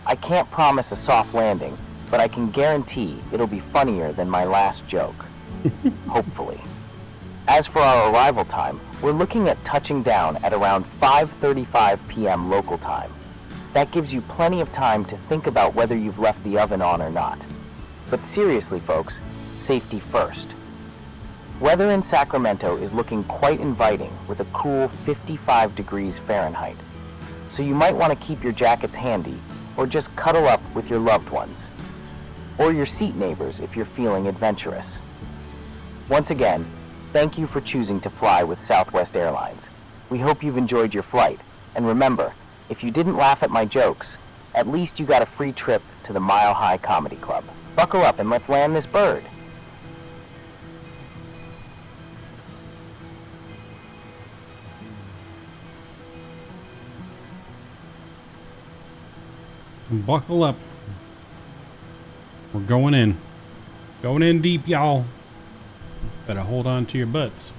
I can't promise a soft landing, but I can guarantee it'll be funnier than my last joke. Hopefully. As for our arrival time, we're looking at touching down at around 5:35 p.m. local time. That gives you plenty of time to think about whether you've left the oven on or not. But seriously, folks, safety first. Weather in Sacramento is looking quite inviting with a cool 55 degrees Fahrenheit. So you might want to keep your jackets handy or just cuddle up with your loved ones. Or your seat neighbors if you're feeling adventurous. Once again, thank you for choosing to fly with Southwest Airlines. We hope you've enjoyed your flight. And remember, if you didn't laugh at my jokes, at least you got a free trip to the Mile High Comedy Club. Buckle up and let's land this bird. Buckle up. We're going in. Going in deep, y'all. Better hold on to your butts.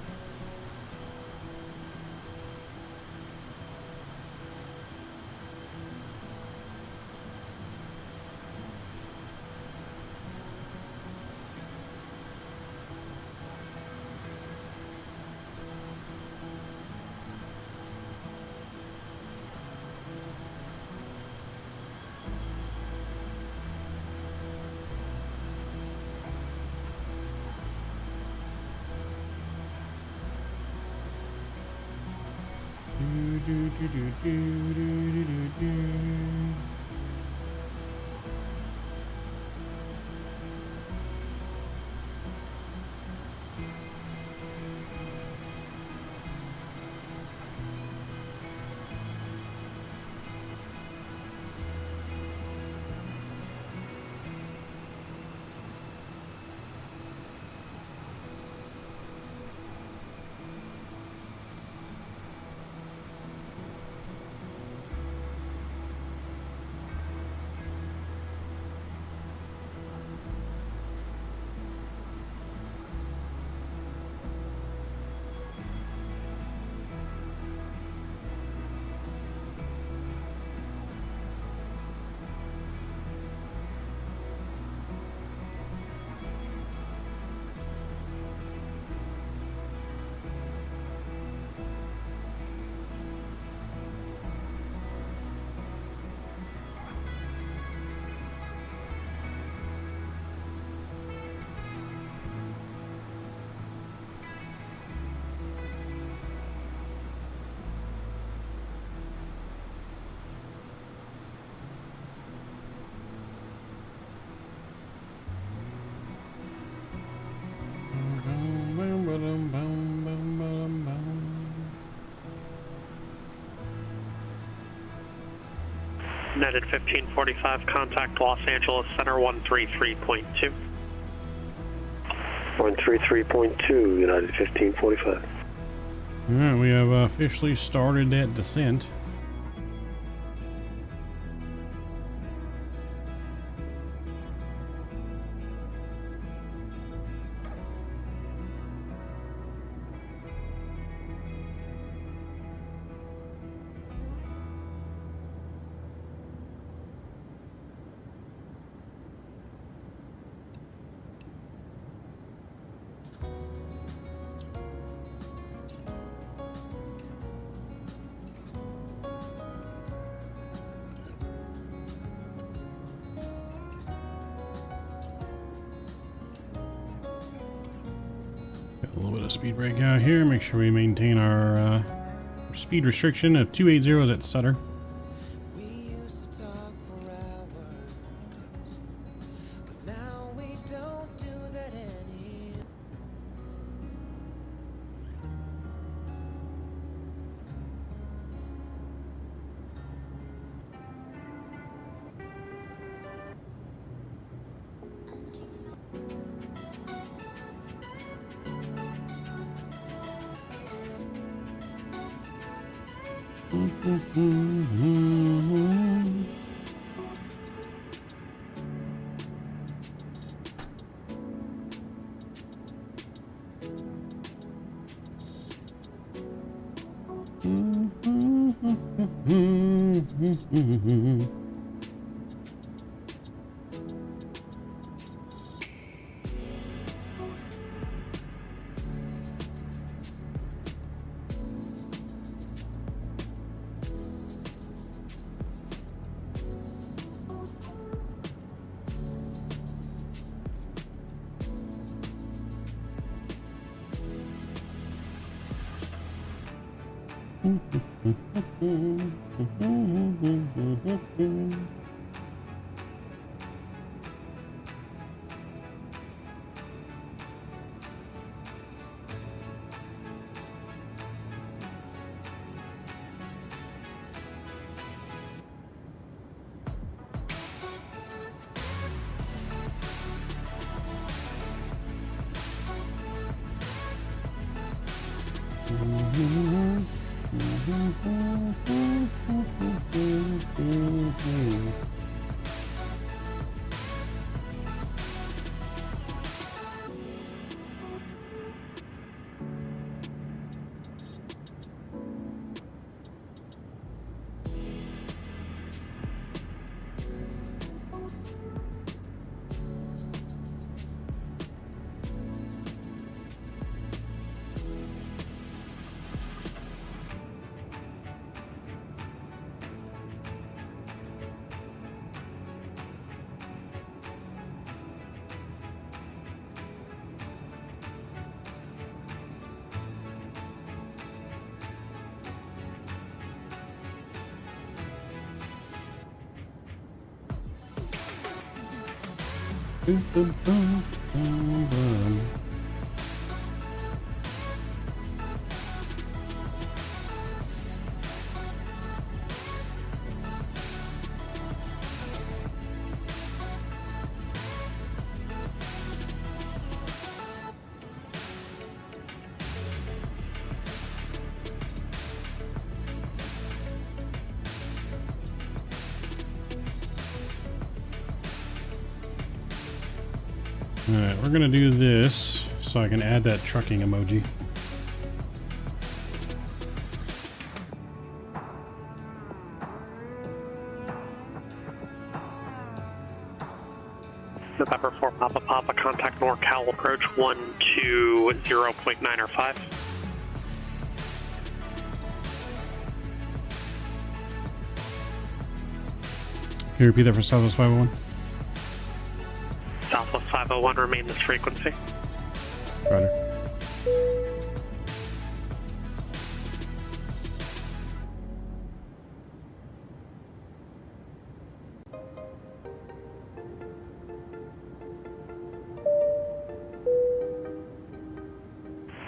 United 1545, contact Los Angeles Center 133.2. 133.2, United 1545. Alright, we have officially started that descent. A little bit of speed brake out here. Make sure we maintain our speed restriction of 280 at Sutter. Alright, we're gonna do this so I can add that trucking emoji. November 4 Papa Papa, contact NorCal approach 120.9 or 5. Can you repeat that for Southwest 501? Southwest 501, remain this frequency. Roger.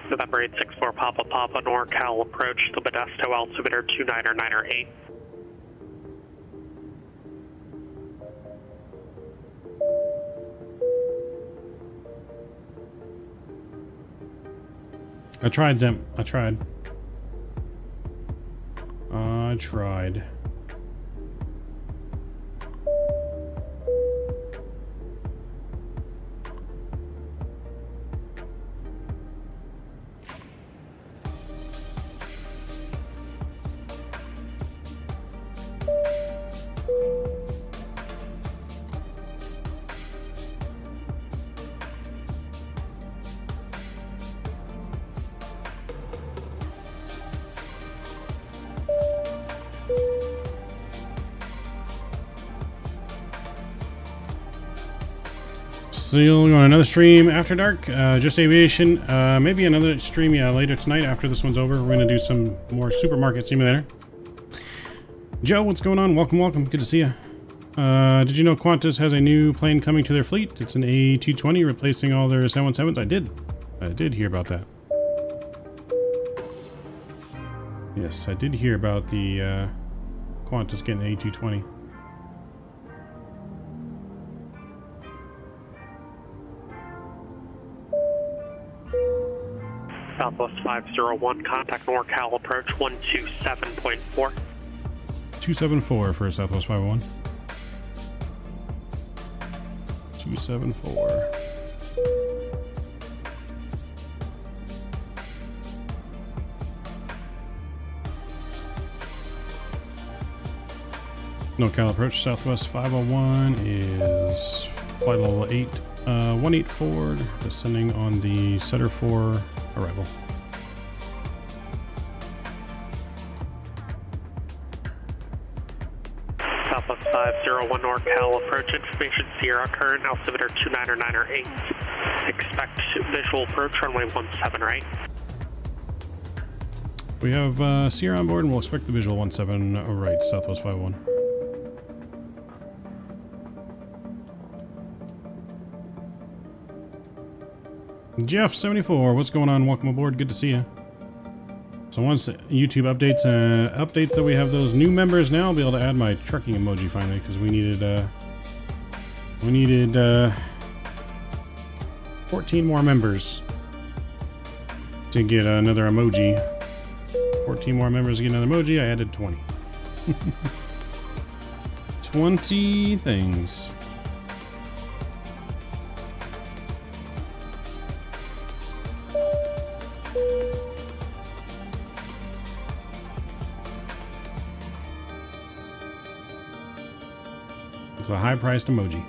November 864 Papa Papa, NorCal approach to Modesto altimeter 299 or 8. I tried, Zemp. I tried. I tried. Still going another stream after dark, just aviation. Maybe another stream, yeah, later tonight after this one's over. We're going to do some more supermarket simulator. Joe, what's going on? Welcome, welcome. Good to see you. Did you know Qantas has a new plane coming to their fleet? It's an A220 replacing all their 717s. I did hear about that. Yes, I did hear about the Qantas getting an A220. Southwest 501, contact NorCal approach 127.4. 274 for Southwest 501. 274. NorCal approach Southwest 501 is flight level 8, 18 forward, descending on the Setter 4 arrival. Southwest 501 NorCal approach information Sierra current altimeter 29908. Expect visual approach runway 17 right. We have Sierra on board and we'll expect the visual 17 right, Southwest 501. Jeff 74, what's going on? Welcome aboard. Good to see you. So once YouTube updates that we have those new members now, I'll be able to add my trucking emoji finally because we needed 14 more members to get another emoji. 14 more members to get another emoji. I added 20. 20 things. It's a high-priced emoji.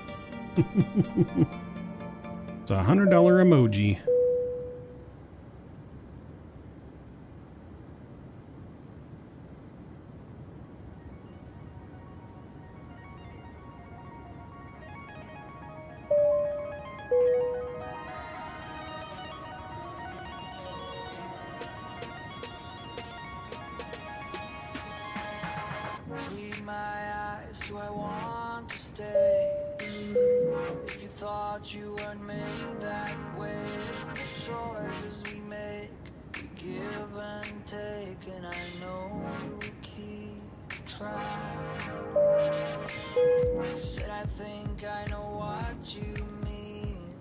It's a $100 emoji. Read my eyes, do I want to stay? If you thought you weren't made that way, it's the choices we make. We give and take, and I know you will keep trying. Said I think I know what you mean.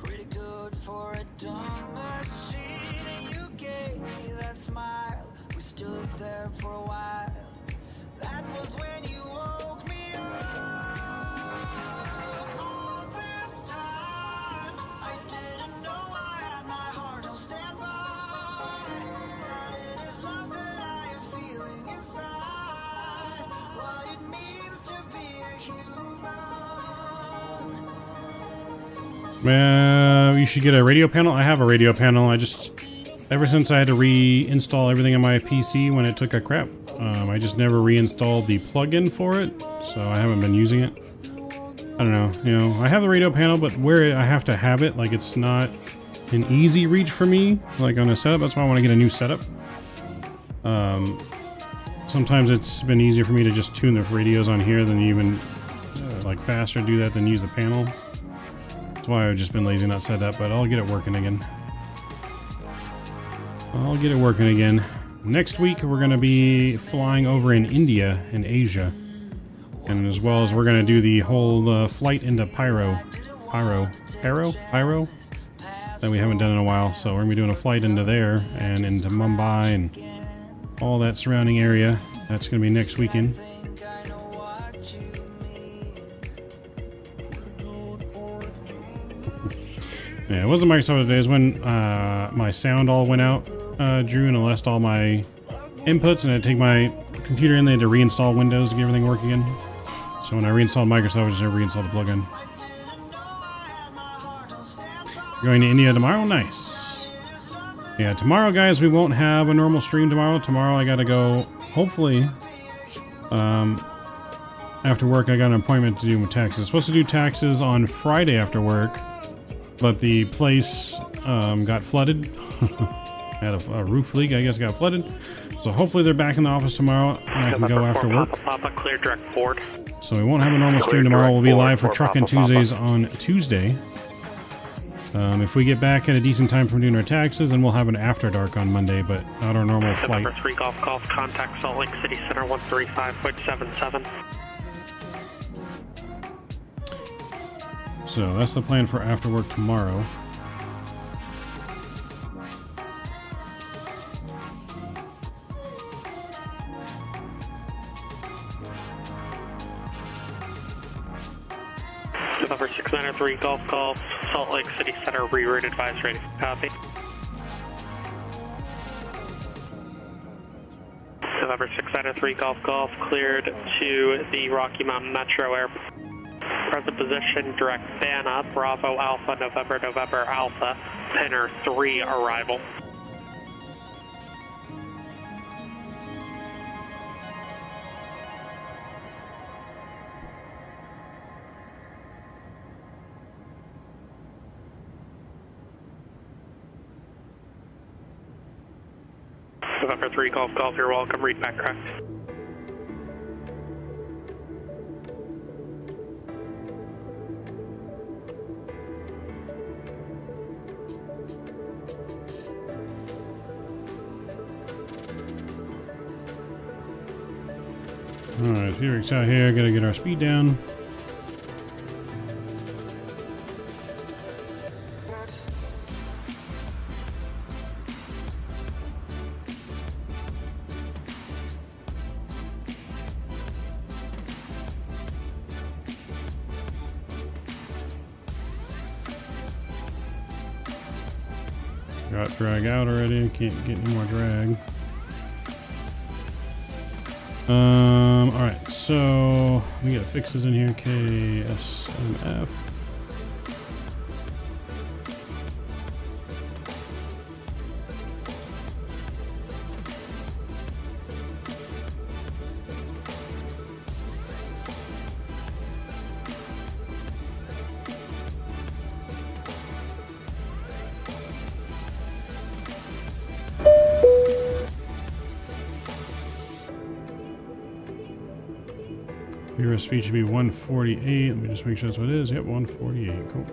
Pretty good for a dumb machine, and you gave me that smile. We stood there for a while. That was when you woke me up. All this time, I didn't know I had my heart on standby. That it is love that I am feeling inside. What it means to be a human. You should get a radio panel. I have a radio panel. Ever since I had to reinstall everything on my PC when it took a crap, I just never reinstalled the plugin for it, so I haven't been using it. I don't know, I have the radio panel, but where I have to have it, like it's not an easy reach for me, like on a setup. That's why I want to get a new setup. Sometimes it's been easier for me to just tune the radios on here than even like faster do that than use the panel. That's why I've just been lazy not set up, but I'll get it working again. Next week, we're going to be flying over in India and Asia. And as well as we're going to do the whole flight into Pyro. that we haven't done in a while. So we're gonna be doing a flight into there and into Mumbai and all that surrounding area. That's gonna be next weekend. Yeah, it wasn't Microsoft today. It was when my sound all went out, Drew, and I lost all my inputs, and I had to take my computer in. They had to reinstall Windows to get everything working again. So when I reinstalled Microsoft, I just had to reinstall the plugin. Going to India tomorrow? Nice. Yeah, tomorrow, guys, we won't have a normal stream tomorrow. Tomorrow I gotta go, hopefully, after work I got an appointment to do my taxes. I was supposed to do taxes on Friday after work, but the place got flooded. Had a roof leak, I guess, got flooded. So hopefully they're back in the office tomorrow and I can go after work. Papa, clear direct forward. So we won't have a normal stream tomorrow. We'll be live for Truckin' Tuesdays on Tuesday. If we get back at a decent time from doing our taxes, and we'll have an after dark on Monday, but not our normal flight. Number 3 Golf Golf, contact Salt Lake City Center 135.77. So that's the plan for after work tomorrow. November 693 Golf Golf, Salt Lake City Center, reroute advice ready for copy. November 693 Golf Golf, cleared to the Rocky Mountain Metro Airport. Present position, direct Banna, Bravo Alpha, November November Alpha, Pinner 3 arrival. November 3 Golf Golf, you're welcome, read back correct. Alright, Felix out here, gotta get our speed down. Got drag out already, can't get any more drag. Alright, so we got fixes in here, KSMF. Your speed should be 148. Let me just make sure that's what it is. Yep, 148. Cool.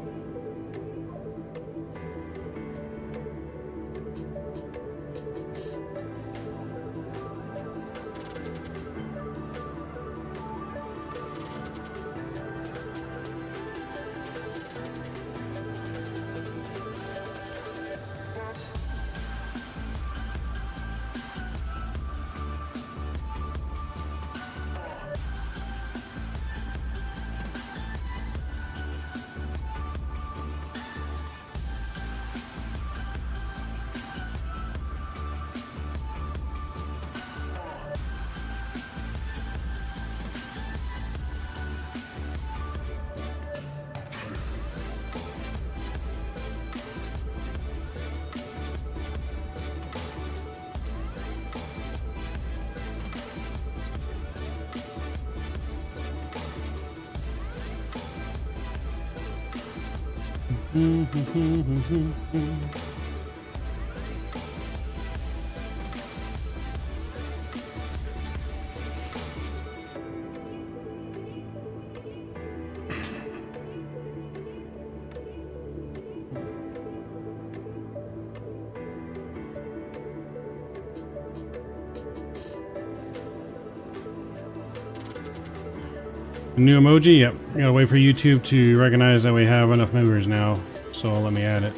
New emoji? Yep. Gotta wait for YouTube to recognize that we have enough members now, so let me add it.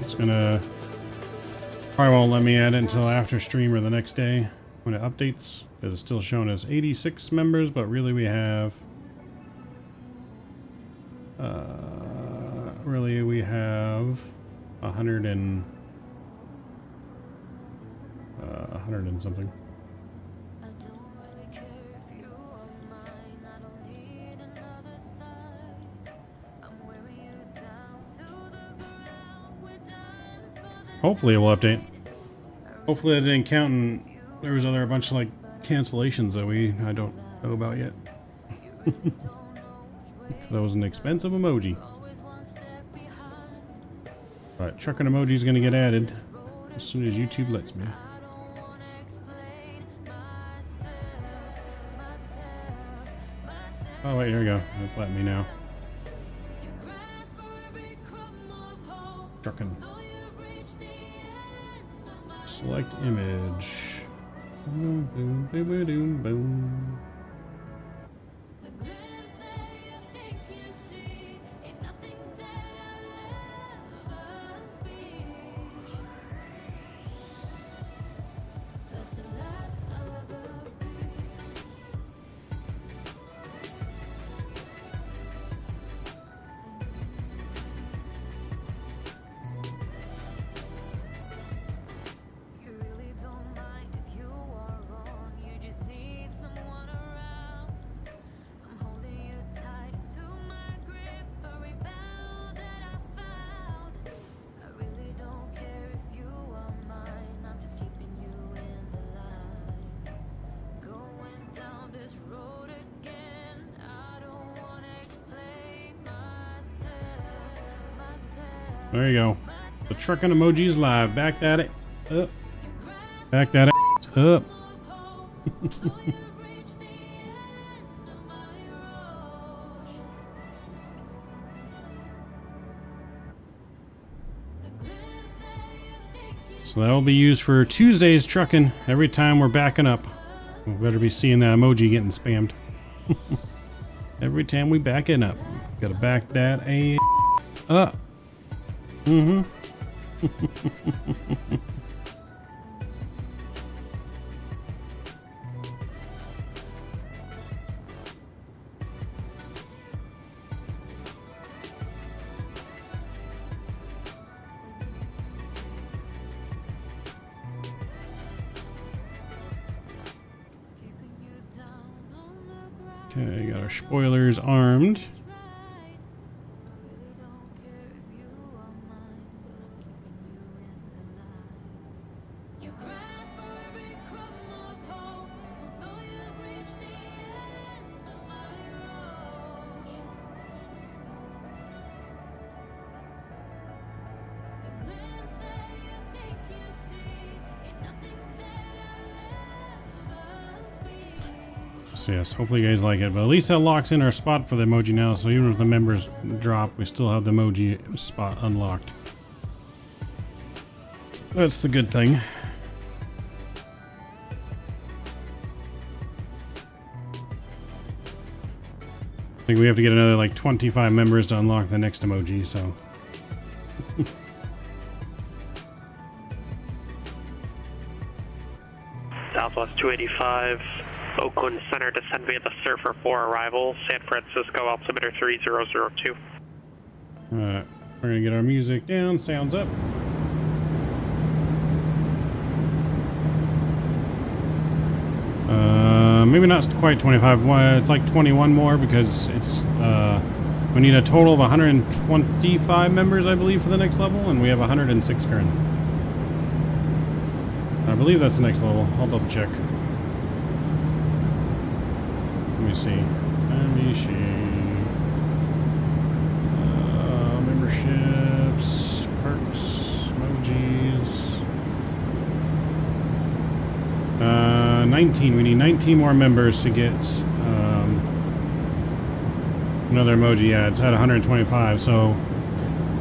It's gonna probably won't let me add it until after stream or the next day when it updates, because it's still showing as 86 members, but really we have 100 and 100 and something. Hopefully it will update. Hopefully that didn't count and there was a bunch of like cancellations that I don't know about yet. That was an expensive emoji. But trucking emoji is going to get added as soon as YouTube lets me. Oh wait, here we go. It's letting me now. Trucking. Select image. Boom, boom, boom, boom, boom. There you go. The trucking emoji is live. Back that it up. Back that it up. So that will be used for Tuesday's trucking every time we're backing up. We better be seeing that emoji getting spammed. Every time we backing up. Gotta back that up. Mm-hmm. Okay, got our spoilers armed. So yes, hopefully you guys like it. But at least that locks in our spot for the emoji now, so even if the members drop, we still have the emoji spot unlocked. That's the good thing. I think we have to get another like 25 members to unlock the next emoji, so. Southwest 285, Oakland Center, descend via the Surfer 4 arrival, San Francisco, altimeter 3002. Alright, we're gonna get our music down, sounds up. Maybe not quite 25, it's like 21 more because it's, we need a total of 125 members, I believe, for the next level, and we have 106 current. I believe that's the next level. I'll double check. Let me see. Memberships, perks, emojis. 19. We need 19 more members to get another emoji. Yeah, it's at 125. So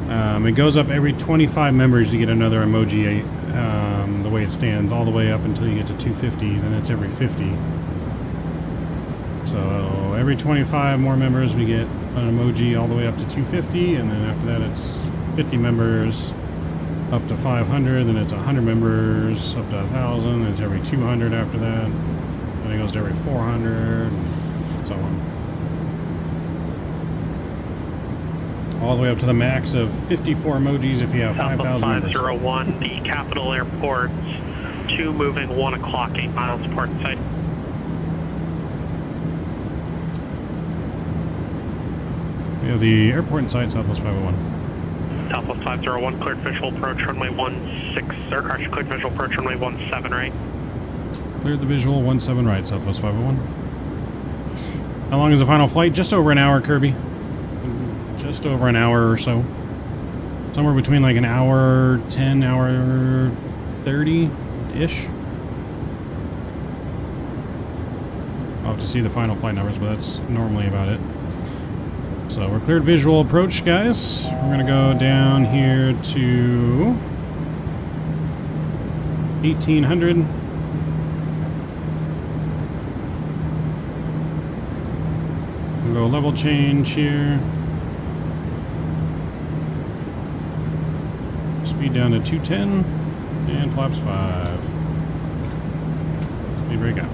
it goes up every 25 members to get another emoji. The way it stands, all the way up until you get to 250. Then it's every 50. So every 25 more members, we get an emoji all the way up to 250, and then after that, it's 50 members. Up to 500, then it's 100 members, up to 1,000, it's every 200 after that. Then it goes to every 400, and so on. All the way up to the max of 54 emojis if you have 5,000 members. 501, the Capital Airport, 2 moving, 1 o'clock, 8 miles port site. We have the airport in sight, Southwest 501. Southwest 501, cleared visual approach runway 16, or correction, cleared visual approach runway 17 right. Cleared the visual, 17 right, Southwest 501. How long is the final flight? Just over an hour, Kirby. Just over an hour or so. Somewhere between like an hour 10, hour 30-ish. I'll have to see the final flight numbers, but that's normally about it. So we're cleared visual approach, guys. We're gonna go down here to 1800. We'll go level change here. Speed down to 210 and flaps 5. Speed brake out.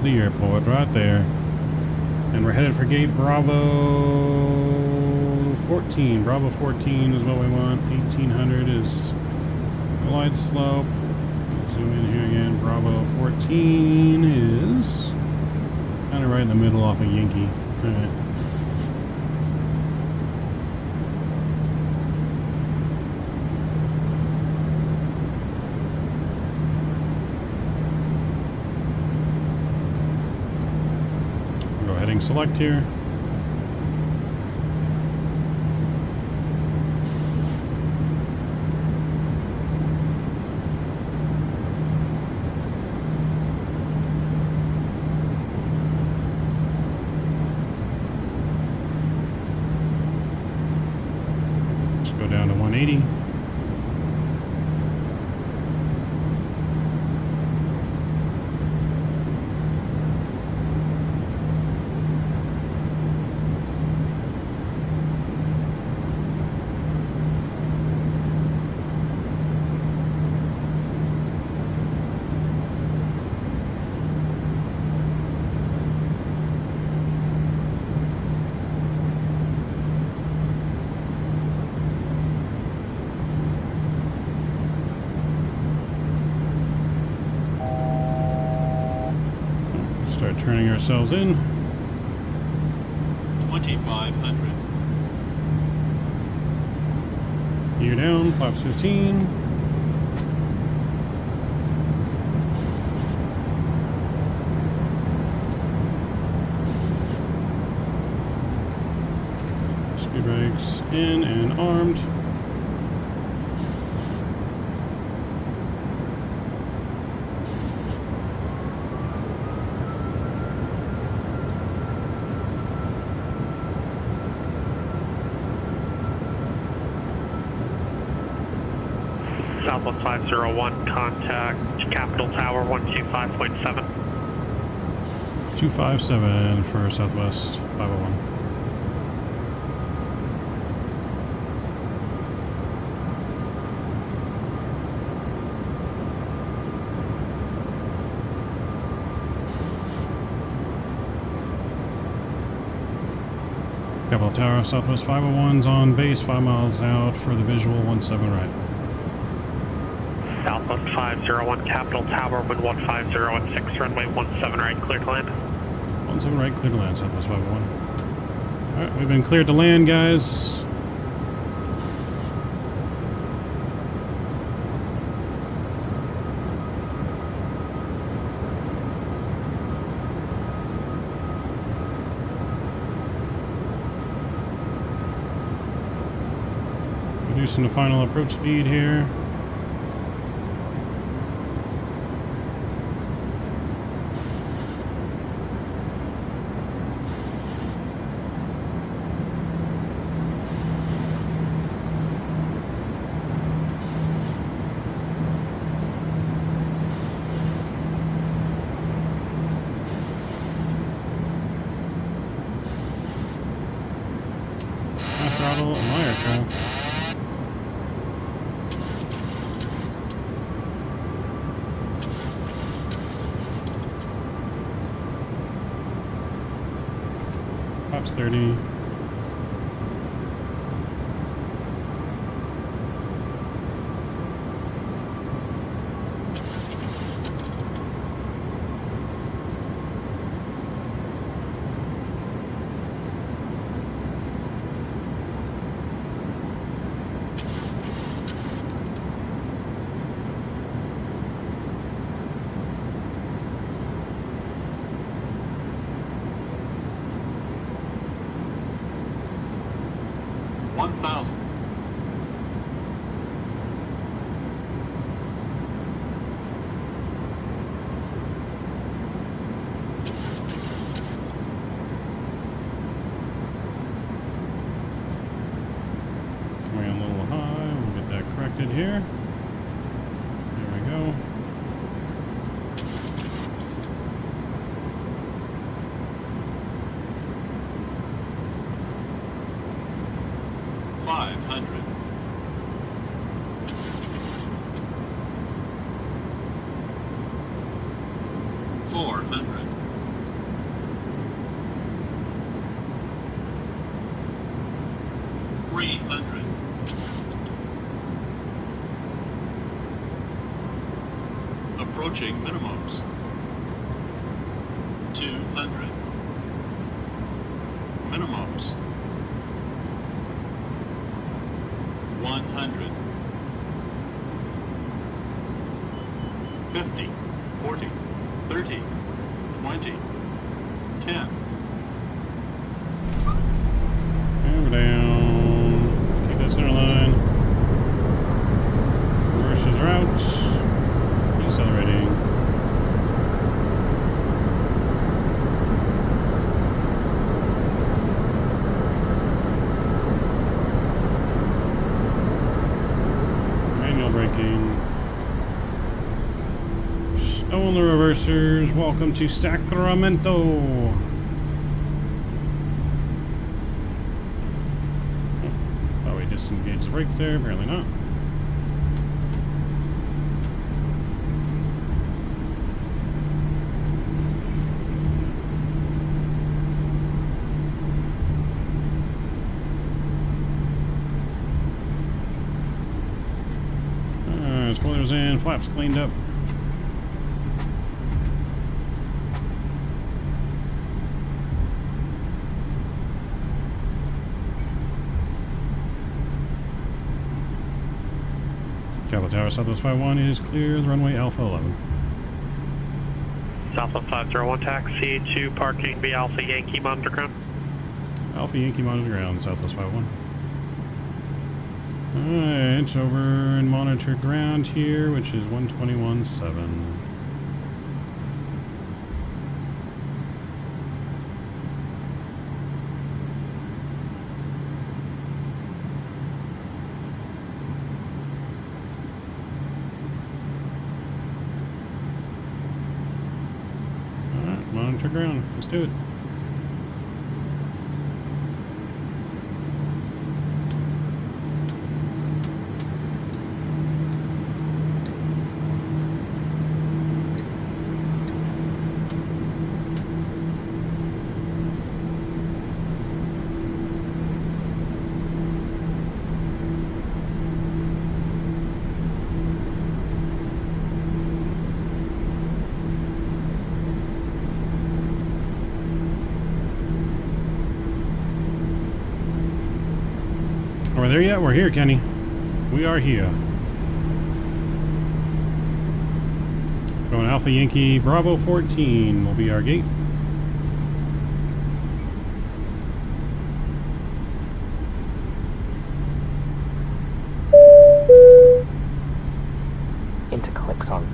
The airport right there, and we're headed for gate Bravo 14. Bravo 14 is what we want. 1800 is glide slope. Zoom in here again. Bravo 14 is kind of right in the middle off of Yankee. All right. Select here. Let's go down to 180. Start turning ourselves in. 2500. Gear down, flaps 15. Speed brakes in and armed. Southwest 501, contact Capital Tower 125.7. 257 for Southwest 501. Capital Tower, Southwest 501's on base, 5 miles out for the visual, 17 right. Southwest 501, Capital Tower, wind 150 at 6, runway 17 right, clear to land. 17 right, clear to land, Southwest 501. Alright, we've been cleared to land, guys. Reducing the final approach speed here. Flaps 30. Here. There we go. $500. $400. $300. Approaching minimums. 200. Minimums. 100. 50. 40. 30. 20. 10. And we're down. Keep that center line. Reverses routes. Accelerating. Manual braking. Snow on the reversers. Welcome to Sacramento. Oh, we disengaged the brakes there. Apparently not. Spoilers in, flaps cleaned up. Cabo Tower, Southwest 51 is clear, the runway Alpha 11. Southwest 501 taxi to parking, be Alpha Yankee monitor ground. Alpha Yankee monitor ground, Southwest 51. Alright, over and monitor ground here, which is 121.7. Alright, monitor ground. Let's do it. Are we there yet? We're here, Kenny. We are here. Going Alpha Yankee Bravo 14 will be our gate. Interclicks on.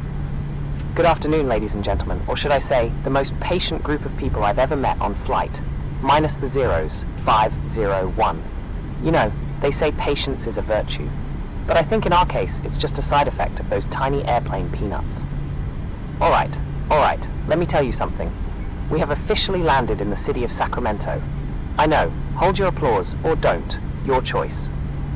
Good afternoon, ladies and gentlemen, or should I say, the most patient group of people I've ever met on flight. Minus the zeros, 501. You know, they say patience is a virtue. But I think in our case, it's just a side effect of those tiny airplane peanuts. Alright, let me tell you something. We have officially landed in the city of Sacramento. I know, hold your applause, or don't, your choice.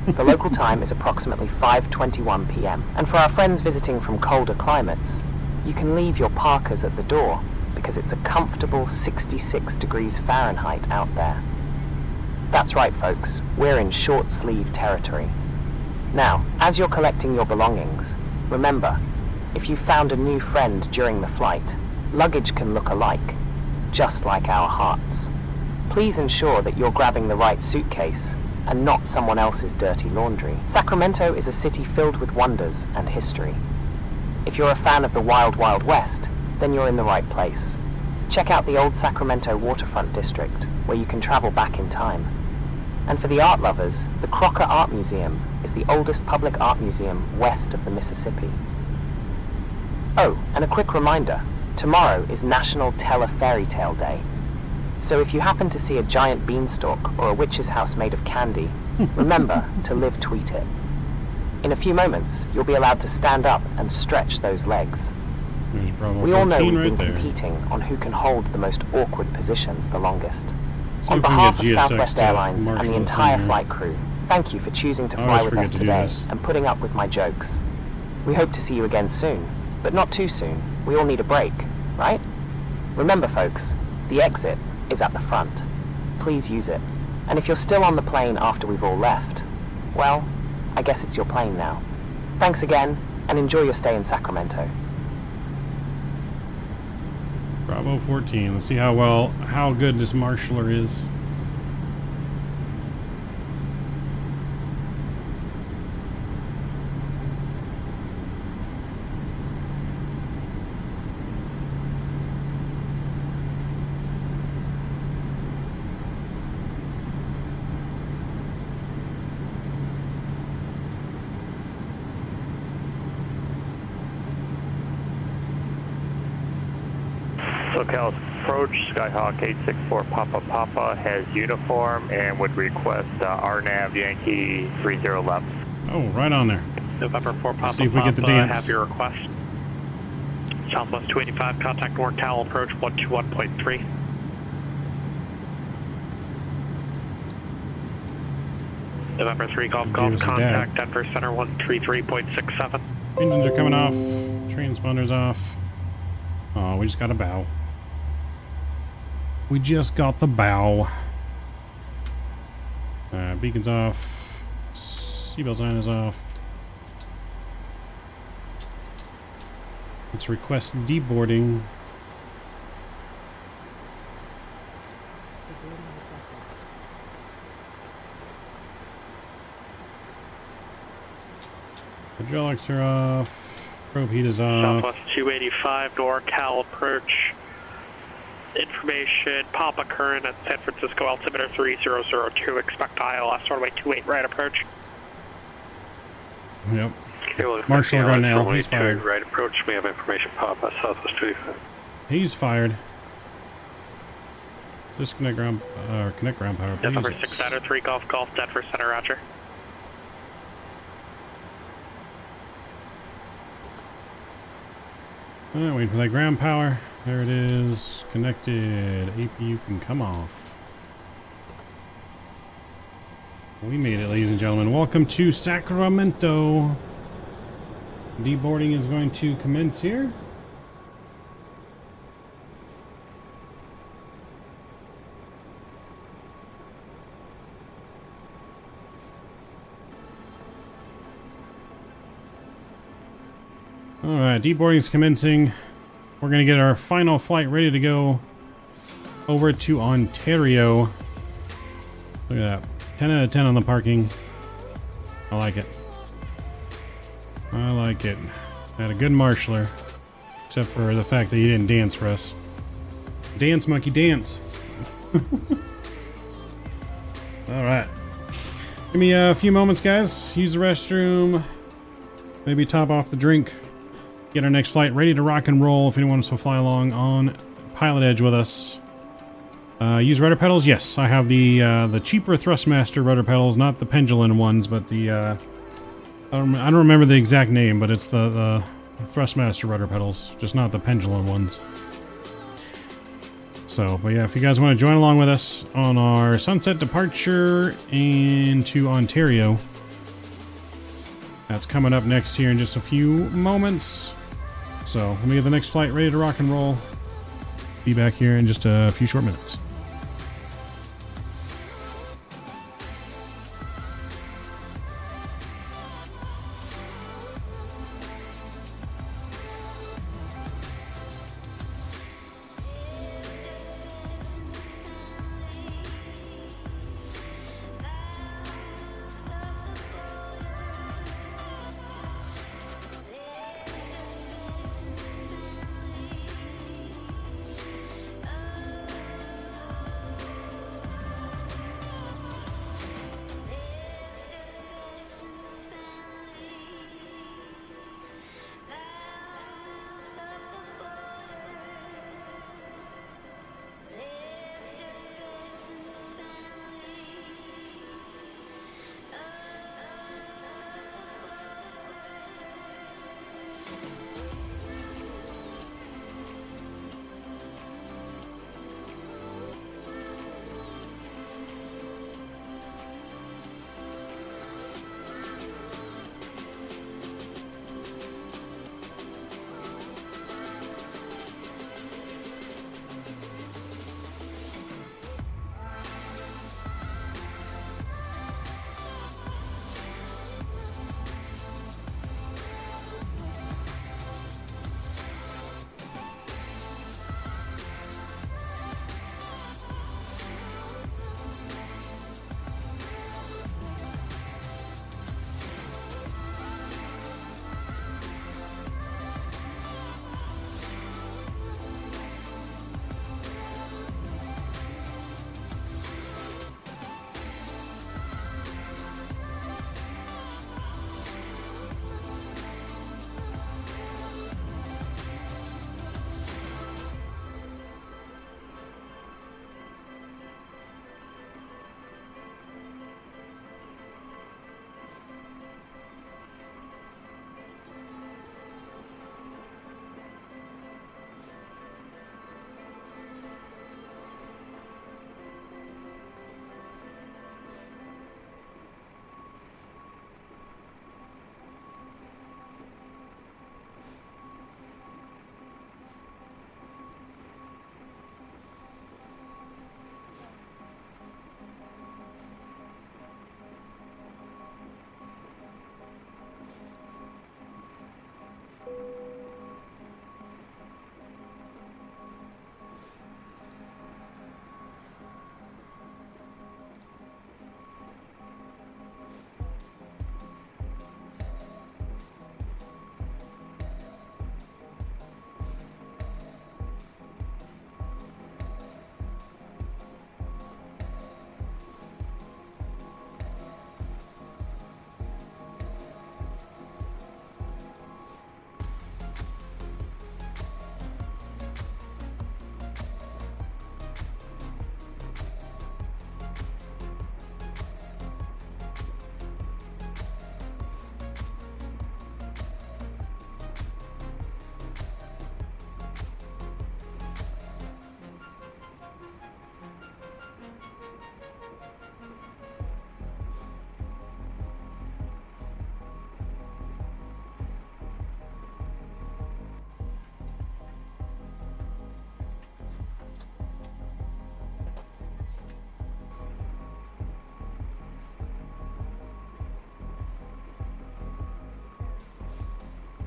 The local time is approximately 5:21 p.m. And for our friends visiting from colder climates, you can leave your parkas at the door because it's a comfortable 66 degrees Fahrenheit out there. That's right, folks. We're in short sleeve territory. Now, as you're collecting your belongings, remember, if you found a new friend during the flight, luggage can look alike, just like our hearts. Please ensure that you're grabbing the right suitcase and not someone else's dirty laundry. Sacramento is a city filled with wonders and history. If you're a fan of the Wild Wild West, then you're in the right place. Check out the old Sacramento waterfront district, where you can travel back in time. And for the art lovers, the Crocker Art Museum is the oldest public art museum west of the Mississippi. Oh, and a quick reminder, tomorrow is National Tell a Fairy Tale Day. So if you happen to see a giant beanstalk or a witch's house made of candy, remember to live tweet it. In a few moments, you'll be allowed to stand up and stretch those legs. We all know we've been competing on who can hold the most awkward position the longest. On behalf of Southwest Airlines and the entire flight crew, thank you for choosing to fly with us today and putting up with my jokes. We hope to see you again soon, but not too soon. We all need a break, right? Remember, folks, the exit is at the front. Please use it. And if you're still on the plane after we've all left, well, I guess it's your plane now. Thanks again, and enjoy your stay in Sacramento. Bravo 14. Let's see how good this marshaller is. SoCal's approach, Skyhawk 864 Papa has uniform and would request RNAV Yankee 30 left. Oh, right on there. November 4 Papa, see if we get the dance. Have your request. Southwest 285, contact North Cal approach 121.3. November 3 Golf, contact Denver Center 133.67. Engines are coming off, transponders off. Oh, we just got a bow. We just got the bow. Beacon's off. Seatbelt sign is off. Let's request deboarding. Hydraulics are off. Probe heat is off. Southwest 285 NorCal approach. Information, Papa current at San Francisco altimeter 3002. Expect ILS runway 28 right approach. Yep. Marshall gun now. He's fired. Right approach. We have information. Papa Southwest 285. He's fired. Disconnect ground or connect ground power. Please. Number 693 Golf Denver Center, Roger. Alright, waiting for that ground power. There it is. Connected. APU can come off. We made it, ladies and gentlemen. Welcome to Sacramento. Deboarding is going to commence here. Alright, deboarding is commencing. We're going to get our final flight ready to go over to Ontario. Look at that. 10 out of 10 on the parking. I like it. I like it. Had a good marshaller. Except for the fact that he didn't dance for us. Dance, monkey, dance. Alright. Give me a few moments, guys. Use the restroom. Maybe top off the drink. Get our next flight ready to rock and roll. If anyone wants to fly along on Pilotedge with us. Use rudder pedals? Yes, I have the cheaper Thrustmaster rudder pedals, not the pendulum ones, but the I don't remember the exact name, but it's the Thrustmaster rudder pedals, just not the pendulum ones. So, but yeah, if you guys want to join along with us on our sunset departure into Ontario, that's coming up next here in just a few moments. So, let me get the next flight ready to rock and roll. Be back here in just a few short minutes.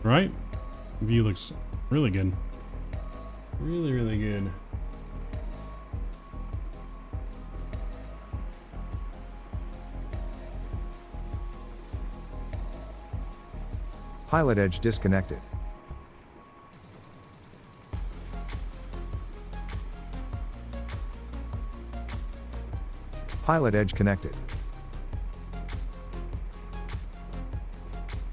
Right? View looks really good. Really, really good. Pilotedge disconnected. Pilotedge connected.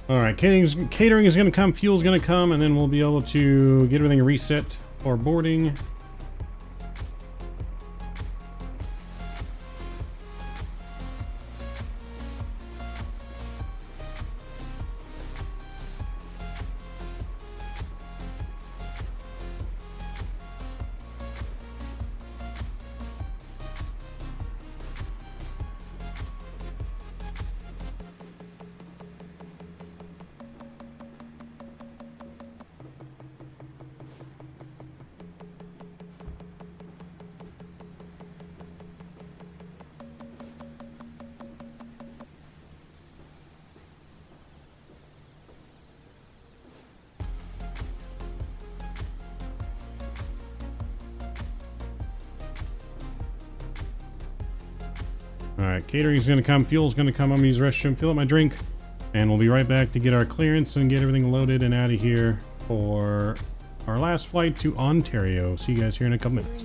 All right, catering is going to come, fuel's going to come, and then we'll be able to get everything reset for boarding. Alright, catering is going to come, fuel's going to come. I'm going to use the restroom, fill up my drink, and we'll be right back to get our clearance and get everything loaded and out of here for our last flight to Ontario. See you guys here in a couple minutes.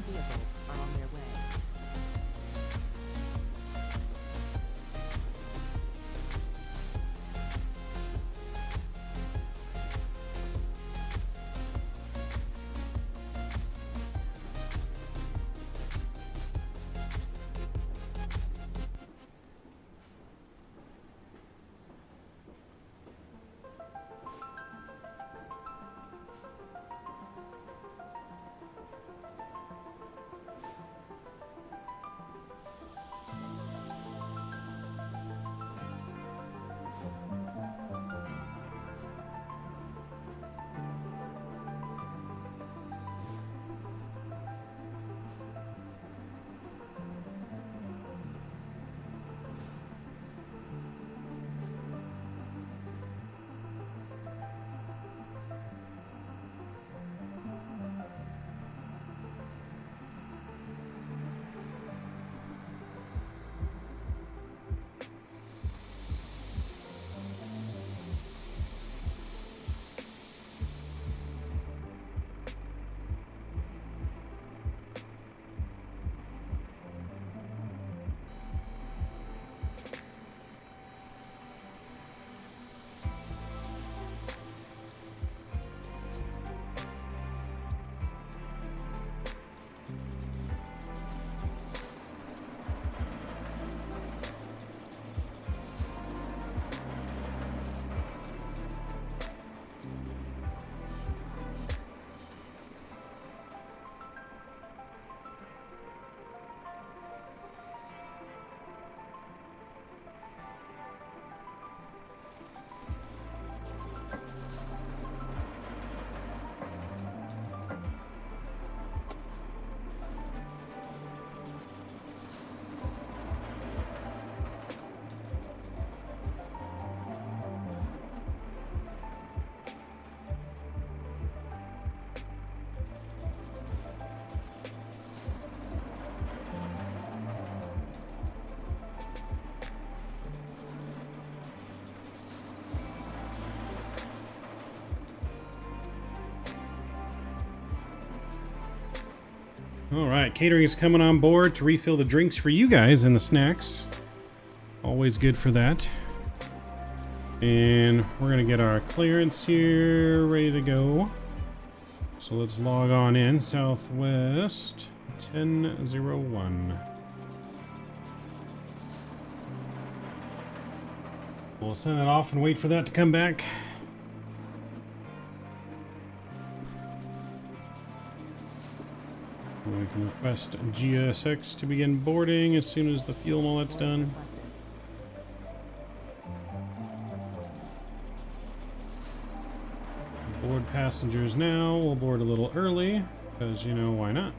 All right, catering is coming on board to refill the drinks for you guys and the snacks. Always good for that. And we're gonna get our clearance here ready to go. So let's log on in. Southwest 1001. We'll send that off and wait for that to come back. We can request GSX to begin boarding as soon as the fuel and all that's done. Board passengers now. We'll board a little early, because, you know, why not?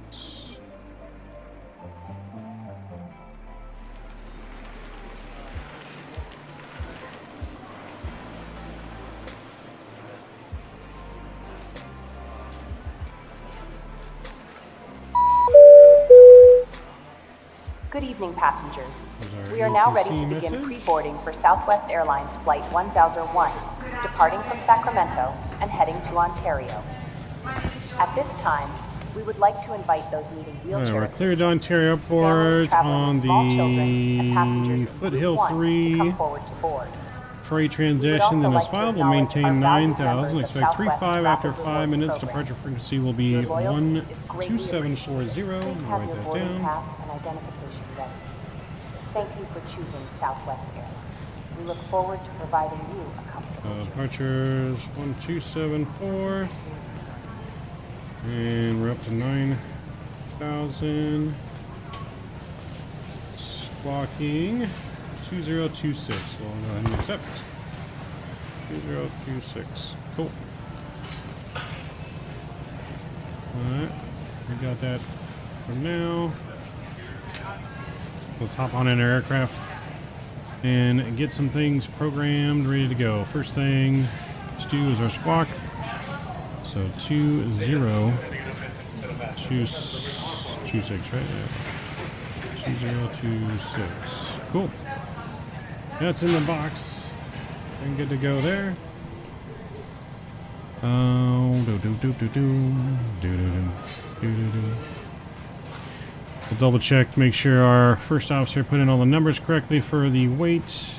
Good evening, passengers. We are now ready to begin pre-boarding for Southwest Airlines Flight 1001, departing from Sacramento and heading to Ontario. At this time, we would like to invite those needing wheelchair we're cleared to Ontario Airport on the Foothill 3 freight transition. Then as filed, will maintain 9,000. Expect 35 after 5 minutes. Departure frequency will be 12740. Write that down. And identification ready. Thank you for choosing Southwest Airlines. We look forward to providing you a comfortable departures 1274. And we're up to 9,000. Squawking 2026. We'll go ahead and accept. 2026. Cool. Alright. We got that for now. Let's hop on in our aircraft and get some things programmed, ready to go. First thing let's do is our squawk. So 2026, right? Yeah. 2026. Cool. That's in the box. And good to go there. We'll double check to make sure our first officer put in all the numbers correctly for the weight.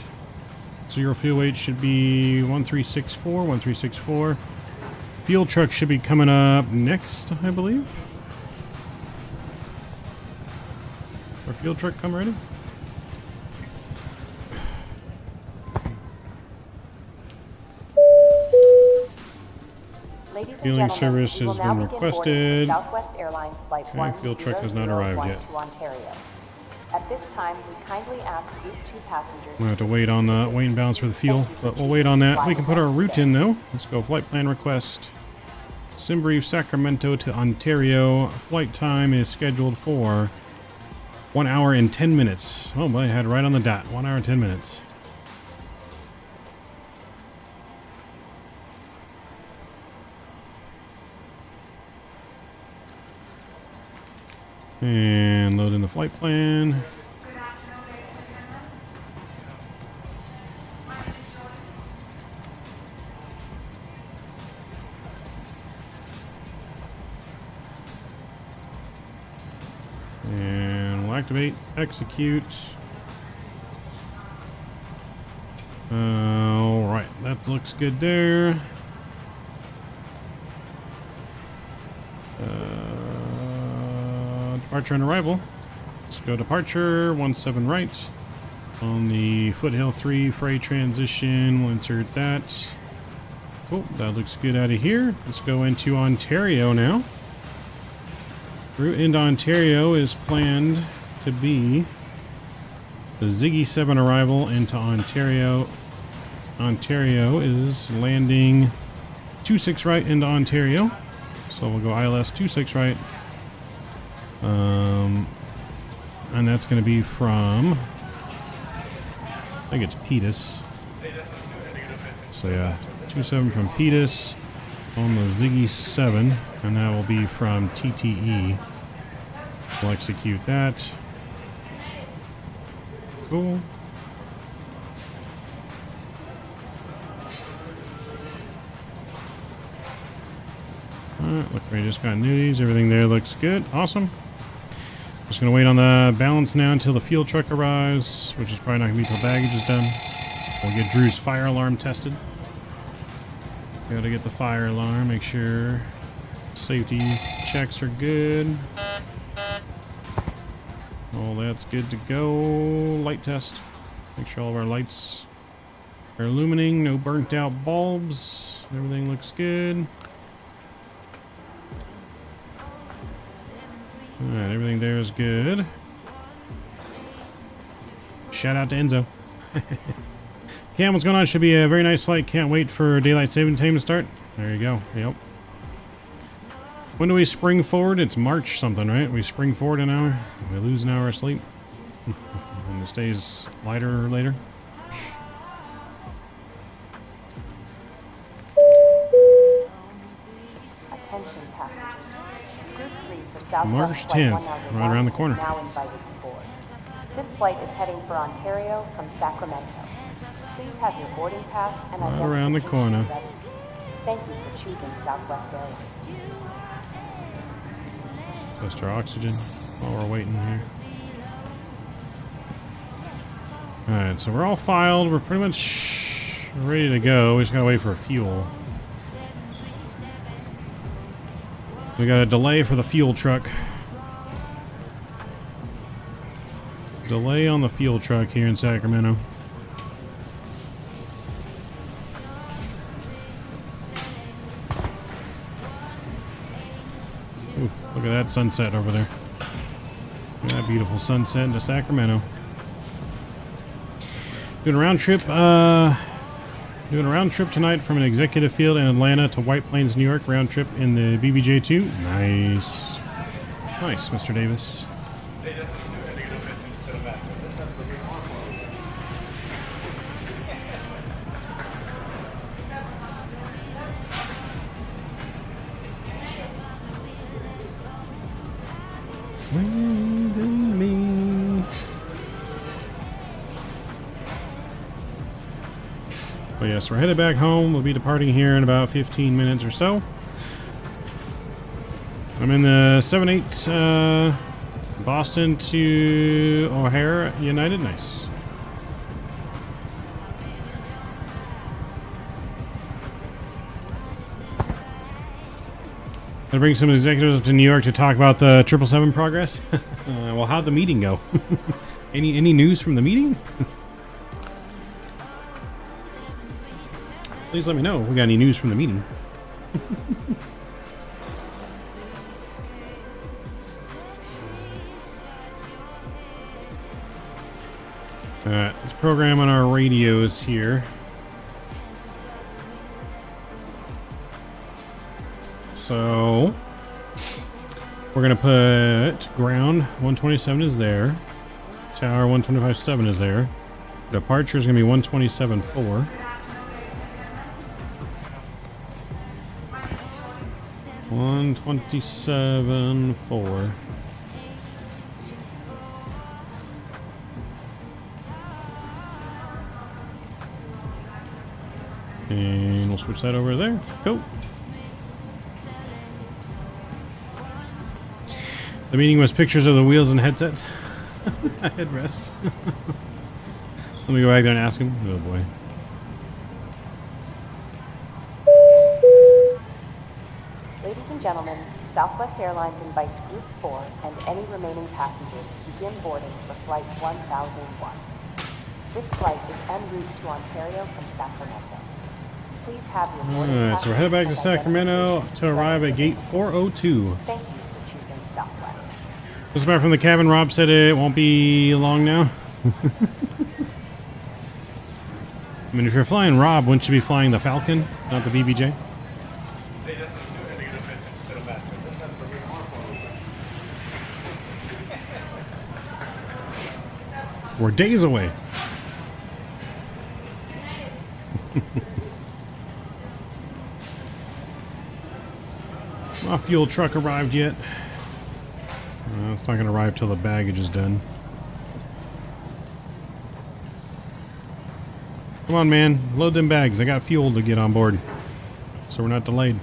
Zero fuel weight should be 1364. Fuel truck should be coming up next, I believe. Our fuel truck come ready? Fueling service has been requested. Southwest Airlines Flight fuel truck has not arrived yet. To Ontario. At this time, we kindly ask Group 2 passengers. We'll have to wait on the weight and balance for the fuel, but we'll wait on that. We can put our route in though. Let's go flight plan request. Simbrief, Sacramento to Ontario. Flight time is scheduled for 1 hour and 10 minutes. Oh boy, I had it right on the dot. 1 hour and 10 minutes. And load in the flight plan. And we'll activate, execute. Alright, that looks good there. Departure and arrival. Let's go departure, 17 right. On the Foothill 3 freight transition, we'll insert that. Cool, that looks good out of here. Let's go into Ontario now. Route into Ontario is planned to be the Ziggy 7 arrival into Ontario. Ontario is landing 26 right into Ontario. So we'll go ILS 26 right. And that's going to be from, I think it's Pettus. So yeah, 27 from Pettus on the Ziggy 7, and that will be from TTE. We'll execute that. Cool. Alright, look, we just got nudies. Everything there looks good. Awesome. Just gonna wait on the balance now until the fuel truck arrives, which is probably not gonna be until baggage is done. We'll get Drew's fire alarm tested. Gotta get the fire alarm, make sure safety checks are good. All that's good to go. Light test. Make sure all of our lights are illuminating, no burnt out bulbs. Everything looks good. Alright, everything there is good. Shout out to Enzo. Cam, what's going on? Should be a very nice flight. Can't wait for daylight saving time to start. There you go. Yep. When do we spring forward? It's March something, right? We spring forward an hour. We lose an hour of sleep. And this day's lighter later. Attention passengers. Group 3 for Southwest March 10th, right around the corner. Now invited to board. This flight is heading for Ontario from Sacramento. Please have your boarding pass and Right around the corner. ready. Thank you for choosing Southwest Airlines. Test our oxygen while we're waiting here. Alright, so we're all filed. We're pretty much ready to go. We just gotta wait for fuel. We got a delay for the fuel truck. Delay on the fuel truck here in Sacramento. Ooh, look at that sunset over there. Look at that beautiful sunset into Sacramento. Doing a round trip tonight from an executive field in Atlanta to White Plains, New York. Round trip in the BBJ2. Nice. Nice, Mr. Davis. But yes, we're headed back home. We'll be departing here in about 15 minutes or so. I'm in the 7-8 Boston to O'Hare United. Nice. I bring some executives up to New York to talk about the 777 progress. Well, how'd the meeting go? Any news from the meeting? Please let me know if we got any news from the meeting. Alright, let's program on our radios here. So we're gonna put ground 127 is there. Tower 125.7 is there. Departure is gonna be 127.4. One 27.4. And we'll switch that over there. Cool. The meeting was pictures of the wheels and headsets. Headrest. Let me go back there and ask him. Oh boy. Ladies and gentlemen, Southwest Airlines invites Group 4 and any remaining passengers to begin boarding for Flight 1001. This flight is en route to Ontario from Sacramento. Please have your boarding Alright, pass so we're headed back to and Sacramento to arrive at gate 402. Thank you for choosing Southwest. This is back from the cabin. Rob said it won't be long now. I mean, if you're flying Rob, wouldn't you be flying the Falcon, not the BBJ? We're days away. Our fuel truck arrived yet. It's not going to arrive till the baggage is done. Come on, man. Load them bags. I got fuel to get on board. So we're not delayed.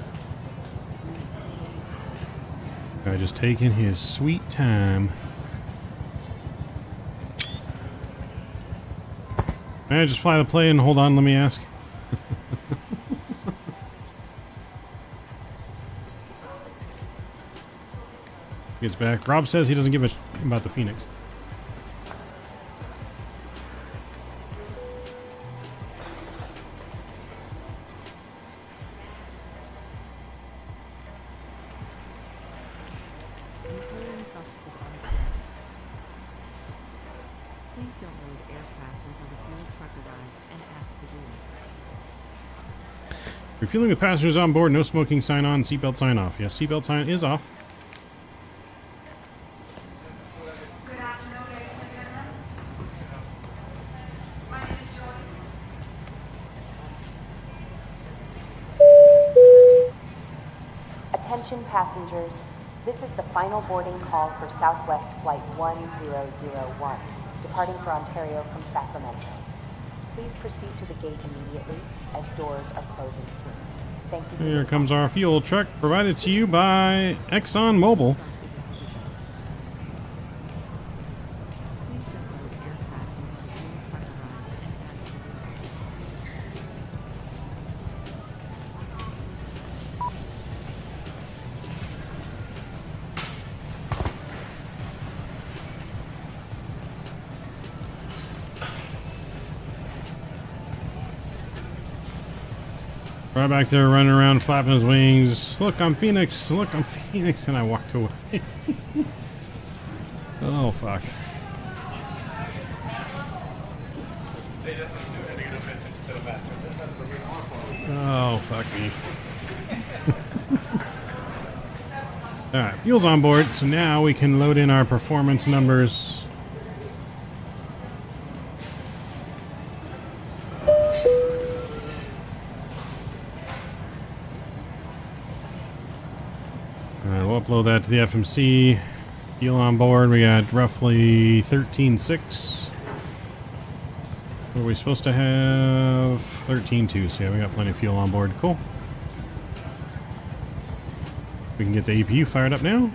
Guy just taking his sweet time. May I just fly the plane? Hold on, let me ask. Gets back. Rob says he doesn't give a about the Phoenix. Please don't load aircraft until the fuel truck arrives and ask to do it. Refueling with passengers on board. No smoking sign on. Seatbelt sign off. Yes, seatbelt sign is off. Attention passengers, this is the final boarding call for Southwest Flight 1001. departing for Ontario from Sacramento. Please proceed to the gate immediately, as doors are closing soon. Thank you. Here comes our fuel truck, provided to you by Exxon Mobil. Right back there running around flapping his wings. Look, I'm Phoenix. Look, I'm Phoenix. And I walked away. Oh, fuck. Oh, fuck me. Alright, fuel's on board. So now we can load in our performance numbers. We'll upload that to the FMC. Fuel on board, we got roughly 13.6. What are we supposed to have? 13.2, so yeah, we got plenty of fuel on board. Cool. We can get the APU fired up now.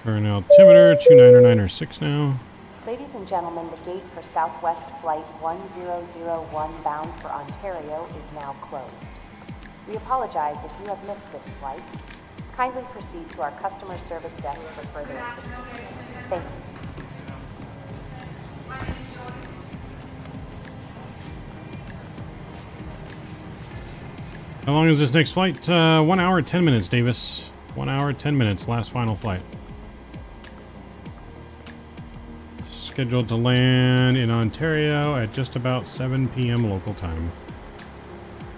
Current altimeter 299.6 now. Ladies and gentlemen, the gate for Southwest Flight 1001 bound for Ontario is now closed. We apologize if you have missed this flight. Kindly proceed to our customer service desk for further assistance. Thank you. How long is this next flight? 1 hour, 10 minutes, Davis. 1 hour, 10 minutes, last final flight. Scheduled to land in Ontario at just about 7 p.m. local time.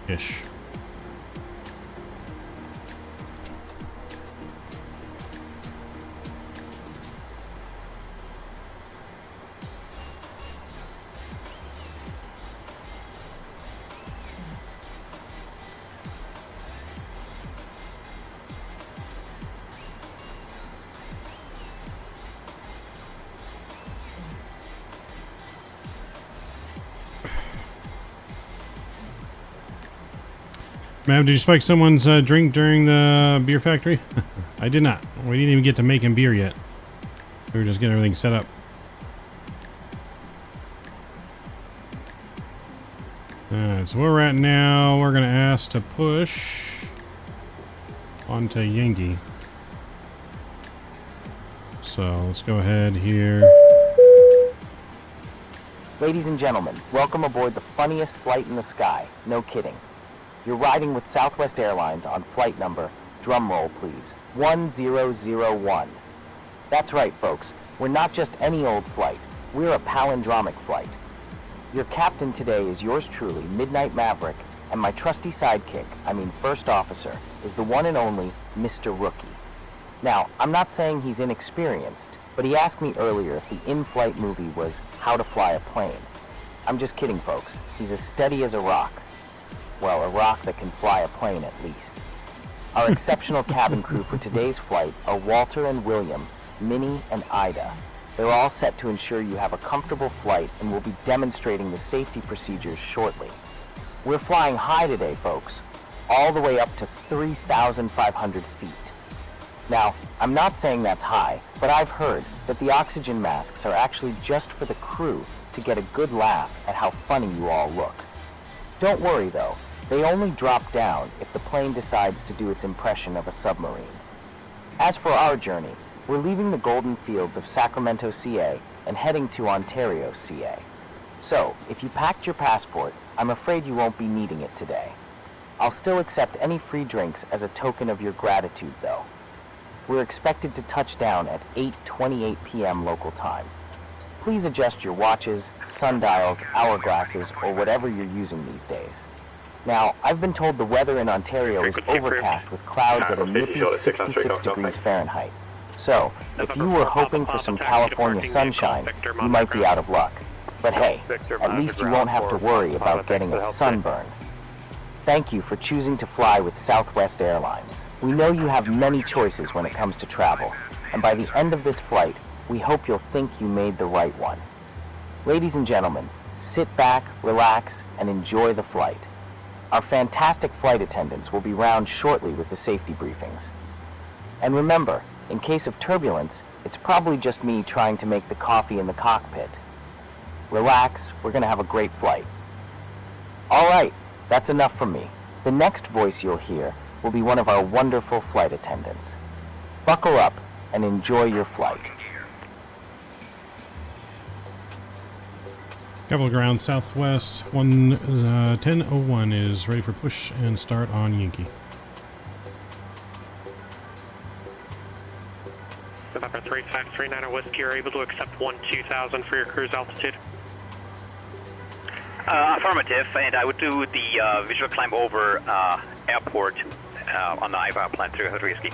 Ish. Mav, did you spike someone's drink during the beer factory? I did not. We didn't even get to making beer yet. We were just getting everything set up. Alright, so where we're at now, we're going to ask to push onto Yankee. So let's go ahead here. Ladies and gentlemen, welcome aboard the funniest flight in the sky. No kidding. You're riding with Southwest Airlines on flight number, drumroll please, 1001. That's right, folks. We're not just any old flight. We're a palindromic flight. Your captain today is yours truly, Midnight Maverick, and my trusty sidekick, first officer, is the one and only Mr. Rookie. Now, I'm not saying he's inexperienced, but he asked me earlier if the in-flight movie was How to Fly a Plane. I'm just kidding, folks. He's as steady as a rock. Well, a rock that can fly a plane at least. Our exceptional cabin crew for today's flight are Walter and William, Minnie and Ida. They're all set to ensure you have a comfortable flight and will be demonstrating the safety procedures shortly. We're flying high today, folks, all the way up to 3,500 feet. Now, I'm not saying that's high, but I've heard that the oxygen masks are actually just for the crew to get a good laugh at how funny you all look. Don't worry though, they only drop down if the plane decides to do its impression of a submarine. As for our journey, we're leaving the golden fields of Sacramento, CA, and heading to Ontario, CA. So, if you packed your passport, I'm afraid you won't be needing it today. I'll still accept any free drinks as a token of your gratitude though. We're expected to touch down at 8:28 p.m. local time. Please adjust your watches, sundials, hourglasses, or whatever you're using these days. Now, I've been told the weather in Ontario is overcast with clouds at a nippy 66 degrees Fahrenheit. So, if you were hoping for some California sunshine, you might be out of luck. But hey, at least you won't have to worry about getting a sunburn. Thank you for choosing to fly with Southwest Airlines. We know you have many choices when it comes to travel, and by the end of this flight, we hope you'll think you made the right one. Ladies and gentlemen, sit back, relax, and enjoy the flight. Our fantastic flight attendants will be round shortly with the safety briefings. And remember, in case of turbulence, it's probably just me trying to make the coffee in the cockpit. Relax, we're gonna have a great flight. All right, that's enough from me. The next voice you'll hear will be one of our wonderful flight attendants. Buckle up and enjoy your flight. Capital Ground Southwest 1001 is ready for push and start on Yankee. November 3539 Whiskey, you're able to accept 12,000 for your cruise altitude. Affirmative, and I would do the visual climb over airport on the IVA plan 3 Whiskey.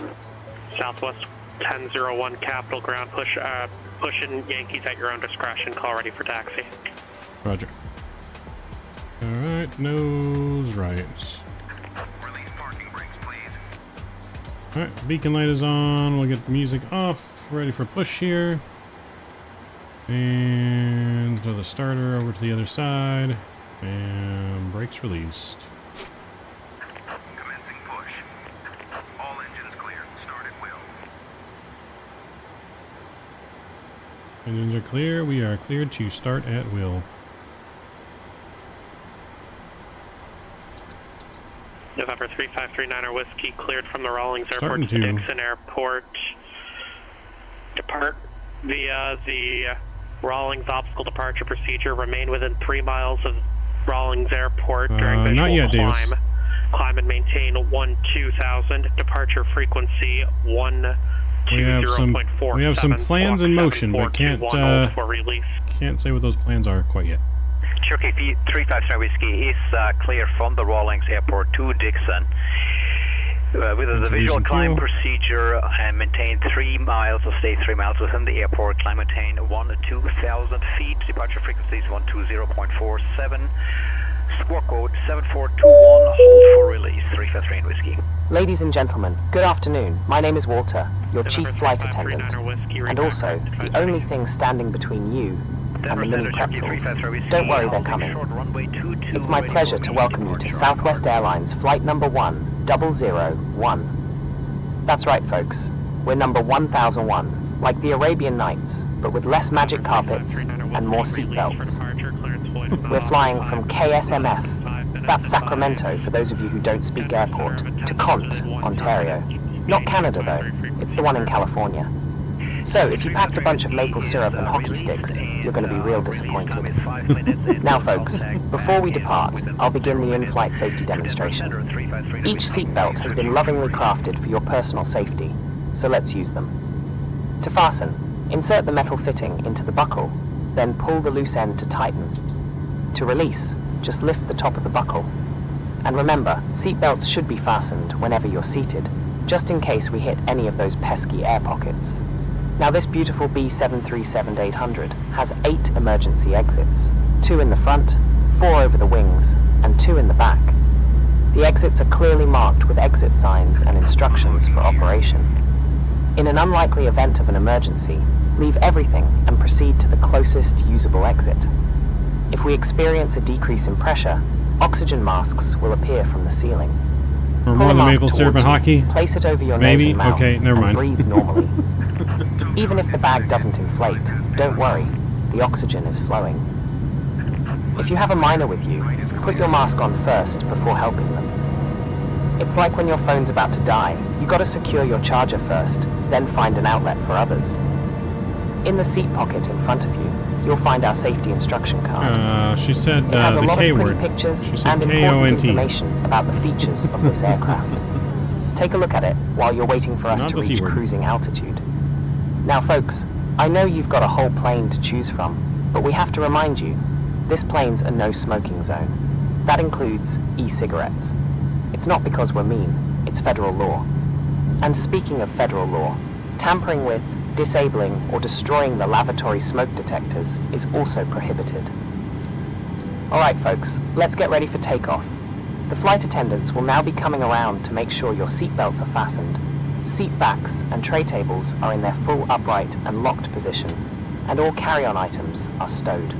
Southwest 1001 Capital Ground, push in Yankees at your own discretion, call ready for taxi. Roger. Alright, nose right. Alright, beacon light is on. We'll get the music off. Ready for push here. And throw the starter over to the other side. And brakes released. Commencing push. All engines clear. Start at will. Engines are clear. We are cleared to start at will. November 3539 Whiskey, cleared from the Rawlings Airport to Dixon Airport. Depart via the Rawlings obstacle departure procedure. Remain within 3 miles of Rawlings Airport during visual not yet, climb. Davis. Climb and maintain 12,000. Departure frequency 120.47. We have some plans in motion, but can't say what those plans are quite yet. Cherokee 353 Whiskey is clear from the Rawlings Airport to Dixon. With the visual climb procedure and maintain 3 miles or stay 3 miles within the airport. Climb maintain 2,000 feet. Departure frequency is 120.47. Squawk code 7421. Hold for release. 353 Whiskey. Ladies and gentlemen, good afternoon. My name is Walter, your chief flight attendant, and also the only thing standing between you and the mini pretzels. Don't worry, they're coming. It's my pleasure to welcome you to Southwest Airlines flight number 1001. That's right, folks. We're number 1001, like the Arabian Nights, but with less magic carpets and more seatbelts. We're flying from KSMF, that's Sacramento for those of you who don't speak airport, to KONT, Ontario. Not Canada though, it's the one in California. So, if you packed a bunch of maple syrup and hockey sticks, you're going to be real disappointed. Now folks, before we depart, I'll begin the in-flight safety demonstration. Each seatbelt has been lovingly crafted for your personal safety, so let's use them. To fasten, insert the metal fitting into the buckle, then pull the loose end to tighten. To release, just lift the top of the buckle. And remember, seatbelts should be fastened whenever you're seated, just in case we hit any of those pesky air pockets. Now this beautiful B737-800 has 8 emergency exits, 2 in the front, 4 over the wings, and 2 in the back. The exits are clearly marked with exit signs and instructions for operation. In an unlikely event of an emergency, leave everything and proceed to the closest usable exit. If we experience a decrease in pressure, oxygen masks will appear from the ceiling. Or more than maple syrup and hockey? Place it over your Maybe? nose and mouth, Okay, never mind. and breathe normally. Even if the bag doesn't inflate, don't worry, the oxygen is flowing. If you have a minor with you, put your mask on first before helping them. It's like when your phone's about to die, you gotta secure your charger first, then find an outlet for others. In the seat pocket in front of you, you'll find our safety instruction card. She said It has a the lot K of pretty word. pictures She said and important KONT. information about the features of this aircraft. Take a look at it while you're waiting for us Not to the C reach word. cruising altitude. Now folks, I know you've got a whole plane to choose from, but we have to remind you, this plane's a no smoking zone. That includes e-cigarettes. It's not because we're mean, it's federal law. And speaking of federal law, tampering with, disabling, or destroying the lavatory smoke detectors is also prohibited. Alright folks, let's get ready for takeoff. The flight attendants will now be coming around to make sure your seatbelts are fastened, seat backs and tray tables are in their full upright and locked position, and all carry-on items are stowed.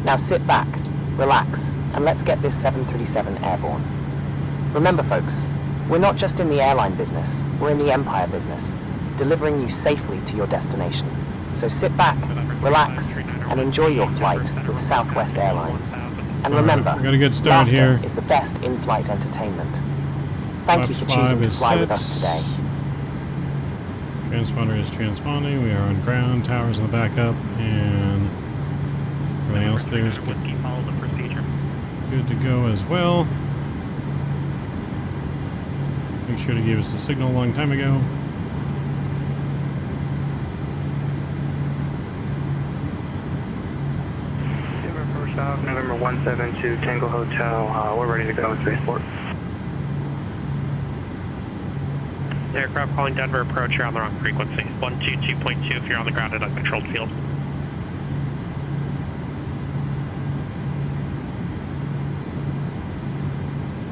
Now sit back, relax, and let's get this 737 airborne. Remember folks, we're not just in the airline business, we're in the empire business, delivering you safely to your destination. So sit back, relax, and enjoy your flight with Southwest Airlines. And remember, we got a good start laughter here. is the best in-flight entertainment. Thank you for choosing to fly with us today. Transponder is transponding. We are on ground. Towers in the backup, and everything else there is good to go as well. Make sure to give us the signal a long time ago. November 172 Tango Hotel. We're ready to go in spaceport. Aircraft calling Denver approach, you're on the wrong frequency. 122.2 if you're on the ground at a controlled field.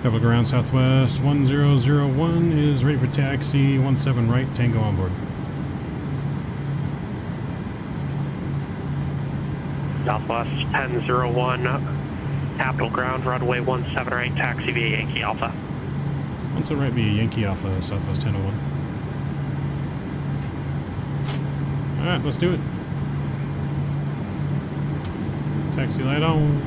Double ground Southwest 1001 is ready for taxi. 17 right, Tango on board. Southwest 1001, Capital Ground, runway 17 right, taxi via Yankee Alpha. 17 right via Yankee Alpha, Southwest 1001. Alright, let's do it. Taxi light on.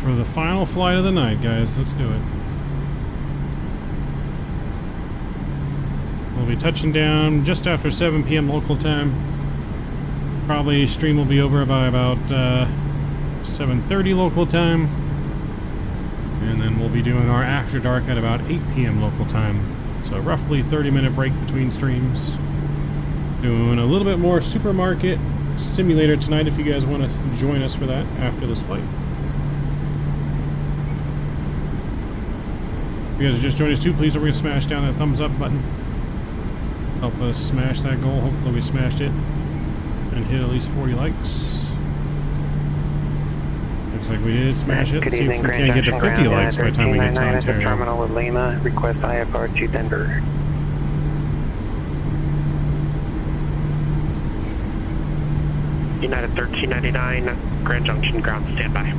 For the final flight of the night, guys. Let's do it. We'll be touching down just after 7 p.m. local time. Probably stream will be over by about 7:30 local time. And then we'll be doing our after dark at about 8 p.m. local time. So roughly 30-minute break between streams. Doing a little bit more supermarket simulator tonight if you guys want to join us for that after this flight. If you guys are just joining us too, please don't forget to smash down that thumbs up button. Help us smash that goal. Hopefully we smashed it and hit at least 40 likes. Looks like we did smash it. Let's see if we can't get to 50 likes by the time we get to Ontario. Terminal with Lima, request IFR to Denver. United 1399, Grand Junction ground standby.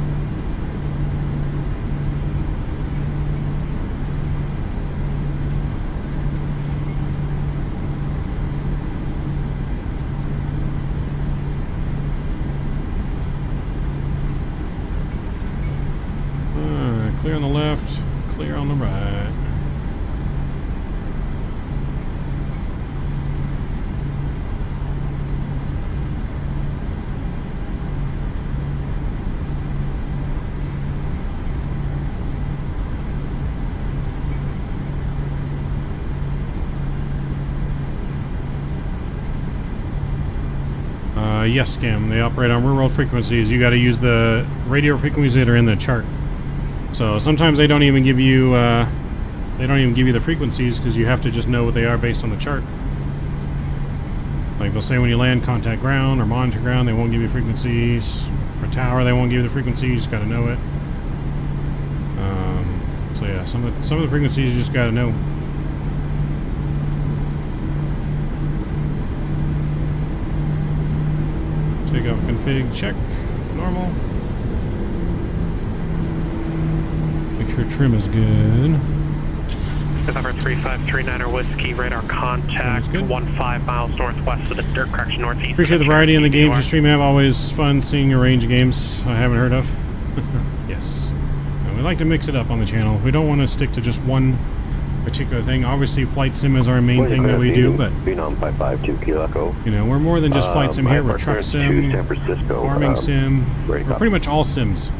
Clear on the left, clear on the right. Yes, Scam. They operate on real world frequencies. You got to use the radio frequencies that are in the chart. So sometimes they don't even give you the frequencies because you have to just know what they are based on the chart. Like they'll say when you land contact ground or monitor ground, they won't give you frequencies. For tower, they won't give you the frequencies. You just got to know it. So yeah, some of the frequencies you just got to know. Take off config check, normal. Make sure trim is good. November 3539er Whiskey, radar contact 15 miles northwest of the correction northeast. Appreciate the variety in the games you stream have. Always fun seeing a range of games I haven't heard of. Yes. We like to mix it up on the channel. We don't want to stick to just one particular thing. Obviously, flight sim is our main thing that we do, but Phenom 552 Kilo Echo. you know, we're more than just flight sim here. We're truck sim, San Francisco, farming sim. ready, We're pretty much all sims.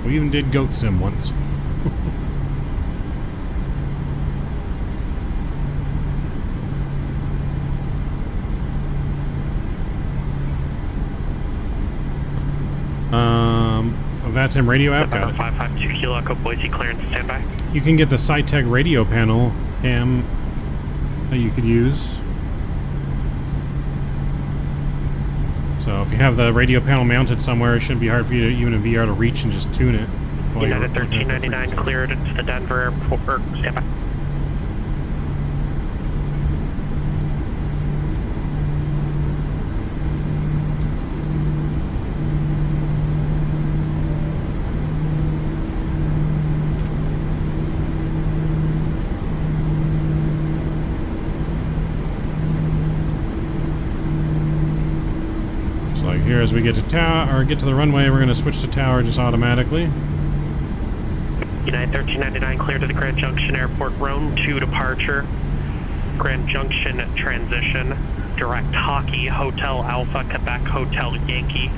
We even did goat sim once. That's him. Radio app, got it. 552 Kilo Echo, Boise clearance, standby. You can get the SciTech radio panel cam that you could use. So if you have the radio panel mounted somewhere, it shouldn't be hard for you to, even in VR, to reach and just tune it. United 1399 cleared to the Denver airport, standby. Here, as we get to tower or get to the runway, we're going to switch to tower just automatically. United 1399 clear to the Grand Junction Airport, Rome 2 departure, Grand Junction transition, direct Hockey, Hotel Alpha, Quebec, Hotel Yankee,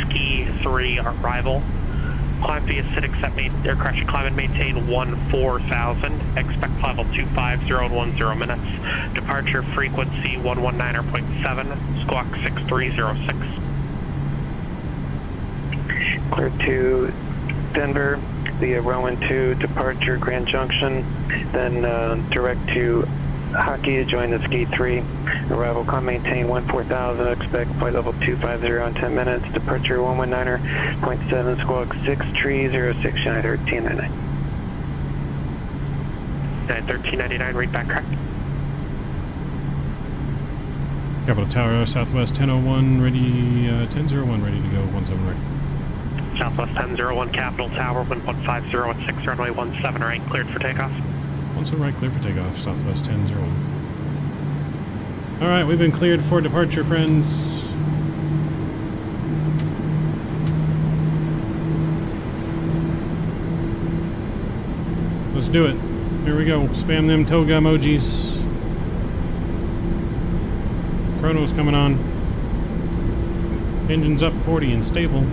Ski 3 arrival. Climb via acidic set aircraft should climb and maintain 14,000. Expect level 250 in 10 minutes. Departure frequency 119.7, squawk 6306. Clear to Denver via Rowan 2 departure Grand Junction, then direct to Hockey to join the Ski 3. Arrival climb maintain 14,000, expect flight level 250 in 10 minutes. Departure 119.7, squawk 6306, United 1399. United 1399, read back correct. Capital Tower, Southwest 1001, ready, 1001, ready to go, 17 right. Southwest 1001, Capital Tower, wind 150 at 6, runway 17 right, cleared for takeoff. 17 right, cleared for takeoff, Southwest 1001. Alright, we've been cleared for departure, friends. Let's do it. Here we go. Spam them toga emojis. Chrono's coming on. Engine's up 40 and stable.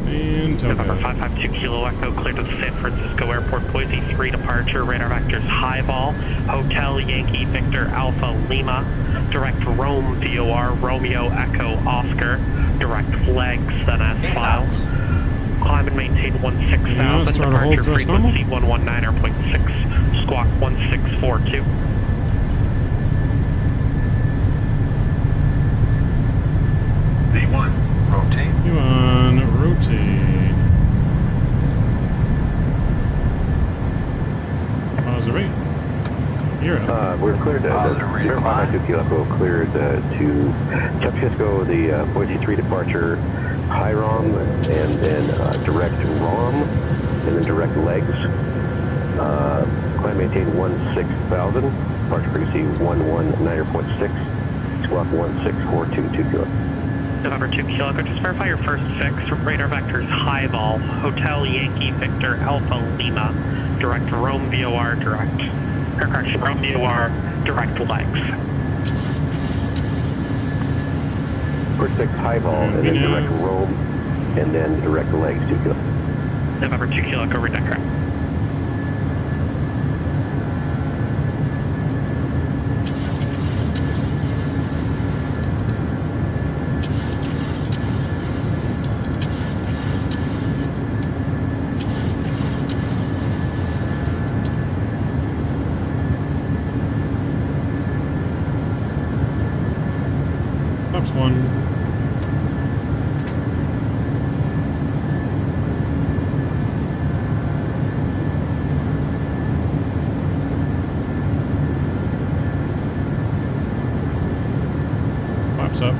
And toga. November 552 Kilo Echo, clear to the San Francisco Airport, Boise 3 departure, radar vectors Highball, Hotel Yankee Victor Alpha Lima, direct Rome VOR, Romeo Echo Oscar, direct legs, then as files. Climb and maintain 16,000, departure frequency 119.6, squawk 1642. V1, rotate. V1, rotate. Pause the rate. You're up. We're cleared to 552 Kilo Echo, cleared to San Francisco, the Boise 3 departure, high ROM, and then direct ROM, and then direct legs. Climb maintain 16,000, departure frequency 119.6, squawk 1642 Kilo. November 2 Kilo Echo, just verify your first fix, radar vectors Highball, Hotel Yankee Victor Alpha Lima, direct Rome VOR, direct, or correction, Rome VOR, direct legs. First fix Highball, and then direct Rome, and then direct legs 2 Kilo. November 2 Kilo Echo, read that correct. Up.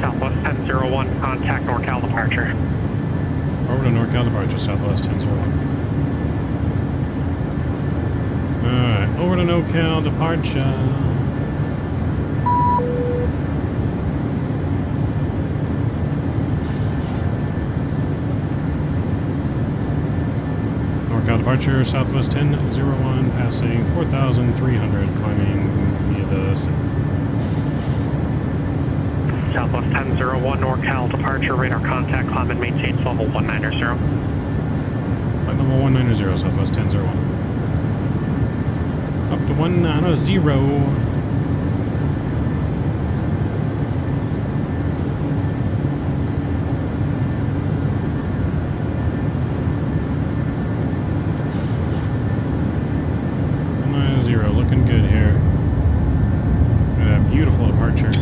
Southwest 1001, contact NorCal departure. Over to NorCal departure, Southwest 1001. Alright, over to NorCal departure. NorCal departure, Southwest 1001, passing 4,300, climbing via the city. Southwest 1001, NorCal departure, radar contact, climb and maintain level 190. Flight level 190, Southwest 1001. Up to 190. Looking good here. Got a beautiful departure.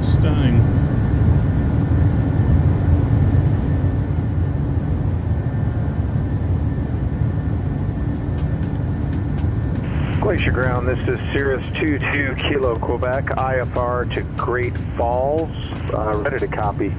Stunning. Glacier Ground, this is Cirrus 22 Kilo Quebec, IFR to Great Falls, ready to copy.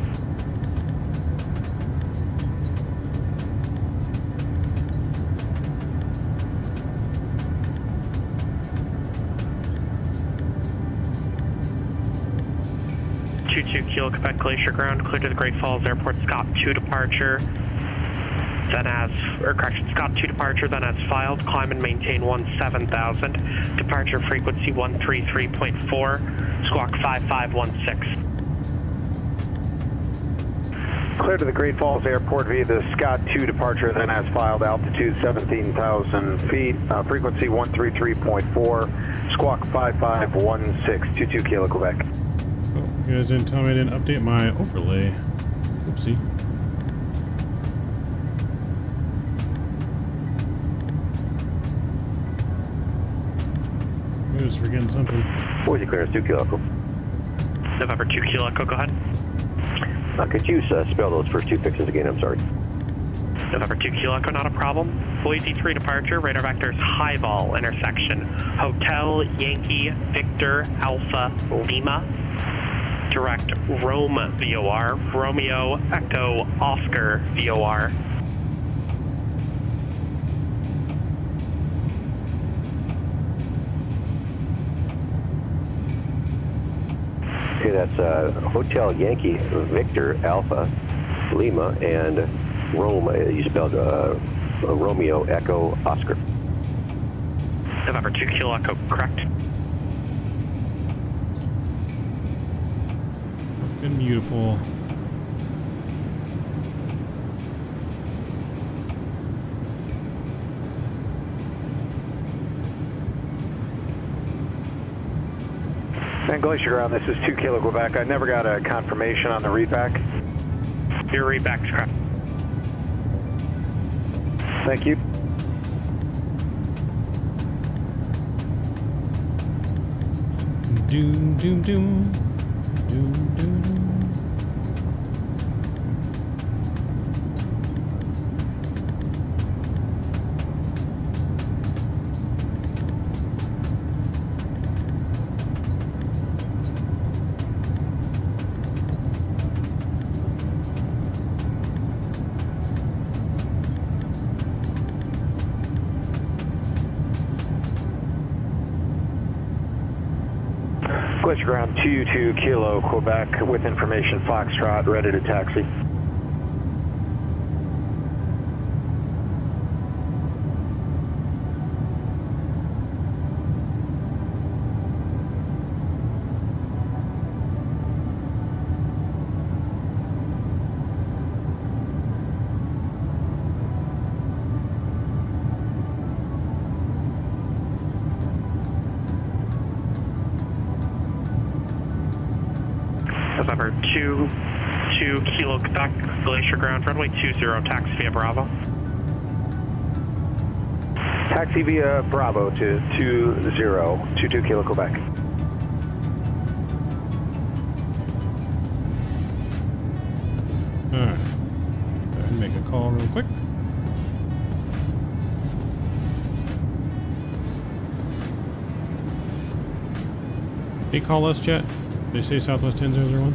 Kilo Quebec Glacier Ground, clear to the Great Falls Airport, Scott 2 departure. Then as, or correction, Scott 2 departure, then as filed, climb and maintain 17,000. Departure frequency 133.4, squawk 5516. Clear to the Great Falls Airport via the Scott 2 departure, then as filed, altitude 17,000 feet, frequency 133.4, squawk 5516, 22 Kilo Quebec. Oh, you guys didn't tell me I didn't update my overlay. Oopsie. I was forgetting something. Boise clearance, 2 Kilo Echo. November 2 Kilo Echo, go ahead. Could you spell those first two fixes again? I'm sorry. November 2 Kilo Echo, not a problem. Boise 3 departure, radar vectors Highball intersection. Hotel Yankee Victor Alpha Lima. Direct Rome VOR. Romeo Echo Oscar VOR. Okay, that's Hotel Yankee Victor Alpha Lima and Rome. You spelled Romeo Echo Oscar. November 2 Kilo Echo, correct. Good, beautiful. And Glacier Ground, this is 2 Kilo Quebec. I never got a confirmation on the readback. Your readback's correct. Thank you. Doom, doom, doom. Doom, doom, doom. Glacier Ground 2 Kilo Quebec with information Foxtrot, ready to taxi. November 2 Kilo Quebec, Glacier Ground, runway 20, taxi via Bravo. Taxi via Bravo to 22 Kilo Quebec. Alright. Go ahead and make a call real quick. They call us, chat. They say Southwest 10001.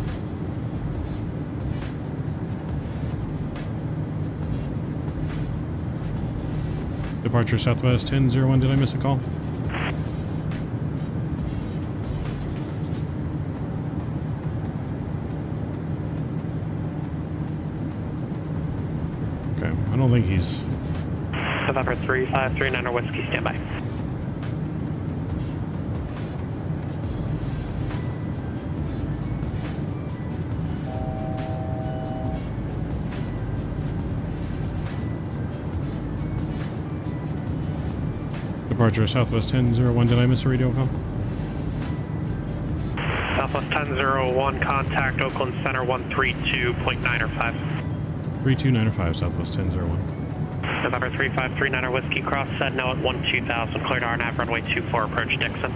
Departure Southwest 1001. Did I miss a call? Okay, I don't think he's. November 3539 Whiskey, standby. Departure Southwest 1001. Did I miss a radio call? Southwest 1001, contact Oakland Center 132.905. 32905, Southwest 1001. November 3539 Whiskey, cross said no at 12000, cleared RNAV runway 24, approach Dixon.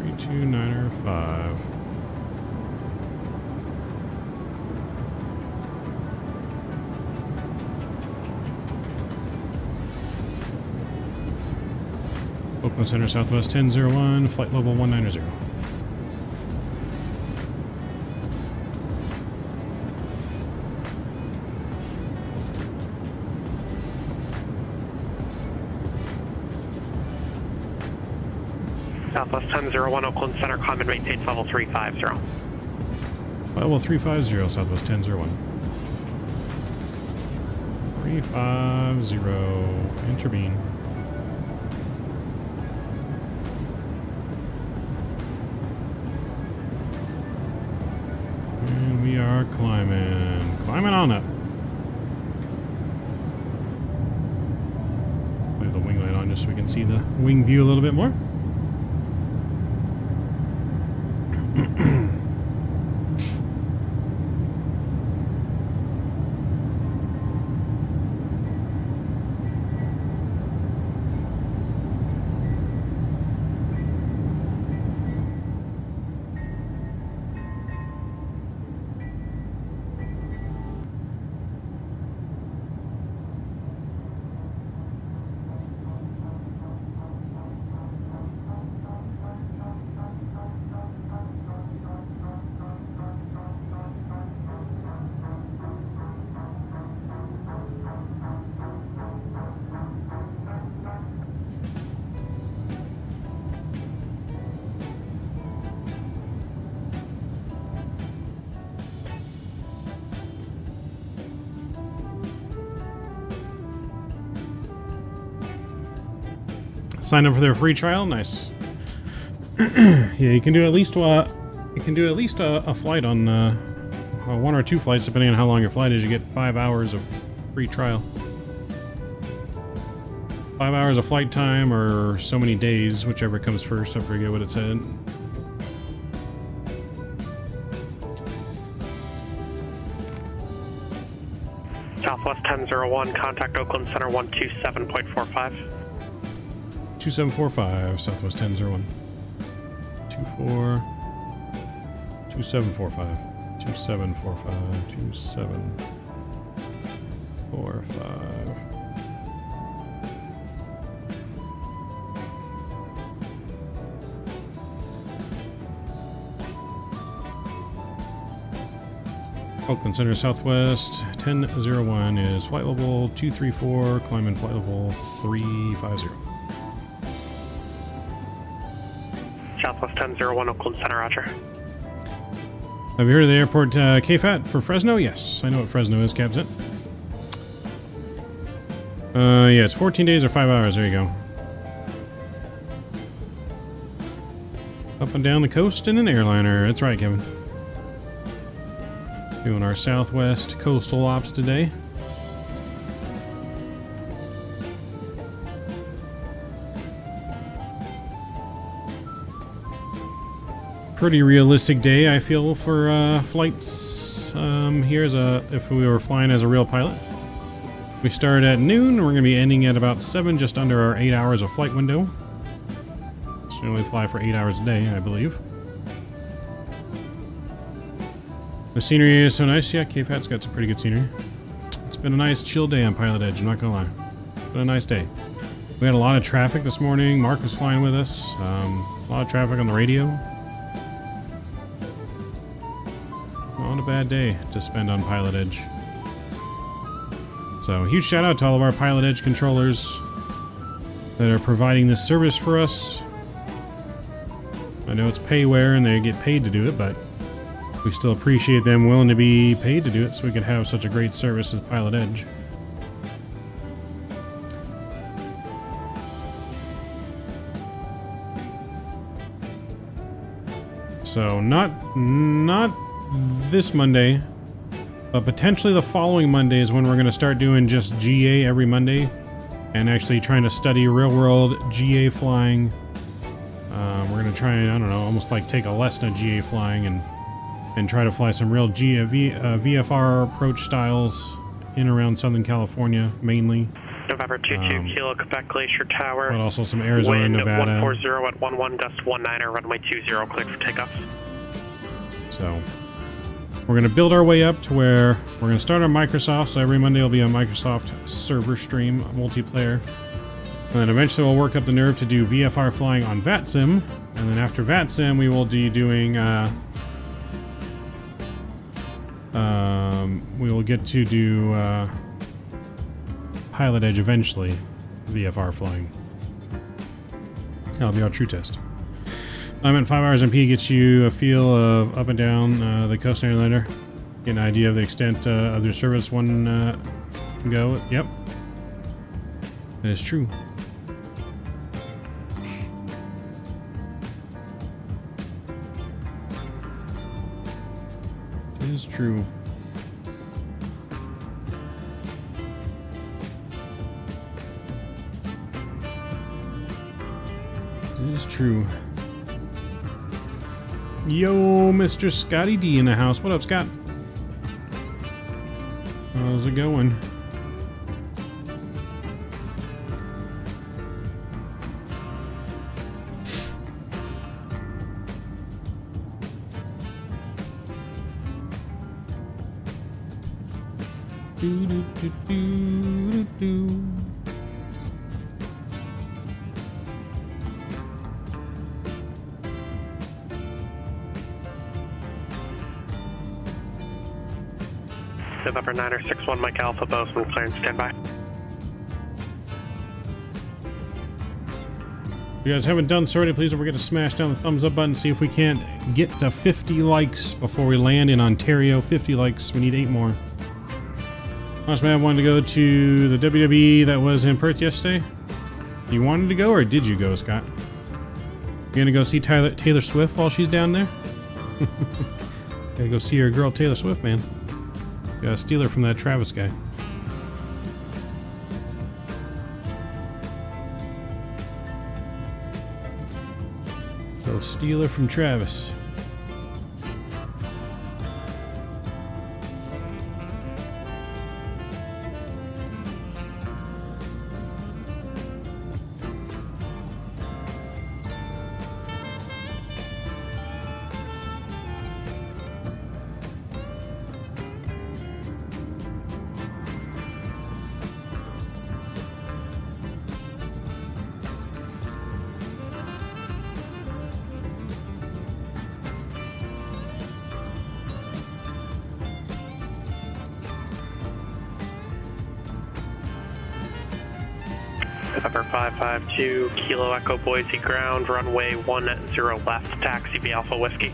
32905. Oakland Center Southwest 1001, flight level 190. Southwest 1001, Oakland Center, climb and maintain level 350. Level 350, Southwest 1001. 350, intervene. And we are climbing on up. Leave the wing light on just so we can see the wing view a little bit more. Sign up for their free trial. Nice. Yeah, you can do at least a flight on one or two flights, depending on how long your flight is. You get 5 hours of free trial. 5 hours of flight time, or so many days, whichever comes first. I forget what it said. Southwest 1001, contact Oakland Center 127.45. 2745, Southwest 1001. 24 2745 2745 2745. Oakland Center Southwest 1001 is flight level 234, climbing flight level 350. Southwest 1001, Oakland Center, roger. Have you heard of the airport KFAT for Fresno? Yes, I know what Fresno is, Captain. Yeah, it's 14 days or 5 hours. There you go. Up and down the coast in an airliner. That's right, Kevin. Doing our Southwest coastal ops today. Pretty realistic day, I feel, for flights here if we were flying as a real pilot. We start at noon, and we're going to be ending at about 7, just under our 8 hours of flight window. So we only fly for 8 hours a day, I believe. The scenery is so nice. Yeah, Cape Hat's got some pretty good scenery. It's been a nice chill day on Pilotedge, I'm not gonna lie. It's been a nice day. We had a lot of traffic this morning. Mark was flying with us. A lot of traffic on the radio. Not a bad day to spend on Pilotedge. So, huge shout out to all of our Pilotedge controllers that are providing this service for us. I know it's payware and they get paid to do it, but we still appreciate them willing to be paid to do it so we can have such a great service as Pilotedge. So not this Monday, but potentially the following Monday is when we're going to start doing just GA every Monday and actually trying to study real-world GA flying. We're going to try and, I don't know, almost like take a lesson of GA flying and try to fly some real VFR approach styles in around Southern California, mainly. November 22 Kilo Quebec Glacier Tower. But also some Arizona, wind Nevada. 140 at 11.19, runway 20, cleared for takeoff. So we're going to build our way up to where we're going to start on Microsoft. So every Monday will be a Microsoft server stream multiplayer. And then eventually we'll work up the nerve to do VFR flying on VATSIM. And then after VATSIM, we will be doing... we will get to do Pilotedge eventually, VFR flying. That'll be our true test. I'm at 5 hours MP gets you a feel of up and down the coast airliner. Get an idea of the extent of their service one go. Yep. That is true. It is true. It is true. Yo, Mr. Scotty D in the house. What up, Scott? How's it going? Do, do, do, do, do. November 961 Mike Alpha, Bozeman, clearance, standby. If you guys haven't done so already, please don't forget to smash down the thumbs up button. See if we can't get to 50 likes before we land in Ontario. 50 likes. We need 8 more. Last man wanted to go to the WWE that was in Perth yesterday. You wanted to go, or did you go, Scott? You gonna go see Taylor Swift while she's down there? Gotta go see your girl Taylor Swift, man. Gotta steal her from that Travis guy. Go steal her from Travis. November 552 Kilo Echo Boise ground, runway 10 left, taxi B Alpha Whiskey.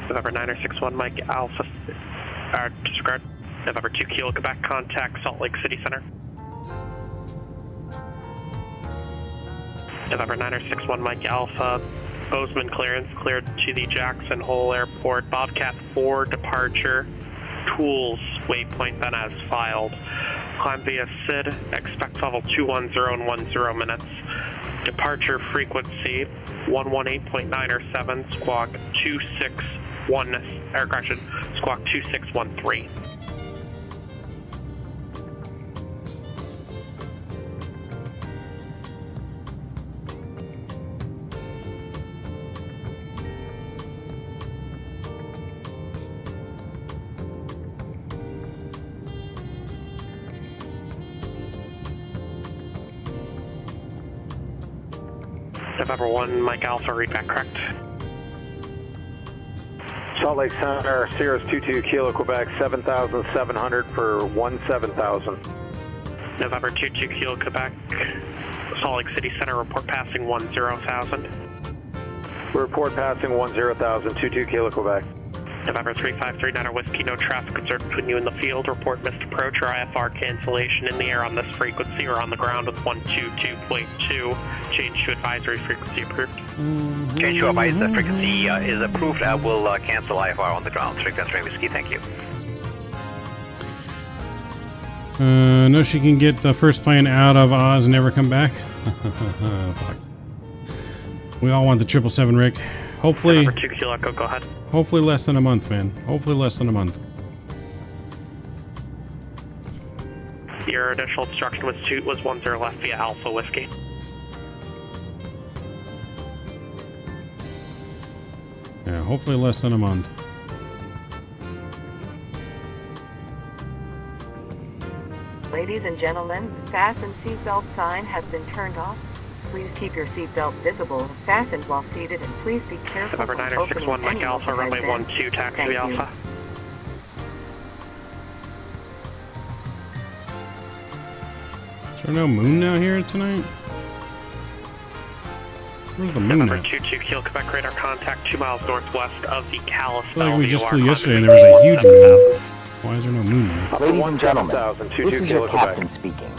November 961 Mike Alpha, disregard. November 2 Kilo Quebec, contact Salt Lake City Center. November 961 Mike Alpha, Bozeman clearance, cleared to the Jackson Hole Airport, Bobcat 4 departure, tools, waypoint then as filed. Climb via SID, expect level 210 in 10 minutes. Departure frequency 118.9 or 7, squawk 261, air correction, squawk 2613. November 1, Mike Alpha, read back correct. Salt Lake Center, Sierra's 22 Kilo, Quebec, 7,700 for 17,000. November 22 Kilo, Quebec, Salt Lake City Center, report passing 10,000. Report passing 10,000, 22 Kilo, Quebec. November 3539 Whiskey, no traffic observed between you and the field. Report missed approach or IFR cancellation in the air on this frequency or on the ground with 122.2. Change to advisory frequency approved. Change to advisory frequency is approved. I will cancel IFR on the ground. 3 Whiskey, thank you. No, she can get the first plane out of Oz and never come back. Fuck. We all want the 777, Rick. Hopefully. Number 2 Kilo Echo, go ahead. Hopefully less than a month, man. Hopefully less than a month. Your initial instruction was 10 left via Alpha Whiskey. Yeah, hopefully less than a month. Ladies and gentlemen, the fasten seatbelt sign has been turned off. Please keep your seatbelt visible, fastened while seated, and please be careful. November 961 Mike Alpha, runway 12, taxi Alpha. Is there no moon now here tonight? Where's the moon November at? 22 Kilo, Quebec, radar contact 2 miles northwest of the Kalispell. I feel like we just flew yesterday and there was a huge moon. Why is there no moon now? Ladies and gentlemen, this is your captain speaking.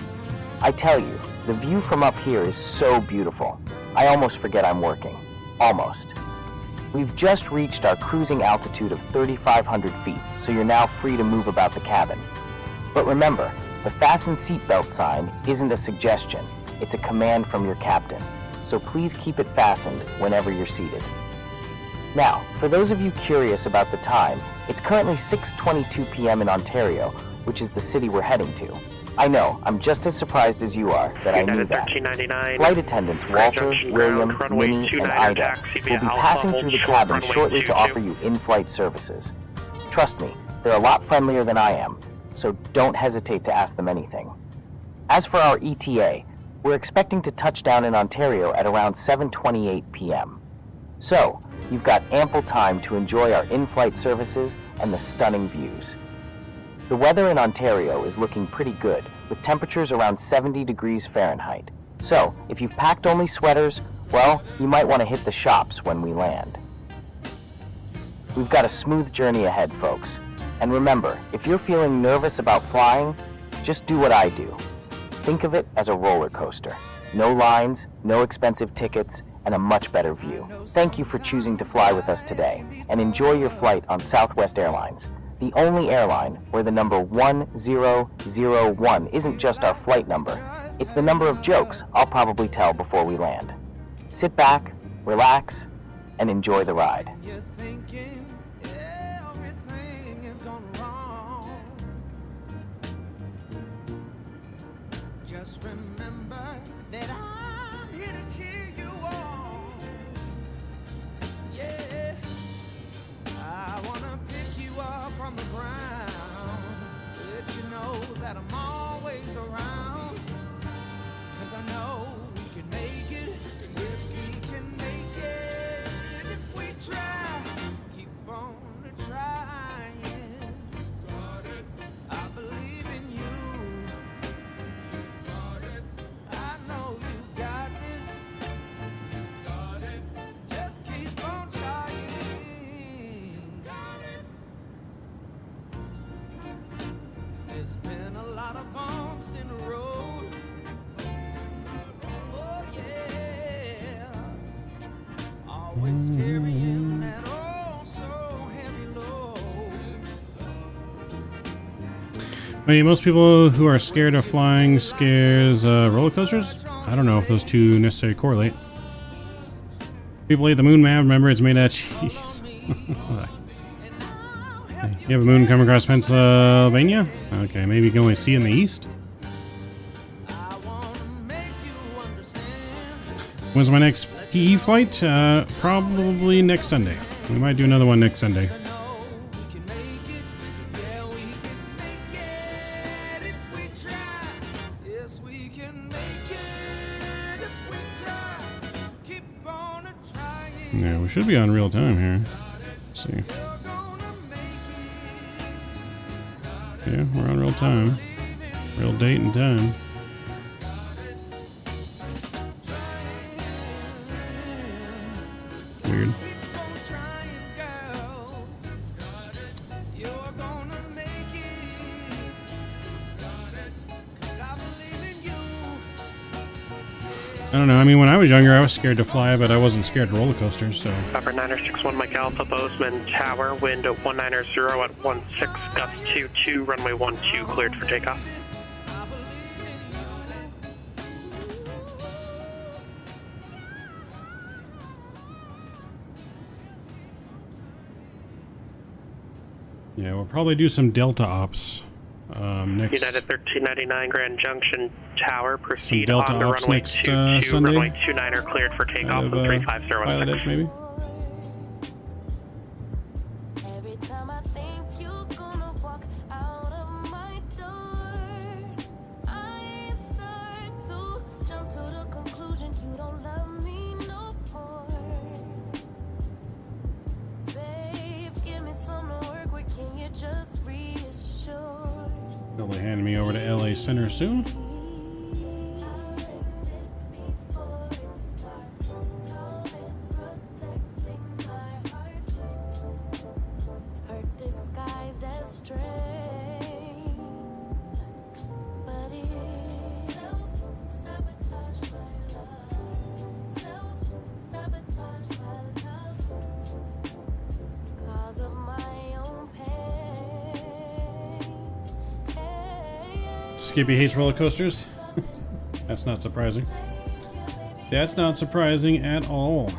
I tell you, the view from up here is so beautiful. I almost forget I'm working. Almost. We've just reached our cruising altitude of 3,500 feet, so you're now free to move about the cabin. But remember, the fasten seatbelt sign isn't a suggestion, it's a command from your captain. So please keep it fastened whenever you're seated. Now, for those of you curious about the time, it's currently 6:22 p.m. in Ontario, which is the city we're heading to. I know, I'm just as surprised as you are that I knew that. Flight attendants Walter, William, Minnie, and Ida will be passing through the cabin shortly to offer you in-flight services. Trust me, they're a lot friendlier than I am, so don't hesitate to ask them anything. As for our ETA, we're expecting to touch down in Ontario at around 7:28 p.m. So, you've got ample time to enjoy our in-flight services and the stunning views. The weather in Ontario is looking pretty good, with temperatures around 70 degrees Fahrenheit. So, if you've packed only sweaters, well, you might want to hit the shops when we land. We've got a smooth journey ahead, folks. And remember, if you're feeling nervous about flying, just do what I do. Think of it as a roller coaster. No lines, no expensive tickets, and a much better view. Thank you for choosing to fly with us today, and enjoy your flight on Southwest Airlines, the only airline where the number 1001 isn't just our flight number, it's the number of jokes I'll probably tell before we land. Sit back, relax, and enjoy the ride. Just remember that I'm here to cheer you on. Yeah, I wanna pick you up from the ground, let you know that I'm always around. 'Cause I know we can make it, yes we can make it if we try. Keep on trying. You got it. I believe in you. I know you got this. You got it. Just keep on trying. Got it. There's been a lot of bumps in the road. Oh yeah. Always carrying that oh so heavy load. I mean, most people who are scared of flying scares roller coasters. I don't know if those two necessarily correlate. People ate the moon map. Remember, it's made out of cheese. You have a moon coming across Pennsylvania? Okay, maybe you can only see it in the east. When's my next PE flight? Probably next Sunday. We might do another one next Sunday. Yes, we can make it if we try. Keep Yeah, we should be on real time here. Let's see. Yeah, we're on real time. Real date and time. Weird. I don't know. I mean, when I was younger, I was scared to fly, but I wasn't scared of roller coasters, so. Upper 961 Mike Alpha, Bozeman Tower, wind 190 at 16, gust 22, runway 12, cleared for takeoff. Yeah, we'll probably do some Delta ops next. United 1399 Grand Junction Tower, proceed Delta on to ops runway next 22, Sunday. runway 29 cleared for takeoff with 3506. Pilotedge, maybe? They'll be handing me over to LA Center soon. Skippy hates roller coasters. That's not surprising. That's not surprising at all.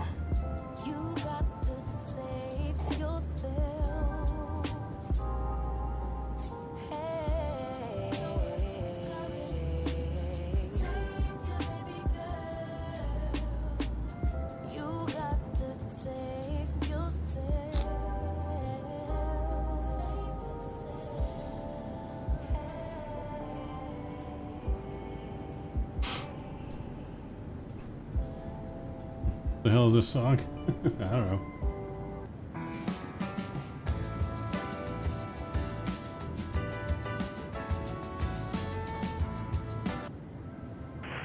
The hell is this song? I don't know.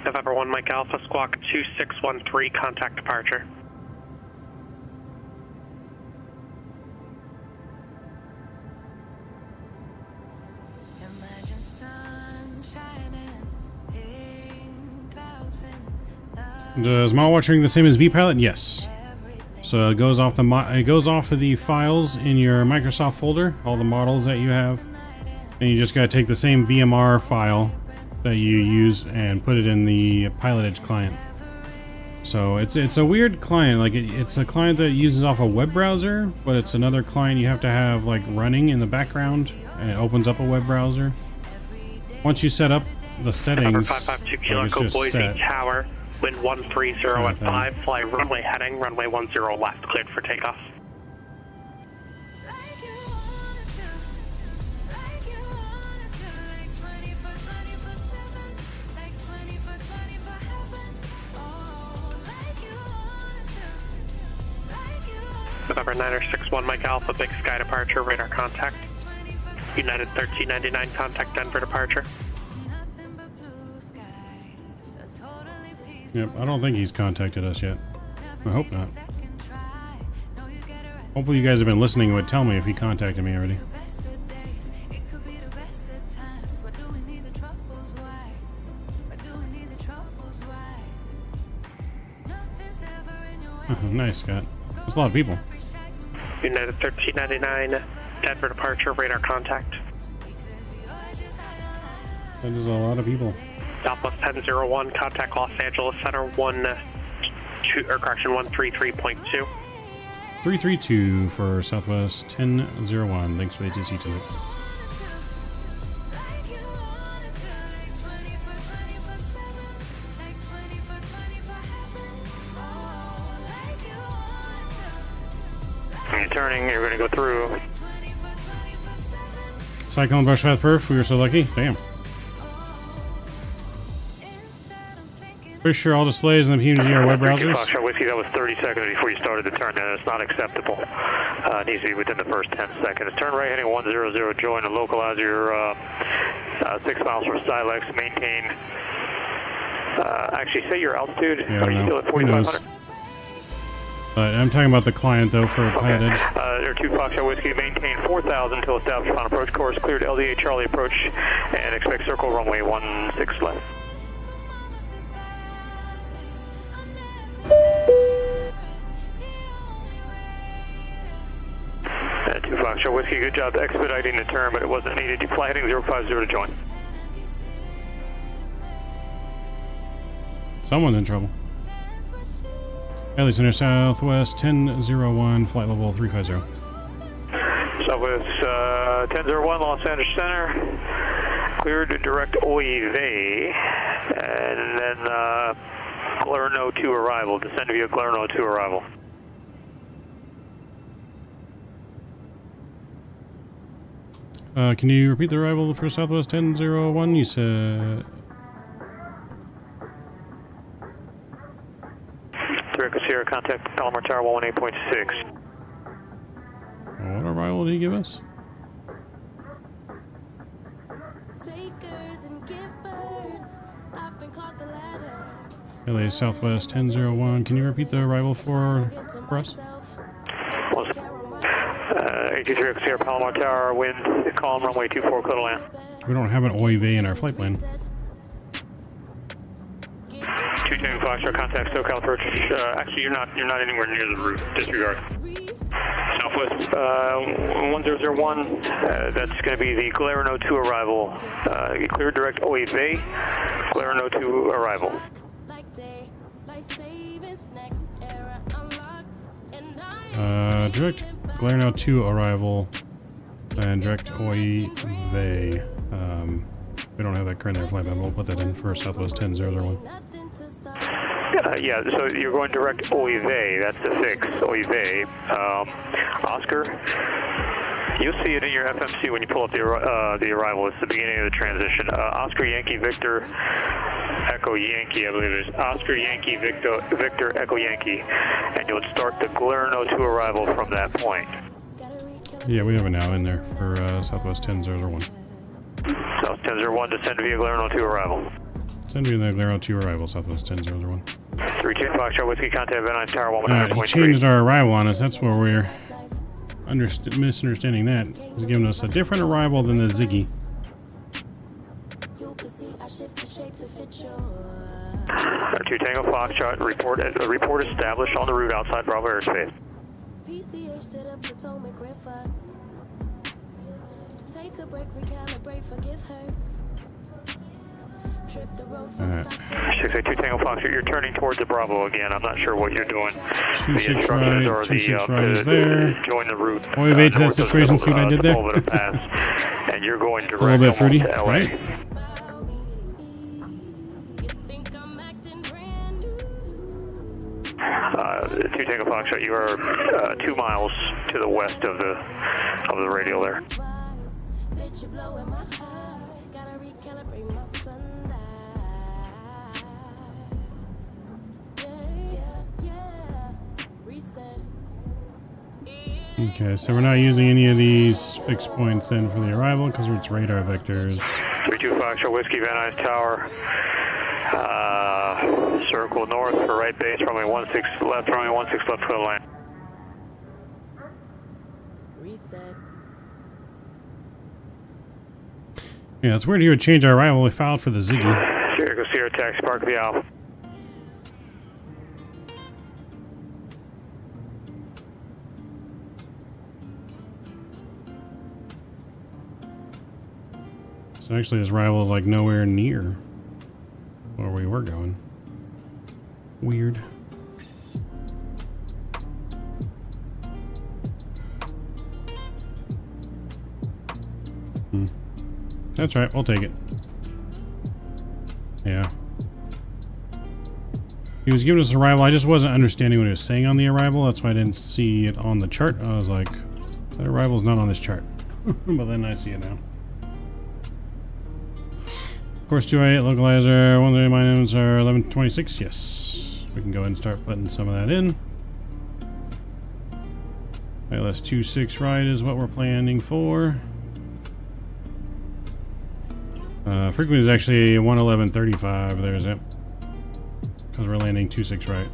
November 1 Mike Alpha, squawk 2613, contact departure. Is model watching the same as vPilot? Yes. So it goes off of the files in your Microsoft folder, all the models that you have, and you just got to take the same VMR file that you use and put it in the Pilotedge client. So it's a weird client. Like it's a client that uses off a web browser, but it's another client you have to have like running in the background, and it opens up a web browser. Once you set up the settings, Number 552 Kilo Boise set. Tower. Wind 130 at 5, fly runway heading, runway 10 left, cleared for takeoff. November 961 Mike Alpha, Big Sky departure, radar contact. United 1399, contact Denver departure. Yep, I don't think he's contacted us yet. I hope not. Hopefully you guys have been listening and would tell me if he contacted me already. Nice, Scott. That's a lot of people. United 1399, Denver departure, radar contact. That is a lot of people. Southwest 1001, contact Los Angeles Center 133.2. 332 for Southwest 1001. Thanks for the ATC tonight. You're turning, you're going to go through. Cyclone brush path perf, we were so lucky. Damn. For sure, all displays in the PMDG are web browsers. Foxtrot Whiskey, that was 30 seconds before you started the turn. That's not acceptable. It needs to be within the first 10 seconds. Turn right heading 100, join and localize your 6 miles from Silex. Maintain. Actually, say your altitude. Yeah, Are you still at 4,500? I'm talking about the client though for Pilotedge. Air 2 Foxtrot Whiskey, maintain 4,000 until established on approach course. Cleared LDA Charlie approach and expect circle runway 16 left. Air 2 Foxtrot Whiskey, good job expediting the turn, but it wasn't needed. You fly heading 050 to join. Someone's in trouble. Ellie Center Southwest 1001, flight level 350. Southwest 1001, Los Angeles Center. Cleared to direct OEV. And then Glerno 2 arrival. Descend via Glerno 2 arrival. Can you repeat the arrival for Southwest 1001? You said... Sierra, contact Palomar Tower 118.6. What arrival did he give us? LA Southwest 1001. Can you repeat the arrival for us? 83 Sierra, Palomar Tower, wind, calm, runway 24, clear to land. We don't have an OEV in our flight plan. 210 Foxtrot, contact SoCal approach. Actually, you're not anywhere near the route. Disregard. Southwest 1001. That's going to be the Glerno 2 arrival. Clear direct OEV. Glerno 2 arrival. Direct Glerno 2 arrival and direct OEV. We don't have that current flight plan. We'll put that in for Southwest 10001. Yeah, so you're going direct OEV, that's the fix, OEV. Oscar, you'll see it in your FMC when you pull up the arrival. It's the beginning of the transition. Oscar Yankee Victor Echo Yankee, I believe it is. Oscar Yankee Victor Echo Yankee. And you'll start the Glerno 2 arrival from that point. Yeah, we have it now in there for Southwest 10001. South 1001, descend via Glerno 2 arrival. Send me the Glerno 2 arrival, Southwest 10001. 32 Foxtrot Whiskey, contact Van Nuys Tower 119.3. He changed our arrival on us. That's where we're misunderstanding that. He's giving us a different arrival than the Ziggy. 2 Tango Foxtrot, report established on the route outside Bravo airspace. Take a break, recalibrate, forgive her. 682 Tango Foxtrot, you're turning towards the Bravo again. I'm not sure what you're doing. The 26 instructions right, are 26 right is there. join the route. OEV to that situation, see what I did there? And you're going direct a little bit fruity, to LA. right? 2 Tango Foxtrot, you are 2 miles to the west of the radial there. Okay, so we're not using any of these fixed points then for the arrival because it's radar vectors. 32 Foxtrot Whiskey, Van Nuys Tower. Circle north for right base, runway 16 left, runway 16 left, clear line. Yeah, it's weird he would change our arrival. We filed for the Ziggy. Sierra taxi, park the Alpha. So actually his rival is like nowhere near where we were going. Weird. That's right, we'll take it. Yeah. He was giving us an arrival. I just wasn't understanding what he was saying on the arrival. That's why I didn't see it on the chart. I was like, that arrival's not on this chart. But then I see it now. Course 208 localizer, 1 of my items are 1126. Yes. We can go ahead and start putting some of that in. ILS 26 right is what we're planning for. Frequency is actually 111.35. There's it. Because we're landing 26 right.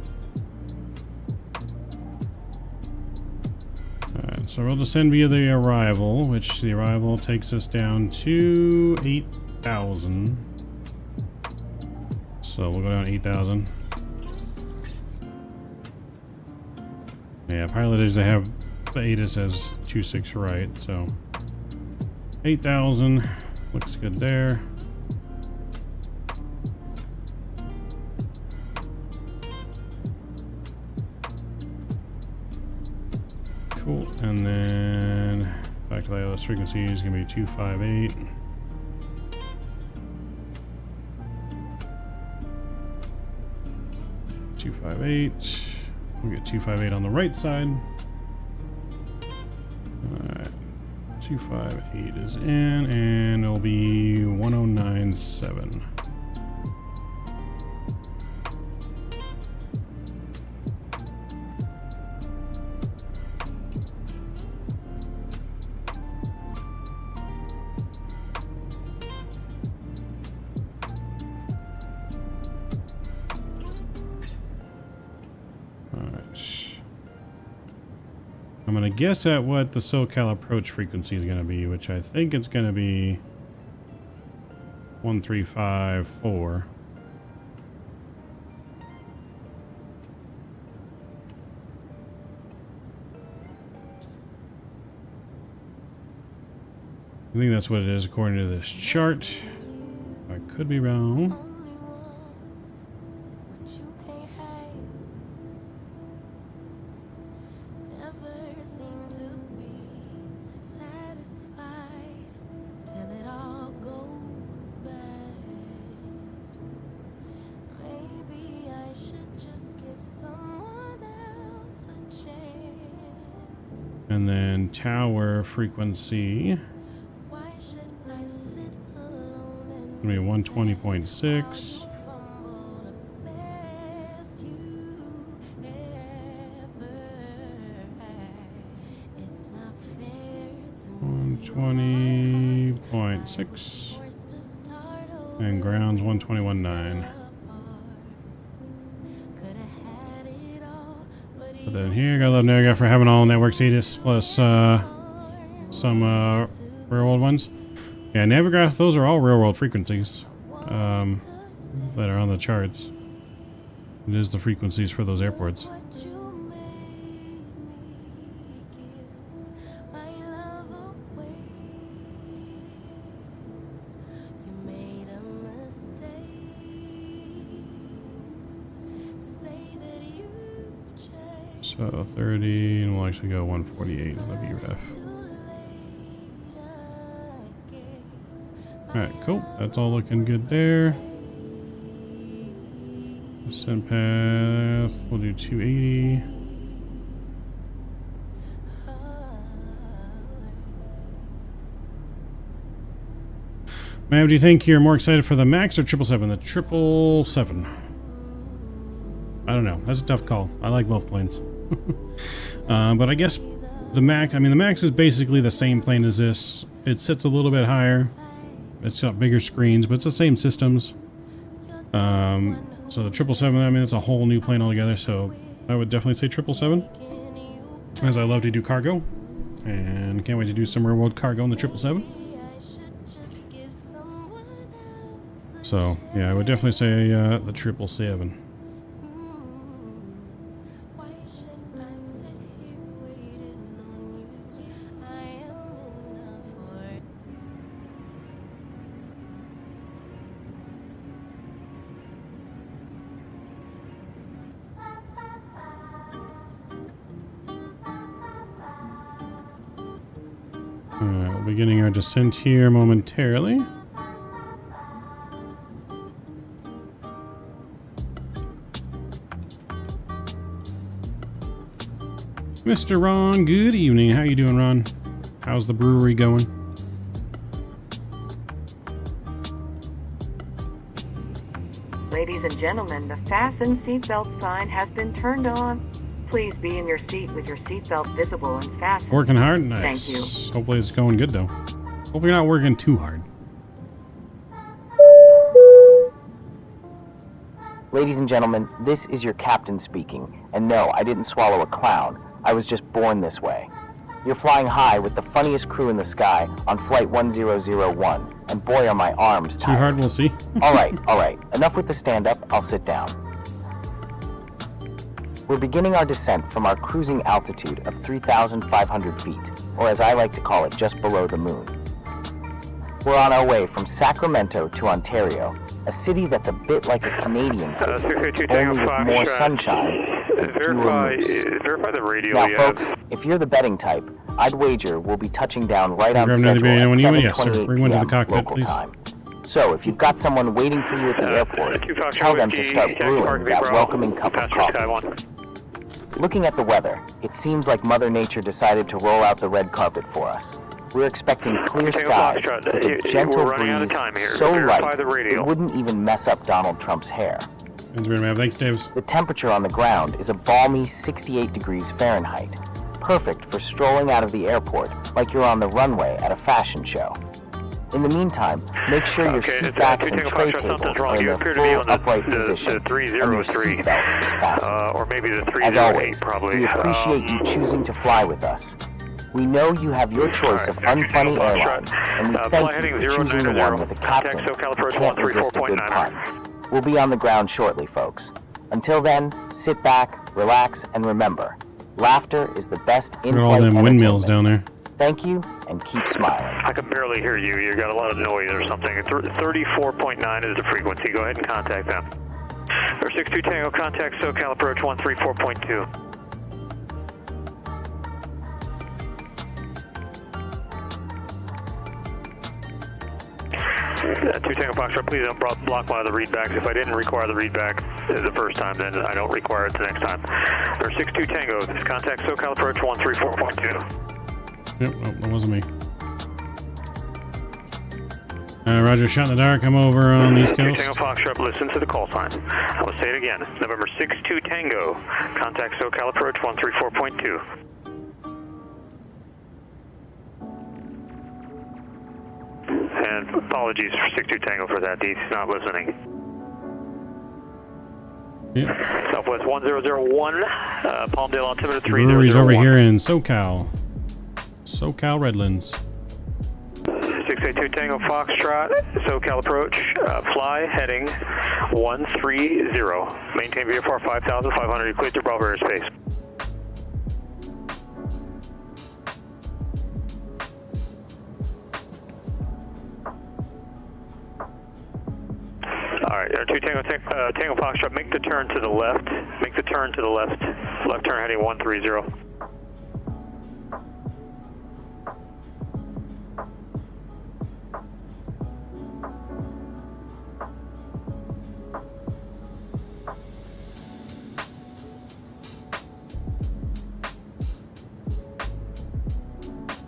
Alright, so we'll descend via the arrival, which the arrival takes us down to 8,000. So we'll go down 8,000. Yeah, Pilotedge, they have the ATIS as 26 right, so 8,000 looks good there. Cool, and then back to the ILS frequency is going to be 258. We'll get 258 on the right side. Alright, 258 is in, and it'll be 1097. I'm going to guess at what the SoCal approach frequency is going to be, which I think it's going to be 1354. I think that's what it is according to this chart. I could be wrong. And then tower frequency gonna be 120.6. .6 and ground's 121.9. But then here, gotta love Naviga for having all network ATIS plus some real world ones. Yeah, Navigraph, those are all real world frequencies that are on the charts. It is the frequencies for those airports. So 30, and we'll actually go 148 on the VREF. Alright, cool. That's all looking good there. Send path, we'll do 280. Mav, do you think you're more excited for the Max or 777? The 777. I don't know. That's a tough call. I like both planes. But I guess the Max, the Max is basically the same plane as this. It sits a little bit higher. It's got bigger screens, but it's the same systems. So the 777, it's a whole new plane altogether, so I would definitely say 777. As I love to do cargo. And can't wait to do some real world cargo on the 777. So, yeah, I would definitely say the 777. Alright, we'll be getting our descent here momentarily. Mr. Ron, good evening. How you doing, Ron? How's the brewery going? Ladies and gentlemen, the fasten seatbelt sign has been turned on. Please be in your seat with your seatbelt visible and fastened. Working hard? Nice. Thank you. Hopefully it's going good, though. Hope you're not working too hard. Ladies and gentlemen, this is your captain speaking. And no, I didn't swallow a clown. I was just born this way. You're flying high with the funniest crew in the sky on Flight 1001. And boy, are my arms tired. Too hard, we'll see. All right. Enough with the stand-up. I'll sit down. We're beginning our descent from our cruising altitude of 3,500 feet, or as I like to call it, just below the moon. We're on our way from Sacramento to Ontario, a city that's a bit like a Canadian city, only with more sunshine and fewer moose. Verify the radio. Now, folks, if you're the betting type, I'd wager we'll be touching down right on schedule at 7:28 p.m. local time. So, if you've got someone waiting for you at the airport, tell them to start brewing that welcoming cup of coffee. Looking at the weather, it seems like Mother Nature decided to roll out the red carpet for us. We're expecting clear skies with a gentle breeze so light it wouldn't even mess up Donald Trump's hair. Thanks, Davis. The temperature on the ground is a balmy 68 degrees Fahrenheit, perfect for strolling out of the airport like you're on the runway at a fashion show. In the meantime, make sure your seat backs and tray tables are in their full upright position and your seatbelt is fastened. Or maybe the 308, As always, probably. we appreciate you choosing to fly with us. We know you have your choice of unfunny airlines, and we thank you for choosing the one with a captain who can't resist a good pun. We'll be on the ground shortly, folks. Until then, sit back, relax, and remember, laughter is the best in-flight Look at all them windmills down there. Thank you, and keep smiling. I can barely hear you. You got a lot of noise or something. 34.9 is the frequency. Go ahead and contact them. Or 62 Tango, contact SoCal approach 134.2. 2 Tango Foxtrot, please don't block my other readbacks. If I didn't require the readback the first time, then I don't require it the next time. Or 62 Tango, contact SoCal approach 134.2. Yep, oh, that wasn't me. Roger, shot in the dark. I'm over on the East Coast. Tango Foxtrot, listen to the call sign. I will say it again. November 62 Tango, contact SoCal approach 134.2. And apologies for 62 Tango for that. He's not listening. Yep. Southwest 1001, Palmdale altimeter 3001. Brewery's over here in SoCal. SoCal Redlands. 682 Tango Foxtrot, SoCal approach, fly heading 130. Maintain VFR 5,500, clear to Bravo airspace. Alright, 2 Tango Foxtrot, make the turn to the left. Make the turn to the left. Left turn heading 130.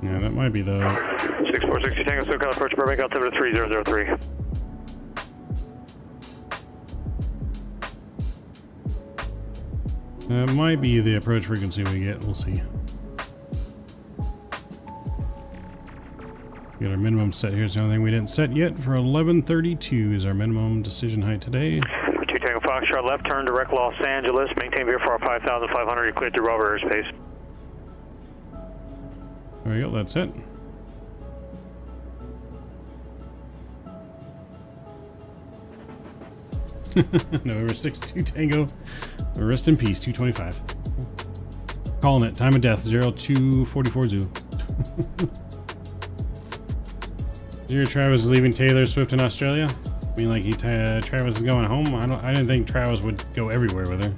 Yeah, that might be the 6460 Tango SoCal approach, Burbank altimeter 3003. That might be the approach frequency we get. We'll see. We got our minimum set here. It's the only thing we didn't set yet. For 1132 is our minimum decision height today. 2 Tango Foxtrot, left turn direct Los Angeles. Maintain VFR 5,500. You're cleared through Bravo airspace. There we go. That's it. November 62 Tango. Rest in peace, 225. Calling it. Time of death, 0244 Zoo. Your Travis is leaving Taylor Swift in Australia? I mean, like Travis is going home? I didn't think Travis would go everywhere with her.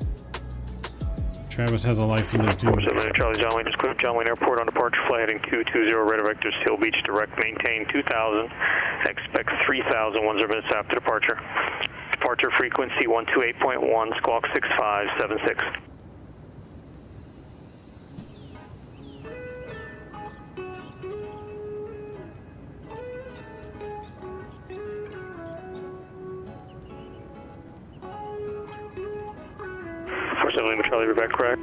Travis has a life to live too. Charlie John Wayne, just clear John Wayne Airport on departure, flight heading 220, radar vector, Seal Beach, direct, maintain 2,000, expect 3,000, 10 minutes after departure. Departure frequency 128.1, squawk 6576. 47 Lima Charlie, we're back correct.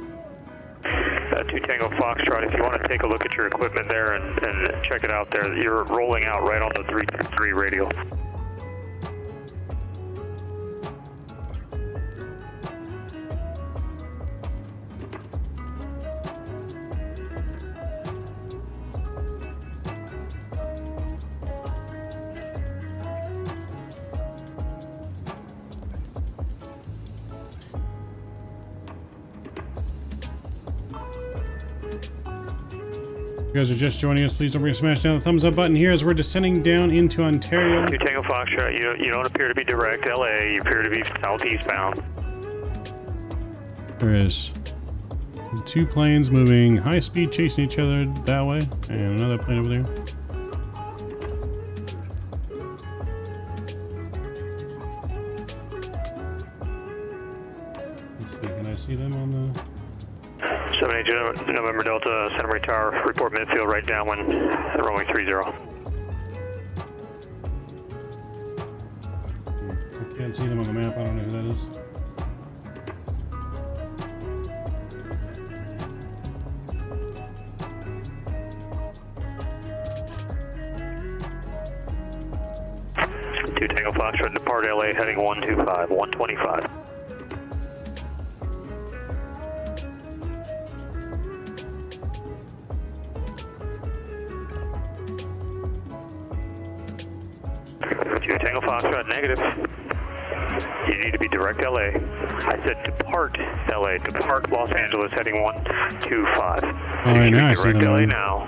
2 Tango Foxtrot, if you want to take a look at your equipment there and check it out there, you're rolling out right on the 323 radial. If you guys are just joining us, please don't forget to smash down the thumbs up button here as we're descending down into Ontario. 2 Tango Foxtrot, you don't appear to be direct LA, you appear to be southeast bound. There is 2 planes moving high speed, chasing each other that way, and another plane over there. Let's see, can I see them on the... 78 November Delta, Santa Maria Tower, report midfield right downwind, runway 30. I can't see them on the map, I don't know who that is. Tango Foxtrot, depart LA, heading 125, 125. Tango Foxtrot, negative. You need to be direct LA. I said depart LA, depart Los Angeles, heading 125. Oh, right, now I see direct them. LA now.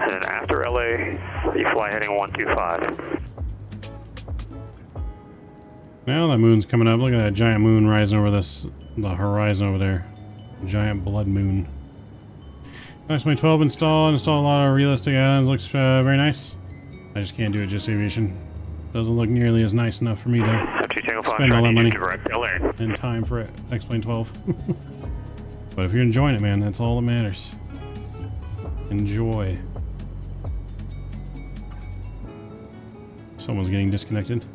And then after LA, you fly heading 125. Now that moon's coming up. Look at that giant moon rising over the horizon over there. Giant blood moon. Actually, 12 installed a lot of realistic add-ons. Looks very nice. I just can't do it just aviation. Doesn't look nearly as nice enough for me to spend all that money and time for it. X-Plane 12. But if you're enjoying it, man, that's all that matters. Enjoy. Someone's getting disconnected.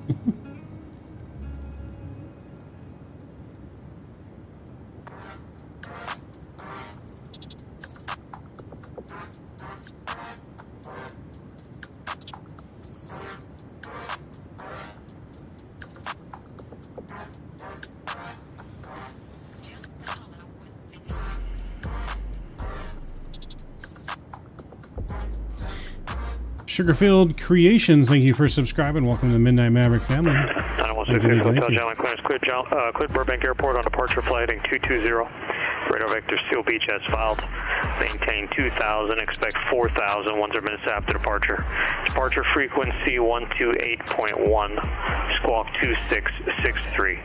Sugarfield Creations, thank you for subscribing. Welcome to the Midnight Maverick family. 916 Hotel Gentleman clearance cleared Burbank Airport on departure flight heading 220. Radar vector Seal Beach as filed. Maintain 2000, expect 4000 1 minutes after departure. Departure frequency 128.1, squawk 2663.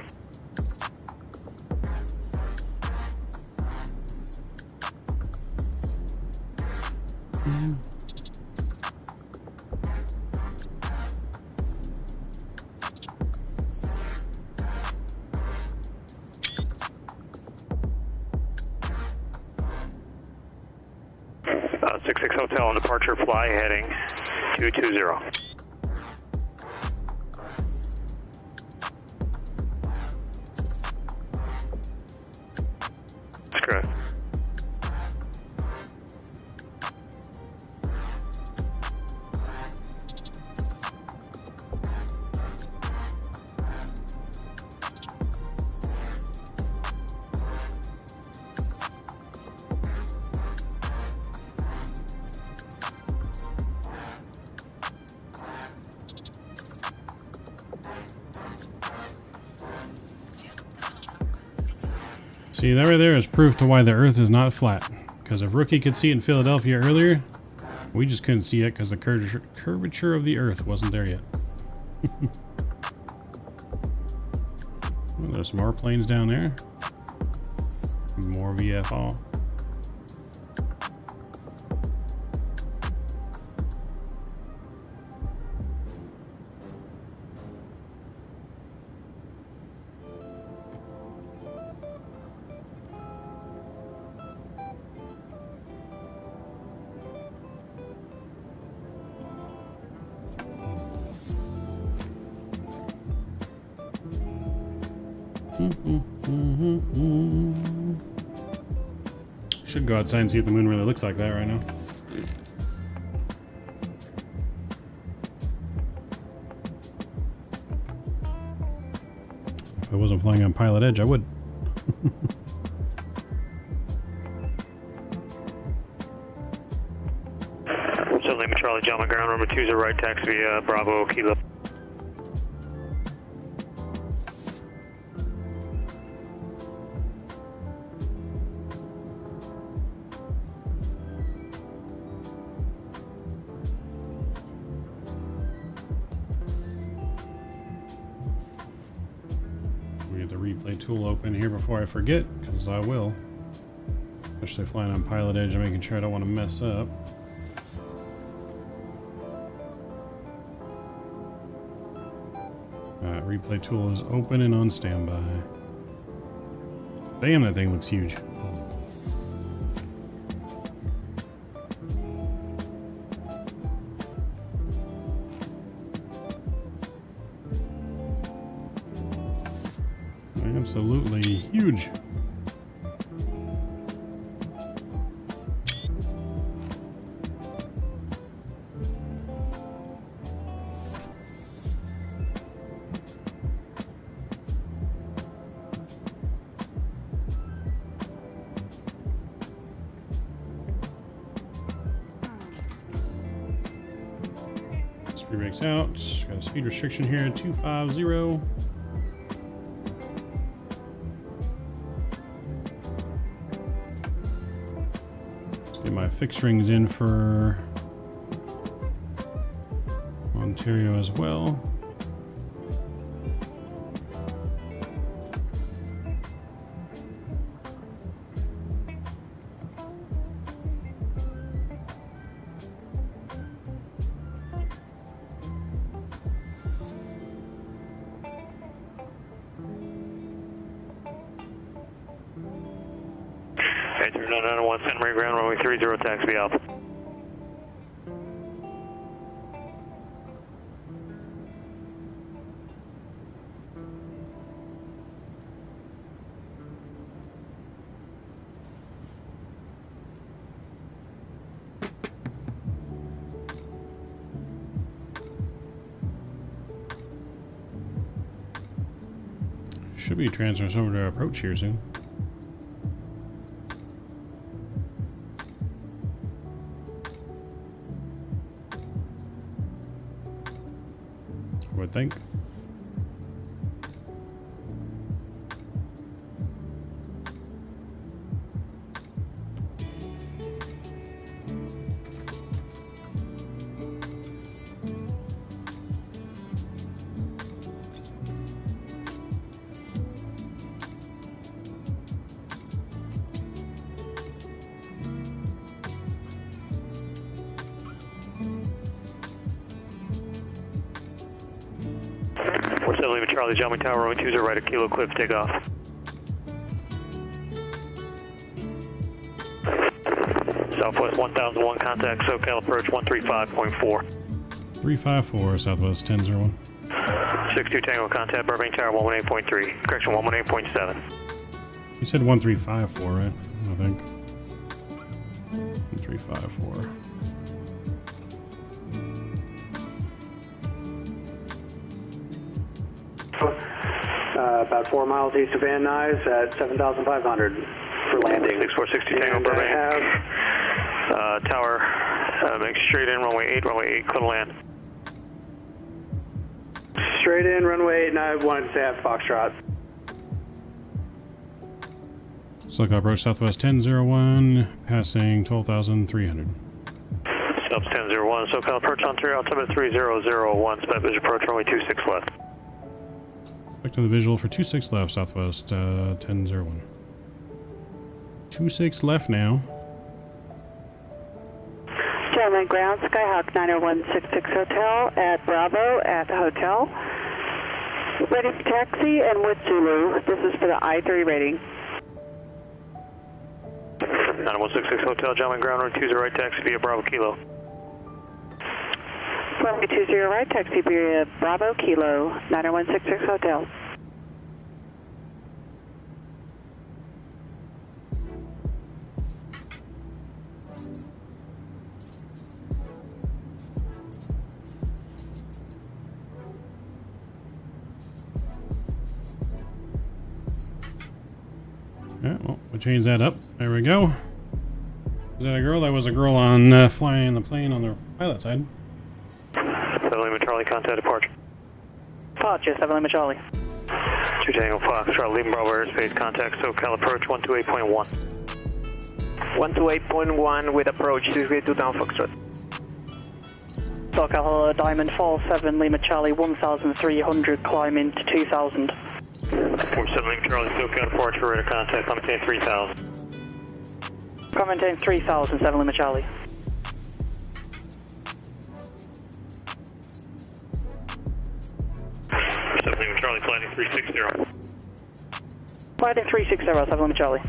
Hotel on departure fly heading 220. That's correct. See, that right there is proof to why the Earth is not flat. Because if Rookie could see it in Philadelphia earlier, we just couldn't see it because the curvature of the Earth wasn't there yet. Well, there's more planes down there. More VFR. Should go outside and see if the moon really looks like that right now. If I wasn't flying on Pilotedge, I would. So Lima Charlie, John McGround, number 20 right taxi via Bravo Kilo. We get the replay tool open here before I forget, because I will. Especially flying on Pilotedge and making sure I don't want to mess up. Alright, replay tool is open and on standby. Damn, that thing looks huge. Absolutely huge. Speed brakes out. Got a speed restriction here at 250. Get my fixed rings in for Ontario as well. Enter 991 Santa Maria Ground, runway 30, taxi Alpha. Should be transferring us over to our approach here soon. I would think. Lima Charlie, John Tower, runway 20 right at Kilo Cliff, takeoff. Southwest 1001, contact SoCal approach 135.4. 354, Southwest 1001. 62 Tango, contact Burbank Tower 118.3, correction 118.7. You said 1354, right? I think. 1354. About 4 miles east of Van Nuys at 7,500 for landing. 6460 Tango, Burbank. Tower, make straight in, runway 8, clear to land. Straight in, runway 8, and I wanted to say at Foxtrot. Select approach Southwest 1001, passing 12,300. Subs 1001, SoCal approach Ontario, altimeter 3001, spec vision approach, runway 26 left. Back to the visual for 26 left, Southwest 1001. 26 left now. Gentlemen, ground Skyhawk 90166 Hotel at Bravo at the hotel. Ready for taxi and with Zulu. This is for the I-3 rating. 9166 Hotel, gentlemen, ground room 20 right taxi via Bravo Kilo. Runway 20 right taxi via Bravo Kilo, 90166 Hotel. Alright, well, we'll change that up. There we go. Was that a girl? That was a girl on flying the plane on the pilot side. 7 Lima Charlie, contact departure. Departure, 7 Lima Charlie. 2 Tango Foxtrot, leaving Bravo airspace, contact SoCal approach 128.1. 128.1 with approach 632 down Foxtrot. SoCal Diamond 47 Lima Charlie, 1,300, climb into 2,000. 47 Lima Charlie, SoCal departure, radar contact, climb maintain 3,000. Climb maintain 3,000, 7 Lima Charlie. Charlie, flighting 360. Flighting 360, 7 Lima Charlie.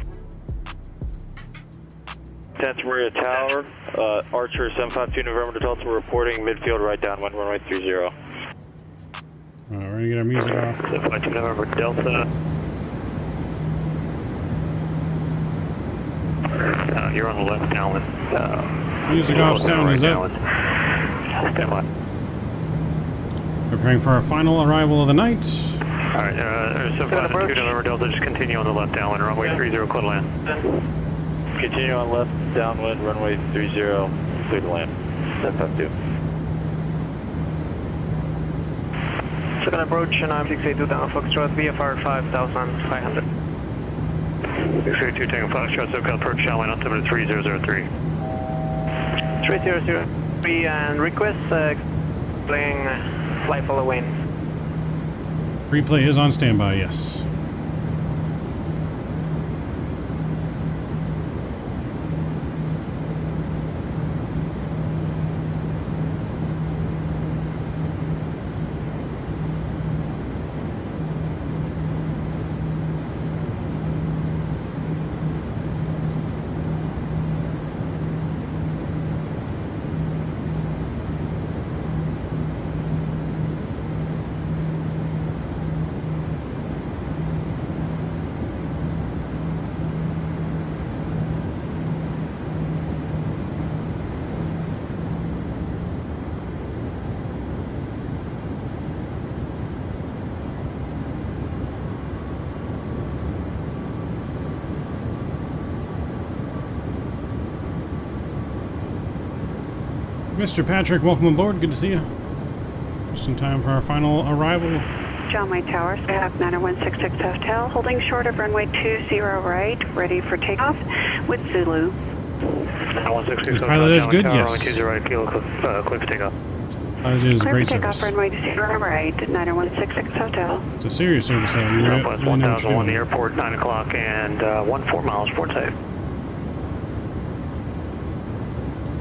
Santa Maria Tower, Archer 752 November Delta reporting midfield right downwind, runway 30. Alright, we're gonna get our music off. 752 November Delta. You're on the left downwind. Music off, sound is up. Stand by. Preparing for our final arrival of the night. Alright, 752 November Delta, just continue on the left downwind, runway 30, clear to land. Continue on left downwind, runway 30, clear to land. 752. Second approach, and I'm 682 down Foxtrot, VFR 5,500. 682 Tango Foxtrot, SoCal approach, shall line altimeter 3003. 3003, and request playing fly follow wind. Replay is on standby, yes. Mr. Patrick, welcome aboard. Good to see you. Just in time for our final arrival. John White Tower, Skyhawk 90166 Hotel, holding short of runway 20 right, ready for takeoff with Zulu. 166 Pilotedge good? Yes. Runway 20 right, clear for takeoff. Pilotedge is a great takeoff, service. runway 20 right, 90166 Hotel. It's a serious service, though. You really know what you're 1001, the doing. airport, 9 o'clock, and 14 miles, port safe.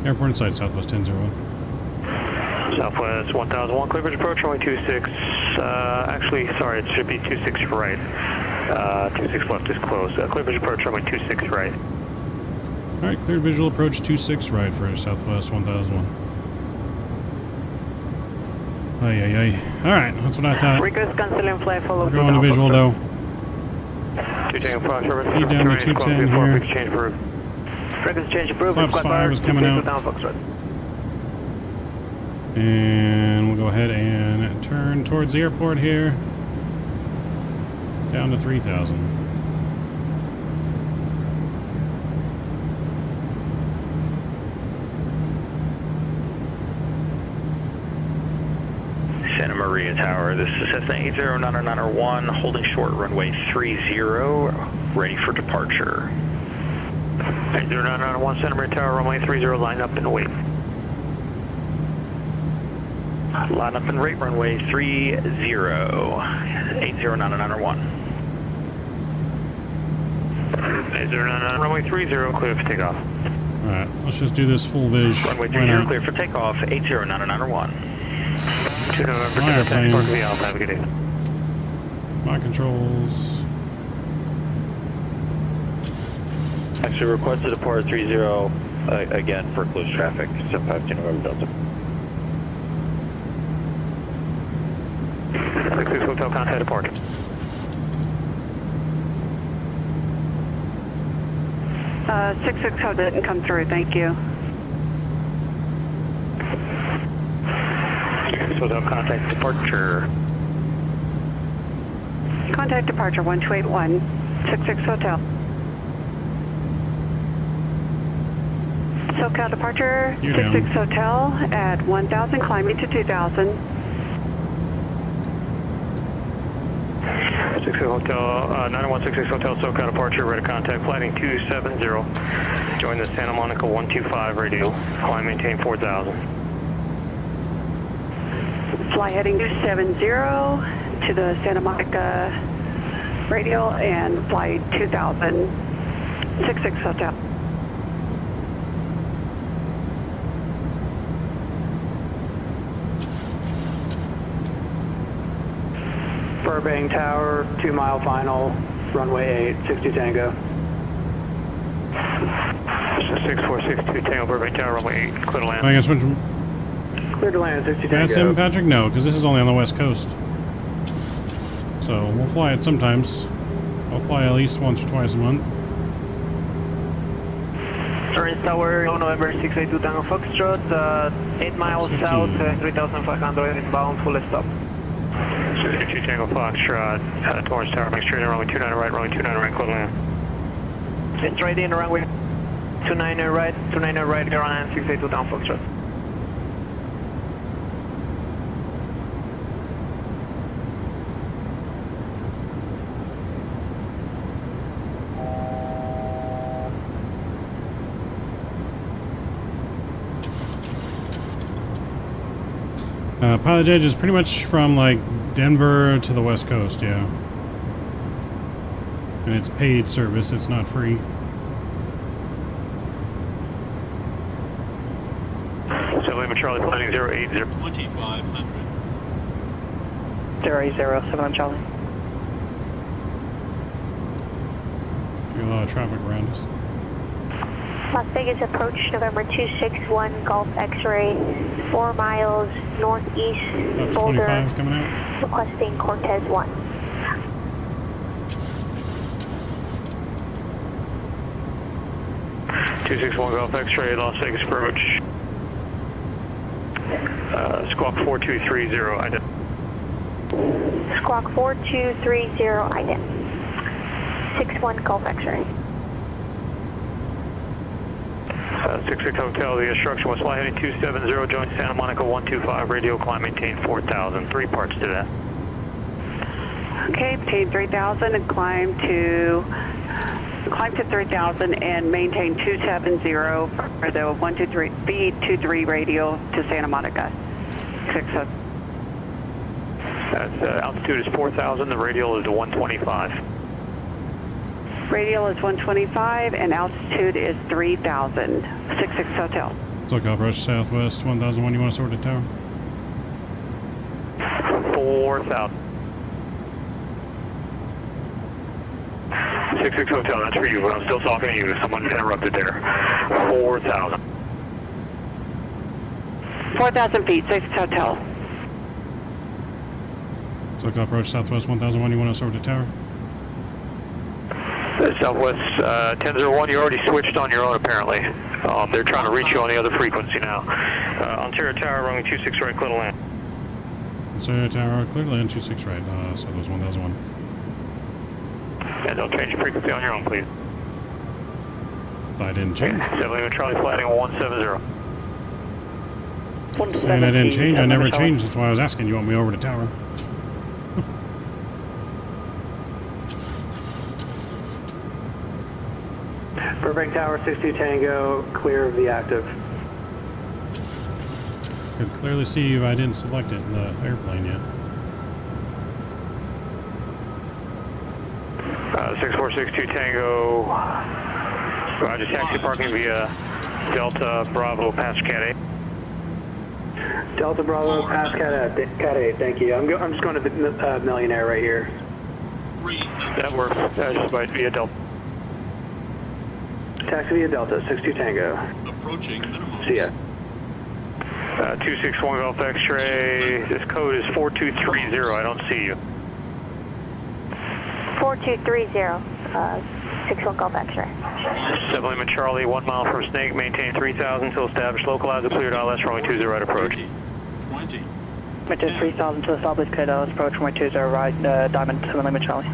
Airport inside, Southwest 1001. Southwest 1001, clear bridge approach, runway 26. Actually, sorry, it should be 26 right. 26 left is closed. Clear bridge approach, runway 26 right. Alright, cleared visual approach 26 right for Southwest 1001. Ay, ay, ay. Alright, that's what I thought. Request cancel and fly follow. We're going to visual, though. Feed down to 210 here. Exchange approved. Frequency change approved. Flaps 5 is coming out. And we'll go ahead and turn towards the airport here. Down to 3,000. Santa Maria Tower, this is Cessna 809091, holding short runway 30, ready for departure. 809091, Santa Maria Tower, runway 30, line up and wait. Line up and rate runway 30, 809091. 8090, runway 30, clear for takeoff. Alright, let's just do this full vis. Runway 30, clear for takeoff, 809091. 2 November, My airplane. Park the Alpha, have a good day. My controls. Actually, request to depart 30 again for close traffic, 752 November Delta. 66 Hotel, contact departure. Uh, 66 Hotel didn't come through, thank you. 66 Hotel, contact departure. Contact departure 1281, 66 Hotel. SoCal departure, You're 66 down. Hotel at 1000, climbing to 2000. 66 Hotel, 9166 Hotel, SoCal departure, ready to contact, flighting 270. Join the Santa Monica 125 radio, climb maintain 4000. Fly heading 270 to the Santa Monica radio and fly 2000, 66 Hotel. Burbank Tower, 2 mile final, runway 8, 60 Tango. 6462 Tango, Burbank Tower, runway 8, clear to land. I guess which Clear to land, 60 that's Tango. him, Patrick? No, because this is only on the west coast. So we'll fly it sometimes. I'll fly at least once or twice a month. Torrance Tower, November 682 Tango Foxtrot, 8 miles 15. south, 3500 inbound, full stop. 62 Tango Foxtrot, Torrance Tower, make straight in, runway 29 right, runway 29 right, clear to land. Straight in, runway 29 right, Airline 682 Tango Foxtrot. Pilotedge is pretty much from like Denver to the west coast, yeah. And it's paid service, it's not free. So Lima Charlie, flighting 080. 2500. 080, 7 Charlie. Got a lot of traffic around us. Las Vegas approach, November 261, Golf X-ray, 4 miles northeast, That's Boulder, 25 coming out. requesting Cortez 1. 261 Golf X-ray, Las Vegas approach. Squawk 4230, ident. Squawk 4230, ident. 61 Golf X-ray. 66 Hotel, the instruction was fly heading 270, join Santa Monica 125, radio climb maintain 4000. 3 parts to that. Okay, maintain 3000 and climb to 3000 and maintain 270 for the 123 B23 radio to Santa Monica. 60. That's, altitude is 4000, the radial is 125. Radial is 125 and altitude is 3000. 66 Hotel. SoCal approach southwest 1001. You want to sort the tower? 4000. 66 Hotel, that's for you, but I'm still talking to you. Someone interrupted there. 4000. 4,000 feet, 66 Hotel. SoCal approach southwest 1001. You want to sort the tower? Southwest 1001, you already switched on your own apparently. They're trying to reach you on the other frequency now. Ontario Tower, runway 26 right, clear to land. Ontario Tower, clear to land 26 right, southwest 1001. And don't change the frequency on your own, please. I didn't change. 7 Charlie, flighting 170. Saying I didn't change, I never changed. That's why I was asking. You want me over the tower? Burbank Tower, 62 Tango, clear of the active. Could clearly see if I didn't select it in the airplane yet. 6462 Tango, Roger, taxi parking via Delta Bravo past Cat 8. Delta Bravo, past Cat 8, thank you. I'm just going to the Millionaire right here. That works, just by via Delta. Taxi via Delta, 62 Tango. Approaching minimum. See ya. 261 Golf X-ray, this code is 4230, I don't see you. 4230, 61 Golf X-ray. 7 Lima Charlie, 1 mile from Snake, maintain 3000 until established local as a cleared ILS, runway 20 right approach. 20. Maintain 3000 to established cleared ILS approach, runway 20 right, Diamond 7 Lima Charlie.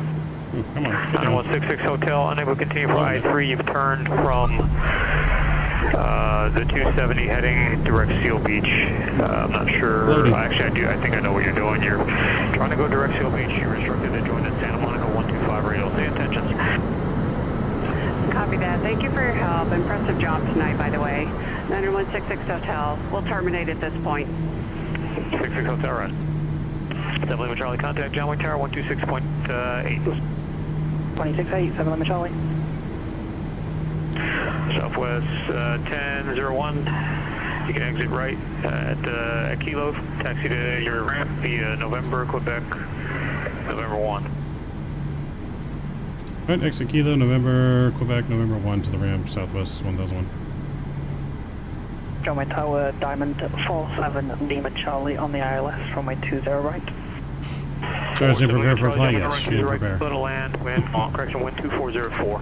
Come on. 9166 Hotel, unable to continue for I-3, you've turned from The 270 heading direct Seal Beach. I'm not sure. Loading. Actually, I think I know what you're doing. You're trying to go direct Seal Beach. You're restricted to join at Santa Monica 125 radial. Say intentions. Copy that. Thank you for your help. Impressive job tonight, by the way. 9166 Hotel. We'll terminate at this point. 66 Hotel, right. 7 Lima Charlie, contact John Wayne Tower 126.8. 26.8, 7 Lima Charlie. Southwest 1001. You can exit right at Kilo. Taxi to your ramp via November, Quebec, November 1. Right, exit Kilo, November, Quebec, November 1 to the ramp, Southwest 1001. John Wayne Tower, Diamond 47 Lima Charlie on the ILS, runway 20 right. So I was prepare for a flight, yes, she didn't prepare. Clear to land, wind, correction, wind 2404.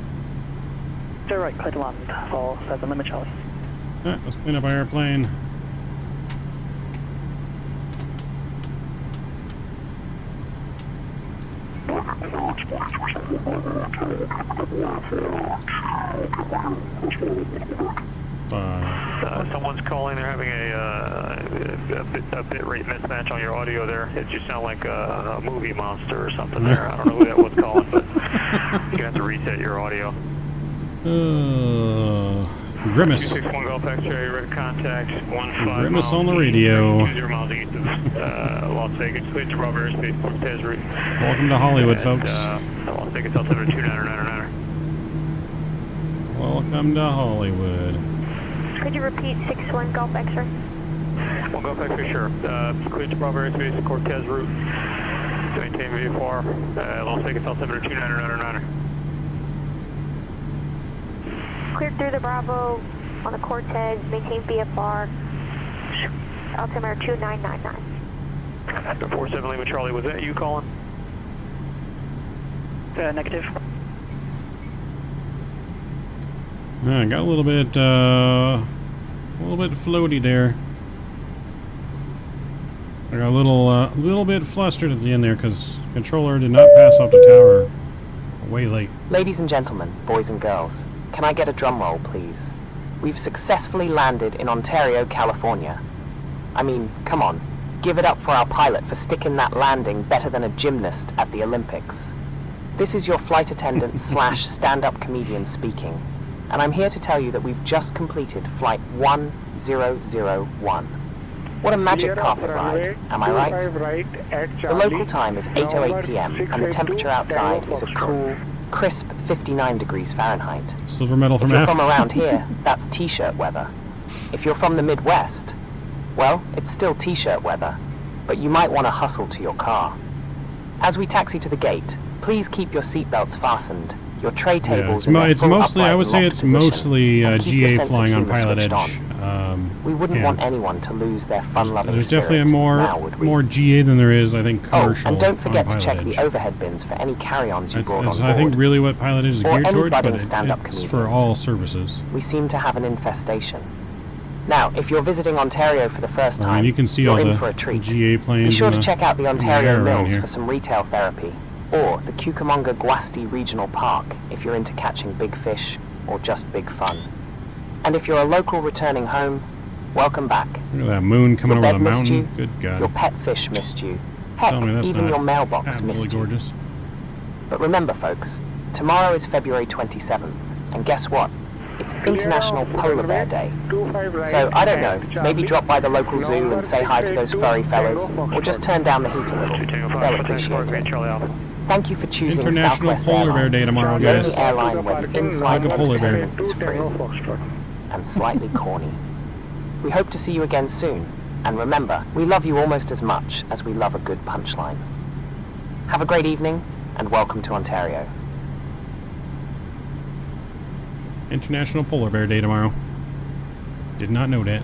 0 right, clear to land for 7 Lima Charlie. Alright, let's clean up our airplane. Someone's calling. They're having a bit rate mismatch on your audio there. It just sounds like a movie monster or something there. I don't know who that was calling, but you're gonna have to reset your audio. Grimace. 261 Gulf X-ray, red contact, 15 Grimace miles on the radio. 20 miles east of Las Vegas, cleared to Bravo Airspace, Cortez route. Welcome to Hollywood, folks. Las Vegas, altimeter 29999. Welcome to Hollywood. Could you repeat 61 Gulf X-ray? 1 Gulf X-ray, sure. Cleared to Bravo Airspace, Cortez route. Maintain VFR, Las Vegas, altimeter 29999. Cleared through the Bravo on the Cortez, maintain VFR, altimeter 2999. 47 Lima Charlie, was that you calling? Negative. I got a little bit floaty there. I got a little bit flustered at the end there because controller did not pass off the tower. Way late. Ladies and gentlemen, boys and girls, can I get a drum roll, please? We've successfully landed in Ontario, California. I mean, come on, give it up for our pilot for sticking that landing better than a gymnast at the Olympics. This is your flight attendant slash stand-up comedian speaking, and I'm here to tell you that we've just completed flight 1001. What a magic carpet ride, am I right? The local time is 8:08 p.m. and the temperature outside is a cool, crisp 59 degrees Fahrenheit. Silver medal from If you're F. from around here, that's t-shirt weather. If you're from the Midwest, well, it's still t-shirt weather, but you might want to hustle to your car. As we taxi to the gate, please keep your seatbelts fastened, your tray tables in their it's full mostly, I upright would say locked it's position, mostly and keep your GA sense of flying on humor switched Pilotedge. We wouldn't yeah. want anyone to lose their fun-loving There's spirit. definitely now, would we? more GA than there is, I think, commercial. Oh, and don't forget on to check Pilotedge. the overhead bins for any carry-ons you brought on That's, board. I think, really what Pilotedge is Or geared any towards, budding but stand-up it's comedians. for all services. We seem to have an infestation. Now, if you're visiting Ontario for the first I time, mean, you can see you're all in the for a treat. GA planes. Be sure in to the- check out the in the Ontario air around Mills here. for some retail therapy, or the Cucamonga-Guasti Regional Park if you're into catching big fish or just big fun. And if you're a local returning home, welcome back. Look at that moon coming Your over bed the missed mountain. you, Good God. your pet fish missed you. Heck, Tell me that's even not your mailbox absolutely missed you. gorgeous. But remember, folks, tomorrow is February 27th, and guess what? It's International Polar Bear Day. So, I don't know, maybe drop by the local zoo and say hi to those furry fellas, or just turn down the heat a little. They'll appreciate it. Thank you for choosing International Southwest Polar Bear Airlines, Day tomorrow, the guys. only airline where the in-flight Like a polar bear. entertainment is free and slightly corny. We hope to see you again soon, and remember, we love you almost as much as we love a good punchline. Have a great evening, and welcome to Ontario. International Polar Bear Day tomorrow. Did not know that.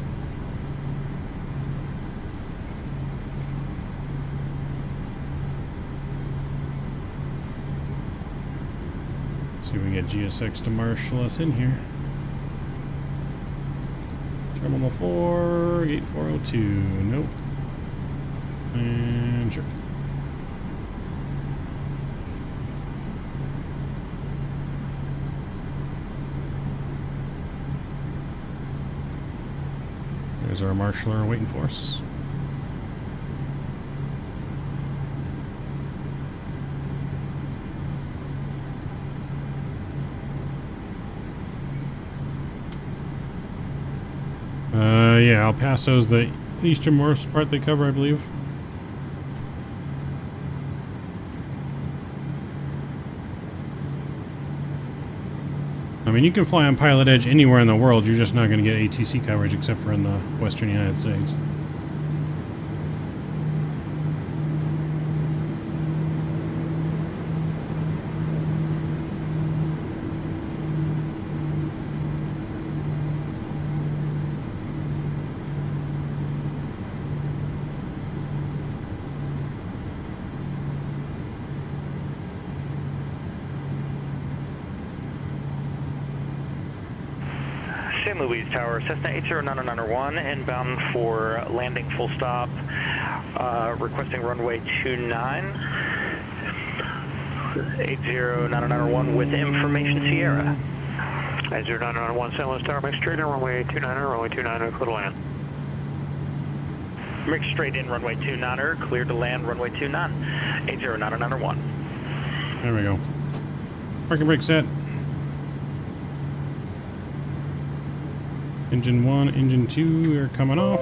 See if we can get GSX to marshal us in here. Terminal 4, gate 402. Nope. And sure. Is there a marshaller waiting for us? Yeah, El Paso's the easternmost part they cover, I believe. I mean, you can fly on Pilotedge anywhere in the world, you're just not going to get ATC coverage except for in the western United States. St. Louis Tower, Cessna 80901, inbound for landing full stop, requesting runway 29, 80901 with information Sierra. 80901, St. Louis Tower, make straight in runway 29er, clear to land. Make straight in runway 29er, clear to land runway 29, 80901. There we go. Parking brake set. Engine 1, Engine 2 are coming off.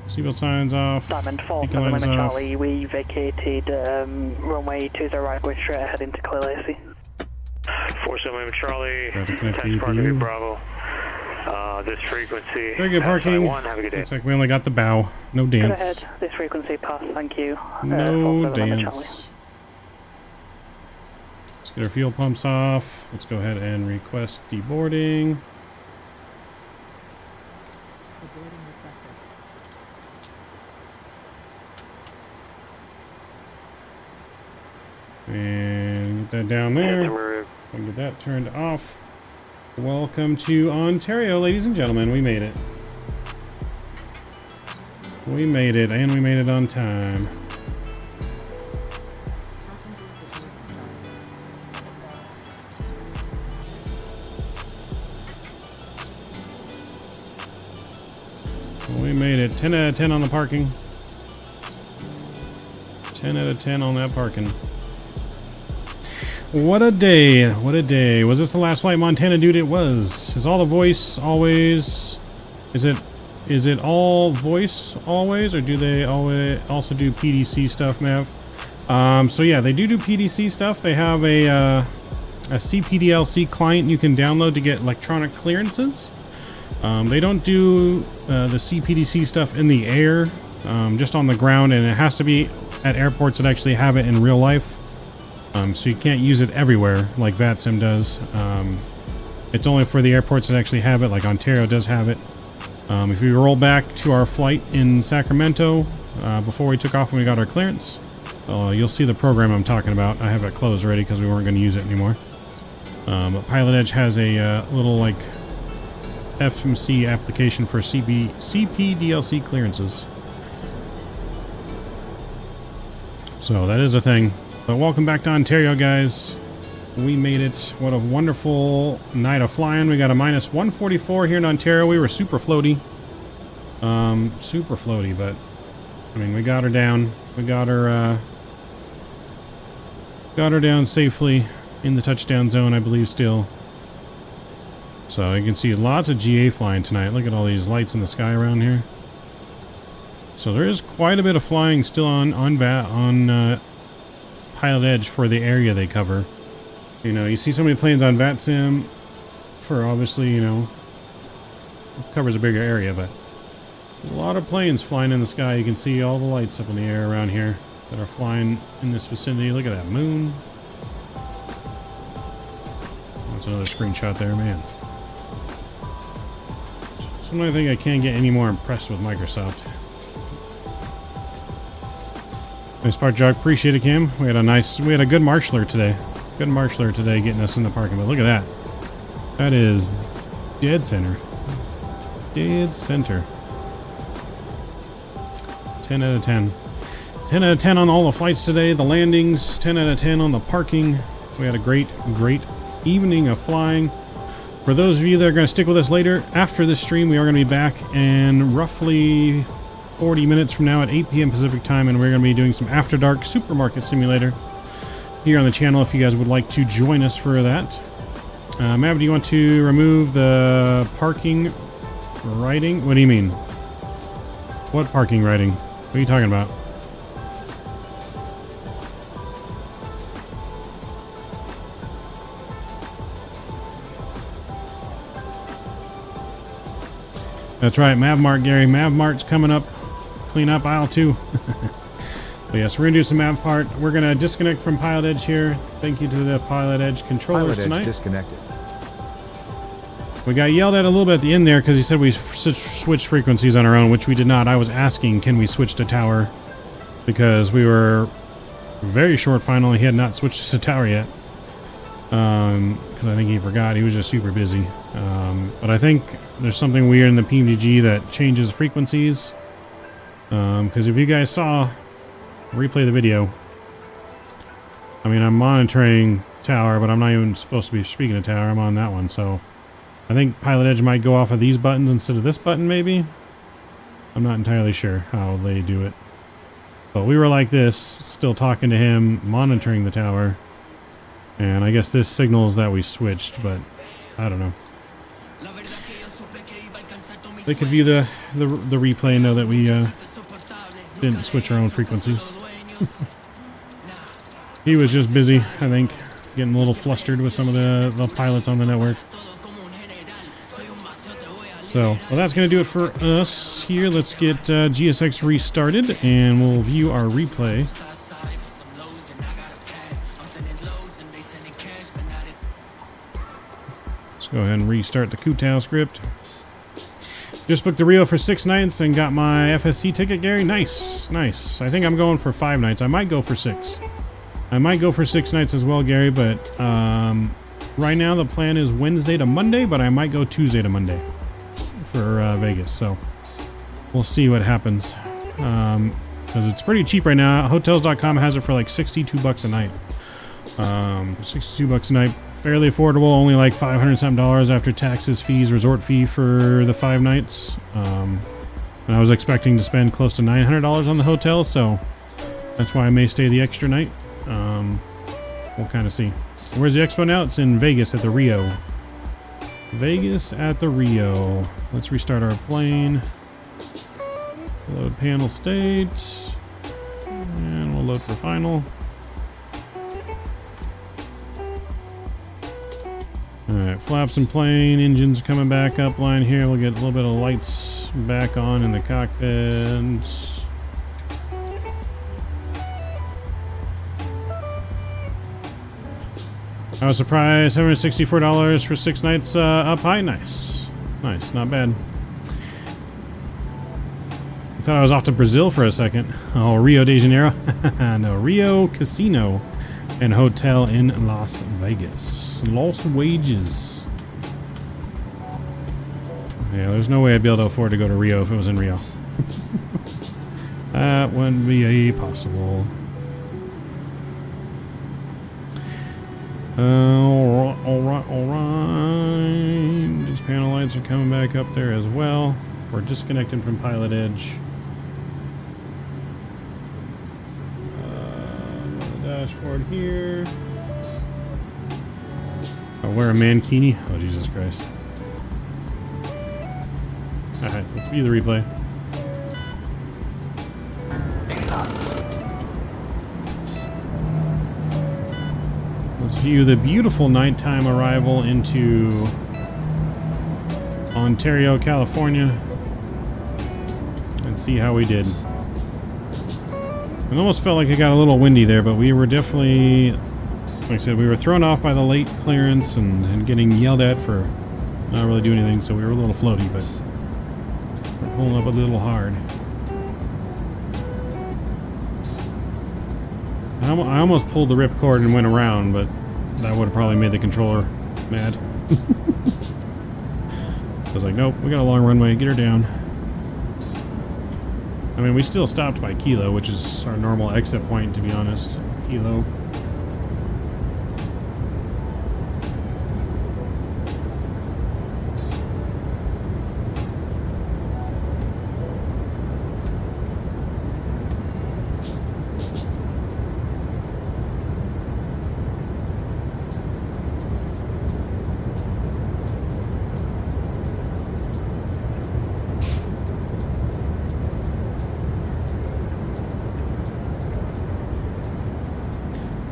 Seatbelt signs off. Diamond 4, Beacon lights off. Charlie, we vacated runway 20 right, we're straight ahead into Clear Lacey. 47 Charlie, Got to connect taxi the parking APU. Bravo. This frequency. Very good parking. Have a good day. Looks like we only got the bow. No Go dance. ahead, this frequency pass, thank you. No 47 Charlie. dance. Let's get our fuel pumps off. Let's go ahead and request deboarding. Deboarding requested. And get that down there. And get that turned off. Welcome to Ontario, ladies and gentlemen. We made it. We made it, and we made it on time. We made it. 10 out of 10 on the parking. 10 out of 10 on that parking. What a day. What a day. Was this the last flight Montana, dude? It was. Is all the voice always... Is it all voice always? Or do they always also do PDC stuff, Mav? So yeah, they do PDC stuff. They have a CPDLC client you can download to get electronic clearances. They don't do the CPDC stuff in the air, just on the ground, and it has to be at airports that actually have it in real life. So you can't use it everywhere like VATSIM does. It's only for the airports that actually have it, like Ontario does have it. If we roll back to our flight in Sacramento, before we took off when we got our clearance, you'll see the program I'm talking about. I have it closed already because we weren't going to use it anymore. But Pilotedge has a little like FMC application for CPDLC clearances. So that is a thing. But welcome back to Ontario, guys. We made it. What a wonderful night of flying. We got a minus 144 here in Ontario. We were super floaty. Super floaty, but I mean, we got her down. We got her down safely in the touchdown zone, I believe, still. So you can see lots of GA flying tonight. Look at all these lights in the sky around here. So there is quite a bit of flying still on Pilotedge for the area they cover. You know, you see so many planes on VATSIM for obviously, you know, it covers a bigger area, but a lot of planes flying in the sky. You can see all the lights up in the air around here that are flying in this vicinity. Look at that moon. That's another screenshot there, man. So I think I can't get any more impressed with Microsoft. Nice part, Jog. Appreciate it, Cam. We had a good marshaller today. Good marshaller today getting us in the parking. But look at that. That is dead center. Dead center. 10 out of 10. 10 out of 10 on all the flights today. The landings. 10 out of 10 on the parking. We had a great evening of flying. For those of you that are going to stick with us later, after this stream, we are going to be back in roughly 40 minutes from now at 8 p.m. Pacific time, and we're going to be doing some After Dark Supermarket Simulator here on the channel if you guys would like to join us for that. Mav, do you want to remove the parking writing? What do you mean? What parking writing? What are you talking about? That's right, MavMart, Gary. MavMart's coming up. Clean up aisle 2. But yes, we're going to do some MavMart. We're going to disconnect from Pilotedge here. Thank you to the Pilotedge controllers tonight. Disconnected. We got yelled at a little bit at the end there because he said we switched frequencies on our own, which we did not. I was asking, can we switch to tower? Because we were very short finally. He had not switched to tower yet. Because I think he forgot. He was just super busy. But I think there's something weird in the PMDG that changes frequencies. Because if you guys saw, replay the video. I mean, I'm monitoring tower, but I'm not even supposed to be speaking to tower. I'm on that one, so I think Pilotedge might go off of these buttons instead of this button, maybe. I'm not entirely sure how they do it. But we were like this, still talking to him, monitoring the tower. And I guess this signals that we switched, but I don't know. They could view the replay and know that we didn't switch our own frequencies. He was just busy, I think, getting a little flustered with some of the pilots on the network. So, well, that's going to do it for us here. Let's get GSX restarted, and we'll view our replay. Let's go ahead and restart the Kutao script. Just booked the Rio for 6 nights and got my FSC ticket, Gary. Nice, nice. I think I'm going for 5 nights. I might go for 6. I might go for 6 nights as well, Gary, but right now the plan is Wednesday to Monday, but I might go Tuesday to Monday for Vegas. So we'll see what happens. Because it's pretty cheap right now. Hotels.com has it for like $62 a night. $62 a night. Fairly affordable, only like $500 something after taxes, fees, resort fee for the 5 nights. And I was expecting to spend close to $900 on the hotel, so that's why I may stay the extra night. We'll kind of see. Where's the expo now? It's in Vegas at the Rio. Vegas at the Rio. Let's restart our plane. Load panel state. And we'll load for final. Alright, flaps and plane, engines coming back up line here. We'll get a little bit of lights back on in the cockpit. I was surprised, $764 for 6 nights up high. Nice. Nice, not bad. I thought I was off to Brazil for a second. Oh, Rio de Janeiro? No, Rio Casino and Hotel in Las Vegas. Los Wages. Yeah, there's no way I'd be able to afford to go to Rio if it was in Rio. That wouldn't be possible. Alright. These panel lights are coming back up there as well. We're disconnecting from Pilotedge. Dashboard here. I'll wear a mankini. Oh, Jesus Christ. Alright, let's view the replay. Let's view the beautiful nighttime arrival into Ontario, California, and see how we did. It almost felt like it got a little windy there, but we were definitely, like I said, we were thrown off by the late clearance and getting yelled at for not really doing anything, so we were a little floaty, but we're pulling up a little hard. I almost pulled the ripcord and went around, but that would have probably made the controller mad. I was like, nope, we got a long runway, get her down. I mean, we still stopped by Kilo, which is our normal exit point, to be honest. Kilo.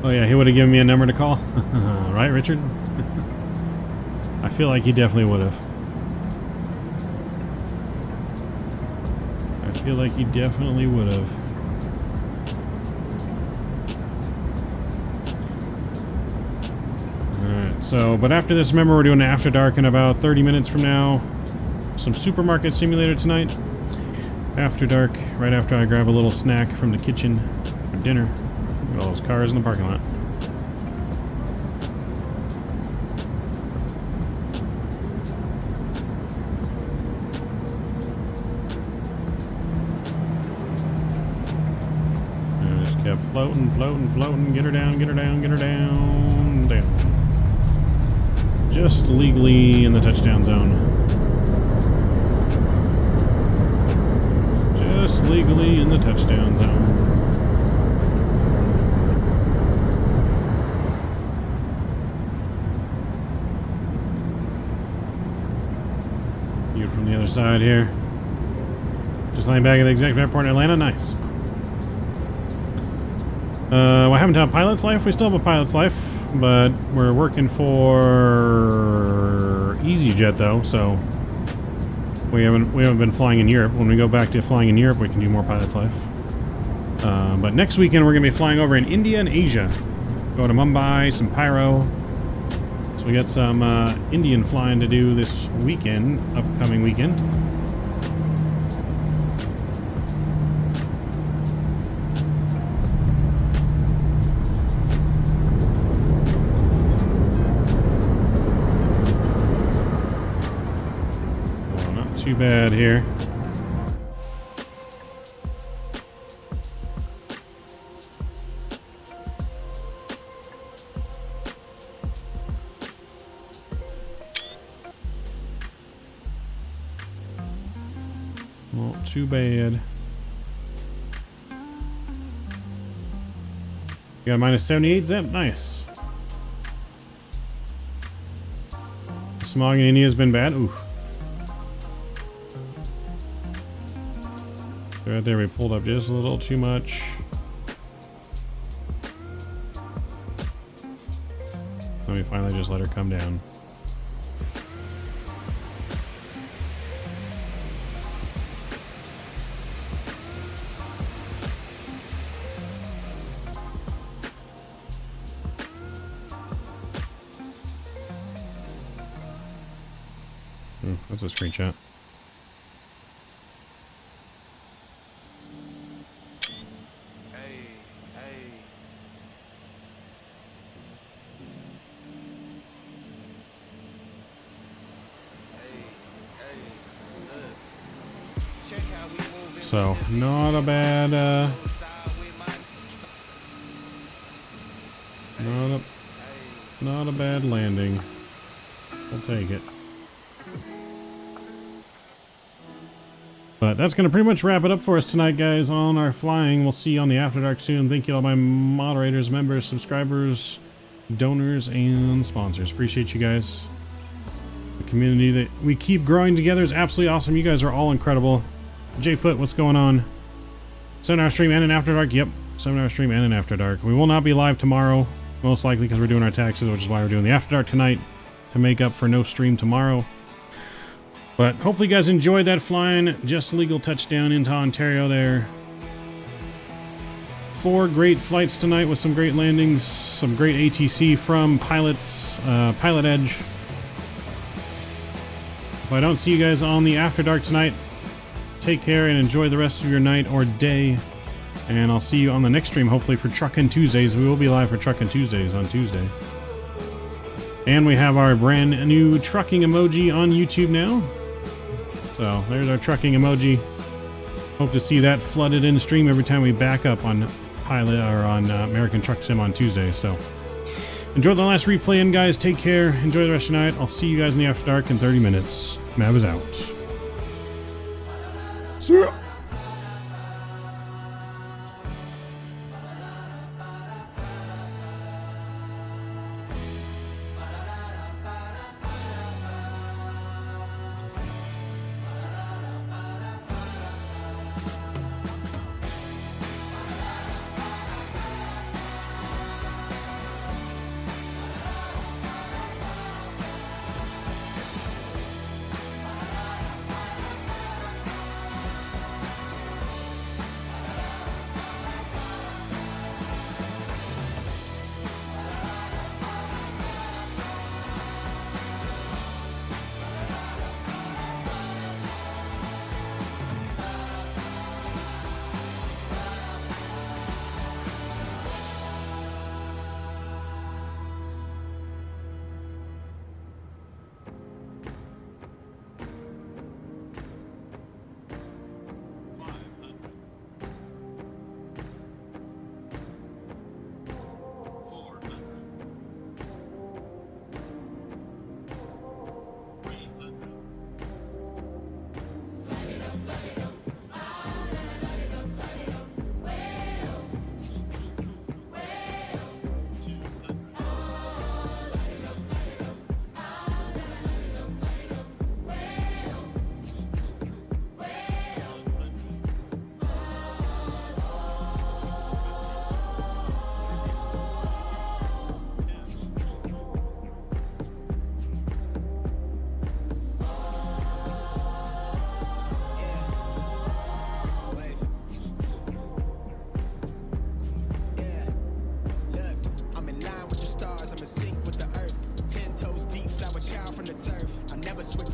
Oh yeah, he would have given me a number to call. Right, Richard? I feel like he definitely would have. I feel like he definitely would have. Alright, so, but after this, remember we're doing After Dark in about 30 minutes from now. Some supermarket simulator tonight. After dark, right after I grab a little snack from the kitchen for dinner. Look at all those cars in the parking lot. And I just kept floating, floating, floating. Get her down, get her down, get her down, down. Just legally in the touchdown zone. Just legally in the touchdown zone. You from the other side here. Just lying back at the executive airport in Atlanta. Nice. What happened to a pilot's life? We still have a pilot's life, but we're working for EasyJet though, so we haven't been flying in Europe. When we go back to flying in Europe, we can do more pilot's life. But next weekend we're gonna be flying over in India and Asia. Go to Mumbai, some pyro. So we got some Indian flying to do this weekend, upcoming weekend. Too bad here. Not too bad. You got minus 78, Zep? Nice. Smog in India has been bad. Oof. Right there, we pulled up just a little too much. Let me finally just let her come down. That's a screenshot. So, not a bad, not a bad landing. We'll take it. But that's going to pretty much wrap it up for us tonight, guys, on our flying. We'll see you on the After Dark soon. Thank you all my moderators, members, subscribers, donors, and sponsors. Appreciate you guys. The community that we keep growing together is absolutely awesome. You guys are all incredible. J-Foot, what's going on? 7-hour stream and an After Dark. Yep, 7-hour stream and an After Dark. We will not be live tomorrow, most likely because we're doing our taxes, which is why we're doing the After Dark tonight to make up for no stream tomorrow. But hopefully you guys enjoyed that flying. Just legal touchdown into Ontario there. 4 great flights tonight with some great landings, some great ATC from pilots, Pilotedge. If I don't see you guys on the After Dark tonight, take care and enjoy the rest of your night or day. And I'll see you on the next stream, hopefully for Truckin' Tuesdays. We will be live for Truckin' Tuesdays on Tuesday. And we have our brand new trucking emoji on YouTube now. So there's our trucking emoji. Hope to see that flooded in stream every time we back up on Pilot or on American Truck Sim on Tuesday. So enjoy the last replay in, guys. Take care. Enjoy the rest of your night. I'll see you guys in the After Dark in 30 minutes. Mav is out. See ya.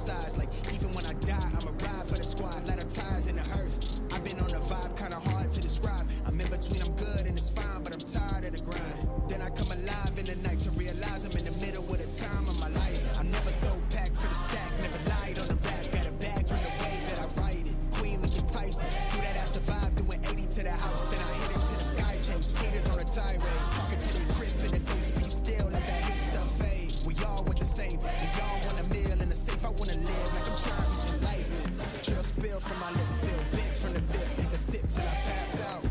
sides. Like, even when I die, I'ma ride for the squad. Let our tires in the hearse. I've been on the vibe, kinda hard to describe. I'm in between, I'm good and it's fine, but I'm tired of the grind. Then I come alive in the night to realize I'm in the middle of the time of my life. I'm never so packed for the stack, never lied on the rap. Got a bag from the way that I write it. Queen looking Tyson, do that ass the vibe, doing 80 to the house. Then I hit it to the sky change. Haters on a tirade, talking to their grip in the face, be still, let that hate stuff fade. We all want the same, we all want a meal in the safe. I wanna live like I'm trying to reach enlightenment. Trail spill from my lips, feel bent from the bib. Take a sip till I pass out.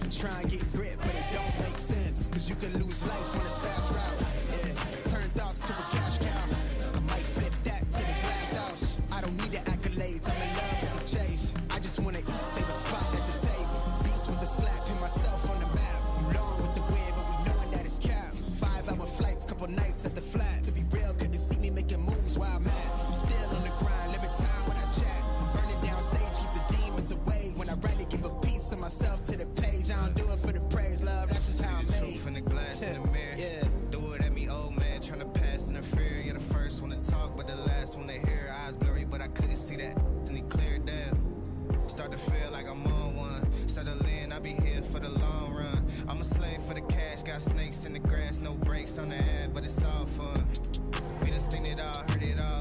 Try and get grit, but it don't make sense. Cause you can lose life on this fast route. Yeah, turn thoughts to a cash cow. I might flip that to the glass house. I don't need the accolades, I'm in love with the chase. I just wanna eat, save a spot at the table. Beast with the slap, pin myself on the map. You long with the wind, but we knowing that it's cap. 5-hour flights, couple nights at the flat. To be real, couldn't see me making moves while I'm at. I'm still on the grind, limit time when I chat. I'm burning down sage, keep the demons away. When I write it, give a piece of myself to the page. I don't do it for the praise, love, that's just how I'm made. Truth in the glass in the mirror. Yeah. Do it at me, old man, tryna pass in the fear. You're the first one to talk, but the last one to hear. Eyes blurry, but I couldn't see that. And he cleared down. Start to feel like I'm on one. Settle in, I'll be here for the long run. I'm a slave for the cash, got snakes in the grass, no brakes on the ad, but it's all fun. We done seen it all, heard it all.